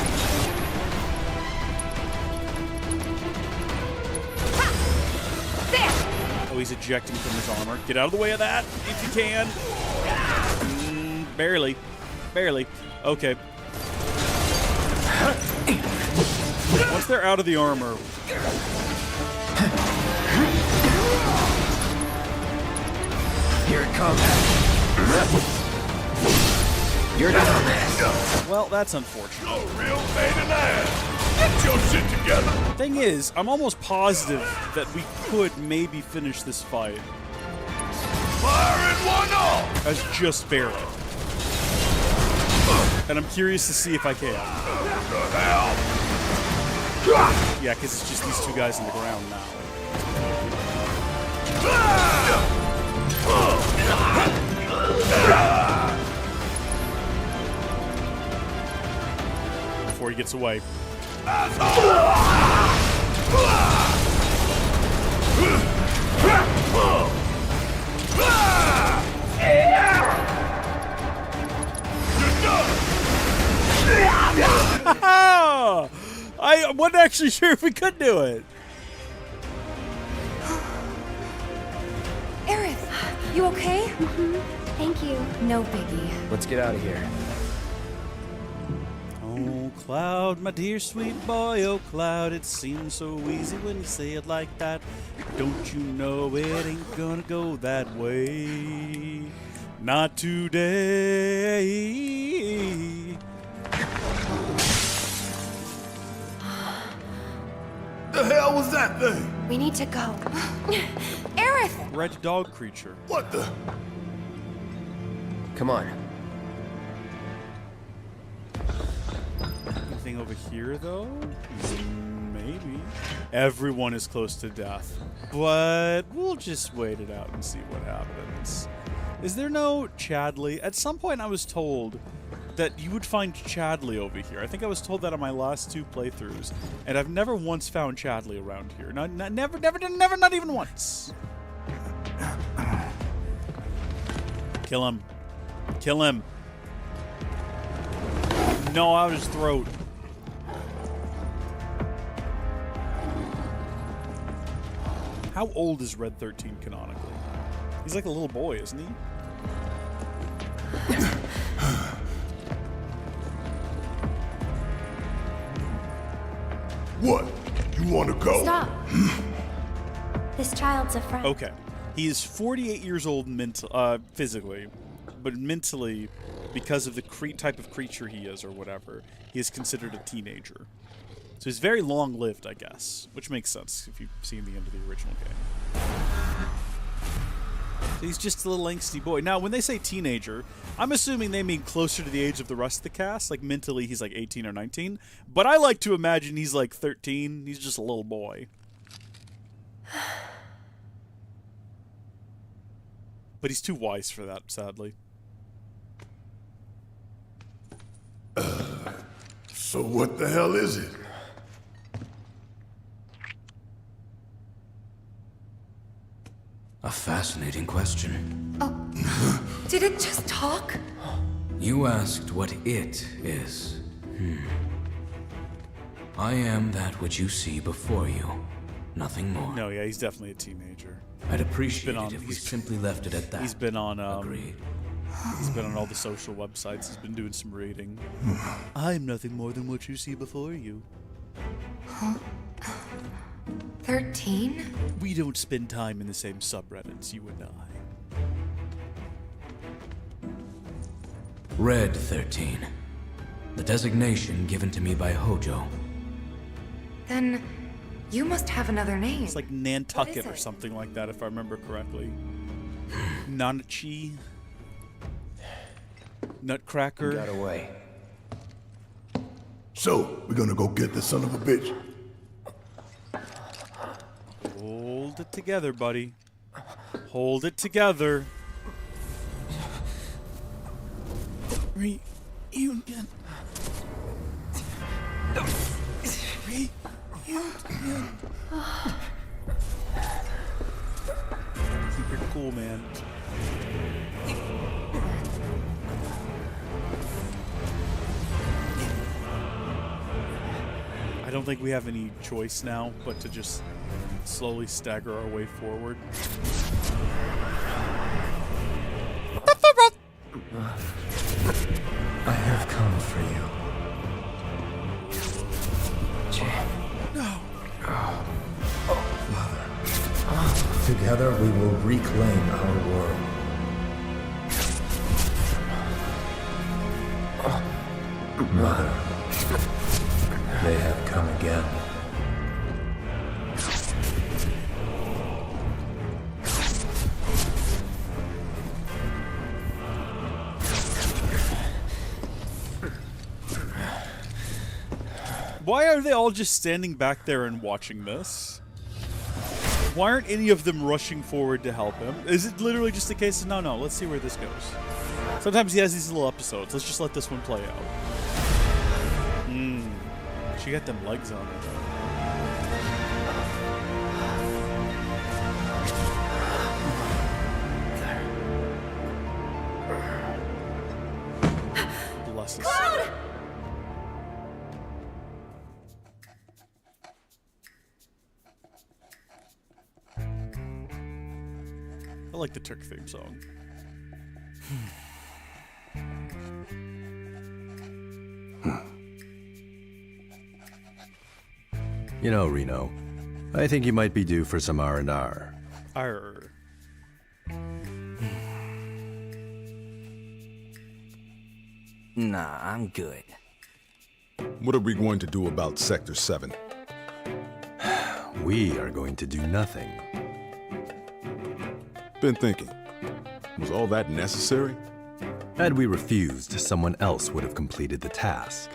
A: Oh, he's ejecting from his armor. Get out of the way of that, if you can. Barely. Barely. Okay. Once they're out of the armor...
N: Here it comes. You're done.
A: Well, that's unfortunate.
D: Oh, real pain in the ass. Get your shit together.
A: Thing is, I'm almost positive that we could maybe finish this fight.
D: Fire in one off.
A: As just Barret. And I'm curious to see if I can. Yeah, because it's just these two guys in the ground now. Before he gets away. I wasn't actually sure if we could do it.
B: Aerith, you okay?
U: Thank you.
B: No biggie.
K: Let's get out of here.
A: Oh, Cloud, my dear sweet boy, oh, Cloud, it seems so easy when you say it like that. Don't you know it ain't gonna go that way? Not today.
D: The hell was that thing?
B: We need to go. Aerith!
A: Red dog creature.
D: What the?
K: Come on.
A: Anything over here, though? Maybe. Everyone is close to death. But we'll just wait it out and see what happens. Is there no Chadley? At some point I was told that you would find Chadley over here. I think I was told that on my last two playthroughs. And I've never once found Chadley around here. Never, not even once. Kill him. Kill him. No, out of his throat. How old is Red 13 canonically? He's like a little boy, isn't he?
D: What? You want to go?
U: Stop. This child's a friend.
A: Okay. He is 48 years old physically, but mentally, because of the type of creature he is or whatever, he is considered a teenager. So he's very long-lived, I guess, which makes sense if you've seen the end of the original game. So he's just a little angsty boy. Now, when they say teenager, I'm assuming they mean closer to the age of the rest of the cast. Like, mentally, he's like 18 or 19. But I like to imagine he's like 13. He's just a little boy. But he's too wise for that, sadly.
D: So what the hell is it?
E: A fascinating question.
B: Oh, did it just talk?
E: You asked what it is. I am that which you see before you. Nothing more.
A: No, yeah, he's definitely a teenager.
E: I'd appreciate it if we simply left it at that.
A: He's been on,
E: Agreed.
A: He's been on all the social websites. He's been doing some reading. I'm nothing more than what you see before you.
B: Huh? 13?
A: We don't spend time in the same subreddits, you and I.
E: Red 13. The designation given to me by Hojo.
B: Then you must have another name.
A: It's like Nantucket or something like that, if I remember correctly. Nanachi. Nutcracker.
E: Got away.
D: So, we're gonna go get this son of a bitch.
A: Hold it together, buddy. Hold it together. Reunion. Reunion. Keep it cool, man. I don't think we have any choice now but to just slowly stagger our way forward.
N: I have come for you.
A: No.
N: Father. Together we will reclaim our world. Mother. They have come again.
A: Why are they all just standing back there and watching this? Why aren't any of them rushing forward to help him? Is it literally just a case of, no, let's see where this goes? Sometimes he has these little episodes. Let's just let this one play out. She got them legs on her. Bless his soul. I like the Turk theme song.
F: You know, Reno, I think you might be due for some R&R.
A: Arr.
H: Nah, I'm good.
S: What are we going to do about Sector 7?
F: We are going to do nothing.
S: Been thinking, was all that necessary?
F: Had we refused, someone else would have completed the task.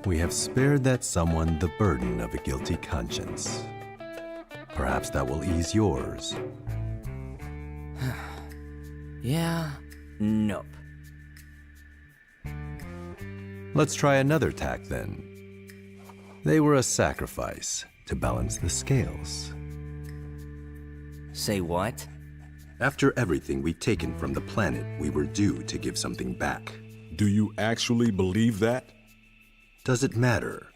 F: We have spared that someone the burden of a guilty conscience. Perhaps that will ease yours.
H: Yeah, nope.
F: Let's try another tack then. They were a sacrifice to balance the scales.
H: Say what?
F: After everything we'd taken from the planet, we were due to give something back.
S: Do you actually believe that?
F: Does it matter?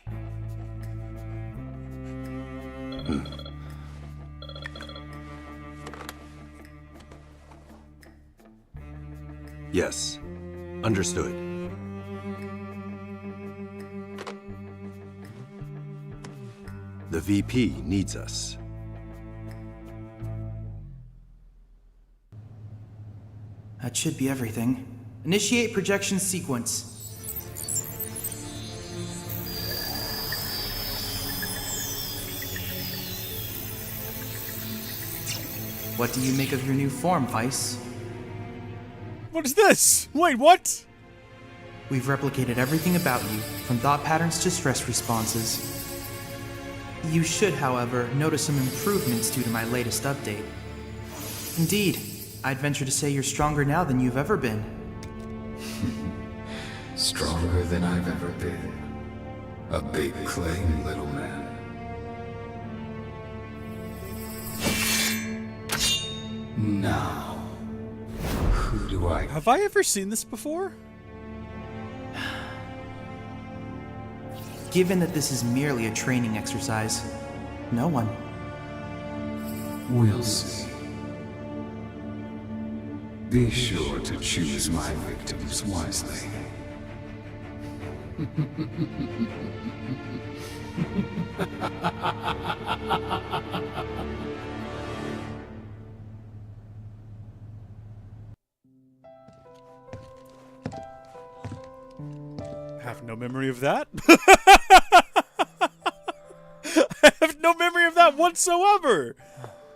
F: Yes, understood. The VP needs us.
G: That should be everything. Initiate projection sequence. What do you make of your new form, Vice?
A: What is this? Wait, what?
G: We've replicated everything about you, from thought patterns to stress responses. You should, however, notice some improvements due to my latest update. Indeed, I'd venture to say you're stronger now than you've ever been.
N: Stronger than I've ever been. A big claim, little man. Now, who do I...
A: Have I ever seen this before?
G: Given that this is merely a training exercise, no one.
N: We'll see. Be sure to choose my victims wisely.
A: Have no memory of that. I have no memory of that whatsoever.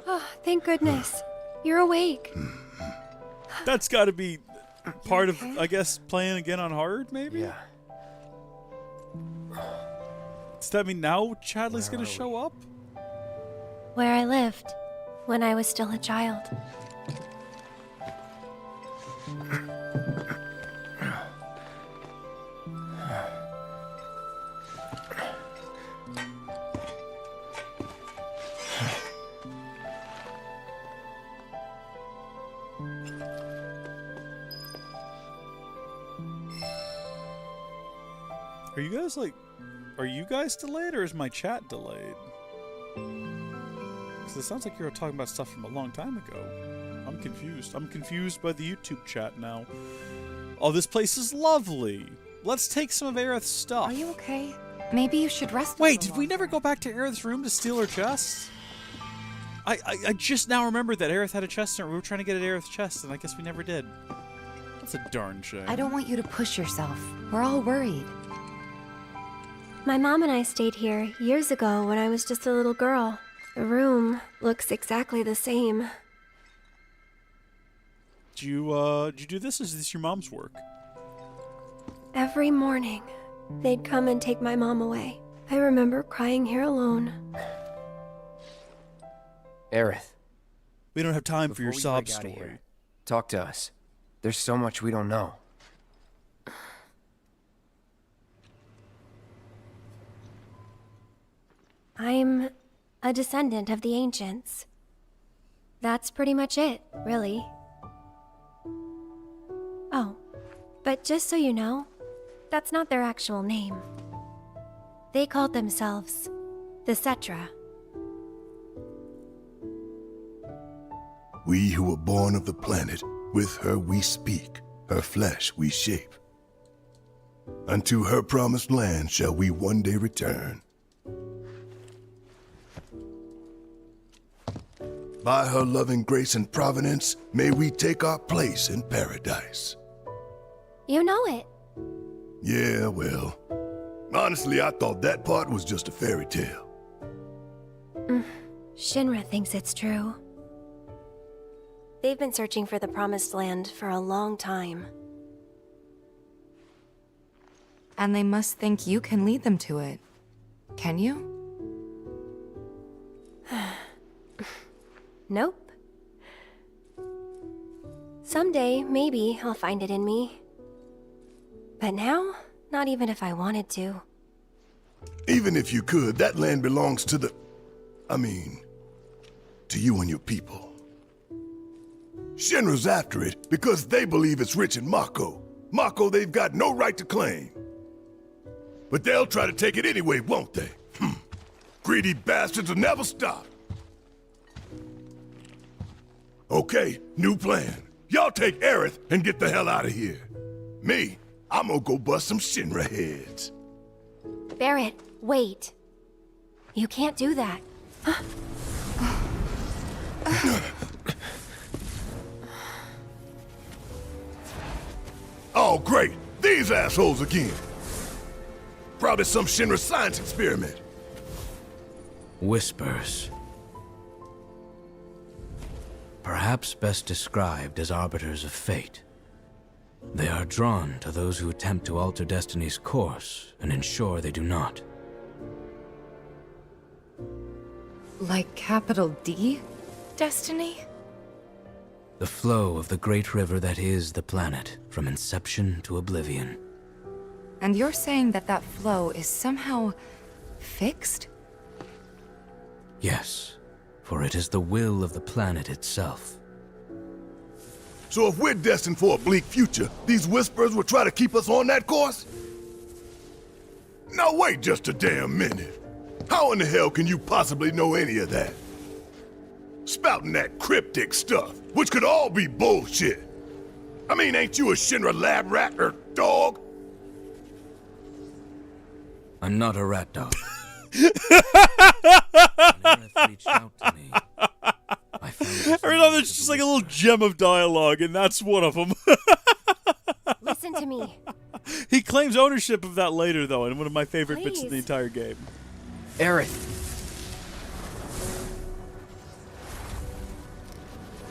U: Oh, thank goodness. You're awake.
A: That's got to be part of, I guess, playing again on hard, maybe?
K: Yeah.
A: Does that mean now Chadley's going to show up?
U: Where I lived when I was still a child.
A: Are you guys delayed, or is my chat delayed? Because it sounds like you're talking about stuff from a long time ago. I'm confused. I'm confused by the YouTube chat now. Oh, this place is lovely. Let's take some of Aerith's stuff.
B: Are you okay? Maybe you should rest.
A: Wait, did we never go back to Aerith's room to steal her chest? I just now remembered that Aerith had a chest in her. We were trying to get at Aerith's chest, and I guess we never did. That's a darn shame.
B: I don't want you to push yourself. We're all worried.
U: My mom and I stayed here years ago when I was just a little girl. The room looks exactly the same.
A: Did you do this? Is this your mom's work?
U: Every morning, they'd come and take my mom away. I remember crying here alone.
K: Aerith.
A: We don't have time for your
K: Before we
A: sob
K: break outta
A: story.
K: here, talk to us. There's so much we don't know.
U: I'm a descendant of the ancients. That's pretty much it, really. Oh, but just so you know, that's not their actual name. They called themselves the Cetra.
D: We who were born of the planet, with her we speak, her flesh we shape. Unto her promised land shall we one day return. By her loving grace and providence, may we take our place in paradise.
U: You know it.
D: Yeah, well, honestly, I thought that part was just a fairy tale.
U: Shinra thinks it's true. They've been searching for the Promised Land for a long time.
B: And they must think you can lead them to it. Can you?
U: Nope. Someday, maybe, I'll find it in me. But now, not even if I wanted to.
D: Even if you could, that land belongs to to you and your people. Shinra's after it because they believe it's rich in Mako. Mako they've got no right to claim. But they'll try to take it anyway, won't they? Greedy bastards will never stop. Okay, new plan. Y'all take Aerith and get the hell out of here. Me, I'm gonna go bust some Shinra heads.
U: Barret, wait. You can't do that.
D: Oh, great. These assholes again. Probably some Shinra science experiment.
E: Whispers. Perhaps best described as arbiters of fate. They are drawn to those who attempt to alter destiny's course and ensure they do not.
B: Like capital D? Destiny?
E: The flow of the great river that is the planet, from inception to oblivion.
B: And you're saying that that flow is somehow fixed?
E: Yes, for it is the will of the planet itself.
D: So if we're destined for a bleak future, these Whispers will try to keep us on that course? Now wait just a damn minute. How in the hell can you possibly know any of that? Spouting that cryptic stuff, which could all be bullshit. I mean, ain't you a Shinra lab rat or dog?
E: I'm not a rat dog. reached out to me.
A: Every time there's just like a little gem of dialogue, and that's one of them.
U: Listen to me.
A: He claims ownership of that later, though, in one of my favorite bits of the
U: Please.
A: entire game.
K: Aerith.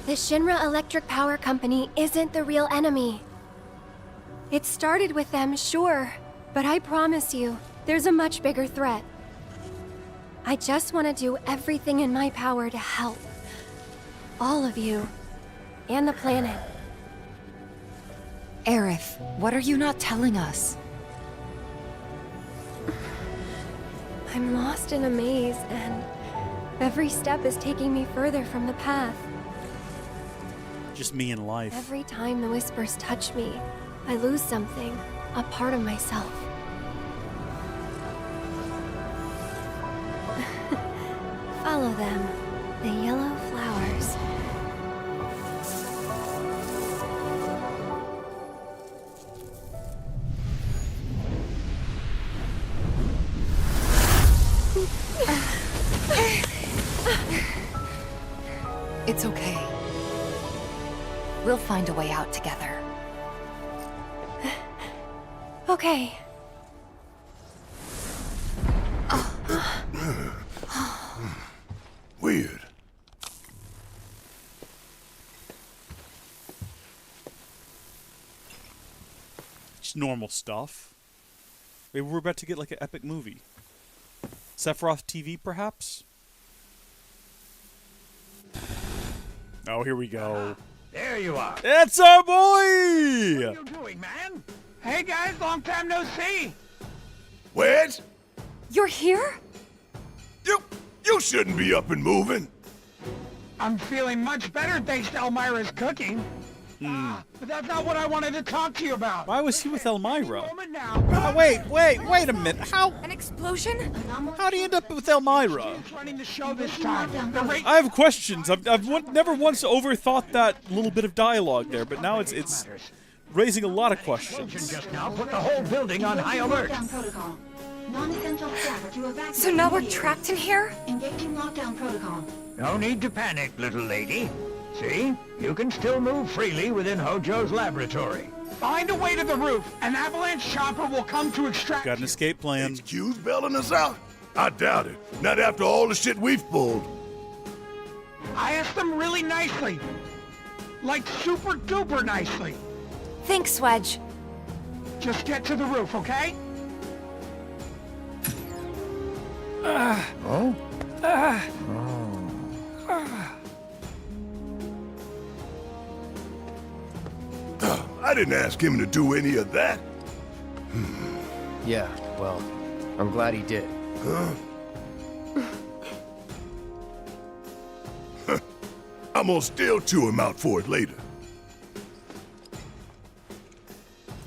U: The Shinra Electric Power Company isn't the real enemy. It started with them, sure, but I promise you, there's a much bigger threat. I just want to do everything in my power to help. All of you. And the planet.
B: Aerith, what are you not telling us?
U: I'm lost in a maze, and every step is taking me further from the path.
A: Just me in life.
U: Every time the whispers touch me, I lose something, a part of myself. Follow them, the yellow flowers.
B: It's okay. We'll find a way out together.
U: Okay.
D: Weird.
A: Just normal stuff. Maybe we're about to get like an epic movie. Sephiroth TV, perhaps? Oh, here we go.
I: There you are.
A: It's our boy!
I: What are you doing, man? Hey, guys, long time no see.
D: Wedge?
B: You're here?
D: You shouldn't be up and moving.
I: I'm feeling much better thanks to Elmira's cooking. But that's not what I wanted to talk to you about.
A: Why was he with Elmira? Oh, wait a minute. How?
B: An explosion?
A: How do you end up with Elmira?
I: Running the show this time.
A: I have questions. I've never once overthought that little bit of dialogue there, but now it's raising a lot of questions.
I: Just now put the whole building on high alert.
B: So now we're trapped in here?
I: Engaging lockdown protocol. No need to panic, little lady. See? You can still move freely within Hojo's laboratory. Find a way to the roof. An avalanche chopper will come to extract.
A: Got an escape plan.
D: HQ's bailing us out? I doubt it. Not after all the shit we've pulled.
I: I asked them really nicely. Like super duper nicely.
B: Thanks, Wedge.
I: Just get to the roof, okay?
D: Oh? I didn't ask him to do any of that.
K: Yeah, well, I'm glad he did.
D: Huh? I'm gonna still chew him out for it later.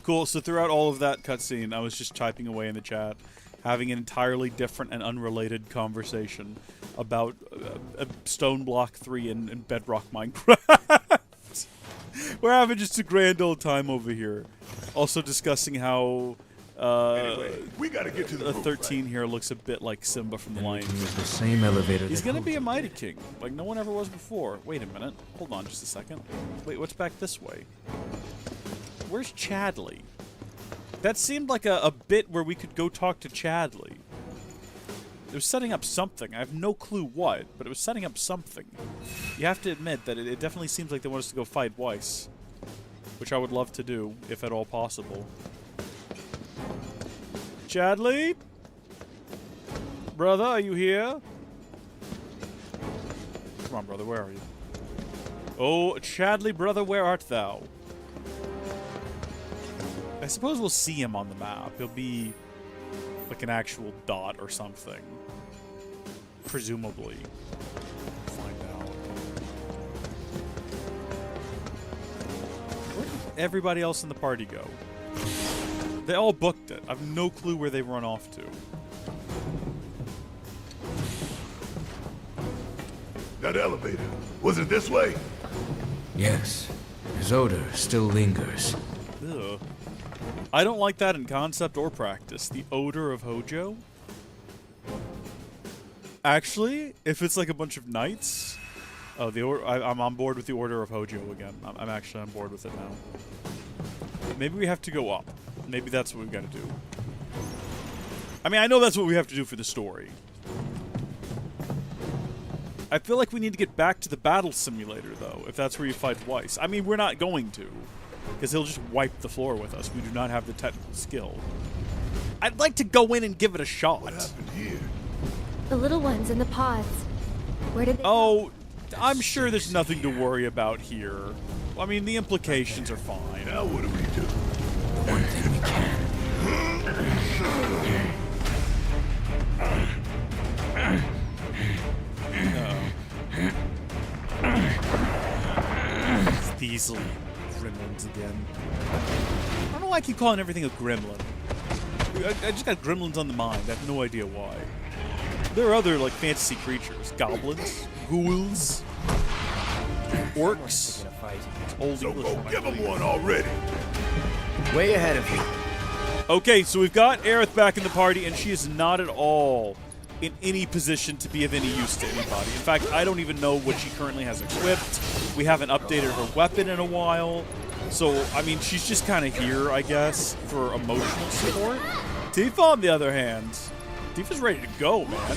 A: Cool, so throughout all of that cutscene, I was just typing away in the chat, having an entirely different and unrelated conversation about Stone Block 3 and Bedrock Minecraft. We're having just a grand old time over here. Also discussing how
D: Anyway, we gotta get to the roof,
A: 13 here looks a bit like Simba from The Lion King.
E: The same elevator.
A: He's
E: that
A: gonna be a
E: Hojo
A: Mighty King, like no one ever was before. Wait a minute. Hold on just a second. Wait, what's back this way? Where's Chadley? That seemed like a bit where we could go talk to Chadley. It was setting up something. I have no clue what, but it was setting up something. You have to admit that it definitely seems like they want us to go fight Weiss. Which I would love to do, if at all possible. Chadley? Brother, are you here? Come on, brother, where are you? Oh, Chadley, brother, where art thou? I suppose we'll see him on the map. He'll be like an actual dot or something. Presumably. Find out. Where did everybody else in the party go? They all booked it. I have no clue where they run off to.
D: That elevator, was it this way?
E: Yes. His odor still lingers.
A: Ugh. I don't like that in concept or practice. The odor of Hojo. Actually, if it's like a bunch of knights, oh, I'm on board with the Order of Hojo again. I'm actually on board with it now. Maybe we have to go up. Maybe that's what we've got to do. I mean, I know that's what we have to do for the story. I feel like we need to get back to the battle simulator, though, if that's where you fight Weiss. I mean, we're not going to, because he'll just wipe the floor with us. We do not have the technical skill. I'd like to go in and give it a shot.
D: What happened here?
U: The little ones in the pods. Where did they
A: go? I'm sure there's nothing to worry about here. I mean, the implications are fine.
D: Now what do we do?
E: One thing we can.
A: These little gremlins again. I don't know why I keep calling everything a gremlin. I just got gremlins on the mind. I have no idea why. There are other, like, fantasy creatures. Goblins, ghouls, orcs. Old
D: So
A: English
D: go
A: one, I
D: give him
A: believe.
D: one already.
K: Way ahead of you.
A: Okay, so we've got Aerith back in the party, and she is not at all in any position to be of any use to anybody. In fact, I don't even know what she currently has equipped. We haven't updated her weapon in a while. So, I mean, she's just kind of here, I guess, for emotional support. Tifa, on the other hand, Tifa's ready to go, man.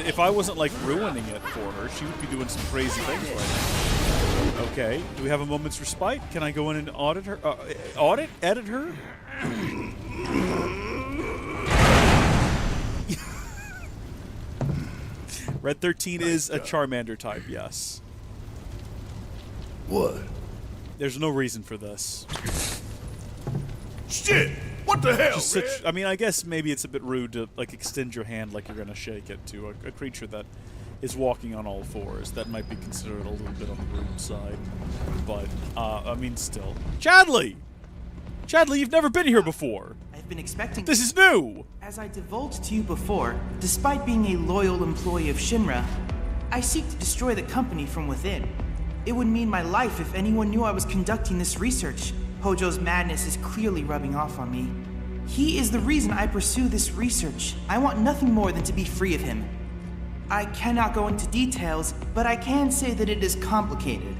A: If I wasn't, like, ruining it for her, she would be doing some crazy things right now. Okay, do we have a moment's respite? Can I go in and audit her? Edit her? Red 13 is a Charmander type, yes.
D: What?
A: There's no reason for this.
D: Shit! What the hell,
A: Just such, I mean, I guess maybe it's a bit rude to, like, extend your hand like you're gonna shake it to a creature that is walking on all fours. That might be considered a little bit on the rude side. But, I mean, still. Chadley! Chadley, you've never been here before.
G: I've been expecting...
A: This is new!
G: As I divulged to you before, despite being a loyal employee of Shinra, I seek to destroy the company from within. It would mean my life if anyone knew I was conducting this research. Hojo's madness is clearly rubbing off on me. He is the reason I pursue this research. I want nothing more than to be free of him. I cannot go into details, but I can say that it is complicated.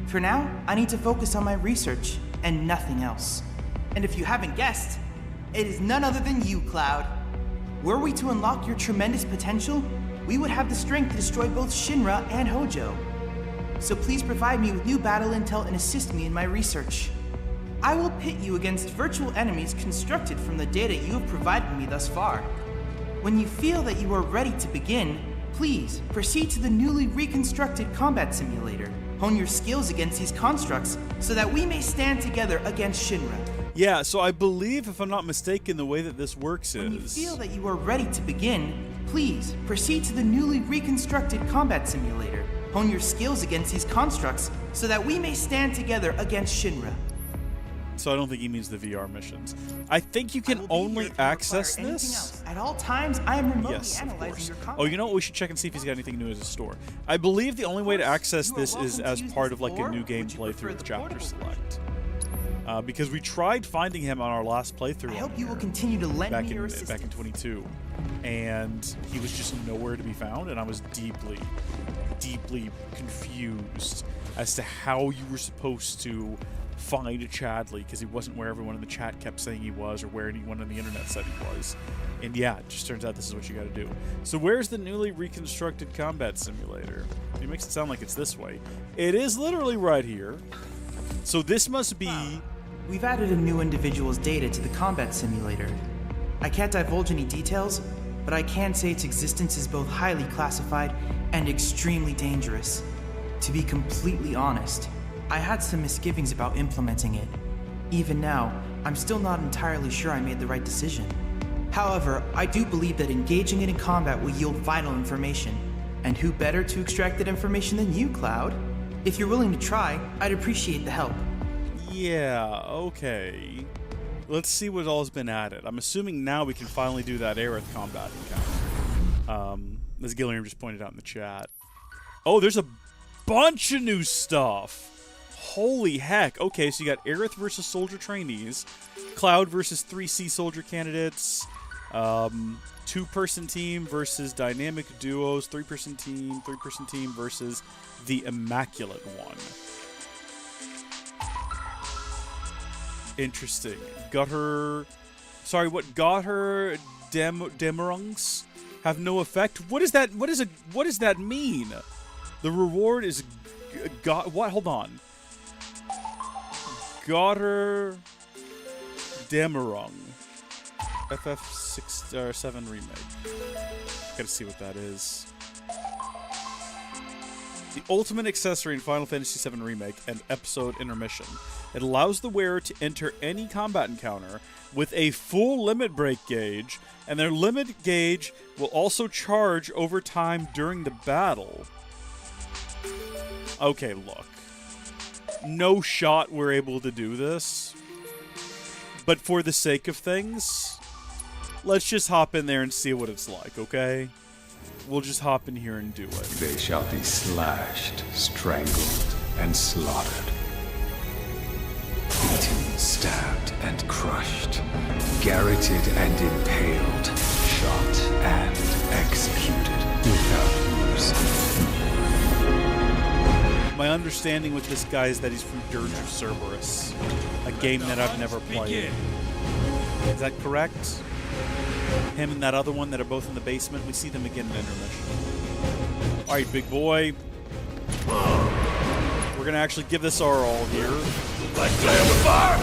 G: For now, I need to focus on my research and nothing else. And if you haven't guessed, it is none other than you, Cloud. Were we to unlock your tremendous potential, we would have the strength to destroy both Shinra and Hojo. So please provide me with new battle intel and assist me in my research. I will pit you against virtual enemies constructed from the data you have provided me thus far. When you feel that you are ready to begin, please proceed to the newly reconstructed combat simulator. Hone your skills against these constructs so that we may stand together against Shinra.
A: Yeah, so I believe, if I'm not mistaken, the way that this works is...
G: When you feel that you are ready to begin, please proceed to the newly reconstructed combat simulator. Hone your skills against these constructs so that we may stand together against Shinra.
A: So I don't think he means the VR missions. I think you can only access this.
G: At all times, I am remotely
A: Yes, of
G: analyzing
A: course.
G: your combat.
A: Oh, you know what? We should check and see if he's got anything new in his store. I believe the only way to access this is as part of like a new game playthrough with Chapter Select. Because we tried finding him on our last playthrough.
G: I hope you will continue to lend
A: back
G: me
A: in
G: your assistance.
A: back in 22, and he was just nowhere to be found, and I was deeply confused as to how you were supposed to find Chadley, because he wasn't where everyone in the chat kept saying he was, or where anyone on the internet said he was. And yeah, it just turns out this is what you got to do. So where's the newly reconstructed combat simulator? It makes it sound like it's this way. It is literally right here. So this must be...
G: We've added a new individual's data to the combat simulator. I can't divulge any details, but I can say its existence is both highly classified and extremely dangerous. To be completely honest, I had some misgivings about implementing it. Even now, I'm still not entirely sure I made the right decision. However, I do believe that engaging it in combat will yield vital information. And who better to extract that information than you, Cloud? If you're willing to try, I'd appreciate the help.
A: Yeah, okay. Let's see what all's been added. I'm assuming now we can finally do that Aerith combat encounter. As Gilliam just pointed out in the chat. Oh, there's a bunch of new stuff. Holy heck. Okay, so you got Aerith versus soldier trainees, Cloud versus 3C soldier candidates, 2-person team versus dynamic duos, 3-person team versus the Immaculate One. Interesting. Sorry, what Gutter Demerungs have no effect? What is that? What does that mean? The reward is what? Hold on. Gutter Demerung. FF7 Remake. Gotta see what that is. The ultimate accessory in Final Fantasy VII Remake and Episode Intermission. It allows the wearer to enter any combat encounter with a full limit break gauge, and their limit gauge will also charge over time during the battle. Okay, look. No shot we're able to do this. But for the sake of things, let's just hop in there and see what it's like, okay? We'll just hop in here and do it.
N: They shall be slashed, strangled, and slaughtered. Beaten, stabbed, and crushed. Garroted and impaled. Shot and executed without mercy.
A: My understanding with this guy is that he's from Dirge of Cerberus, a game that I've never played. Is that correct? Him and that other one that are both in the basement, we see them again in intermission. Alright, big boy. We're gonna actually give this our all here.
D: Like play on the fire!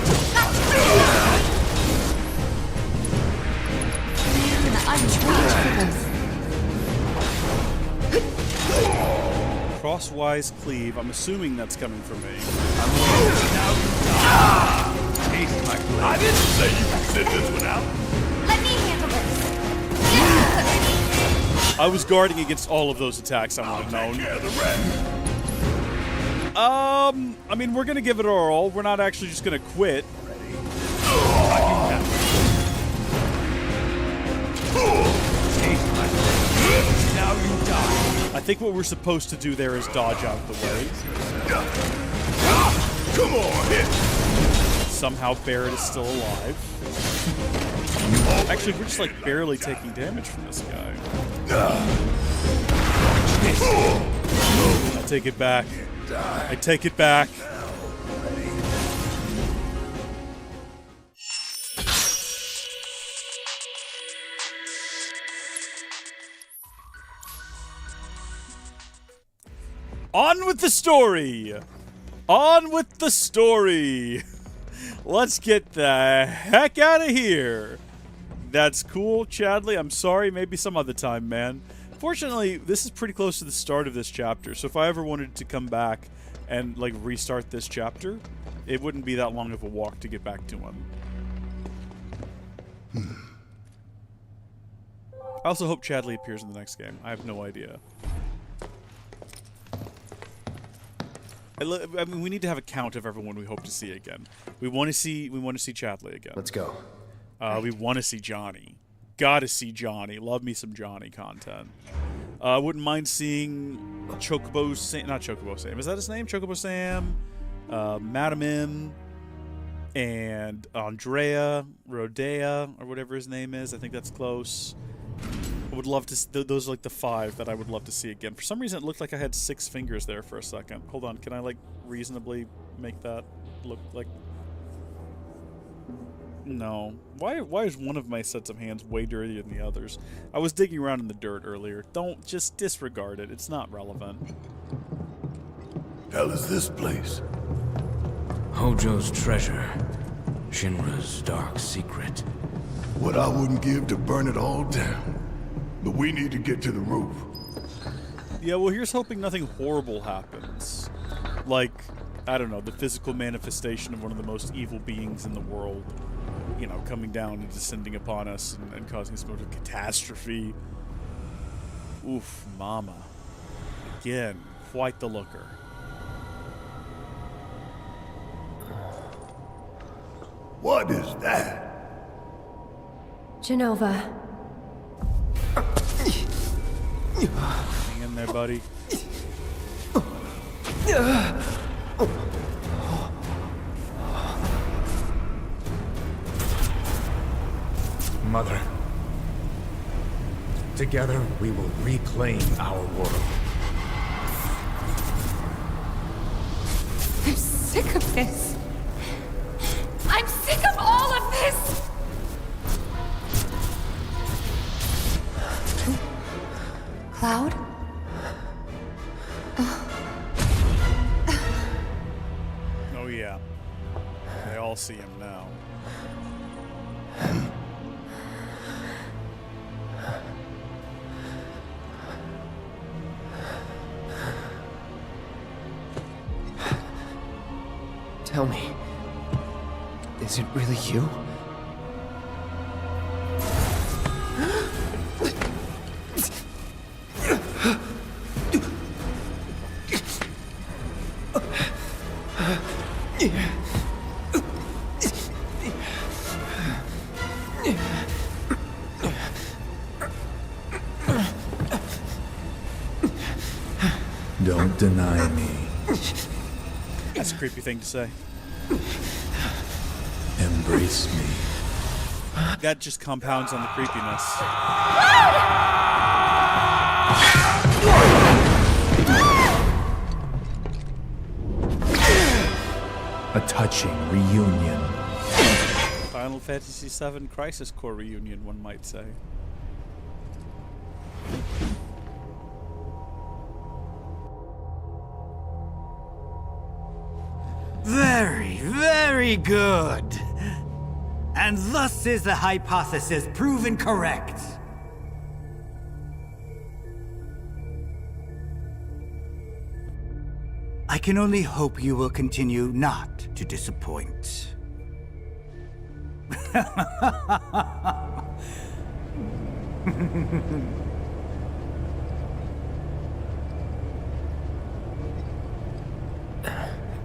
A: Crosswise cleave. I'm assuming that's coming from me.
D: I didn't say you could sit this one out.
B: Let me handle this.
A: I was guarding against all of those attacks, I would have known. I mean, we're gonna give it our all. We're not actually just gonna quit.
I: Now you die.
A: I think what we're supposed to do there is dodge out of the way.
D: Come on, hit!
A: Somehow Barret is still alive. Actually, we're just like barely taking damage from this guy. I take it back. I take it back. On with the story! On with the story! Let's get the heck out of here! That's cool, Chadley. I'm sorry, maybe some other time, man. Fortunately, this is pretty close to the start of this chapter, so if I ever wanted to come back and, like, restart this chapter, it wouldn't be that long of a walk to get back to him. I also hope Chadley appears in the next game. I have no idea. I mean, we need to have a count of everyone we hope to see again. We want to see Chadley again.
K: Let's go.
A: We want to see Johnny. Gotta see Johnny. Love me some Johnny content. I wouldn't mind seeing Chocobo Sam. Not Chocobo Sam. Is that his name? Chocobo Sam, Madam M, and Andrea, Rodea, or whatever his name is. I think that's close. I would love to. Those are like the 5 that I would love to see again. For some reason, it looked like I had 6 fingers there for a second. Hold on, can I like reasonably make that look like? No. Why is one of my sets of hands way dirtier than the others? I was digging around in the dirt earlier. Don't just disregard it. It's not relevant.
D: Hell is this place?
E: Hojo's treasure. Shinra's dark secret.
D: What I wouldn't give to burn it all down. But we need to get to the roof.
A: Yeah, well, here's hoping nothing horrible happens. Like, I don't know, the physical manifestation of one of the most evil beings in the world. You know, coming down and descending upon us and causing some sort of catastrophe. Oof, mama. Again, quite the looker.
D: What is that?
U: Genova.
A: Hang in there, buddy.
N: Mother.
L: Together, we will reclaim our world.
B: I'm sick of this. I'm sick of all of this! Cloud?
A: Oh yeah. They all see him now.
K: Tell me, is it really you?
L: Don't deny me.
A: That's a creepy thing to say.
L: Embrace me.
A: That just compounds on the creepiness.
L: A touching reunion.
A: Final Fantasy VII Crisis Core reunion, one might say.
J: Very, very good. And thus is the hypothesis proven correct. I can only hope you will continue not to disappoint.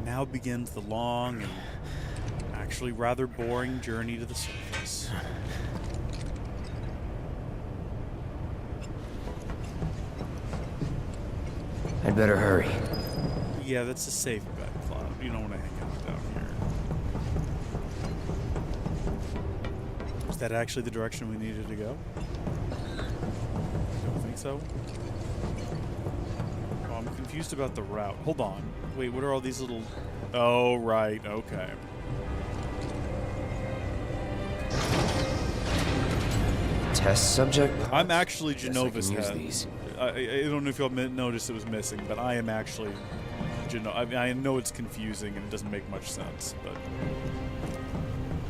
A: Now begins the long and actually rather boring journey to the surface.
K: I'd better hurry.
A: Yeah, that's a safe bet, Cloud. You don't want to hang out down here. Is that actually the direction we needed to go? I don't think so. Oh, I'm confused about the route. Hold on. Wait, what are all these little... Oh, right. Okay.
K: Test subject?
A: I'm actually
K: Guess I
A: Genova's
K: can use
A: head.
K: these.
A: I don't know if y'all noticed it was missing, but I am actually I know it's confusing and it doesn't make much sense, but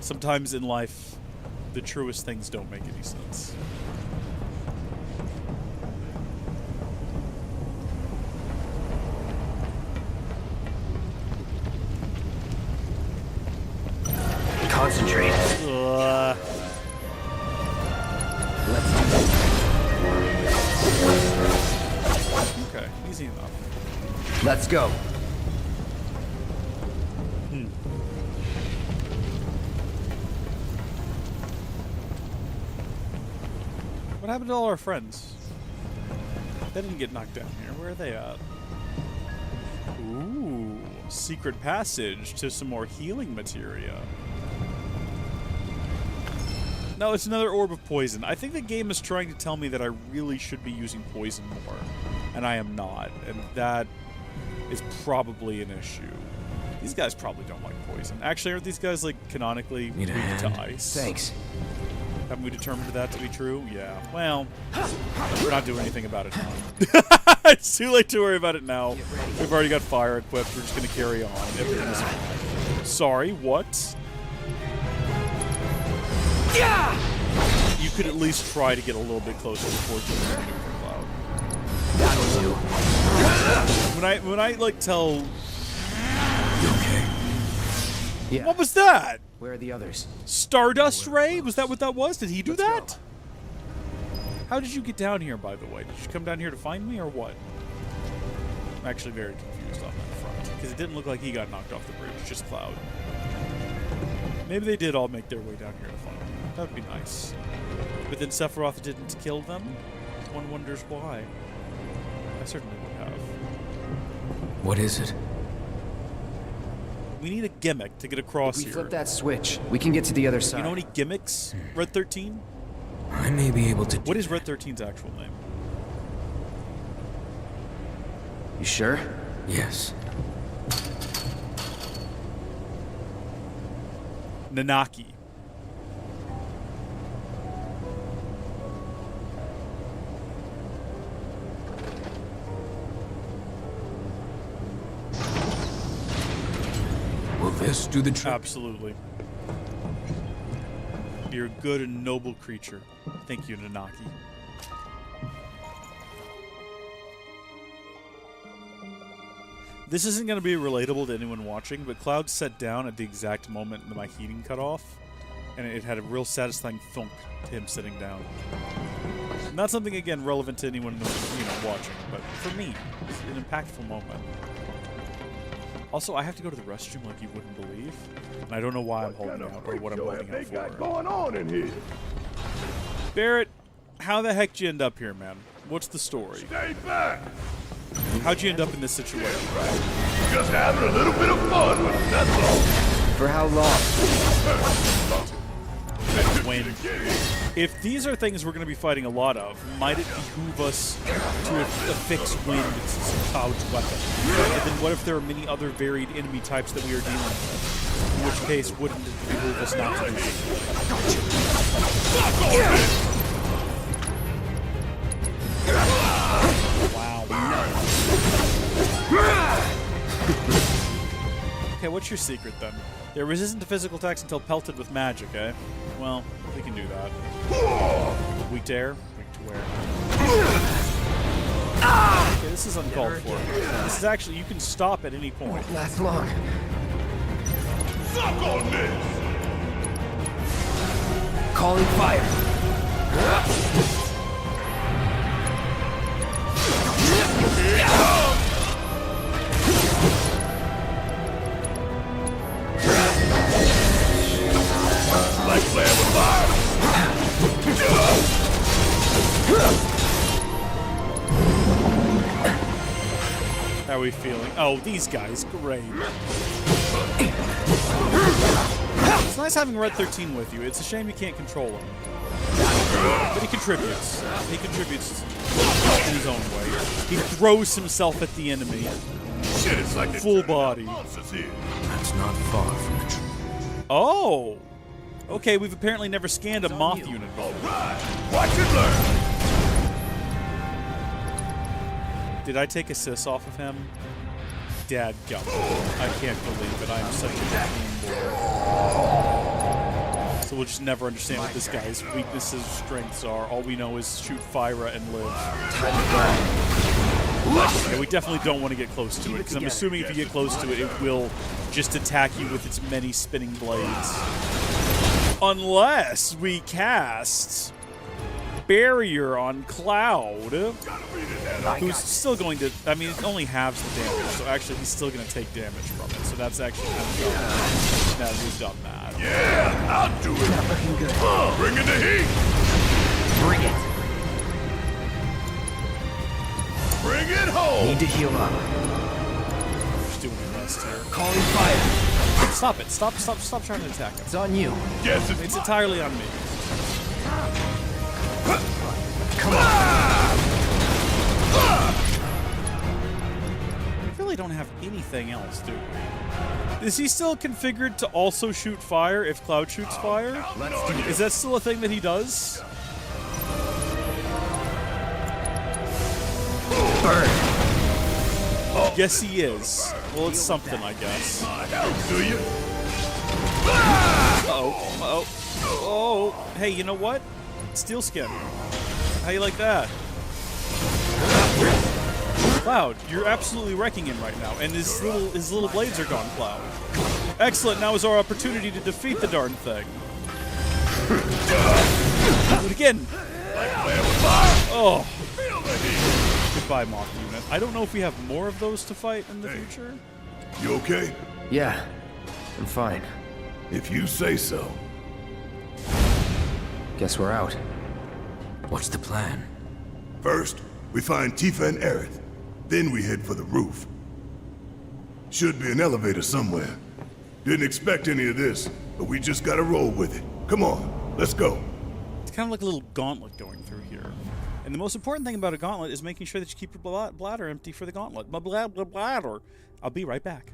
A: sometimes in life, the truest things don't make any sense.
K: Concentrate.
A: Okay, easy enough.
K: Let's go.
A: What happened to all our friends? They didn't get knocked down here. Where are they at? Ooh, secret passage to some more healing materia. No, it's another orb of poison. I think the game is trying to tell me that I really should be using poison more, and I am not, and that is probably an issue. These guys probably don't like poison. Actually, aren't these guys, like, canonically weak to ice?
K: Thanks.
A: Haven't we determined that to be true? Yeah. Well, we're not doing anything about it now. It's too late to worry about it now. We've already got fire equipped. We're just going to carry on. Everything's fine. Sorry, what? Yeah! You could at least try to get a little bit closer before doing the maneuver, Cloud.
K: That'll do.
A: When I like tell...
K: You okay? Yeah.
A: What was that?
K: Where are the others?
A: Stardust Ray? Was that what that was? Did he do that? How did you get down here, by the way? Did you come down here to find me, or what? I'm actually very confused on that front, because it didn't look like he got knocked off the bridge, just Cloud. Maybe they did all make their way down here to find him. That would be nice. But then Sephiroth didn't kill them? One wonders why. I certainly would have.
E: What is it?
A: We need a gimmick to get across
K: If we
A: here.
K: flip that switch, we can get to the other side.
A: You know any gimmicks, Red 13?
E: I may be able to.
A: What is Red 13's actual name?
K: You sure?
E: Yes.
A: Nanaki.
E: Will this do the trick?
A: Absolutely. You're a good and noble creature. Thank you, Nanaki. This isn't going to be relatable to anyone watching, but Cloud sat down at the exact moment that my heating cut off, and it had a real satisfying thunk to him sitting down. Not something, again, relevant to anyone watching, but for me, it's an impactful moment. Also, I have to go to the restroom like you wouldn't believe, and I don't know why I'm holding out or what I'm holding out for.
D: Going on in here?
A: Barret, how the heck did you end up here, man? What's the story?
D: Stay back!
A: How'd you end up in this situation?
D: Just having a little bit of fun with them, that's all.
K: For how long?
A: When? If these are things we're going to be fighting a lot of, might it behoove us to affix wind to Cloud's weapon? And then what if there are many other varied enemy types that we are dealing with? In which case, wouldn't it behoove us not to do so? Wow. Okay, what's your secret then? They're resistant to physical attacks until pelted with magic, eh? Well, we can do that. Weak to air, weak to wear. Okay, this is uncalled for. This is actually, you can stop at any point.
K: Won't last long.
D: Suck on this!
K: Calling fire.
D: Like playing with fire!
A: How are we feeling? Oh, these guys, great. It's nice having Red 13 with you. It's a shame you can't control him. But he contributes. He contributes in his own way. He throws himself at the enemy.
D: Shit, it's like
A: full body.
E: That's not far from the truth.
A: Oh! Okay, we've apparently never scanned a moth unit before.
D: Watch and learn!
A: Did I take assist off of him? Dadgum. I can't believe it. I'm such a game boy. So we'll just never understand what this guy's weaknesses, strengths are. All we know is shoot Fyra and live. Yeah, we definitely don't want to get close to it, because I'm assuming if you get close to it, it will just attack you with its many spinning blades. Unless we cast Barrier on Cloud, who's still going to, I mean, it only halves the damage, so actually he's still going to take damage from it, so that's actually kind of dumb. Now that we've done that.
D: Yeah, I'll do it.
K: Not looking good.
D: Bring in the heat.
K: Bring it.
D: Bring it home.
K: Need to heal up.
A: Just doing your best here.
K: Calling fire.
A: Stop it. Stop trying to attack him.
K: It's on you.
D: Yes,
A: It's entirely on me.
K: Come on.
A: We really don't have anything else, do we? Is he still configured to also shoot fire if Cloud shoots fire? Is that still a thing that he does?
K: Burn.
A: Yes, he is. Well, it's something, I guess.
D: Do you?
A: Oh. Hey, you know what? Steel skin. How you like that? Cloud, you're absolutely wrecking him right now, and his little blades are gone, Cloud. Excellent, now is our opportunity to defeat the darn thing. Do it again. Oh. Goodbye, Moth Unit. I don't know if we have more of those to fight in the future.
D: You okay?
K: Yeah, I'm fine.
D: If you say so.
K: Guess we're out.
E: What's the plan?
D: First, we find Tifa and Aerith. Then we head for the roof. Should be an elevator somewhere. Didn't expect any of this, but we just gotta roll with it. Come on, let's go.
A: kind of like a little gauntlet going through here. And the most important thing about a gauntlet is making sure that you keep your bladder empty for the gauntlet. Bladder. I'll be right back.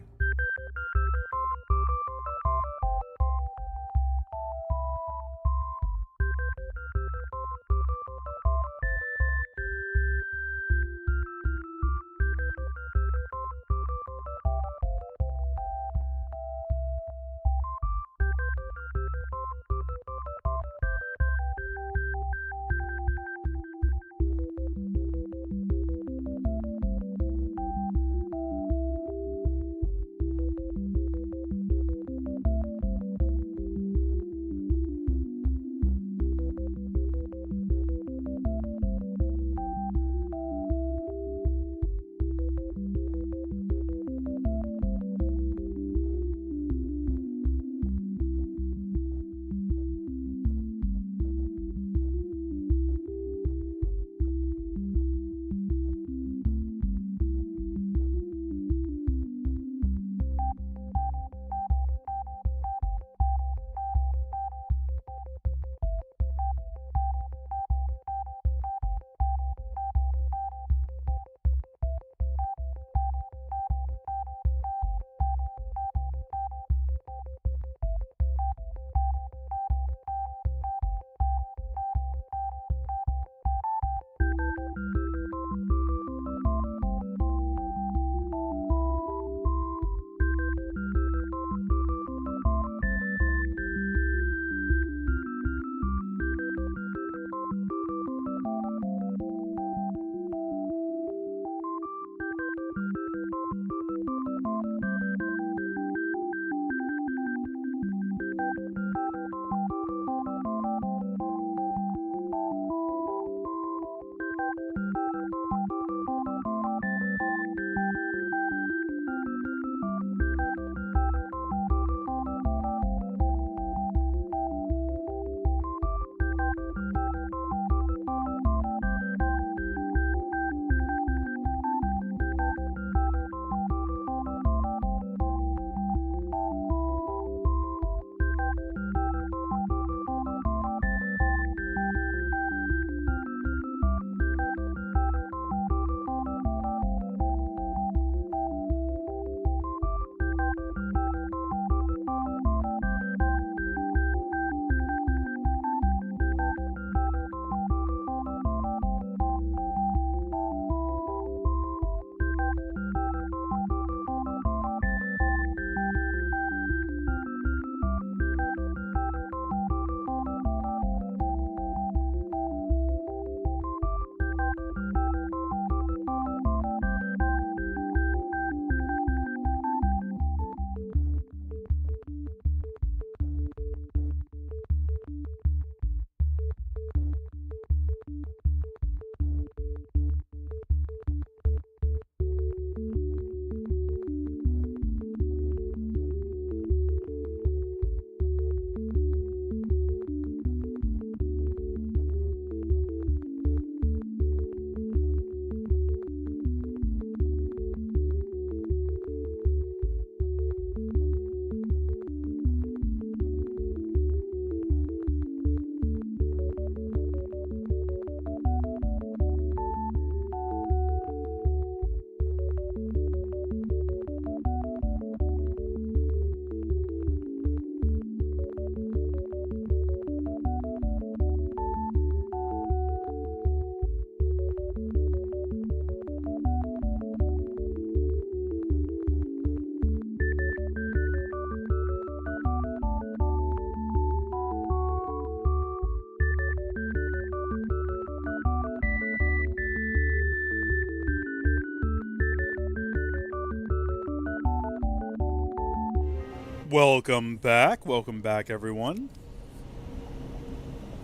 A: Welcome back everyone.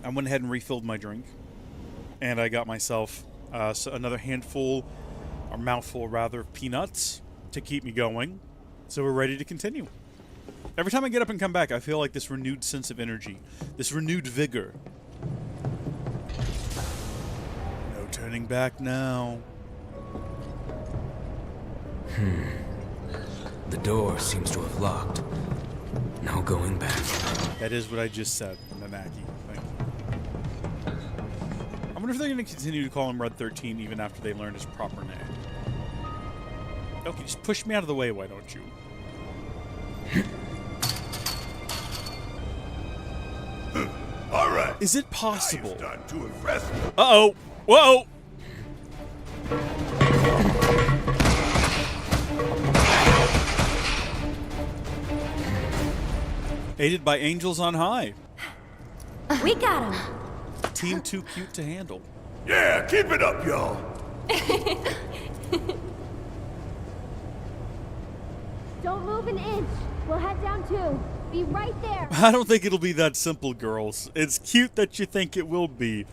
A: I went ahead and refilled my drink, and I got myself another handful, or mouthful rather, of peanuts to keep me going, so we're ready to continue. Every time I get up and come back, I feel like this renewed sense of energy, this renewed vigor. No turning back now.
E: The door seems to have locked. No going back.
A: That is what I just said, Nanaki. Thank you. wonder if they're going to continue to call him Red 13 even after they learn his proper name. Okay, just push me out of the way, why don't you?
D: All right.
A: Is it possible?
D: To impress me.
A: Uh-oh. Whoa! Aided by angels on high.
U: We got him.
A: Team too cute to handle.
D: Yeah, keep it up, y'all.
U: Don't move an inch. We'll head down too. Be right there.
A: I don't think it'll be that simple, girls. It's cute that you think it will be,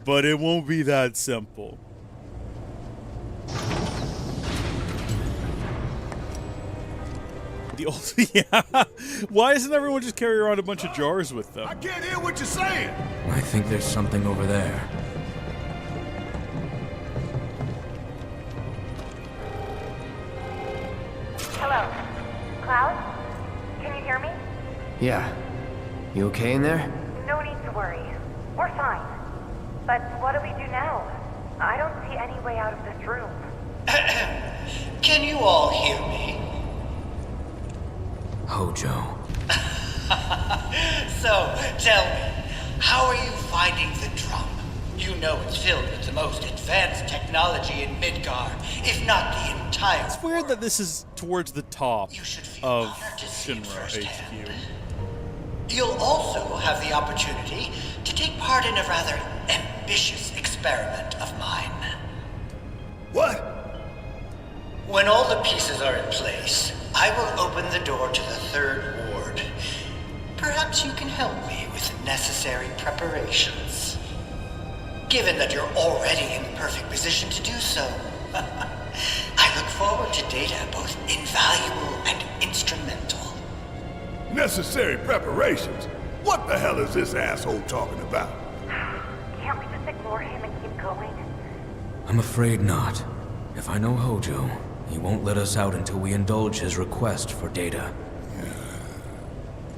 A: but it won't be that simple. The old, yeah. Why doesn't everyone just carry around a bunch of jars with them?
D: I can't hear what you're saying.
E: I think there's something over there.
B: Hello. Cloud? Can you hear me?
K: Yeah. You okay in there?
B: No need to worry. We're fine. But what do we do now? I don't see any way out of this room.
Q: Can you all hear me?
E: Hojo.
Q: So, tell me, how are you finding the drum? You know it's filled with the most advanced technology in Midgar, if not the entire
A: It's weird that this is towards the top of Shinra HQ.
Q: You'll also have the opportunity to take part in a rather ambitious experiment of mine.
D: What?
Q: When all the pieces are in place, I will open the door to the third ward. Perhaps you can help me with the necessary preparations. Given that you're already in the perfect position to do so, I look forward to data both invaluable and instrumental.
D: Necessary preparations? What the hell is this asshole talking about?
B: Can't we just ignore him and keep going?
E: I'm afraid not. If I know Hojo, he won't let us out until we indulge his request for data.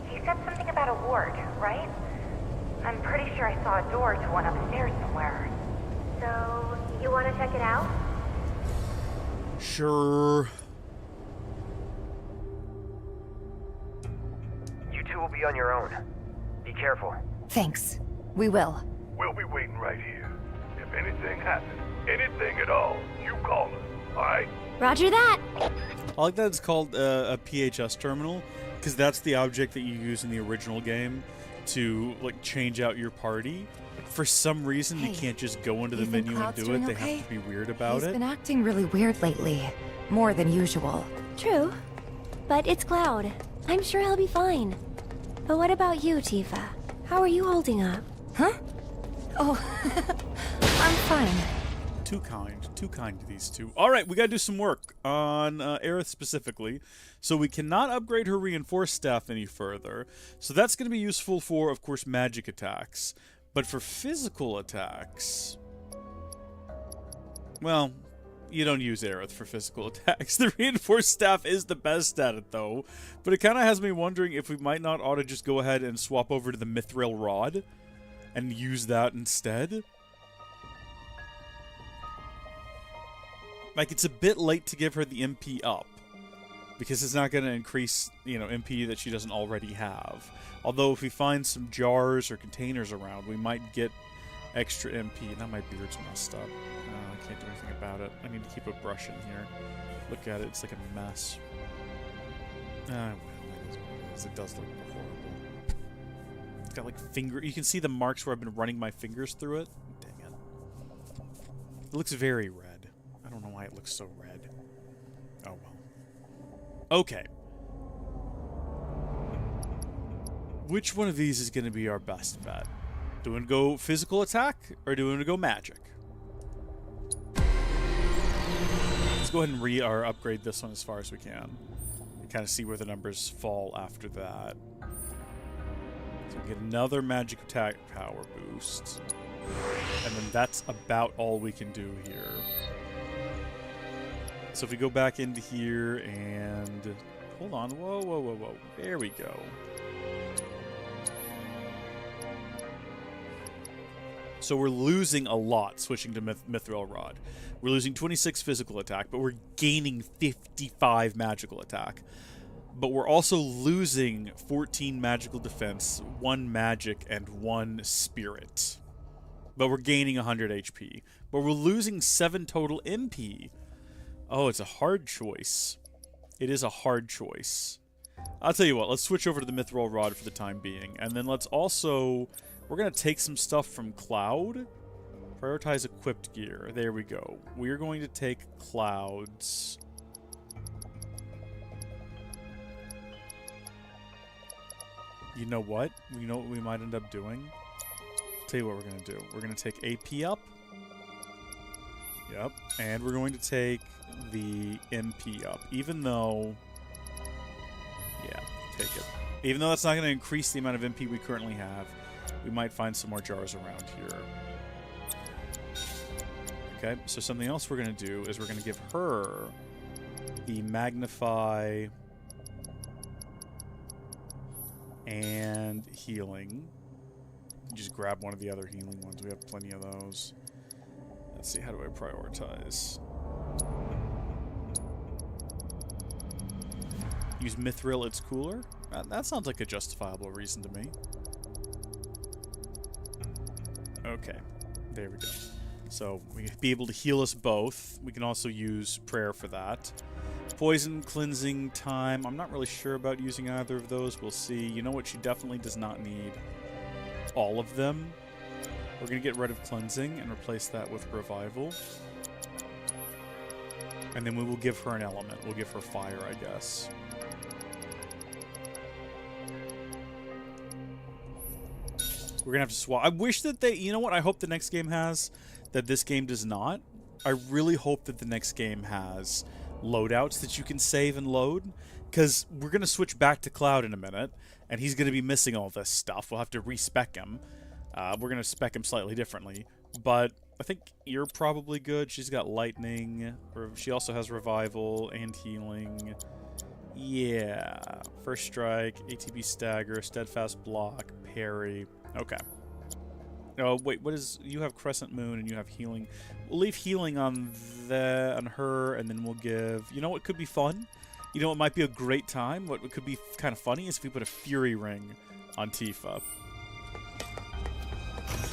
B: He said something about a ward, right? I'm pretty sure I saw a door to one upstairs somewhere. So, you want to check it out?
A: Sure.
K: You two will be on your own. Be careful.
B: Thanks. We will.
D: We'll be waiting right here. If anything happens, anything at all, you call us, alright?
U: Roger that.
A: I like that it's called a PHS terminal, because that's the object that you use in the original game to like change out your party. For some reason, you can't just go into the menu and do it. They have to be weird about
B: He's
A: it.
B: been acting really weird lately. More than usual.
U: True. But it's Cloud. I'm sure he'll be fine. But what about you, Tifa? How are you holding up?
B: Huh? Oh, I'm fine.
A: Too kind to these two. All right, we got to do some work on Aerith specifically. So we cannot upgrade her reinforced staff any further. So that's going to be useful for, of course, magic attacks. But for physical attacks, well, you don't use Aerith for physical attacks. The reinforced staff is the best at it, though. But it kind of has me wondering if we might not ought to just go ahead and swap over to the Mithril Rod and use that instead. Like, it's a bit late to give her the MP up, because it's not going to increase, MP that she doesn't already have. Although, if we find some jars or containers around, we might get extra MP. Now my beard's messed up. I can't do anything about it. I need to keep a brush in here. Look at it, it's like a mess. Well, it is what it is. It does look horrible. It's got, like, finger... You can see the marks where I've been running my fingers through it. Dang it. It looks very red. I don't know why it looks so red. Oh, well. Okay. Which one of these is going to be our best bet? Do we want to go physical attack, or do we want to go magic? Let's go ahead and upgrade this one as far as we can. And kind of see where the numbers fall after that. So we get another magic attack power boost. And then that's about all we can do here. So if we go back into here and... Hold on. Whoa, whoa, whoa, whoa. There we go. So we're losing a lot switching to Mithril Rod. We're losing 26 physical attack, but we're gaining 55 magical attack. But we're also losing 14 magical defense, 1 magic, and 1 spirit. But we're gaining 100 HP. But we're losing 7 total MP. Oh, it's a hard choice. It is a hard choice. I'll tell you what, let's switch over to the Mithril Rod for the time being. And then let's also... We're going to take some stuff from Cloud. Prioritize equipped gear. There we go. We're going to take Cloud's... You know what? You know what we might end up doing? Tell you what we're going to do. We're going to take AP up. Yep. And we're going to take the MP up. Even though... Yeah, take it. Even though that's not going to increase the amount of MP we currently have, we might find some more jars around here. Okay, so something else we're going to do is we're going to give her the Magnify and Healing. Just grab one of the other healing ones. We have plenty of those. Let's see, how do I prioritize? Use Mithril, it's cooler? That sounds like a justifiable reason to me. Okay, there we go. So, we can be able to heal us both. We can also use Prayer for that. Poison, Cleansing, Time. I'm not really sure about using either of those. We'll see. You know what? She definitely does not need all of them. We're going to get rid of Cleansing and replace that with Revival. And then we will give her an element. We'll give her Fire, I guess. We're going to have to swap. I wish that they... You know what I hope the next game has that this game does not? I really hope that the next game has loadouts that you can save and load. Because we're going to switch back to Cloud in a minute. And he's going to be missing all this stuff. We'll have to respec him. We're going to spec him slightly differently. But I think you're probably good. She's got Lightning. She also has Revival and Healing. Yeah. First Strike, ATB Stagger, Steadfast Block, Parry. Okay. Oh, wait, what is... You have Crescent Moon and you have Healing. We'll leave Healing on her, and then we'll give... You know what could be fun? You know what might be a great time? What could be kind of funny is if we put a Fury Ring on Tifa.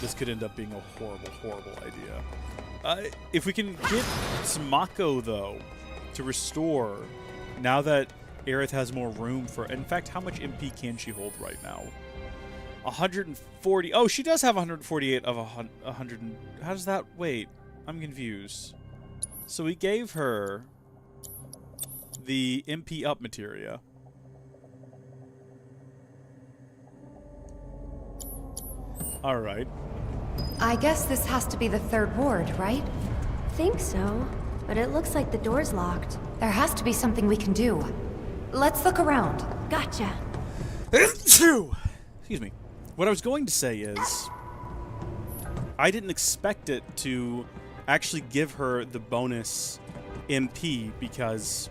A: This could end up being a horrible, horrible idea. If we can get some Mako, though, to restore, now that Aerith has more room for... In fact, how much MP can she hold right now? 140... Oh, she does have 148 of 100... How does that... Wait, I'm confused. So we gave her the MP up materia. Alright.
B: I guess this has to be the 3rd ward, right?
U: Think so, but it looks like the door's locked.
B: There has to be something we can do. Let's look around.
U: Gotcha.
A: Excuse me. What I was going to say is, I didn't expect it to actually give her the bonus MP because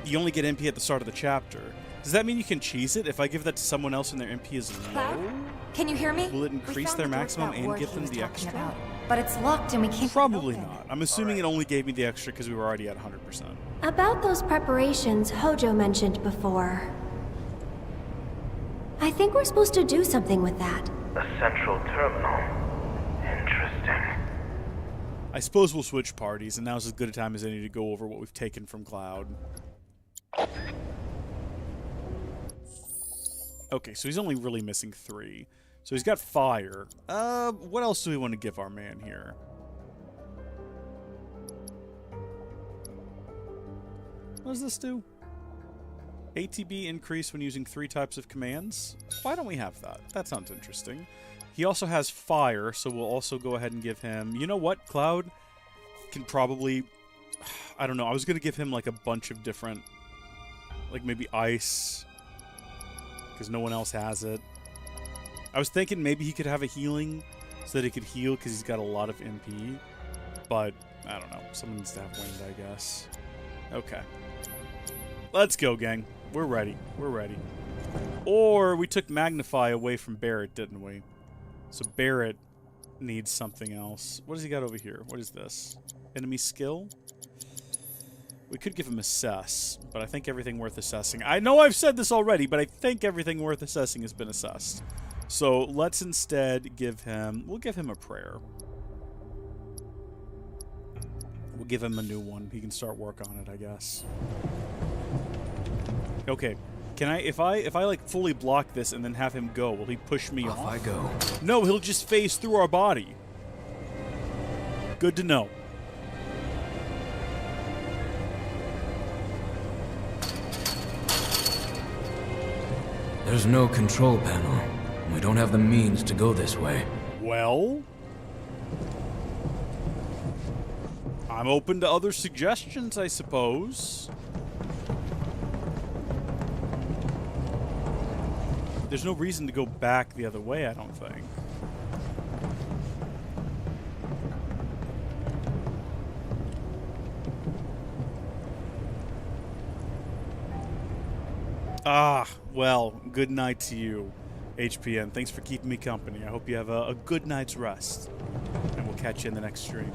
A: you only get MP at the start of the chapter. Does that mean you can cheese it? If I give that to someone else and their MP is low?
B: Can you hear me?
A: Will it increase their maximum and give them the extra?
B: About. But it's locked and we can't...
A: Probably not. I'm assuming it only gave me the extra because we were already at 100%.
U: About those preparations Hojo mentioned before. I think we're supposed to do something with that.
R: A central terminal. Interesting.
A: I suppose we'll switch parties, and now's as good a time as any to go over what we've taken from Cloud. Okay, so he's only really missing 3. So he's got Fire. What else do we want to give our man here? What does this do? ATB increase when using 3 types of commands? Why don't we have that? That sounds interesting. He also has Fire, so we'll also go ahead and give him... You know what? Cloud can probably... I don't know. I was going to give him like a bunch of different... Like maybe Ice... because no one else has it. I was thinking maybe he could have a healing so that he could heal because he's got a lot of MP. But, I don't know. Someone needs to have wind, I guess. Okay. Let's go, gang. We're ready. We're ready. Or we took Magnify away from Barret, didn't we? So Barret needs something else. What does he got over here? What is this? Enemy skill? We could give him assess, but I think everything worth assessing. I know I've said this already, but I think everything worth assessing has been assessed. So let's instead give him... We'll give him a prayer. We'll give him a new one. He can start work on it, I guess. Okay. Can I... If I like, fully block this and then have him go, will he push me off?
E: Off I go.
A: No, he'll just phase through our body. Good to know.
E: There's no control panel. We don't have the means to go this way.
A: Well... I'm open to other suggestions, I suppose. There's no reason to go back the other way, I don't think. Ah, well, good night to you, HPN. Thanks for keeping me company. I hope you have a good night's rest. And we'll catch you in the next stream.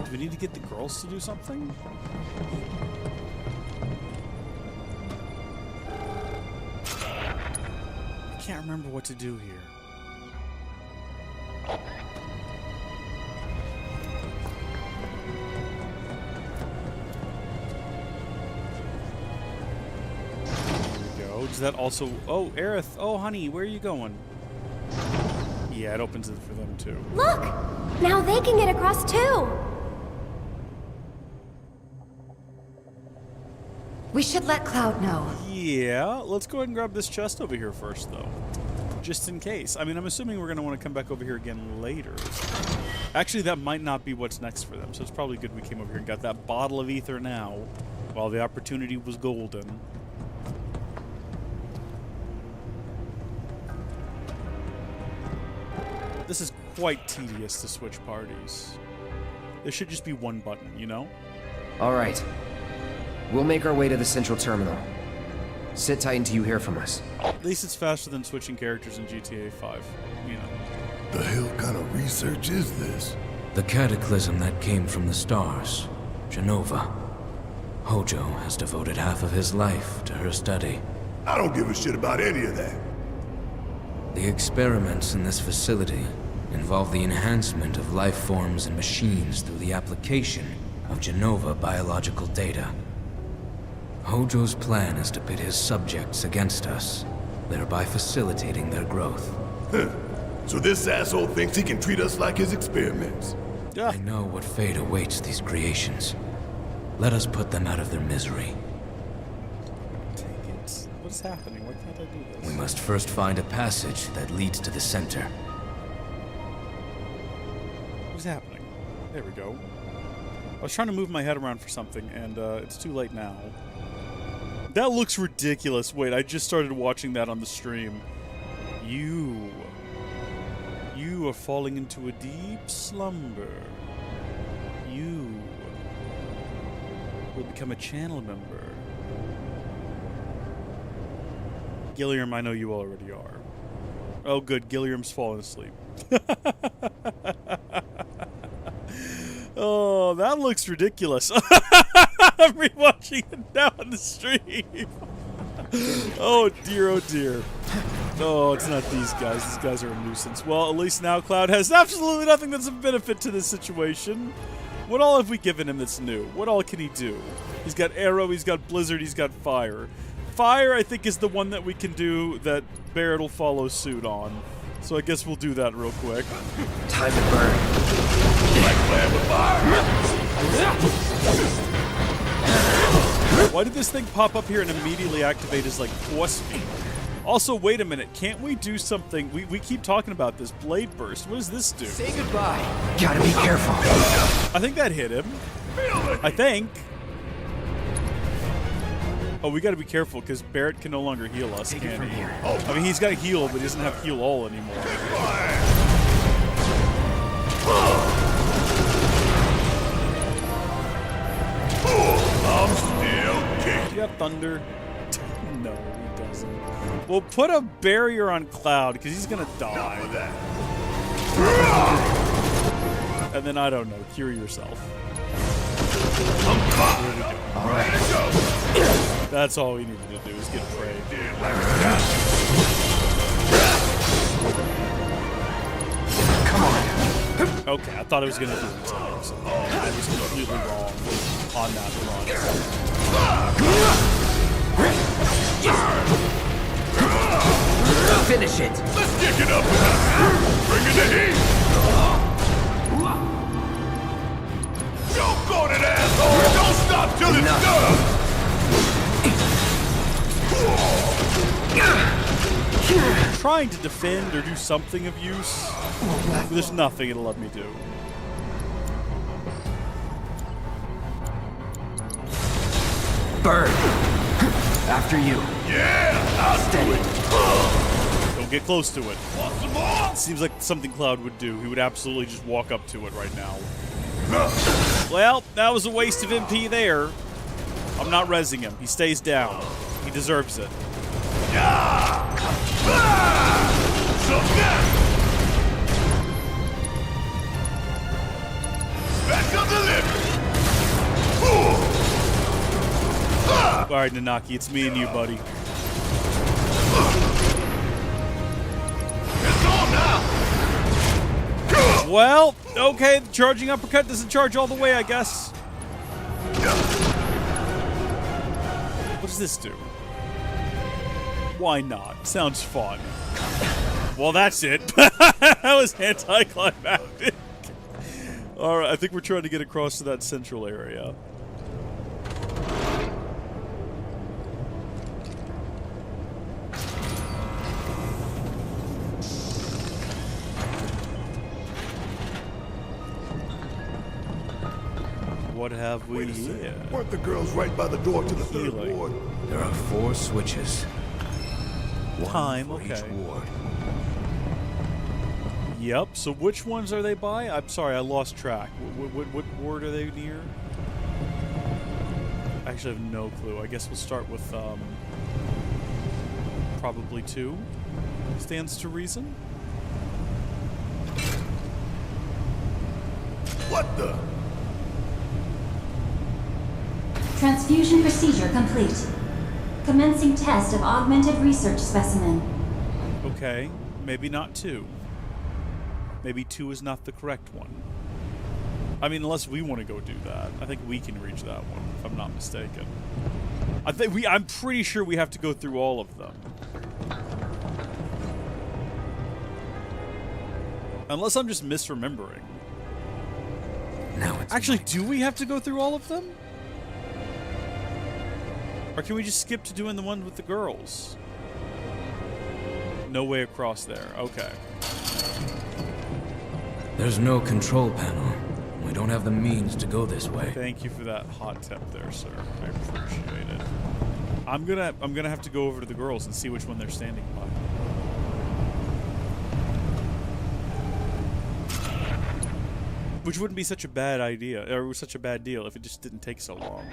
A: Do we need to get the girls to do something? I can't remember what to do here. Does that also... Oh, Aerith. Oh, honey, where are you going? Yeah, it opens it for them, too.
U: Look! Now they can get across, too!
B: We should let Cloud know.
A: Yeah, let's go ahead and grab this chest over here first, though. Just in case. I mean, I'm assuming we're going to want to come back over here again later. Actually, that might not be what's next for them, so it's probably good we came over here and got that bottle of ether now, while the opportunity was golden. This is quite tedious to switch parties. There should just be one button, you know?
K: Alright. We'll make our way to the central terminal. Sit tight until you hear from us.
A: At least it's faster than switching characters in GTA 5, you know.
D: The hell kind of research is this?
E: The cataclysm that came from the stars, Genova. Hojo has devoted half of his life to her study.
D: I don't give a shit about any of that.
E: The experiments in this facility involve the enhancement of life forms and machines through the application of Genova biological data. Hojo's plan is to pit his subjects against us, thereby facilitating their growth.
D: So this asshole thinks he can treat us like his experiments.
E: I know what fate awaits these creations. Let us put them out of their misery.
A: What is happening? Why can't I do this?
E: We must first find a passage that leads to the center.
A: What's happening? There we go. I was trying to move my head around for something, and it's too late now. That looks ridiculous. Wait, I just started watching that on the stream. You are falling into a deep slumber. You will become a channel member. Gilliam, I know you already are. Oh, good. Gilliam's fallen asleep. Oh, that looks ridiculous. I'm rewatching it now on the stream. Oh, dear, oh, dear. Oh, it's not these guys. These guys are a nuisance. Well, at least now Cloud has absolutely nothing that's a benefit to this situation. What all have we given him that's new? What all can he do? He's got Arrow, he's got Blizzard, he's got Fire. Fire, I think, is the one that we can do that Barret will follow suit on. So I guess we'll do that real quick.
K: Time to burn.
D: Like playing with fire.
A: Why did this thing pop up here and immediately activate as, like, force feed? Also, wait a minute. Can't we do something? We keep talking about this. Blade Burst. What does this do?
K: Say goodbye. Gotta be careful.
A: I think that hit him. I think. Oh, we gotta be careful, because Barret can no longer heal us, can he? I mean, he's got heal, but he doesn't have heal all anymore.
D: I'm still
A: he got thunder? No, he doesn't. We'll put a barrier on Cloud, because he's gonna die. And then, I don't know, cure yourself. That's all we needed to do, is get prey. Okay, I thought it was gonna do it. So I was completely wrong on that run.
H: Finish it.
D: Let's kick it up. Bring in the heat. Don't go to that asshole. Don't stop till it's done.
A: Trying to defend or do something of use. There's nothing it'll let me do.
H: Bird. After you.
D: Yeah, I'll
H: Steady.
A: Don't get close to it. It seems like something Cloud would do. He would absolutely just walk up to it right now. Well, that was a waste of MP there. I'm not rezzing him. He stays down. He deserves it.
D: Back up the lift.
A: Alright, Nanaki, it's me and you, buddy.
D: It's on now.
A: Well, okay, the charging uppercut doesn't charge all the way, I guess. What does this do? Why not? Sounds fun. Well, that's it. That was anticlimactic. Alright, I think we're trying to get across to that central area. What have we here?
D: Weren't the girls right by the door to the third ward?
E: There are 4 switches. One
A: Time,
E: for
A: okay.
E: each ward.
A: Yep, so which ones are they by? I'm sorry, I lost track. What ward are they near? I actually have no clue. I guess we'll start with, probably 2. Stands to reason.
D: What the?
M: Transfusion procedure complete. Commencing test of augmented research specimen.
A: Okay, maybe not 2. Maybe 2 is not the correct one. I mean, unless we want to go do that. I think we can reach that one, if I'm not mistaken. I'm pretty sure we have to go through all of them. Unless I'm just misremembering.
E: Now it's
A: actually, do we have to go through all of them? Or can we just skip to doing the one with the girls? No way across there. Okay.
E: There's no control panel. We don't have the means to go this way.
A: Thank you for that hot tip there, sir. I appreciate it. I'm gonna have to go over to the girls and see which one they're standing by. Which wouldn't be such a bad idea, or such a bad deal if it just didn't take so long.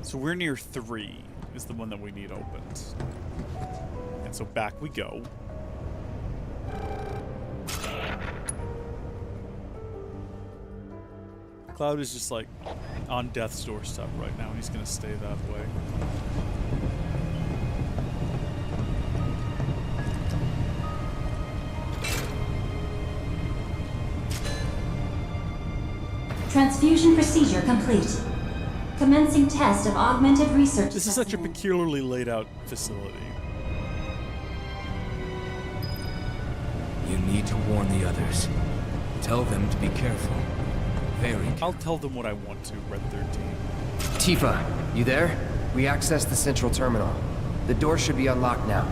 A: So we're near 3 is the one that we need opened. And so back we go. Cloud is just like on death's doorstep right now, and he's gonna stay that way.
M: Transfusion procedure complete. Commencing test of augmented research.
A: This is such a peculiarly laid out facility.
E: You need to warn the others. Tell them to be careful. Very careful.
A: I'll tell them what I want to, Red 13.
K: Tifa, you there? We accessed the central terminal. The door should be unlocked now.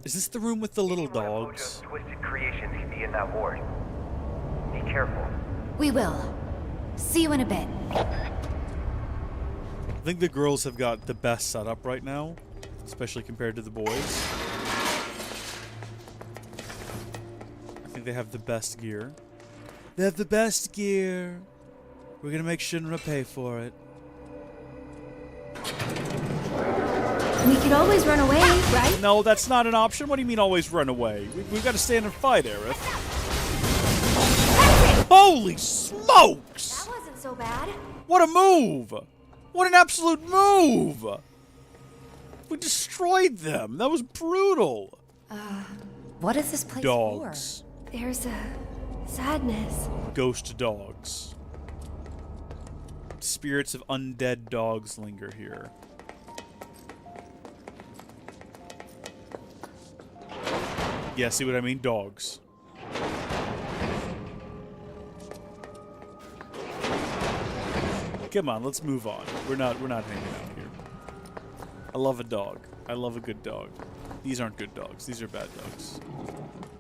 A: Is this the room with the little dogs?
R: Twisted creations can be in that ward. Be careful.
B: We will. See you in a bit.
A: I think the girls have got the best setup right now, especially compared to the boys. I think they have the best gear. They have the best gear. We're gonna make Shinra pay for it.
U: We could always run away, right?
A: No, that's not an option. What do you mean always run away? We've got to stand and fight, Aerith. Holy smokes!
U: That wasn't so bad.
A: What a move! What an absolute move! We destroyed them. That was brutal.
B: What is this place
A: Dogs.
B: for?
U: There's a sadness.
A: Ghost dogs. Spirits of undead dogs linger here. Yeah, see what I mean? Dogs. Come on, let's move on. We're not hanging out here. I love a dog. I love a good dog. These aren't good dogs. These are bad dogs.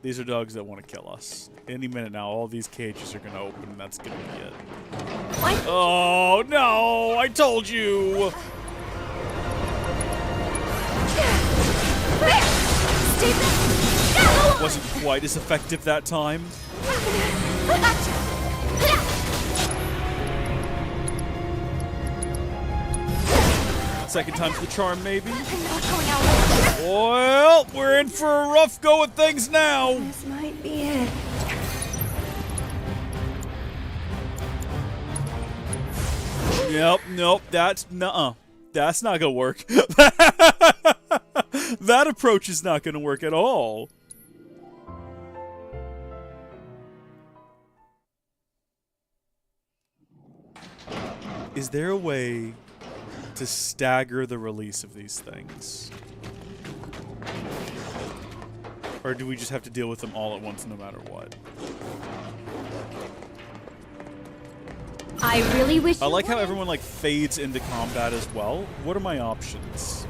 A: These are dogs that want to kill us. Any minute now, all these cages are going to open, and that's going to be it.
U: What?
A: Oh, no! I told you! Wasn't quite as effective that time. Second time's the charm, maybe? Well, we're in for a rough go at things now.
U: This might be it.
A: Yep, nope, that's nuh-uh. That's not gonna work. That approach is not gonna work at all. Is there a way to stagger the release of these things? Or do we just have to deal with them all at once no matter what?
U: I really wish
A: I like how everyone like fades into combat as well. What are my options?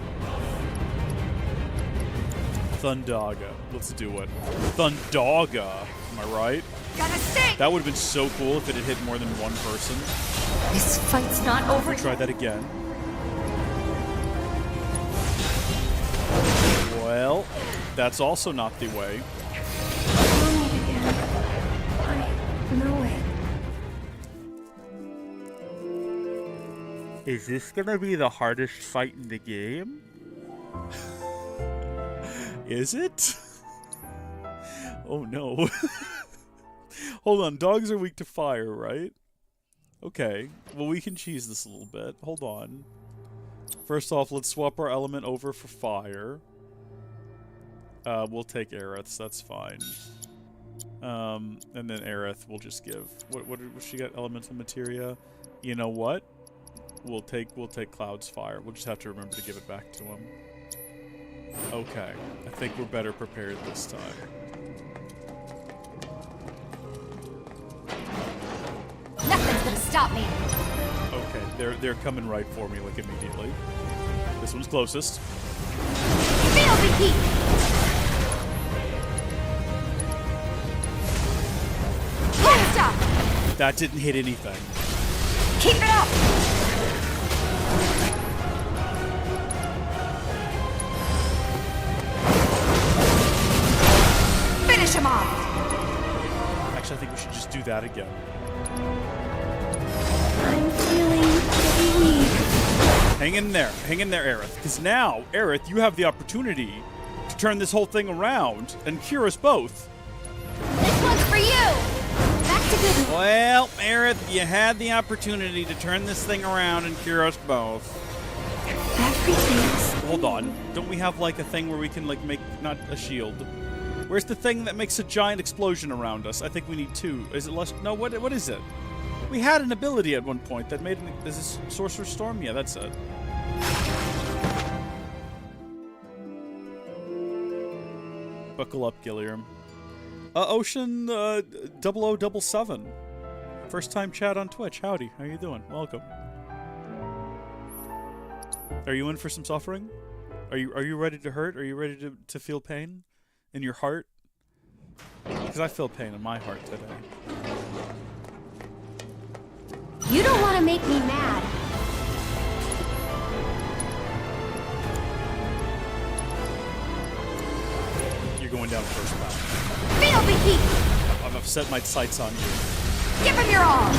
A: Thundaga. Let's do it. Thundaga. Am I right? That would have been so cool if it had hit more than one person.
B: This fight's not over.
A: We try that again. Well, that's also not the way.
U: I know it.
A: Is this gonna be the hardest fight in the game? Is it? Oh no. Hold on, dogs are weak to fire, right? Okay, well we can cheese this a little bit. Hold on. First off, let's swap our element over for fire. We'll take Aerith's, that's fine. And then Aerith we'll just give. What did she got? Elemental materia. You know what? We'll take Cloud's fire. We'll just have to remember to give it back to him. Okay, I think we're better prepared this time.
B: Nothing's gonna stop me.
A: Okay, they're coming right for me like immediately. This one's closest.
U: Feel the heat.
B: Stop.
A: That didn't hit anything.
B: Keep it up. Finish him off.
A: Actually, I think we should just do that again.
U: I'm feeling pretty weak.
A: Hang in there, Aerith. Because now, Aerith, you have the opportunity to turn this whole thing around and cure us both.
U: This one's for you. Back to good.
A: Well, Aerith, you had the opportunity to turn this thing around and cure us both.
U: Everything's...
A: Hold on. Don't we have, like, a thing where we can, like, make... Not a shield. Where's the thing that makes a giant explosion around us? I think we need two. Is it less... No, what is it? We had an ability at one point that made an... Is this Sorcerer's Storm? Yeah, that's it. Buckle up, Gilliam. Ocean 0077. First time chat on Twitch. Howdy. How you doing? Welcome. Are you in for some suffering? Are you ready to hurt? Are you ready to feel pain in your heart? Because I feel pain in my heart today.
U: You don't want to make me mad.
A: You're going down first, pal.
U: Feel the heat.
A: I've set my sights on you.
U: Give him your all.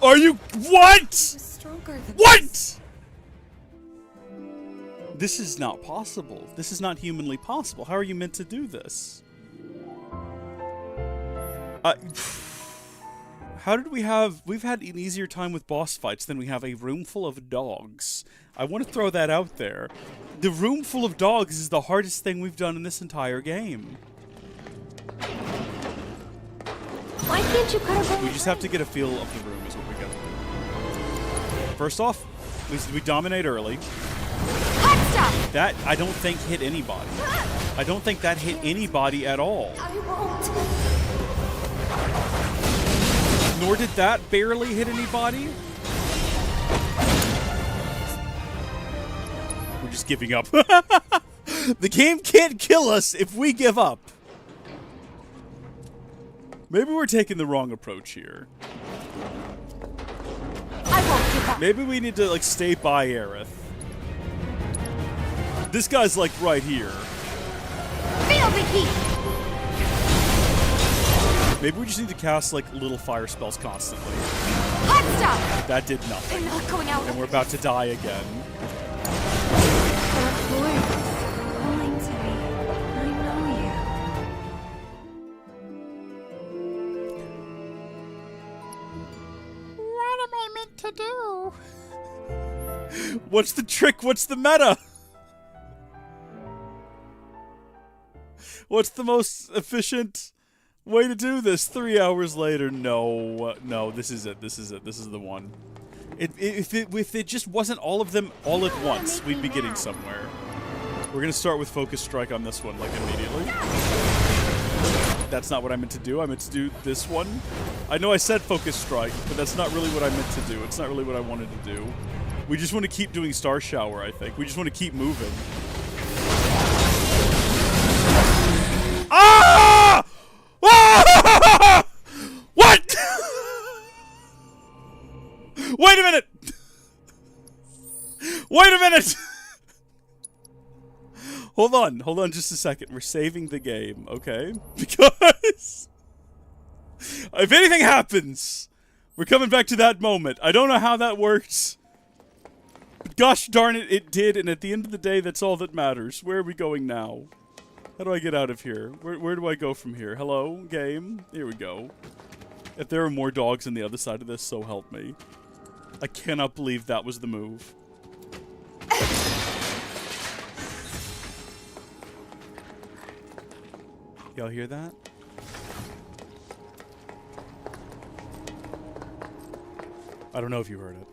A: Are you what?
B: Stronger than
A: What? This is not possible. This is not humanly possible. How are you meant to do this? How did we have... We've had an easier time with boss fights than we have a room full of dogs. I want to throw that out there. The room full of dogs is the hardest thing we've done in this entire game.
U: Why can't you cut a
A: We just have to get a feel of the room is what we got to do. First off, we dominate early.
U: Hot stuff!
A: That, I don't think, hit anybody. I don't think that hit anybody at all.
U: I won't.
A: Nor did that barely hit anybody. We're just giving up. The game can't kill us if we give up. Maybe we're taking the wrong approach here.
U: I won't give up.
A: Maybe we need to, like, stay by Aerith. This guy's, like, right here.
U: Feel the heat!
A: Maybe we just need to cast, like, little fire spells constantly.
U: Hot stuff!
A: That did nothing.
U: I'm not going out.
A: And we're about to die again.
B: that voice calling to me. I know you. What am I meant to do?
A: What's the trick? What's the meta? What's the most efficient way to do this? 3 hours later, no, this is it. This is it. This is the one. If it just wasn't all of them all at once, we'd be getting somewhere. We're gonna start with Focus Strike on this one, like, immediately. That's not what I meant to do. I meant to do this one. I know I said Focus Strike, but that's not really what I meant to do. It's not really what I wanted to do. We just want to keep doing Star Shower, I think. We just want to keep moving. Ah! Ah! What? Wait a minute! Wait a minute! Hold on just a second. We're saving the game, okay? Because if anything happens, we're coming back to that moment. I don't know how that works. But gosh darn it, it did, and at the end of the day, that's all that matters. Where are we going now? How do I get out of here? Where do I go from here? Hello, game? Here we go. If there are more dogs on the other side of this, so help me. I cannot believe that was the move. Y'all hear that? I don't know if you heard it.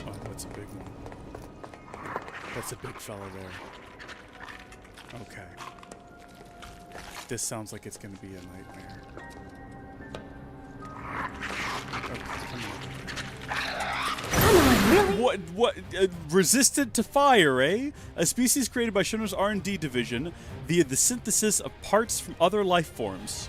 A: Oh, that's a big one. That's a big fella there. Okay. This sounds like it's gonna be a nightmare. Okay, come on.
U: Really?
A: What, resistant to fire, eh? A species created by Shinra's R&D division via the synthesis of parts from other life forms.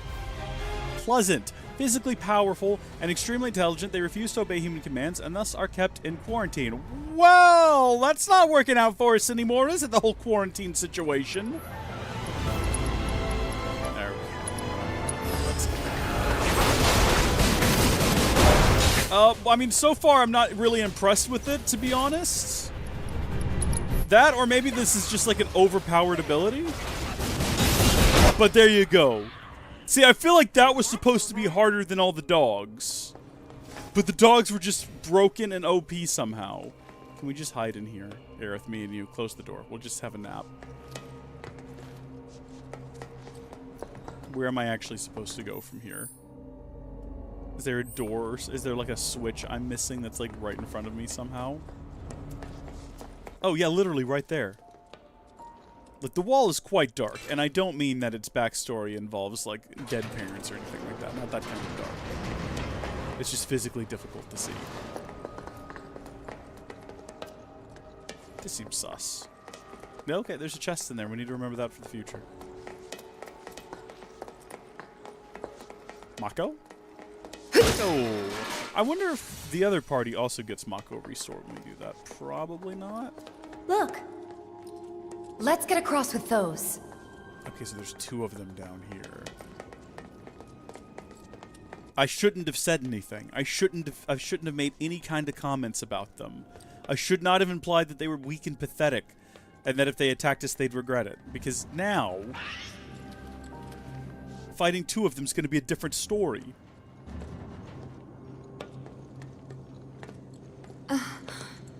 A: Pleasant, physically powerful, and extremely intelligent, they refuse to obey human commands and thus are kept in quarantine. Well, that's not working out for us anymore, is it, the whole quarantine situation? There we go. Let's go. I mean, so far I'm not really impressed with it, to be honest. That, or maybe this is just like an overpowered ability. But there you go. See, I feel like that was supposed to be harder than all the dogs. But the dogs were just broken and OP somehow. Can we just hide in here? Aerith, me and you, close the door. We'll just have a nap. Where am I actually supposed to go from here? Is there a door? Is there like a switch I'm missing that's like right in front of me somehow? Oh yeah, literally right there. Like, the wall is quite dark, and I don't mean that its backstory involves like dead parents or anything like that. Not that kind of dark. It's just physically difficult to see. This seems sus. No, okay, there's a chest in there. We need to remember that for the future. Mako? Oh, I wonder if the other party also gets Mako restored when we do that. Probably not.
B: Look. Let's get across with those.
A: Okay, so there's two of them down here. I shouldn't have said anything. I shouldn't have made any kind of comments about them. I should not have implied that they were weak and pathetic, and that if they attacked us, they'd regret it. Because now, fighting two of them is going to be a different story.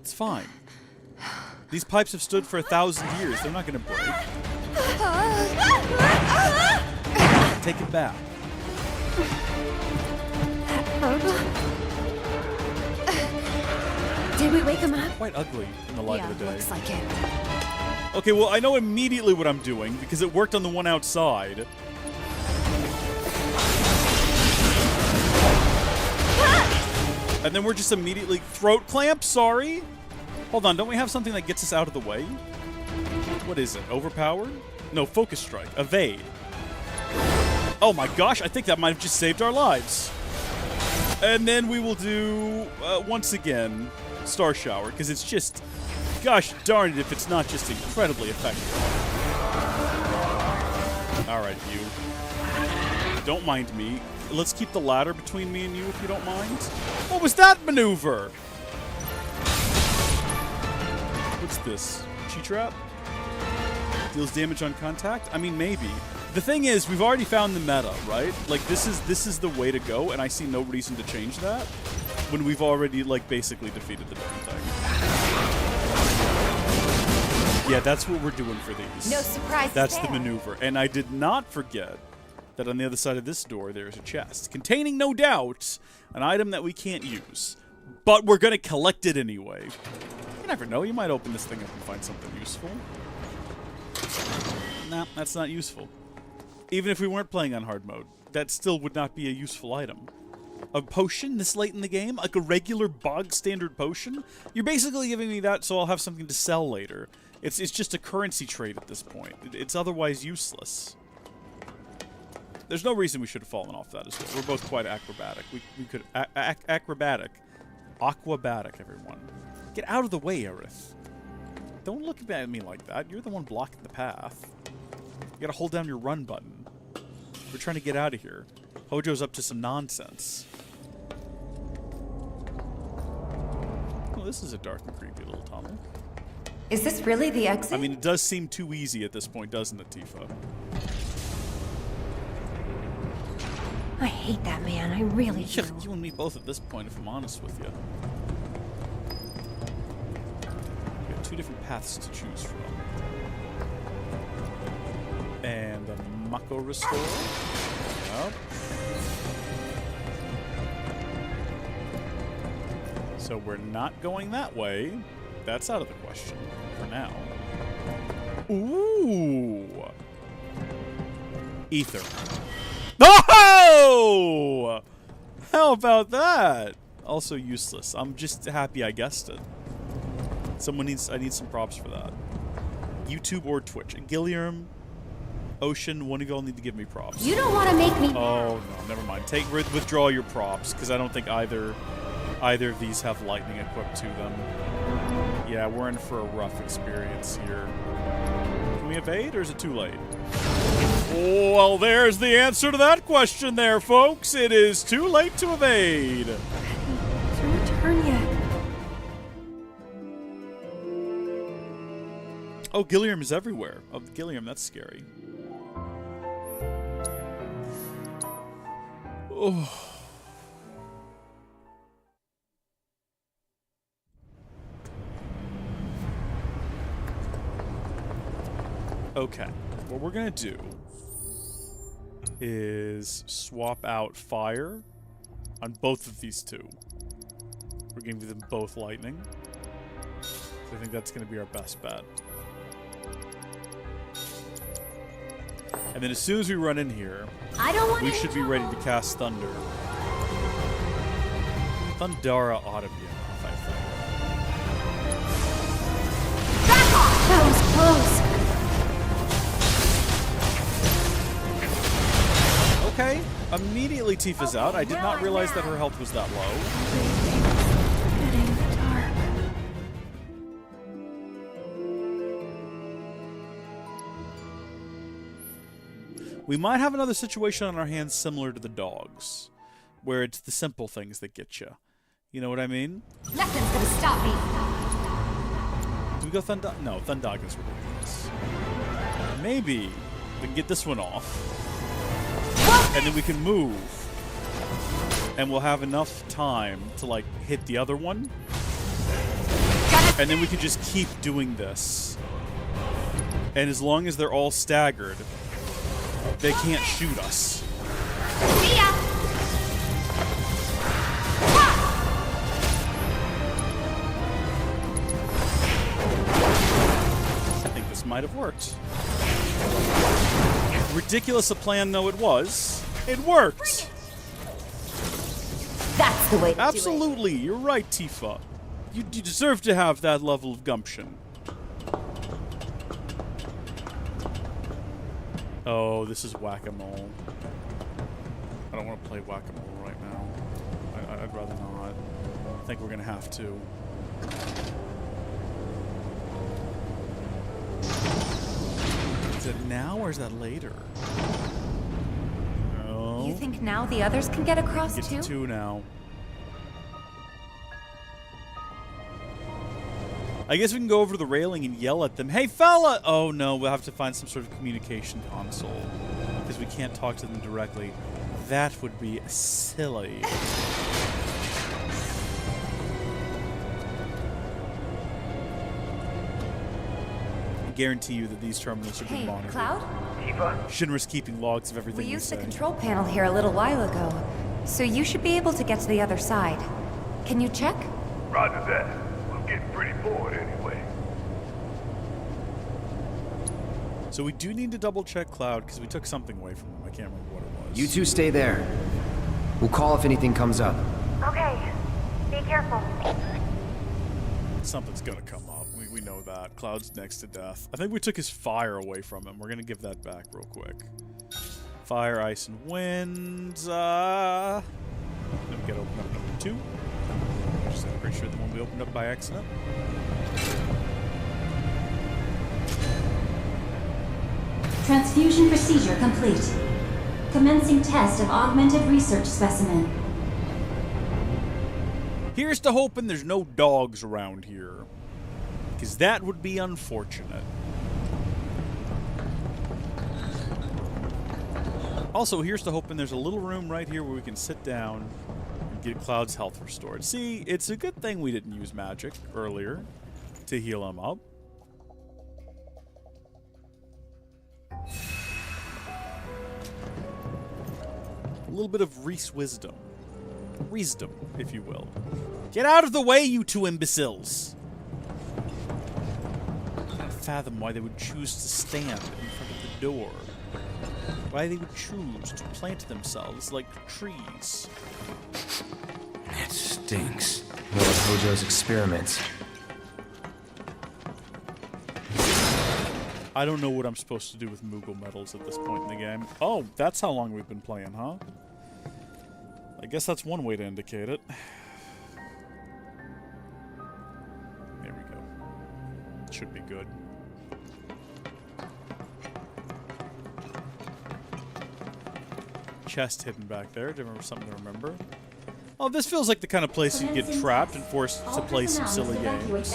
A: It's fine. These pipes have stood for 1,000 years. They're not going to break. Take it back.
U: Did we wake him up?
A: Quite ugly in the light of the day.
U: Looks like it.
A: Okay, well, I know immediately what I'm doing because it worked on the one outside. And then we're just immediately throat clamp. Sorry. Hold on. Don't we have something that gets us out of the way? What is it? Overpowered? No, focus strike. Evade. Oh my gosh, I think that might have just saved our lives. And then we will do, once again, Star Shower, because it's just, gosh darn it if it's not just incredibly effective. Alright, you. Don't mind me. Let's keep the ladder between me and you if you don't mind. What was that maneuver? What's this? Chi trap? Deals damage on contact? I mean, maybe. The thing is, we've already found the meta, right? Like, this is the way to go, and I see no reason to change that when we've already, like, basically defeated the damn thing. Yeah, that's what we're doing for these.
B: No surprises
A: That's
B: there.
A: the maneuver. And I did not forget that on the other side of this door, there is a chest containing, no doubt, an item that we can't use. But we're going to collect it anyway. You never know. You might open this thing up and find something useful. Nah, that's not useful. Even if we weren't playing on hard mode, that still would not be a useful item. A potion this late in the game? Like a regular bog standard potion? You're basically giving me that so I'll have something to sell later. It's just a currency trade at this point. It's otherwise useless. There's no reason we should have fallen off that as well. We're both quite acrobatic. We could... acrobatic. Aquabatic, everyone. Get out of the way, Aerith. Don't look at me like that. You're the one blocking the path. You gotta hold down your run button. We're trying to get out of here. Hojo's up to some nonsense. Oh, this is a dark and creepy little tunnel.
B: Is this really the exit?
A: I mean, it does seem too easy at this point, doesn't it, Tifa?
U: I hate that man, I really do.
A: You and me both at this point, if I'm honest with you. We have two different paths to choose from. And a Mako Restore. Yep. So we're not going that way. That's out of the question for now. Ooh! Ether. Oh! How about that? Also useless. I'm just happy I guessed it. I need some props for that. YouTube or Twitch. Gilliam, Ocean, one of y'all need to give me props.
U: You don't want to make me...
A: Oh, no, never mind. Withdraw your props, because I don't think either of these have lightning equipped to them. Yeah, we're in for a rough experience here. Can we evade, or is it too late? Well, there's the answer to that question there, folks. It is too late to evade.
U: It's your turn yet.
A: Oh, Gilliam is everywhere. Oh, Gilliam, that's scary. Oh. Okay, what we're gonna do is swap out fire on both of these two. We're gonna give them both lightning. So I think that's gonna be our best bet. And then as soon as we run in here, we should be ready to cast Thunder. Thundara ought to be enough, I think.
U: Back off! That was close.
A: Okay, immediately Tifa's out. I did not realize that her health was that low. We might have another situation on our hands similar to the dogs. where it's the simple things that get you. You know what I mean?
B: Nothing's gonna stop me.
A: Do we go Thundog? No, Thundog is ridiculous. Maybe we can get this one off. And then we can move. And we'll have enough time to, like, hit the other one. And then we can just keep doing this. And as long as they're all staggered, they can't shoot us.
B: See ya.
A: I think this might have worked. Ridiculous a plan though it was, it worked.
B: That's the way to
A: Absolutely, you're right, Tifa. You deserve to have that level of gumption. Oh, this is whack-a-mole. I don't want to play whack-a-mole right now. I'd rather not. I think we're gonna have to. Is it now or is that later? No.
B: You think now the others can get across
A: Get
B: too?
A: to 2 now. I guess we can go over to the railing and yell at them. Hey, fella! Oh, no, we'll have to find some sort of communication console. Because we can't talk to them directly. That would be silly. I guarantee you that these terminals are being
B: Hey,
A: monitored.
B: Cloud?
A: Shinra's keeping logs of everything
B: We used the
A: say.
B: control panel here a little while ago, so you should be able to get to the other side. Can you check?
R: Roger that. We're getting pretty bored anyway.
A: So we do need to double check Cloud because we took something away from him. I can't remember what it was.
K: You two stay there. We'll call if anything comes up.
O: Okay. Be careful.
A: Something's gonna come up. We know that. Cloud's next to death. I think we took his fire away from him. We're gonna give that back real quick. Fire, ice, and wind. Then we gotta open up number 2. Just pretty sure the one we opened up by accident.
M: Transfusion procedure complete. Commencing test of augmented research specimen.
A: Here's to hoping there's no dogs around here. Because that would be unfortunate. Also, here's to hoping there's a little room right here where we can sit down and get Cloud's health restored. See, it's a good thing we didn't use magic earlier to heal him up. A little bit of Reese wisdom. Wisdom, if you will. Get out of the way, you two imbeciles! I can't fathom why they would choose to stand in front of the door. Why they would choose to plant themselves like trees.
K: It stinks. More of Hojo's experiments.
A: I don't know what I'm supposed to do with Moogle medals at this point in the game. Oh, that's how long we've been playing, huh? I guess that's one way to indicate it. There we go. Should be good. Chest hidden back there. Do you remember something to remember? Oh, this feels like the kind of place you get trapped and forced to play some silly games.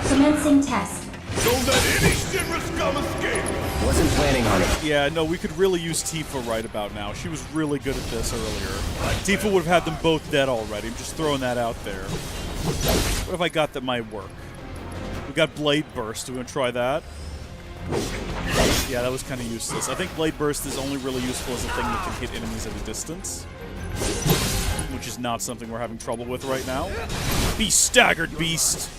M: Commencing test.
D: Don't let any Shinra scum escape!
K: Wasn't planning on it.
A: Yeah, no, we could really use Tifa right about now. She was really good at this earlier. Tifa would have had them both dead already. I'm just throwing that out there. What have I got that might work? We got Blade Burst. Do we want to try that? Yeah, that was kind of useless. I think Blade Burst is only really useful as a thing that can hit enemies at a distance. Which is not something we're having trouble with right now. Be staggered, beast!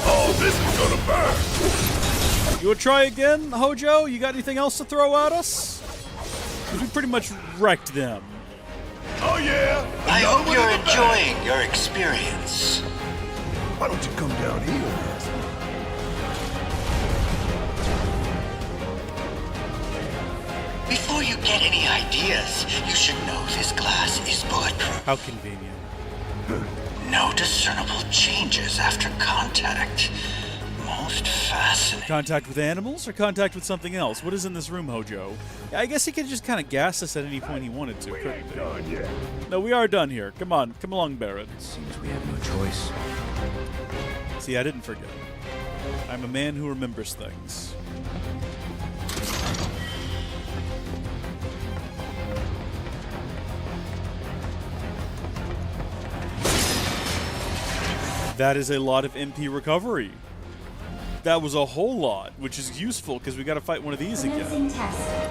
D: Oh, this is gonna burn!
A: You wanna try again, Hojo? You got anything else to throw at us? 'Cause we pretty much wrecked them.
D: Oh yeah!
Q: I hope you're enjoying your experience.
D: Why don't you come down here?
Q: Before you get any ideas, you should know this glass is bulletproof.
A: How convenient.
Q: No discernible changes after contact. most fascinating.
A: Contact with animals or contact with something else? What is in this room, Hojo? Yeah, I guess he could just kind of gas us at any point he wanted to, couldn't he? No, we are done here. Come on, come along, Barret.
E: Seems we have no choice.
A: See, I didn't forget. I'm a man who remembers things. That is a lot of MP recovery. That was a whole lot, which is useful because we got to fight one of these again.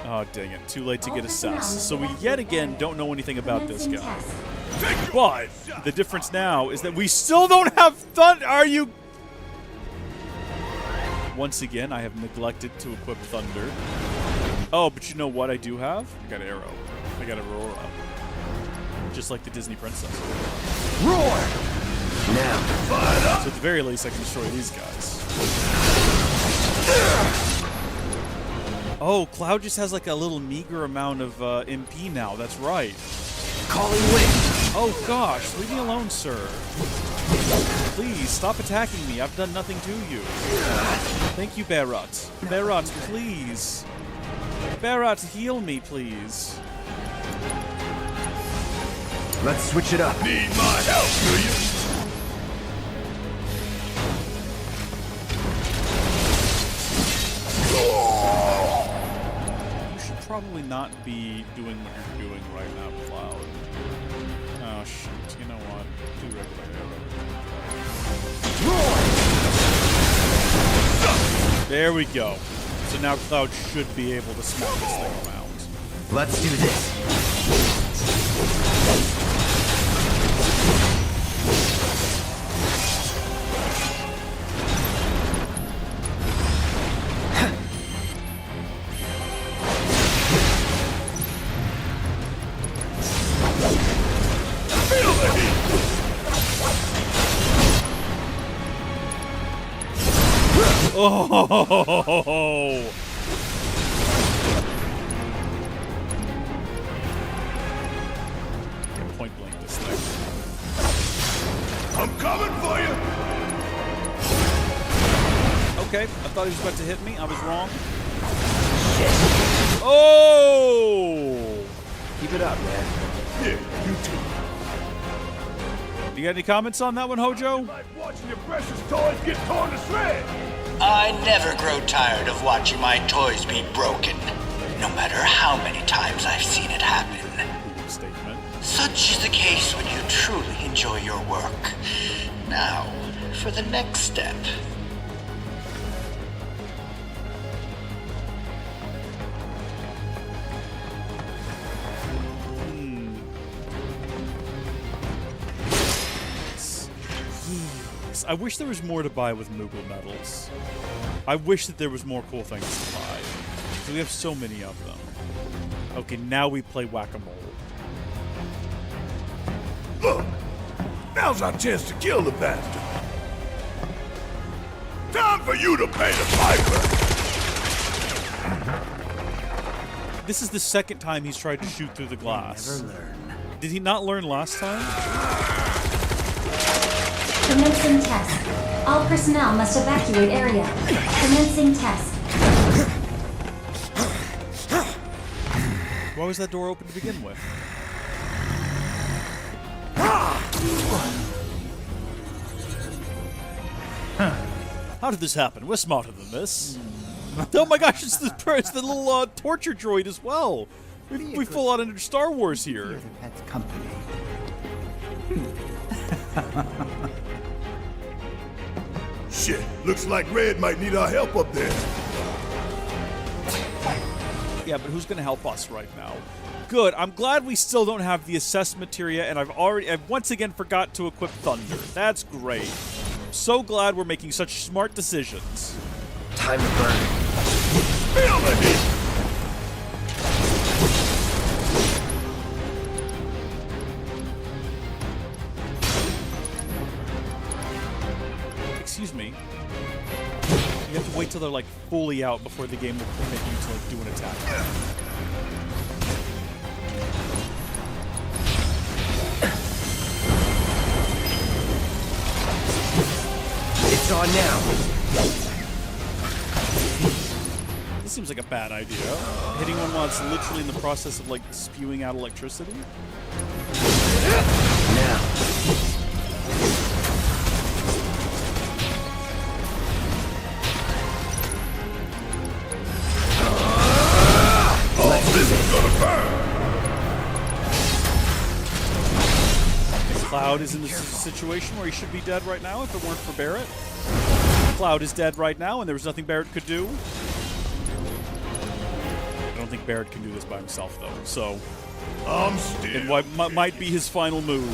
A: Oh, dang it. Too late to get assessed. So we yet again don't know anything about this guy. But the difference now is that we still don't have thunder. Are you... Once again, I have neglected to equip thunder. Oh, but you know what I do have? I got arrow. I got Aurora. Just like the Disney princess.
H: Roar! Now.
A: So at the very least, I can destroy these guys. Oh, Cloud just has like a little meager amount of MP now. That's right.
H: Calling wind.
A: Oh gosh, leave me alone, sir. Please, stop attacking me. I've done nothing to you. Thank you, Barret. Barret, please. Barret, heal me, please.
H: Let's switch it up.
D: Need my help, do you?
A: You should probably not be doing what you're doing right now, Cloud. Oh, shoot. You know what? Do regular arrow. There we go. So now Cloud should be able to smack this thing around.
H: Let's do this.
A: Oh! Can point blank this thing.
D: I'm coming for you!
A: Okay, I thought he was about to hit me. I was wrong. Oh!
H: Keep it up, man.
D: Yeah, you too.
A: You got any comments on that one, Hojo?
D: Watching your precious toys get torn to shreds!
Q: I never grow tired of watching my toys be broken, no matter how many times I've seen it happen.
A: Statement.
Q: Such is the case when you truly enjoy your work. Now, for the next step.
A: I wish there was more to buy with Moogle medals. I wish that there was more cool things to buy. We have so many of them. Okay, now we play whack-a-mole.
D: Look! Now's our chance to kill the bastard. Time for you to pay the piper!
A: This is the second time he's tried to shoot through the glass.
J: Never learn.
A: Did he not learn last time?
M: Commencing test. All personnel must evacuate area. Commencing test.
A: Why was that door open to begin with? How did this happen? We're smarter than this. Oh my gosh, it's the little torture droid as well. We full out into Star Wars here.
J: That's company.
D: Shit, looks like Red might need our help up there.
A: Yeah, but who's going to help us right now? Good. I'm glad we still don't have the assessment materia, and I've once again forgot to equip Thunder. That's great. So glad we're making such smart decisions.
H: Time to burn.
D: Feel the heat!
A: Excuse me. You have to wait till they're like fully out before the game will permit you to like do an attack.
H: It's on now.
A: This seems like a bad idea. Hitting one while it's literally in the process of, like, spewing out electricity.
K: Now.
D: Oh, this is gonna burn!
A: Cloud is in this situation where he should be dead right now if it weren't for Barret. Cloud is dead right now, and there was nothing Barret could do. I don't think Barret can do this by himself, though, so... it might be his final move.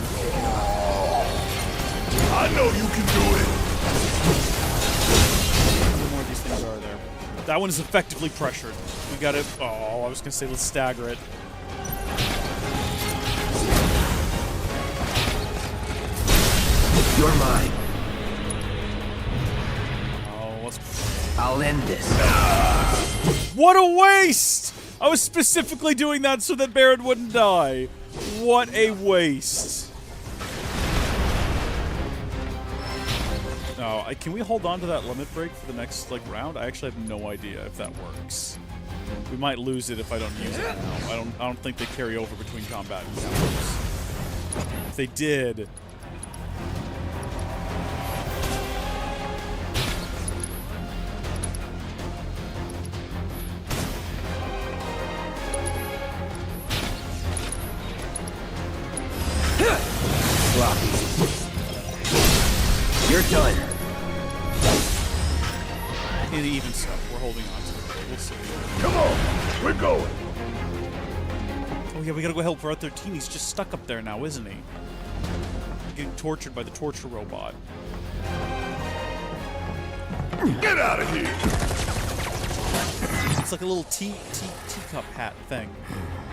D: I know you can do it!
A: How many more of these things are there? That one is effectively pressured. We gotta... Oh, I was gonna say let's stagger it.
K: You're mine.
A: Oh, let's...
K: I'll end this.
A: What a waste! I was specifically doing that so that Barret wouldn't die. What a waste. Oh, can we hold on to that limit break for the next, like, round? I actually have no idea if that works. We might lose it if I don't use it now. I don't think they carry over between combat and combos. If they did...
K: You're done.
A: It even so. We're holding on to it. We'll see.
D: Come on, we're going.
A: Oh yeah, we gotta go help Barret 13. He's just stuck up there now, isn't he? Getting tortured by the torture robot.
D: Get out of here!
A: It's like a little teacup hat thing.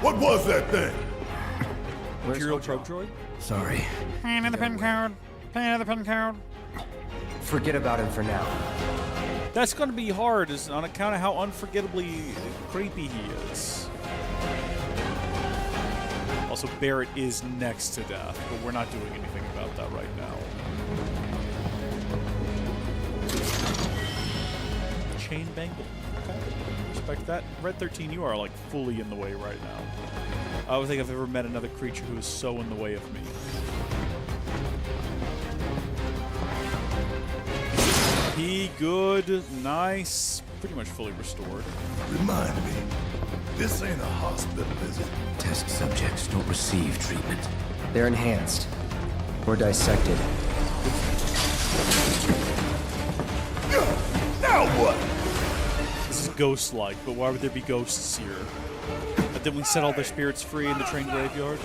D: What was that thing?
A: Imperial probe droid?
K: Sorry.
A: Pay another pin code. Pay another pin code.
K: Forget about him for now.
A: That's going to be hard on account of how unforgettably creepy he is. Also, Barret is next to death, but we're not doing anything about that right now. Chain bangle. Okay. Respect that. Red 13, you are, like, fully in the way right now. I don't think I've ever met another creature who is so in the way of me. He good, nice, pretty much fully restored.
D: Remind me, this ain't a hospital, is it?
E: Test subjects don't receive treatment.
K: They're enhanced. Or dissected.
D: Now what?
A: This is ghost-like, but why would there be ghosts here? But then we set all their spirits free in the train graveyard?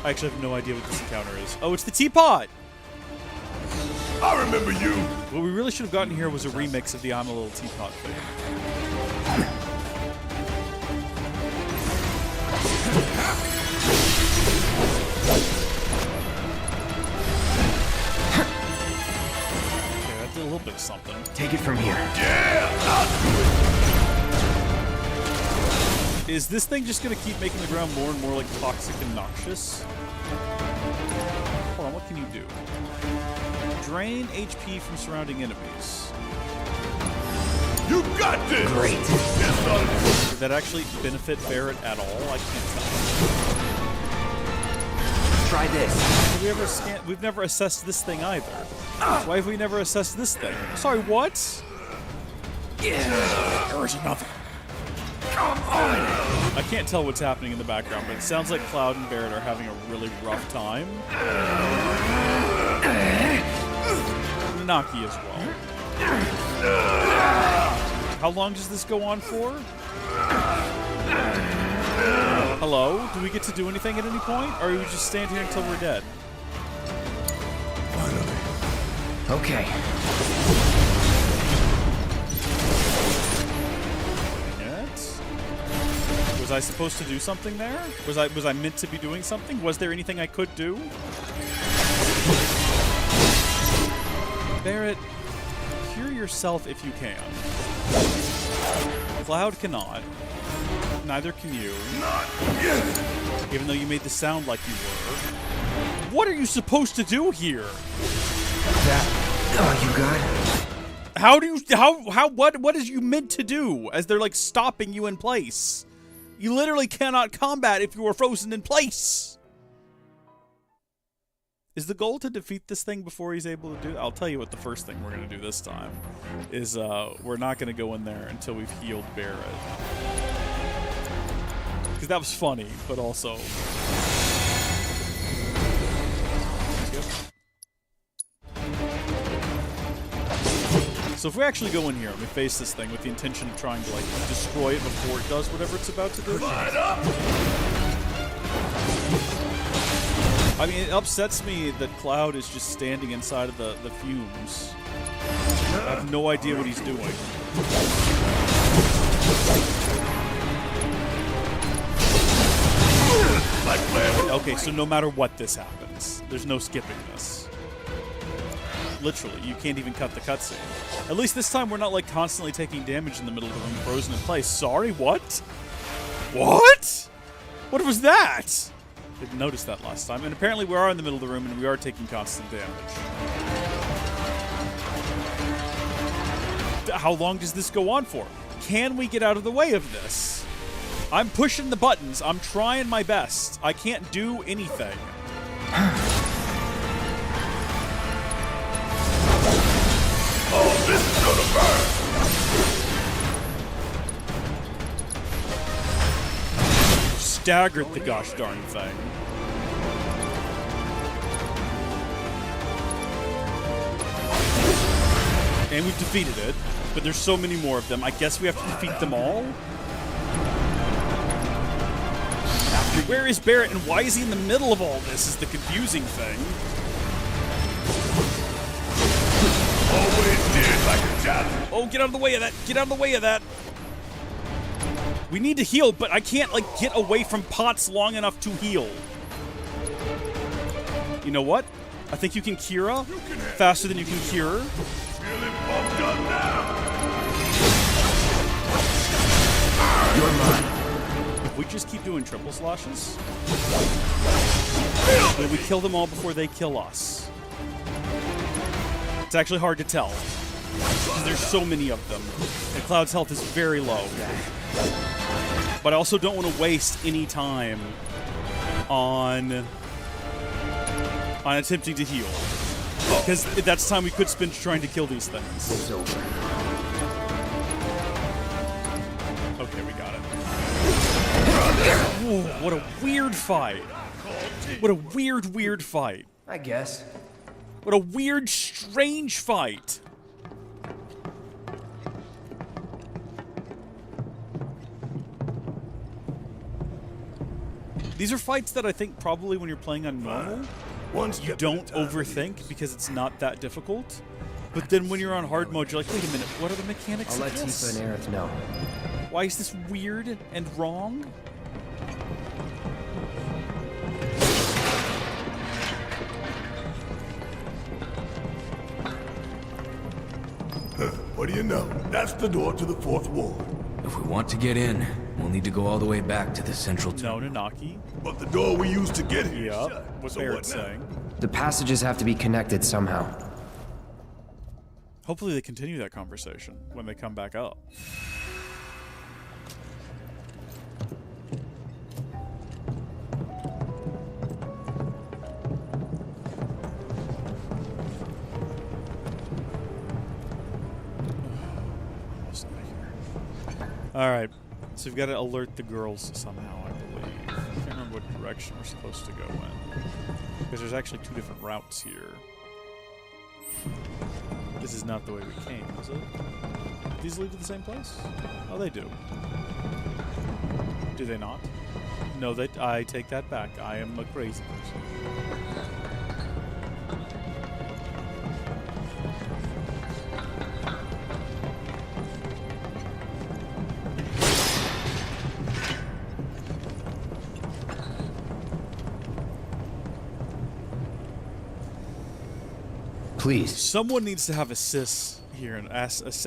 A: I actually have no idea what this encounter is. Oh, it's the teapot!
D: I remember you!
A: What we really should have gotten here was a remix of the I'm a Little Teapot thing. Okay, that did a little bit of something.
K: Take it from here.
D: Yeah! I'll do it!
A: Is this thing just gonna keep making the ground more and more like toxic and noxious? Hold on, what can you do? Drain HP from surrounding enemies.
D: You got this!
K: Great.
A: Did that actually benefit Barret at all? I can't tell.
K: Try this.
A: We've never assessed this thing either. Why have we never assessed this thing? Sorry, what? There's another. Come on! I can't tell what's happening in the background, but it sounds like Cloud and Barret are having a really rough time. Naki as well. How long does this go on for? Hello? Do we get to do anything at any point? Or do we just stand here until we're dead?
K: Okay.
A: Was I supposed to do something there? Was I meant to be doing something? Was there anything I could do? Barret, cure yourself if you can. Cloud cannot. Neither can you.
D: Not yet.
A: Even though you made the sound like you were. What are you supposed to do here?
K: That... Oh, you got
A: How do you, what is you meant to do as they're like stopping you in place? You literally cannot combat if you are frozen in place. Is the goal to defeat this thing before he's able to do it? I'll tell you what the first thing we're going to do this time is we're not going to go in there until we've healed Barret. Because that was funny, but also... So if we actually go in here and we face this thing with the intention of trying to like destroy it before it does whatever it's about to do. I mean, it upsets me that Cloud is just standing inside of the fumes. I have no idea what he's doing. Okay, so no matter what this happens, there's no skipping this. Literally, you can't even cut the cutscene. At least this time we're not like constantly taking damage in the middle of the room, frozen in place. Sorry, what? What? What was that? Didn't notice that last time. And apparently we are in the middle of the room and we are taking constant damage. How long does this go on for? Can we get out of the way of this? I'm pushing the buttons. I'm trying my best. I can't do anything.
D: Oh, this is gonna burn!
A: Staggered the gosh darn thing. And we've defeated it, but there's so many more of them. I guess we have to defeat them all? Where is Barret and why is he in the middle of all this is the confusing thing.
D: Always did like a challenge.
A: Oh, get out of the way of that. Get out of the way of that. We need to heal, but I can't, like, get away from pots long enough to heal. You know what? I think you can Kira faster than you can cure.
D: Feeling pumped up now.
A: You're mine. If we just keep doing triple slashes, will we kill them all before they kill us? It's actually hard to tell, because there's so many of them, and Cloud's health is very low. But I also don't want to waste any time on attempting to heal, because that's time we could spend trying to kill these things.
K: It's over.
A: Okay, we got it. Whoa, what a weird fight. What a weird fight.
K: I guess.
A: What a weird, strange fight. These are fights that I think probably when you're playing on normal, you don't overthink because it's not that difficult. But then when you're on hard mode, you're like, wait a minute, what are the mechanics
K: I'll
A: of
K: let
A: this?
K: Tifa and Aerith know.
A: Why is this weird and wrong?
D: What do you know? That's the door to the 4th ward.
E: If we want to get in, we'll need to go all the way back to the central
A: No, Nanaki.
D: But the door we used to get here.
A: Yeah, what Barret's saying.
K: The passages have to be connected somehow.
A: Hopefully they continue that conversation when they come back up. Alright, so we've got to alert the girls somehow, I believe. I can't remember what direction we're supposed to go in. Because there's actually 2 different routes here. This is not the way we came, is it? These lead to the same place? Oh, they do. Do they not? No, I take that back. I am a crazy person.
K: Please.
A: Someone needs to have assess here and assess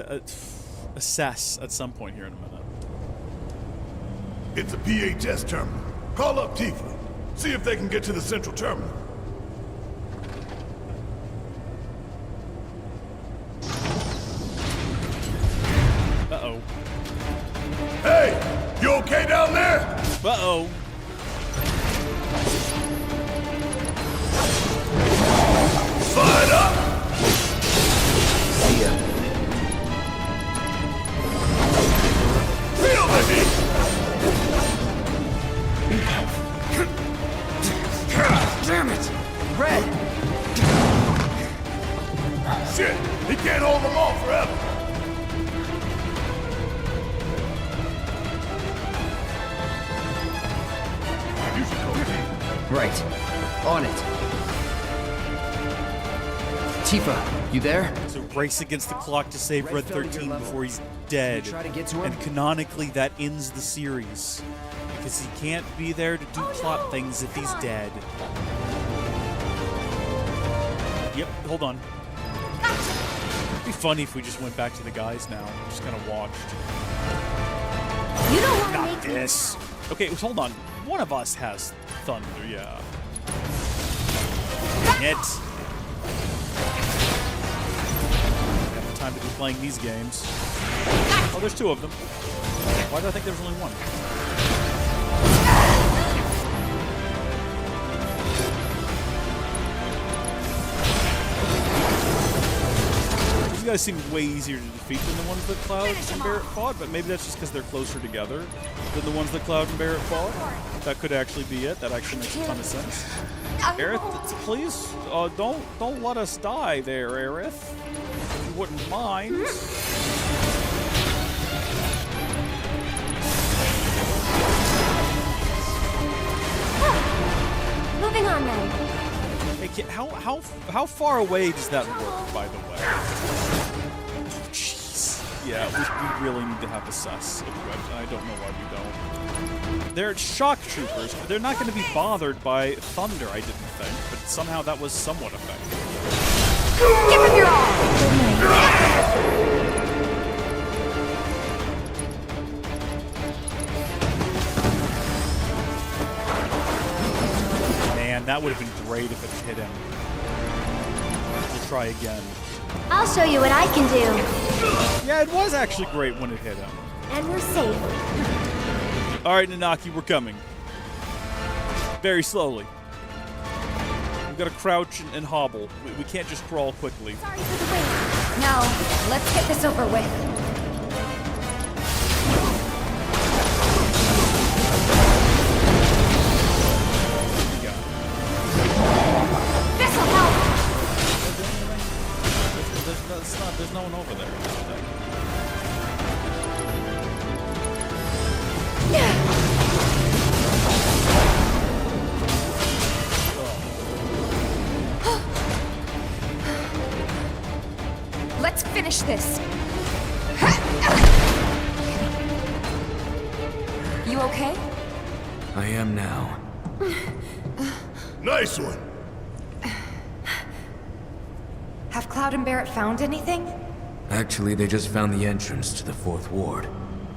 A: at some point here in a minute.
D: It's a PHS terminal. Call up Tifa. See if they can get to the central terminal. okay down there?
A: Uh-oh.
D: Fired up!
H: See ya.
D: Feel the heat!
H: Damn it! Red!
D: Shit! He can't hold them all forever! You should go with me.
K: Right. On it. Tifa, you there?
A: It's a race against the clock to save Red 13 before he's dead.
K: Try to get to him?
A: And canonically, that ends the series. Because he can't be there to do plot things if he's dead. Yep, hold on. It'd be funny if we just went back to the guys now. Just kind of watched.
U: You don't want to
A: Not
U: make
A: this. Okay, hold on. One of us has thunder, yeah. Dang it. I have no time to be playing these games. Oh, there's two of them. Why did I think there was only one? These guys seem way easier to defeat than the ones that Cloud and Barret fought, but maybe that's just because they're closer together than the ones that Cloud and Barret fought. That could actually be it. That actually makes a ton of sense. Aerith, please, don't let us die there, Aerith. If you wouldn't mind.
U: Moving on then.
A: Hey, kid, how far away does that work, by the way? Jeez. Yeah, we really need to have a sus equipped, and I don't know why we don't. They're shock troopers, but they're not going to be bothered by thunder, I didn't think, but somehow that was somewhat effective.
U: Give him your all!
A: Man, that would have been great if it hit him. We'll try again.
U: I'll show you what I can do.
A: Yeah, it was actually great when it hit him.
U: And we're safe.
A: Alright, Nanaki, we're coming. Very slowly. We've got to crouch and hobble. We can't just crawl quickly.
U: Sorry for the wait. Now, let's get this over with. This'll help.
A: There's no one over there.
B: Let's finish this. You okay?
E: I am now.
D: Nice one.
B: Have Cloud and Barret found anything?
E: Actually, they just found the entrance to the 4th Ward.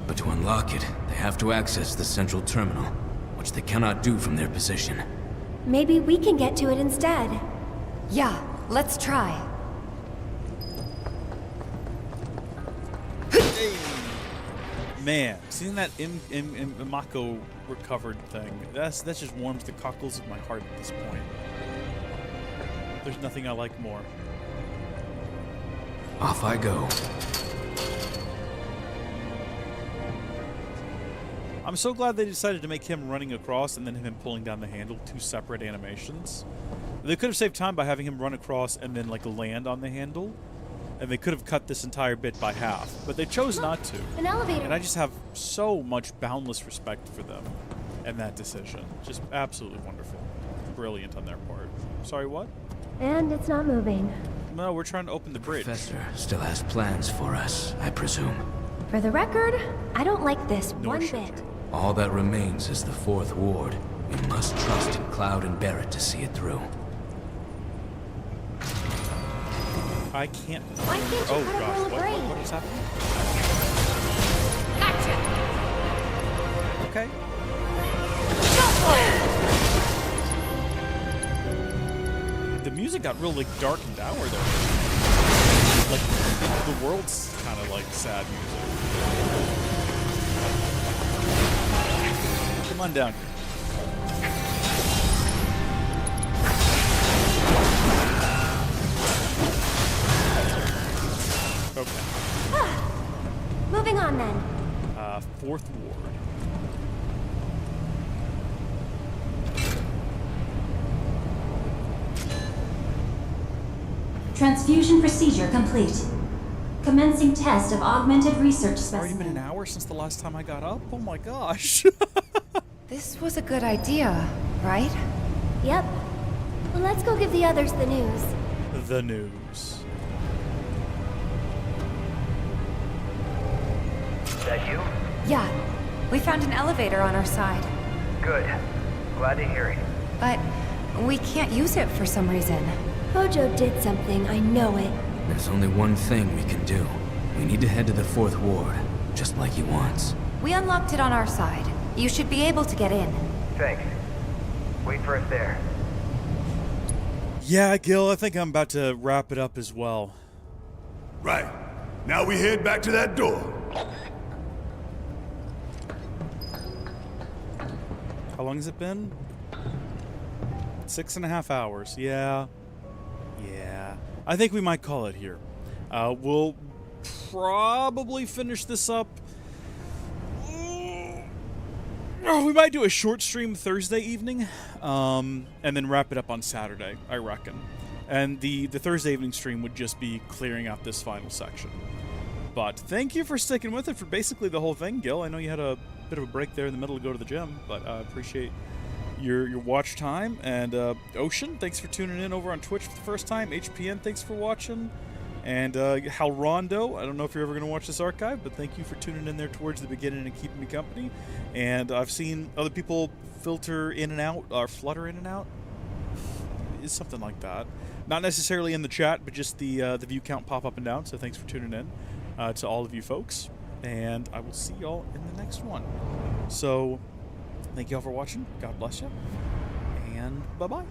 E: But to unlock it, they have to access the central terminal, which they cannot do from their position.
U: Maybe we can get to it instead.
B: Yeah, let's try.
A: Man, seeing that Mako recovered thing, that just warms the cockles of my heart at this point. There's nothing I like more.
E: Off I go.
A: I'm so glad they decided to make him running across and then him pulling down the handle, two separate animations. They could have saved time by having him run across and then like land on the handle. And they could have cut this entire bit by half, but they chose not to.
U: An elevator.
A: And I just have so much boundless respect for them and that decision. Just absolutely wonderful. Brilliant on their part. Sorry, what?
U: And it's not moving.
A: No, we're trying to open the bridge.
E: Professor still has plans for us, I presume.
U: For the record, I don't like this one
A: shit.
U: bit.
E: All that remains is the 4th Ward. We must trust in Cloud and Barret to see it through.
A: I can't.
U: Why can't you
A: Oh
U: cut a
A: gosh,
U: roll of
A: what
U: braid?
A: is happening?
U: Gotcha.
A: Okay. The music got real like dark and dour there. Like the world's kind of like sad music. Come on down here. Okay.
U: Moving on then.
A: Fourth ward.
M: Transfusion procedure complete. Commencing test of augmented research
A: It's already
M: specimen.
A: been an hour since the last time I got up? Oh my gosh.
B: This was a good idea, right?
U: Yep. Well, let's go give the others the news.
A: The news.
R: Is that you?
B: Yeah. We found an elevator on our side.
R: Good. Glad to hear it.
B: But we can't use it for some reason.
U: Hojo did something, I know it.
E: There's only one thing we can do. We need to head to the 4th ward, just like he wants.
B: We unlocked it on our side. You should be able to get in.
R: Thanks. Wait for us there.
A: Yeah, Gil, I think I'm about to wrap it up as well.
D: Right. Now we head back to that door.
A: How long has it been? 6.5 hours. Yeah. Yeah. I think we might call it here. We'll probably finish this up. Oh, we might do a short stream Thursday evening, and then wrap it up on Saturday, I reckon. And the Thursday evening stream would just be clearing out this final section. But thank you for sticking with it for basically the whole thing, Gil. I know you had a bit of a break there in the middle to go to the gym, but I appreciate your watch time. And Ocean, thanks for tuning in over on Twitch for the first time. HPN, thanks for watching. And Hal Rondo, I don't know if you're ever going to watch this archive, but thank you for tuning in there towards the beginning and keeping me company. And I've seen other people filter in and out, or flutter in and out. It's something like that. Not necessarily in the chat, but just the view count pop up and down. So thanks for tuning in to all of you folks. And I will see y'all in the next one. So thank y'all for watching. God bless you. And bye-bye.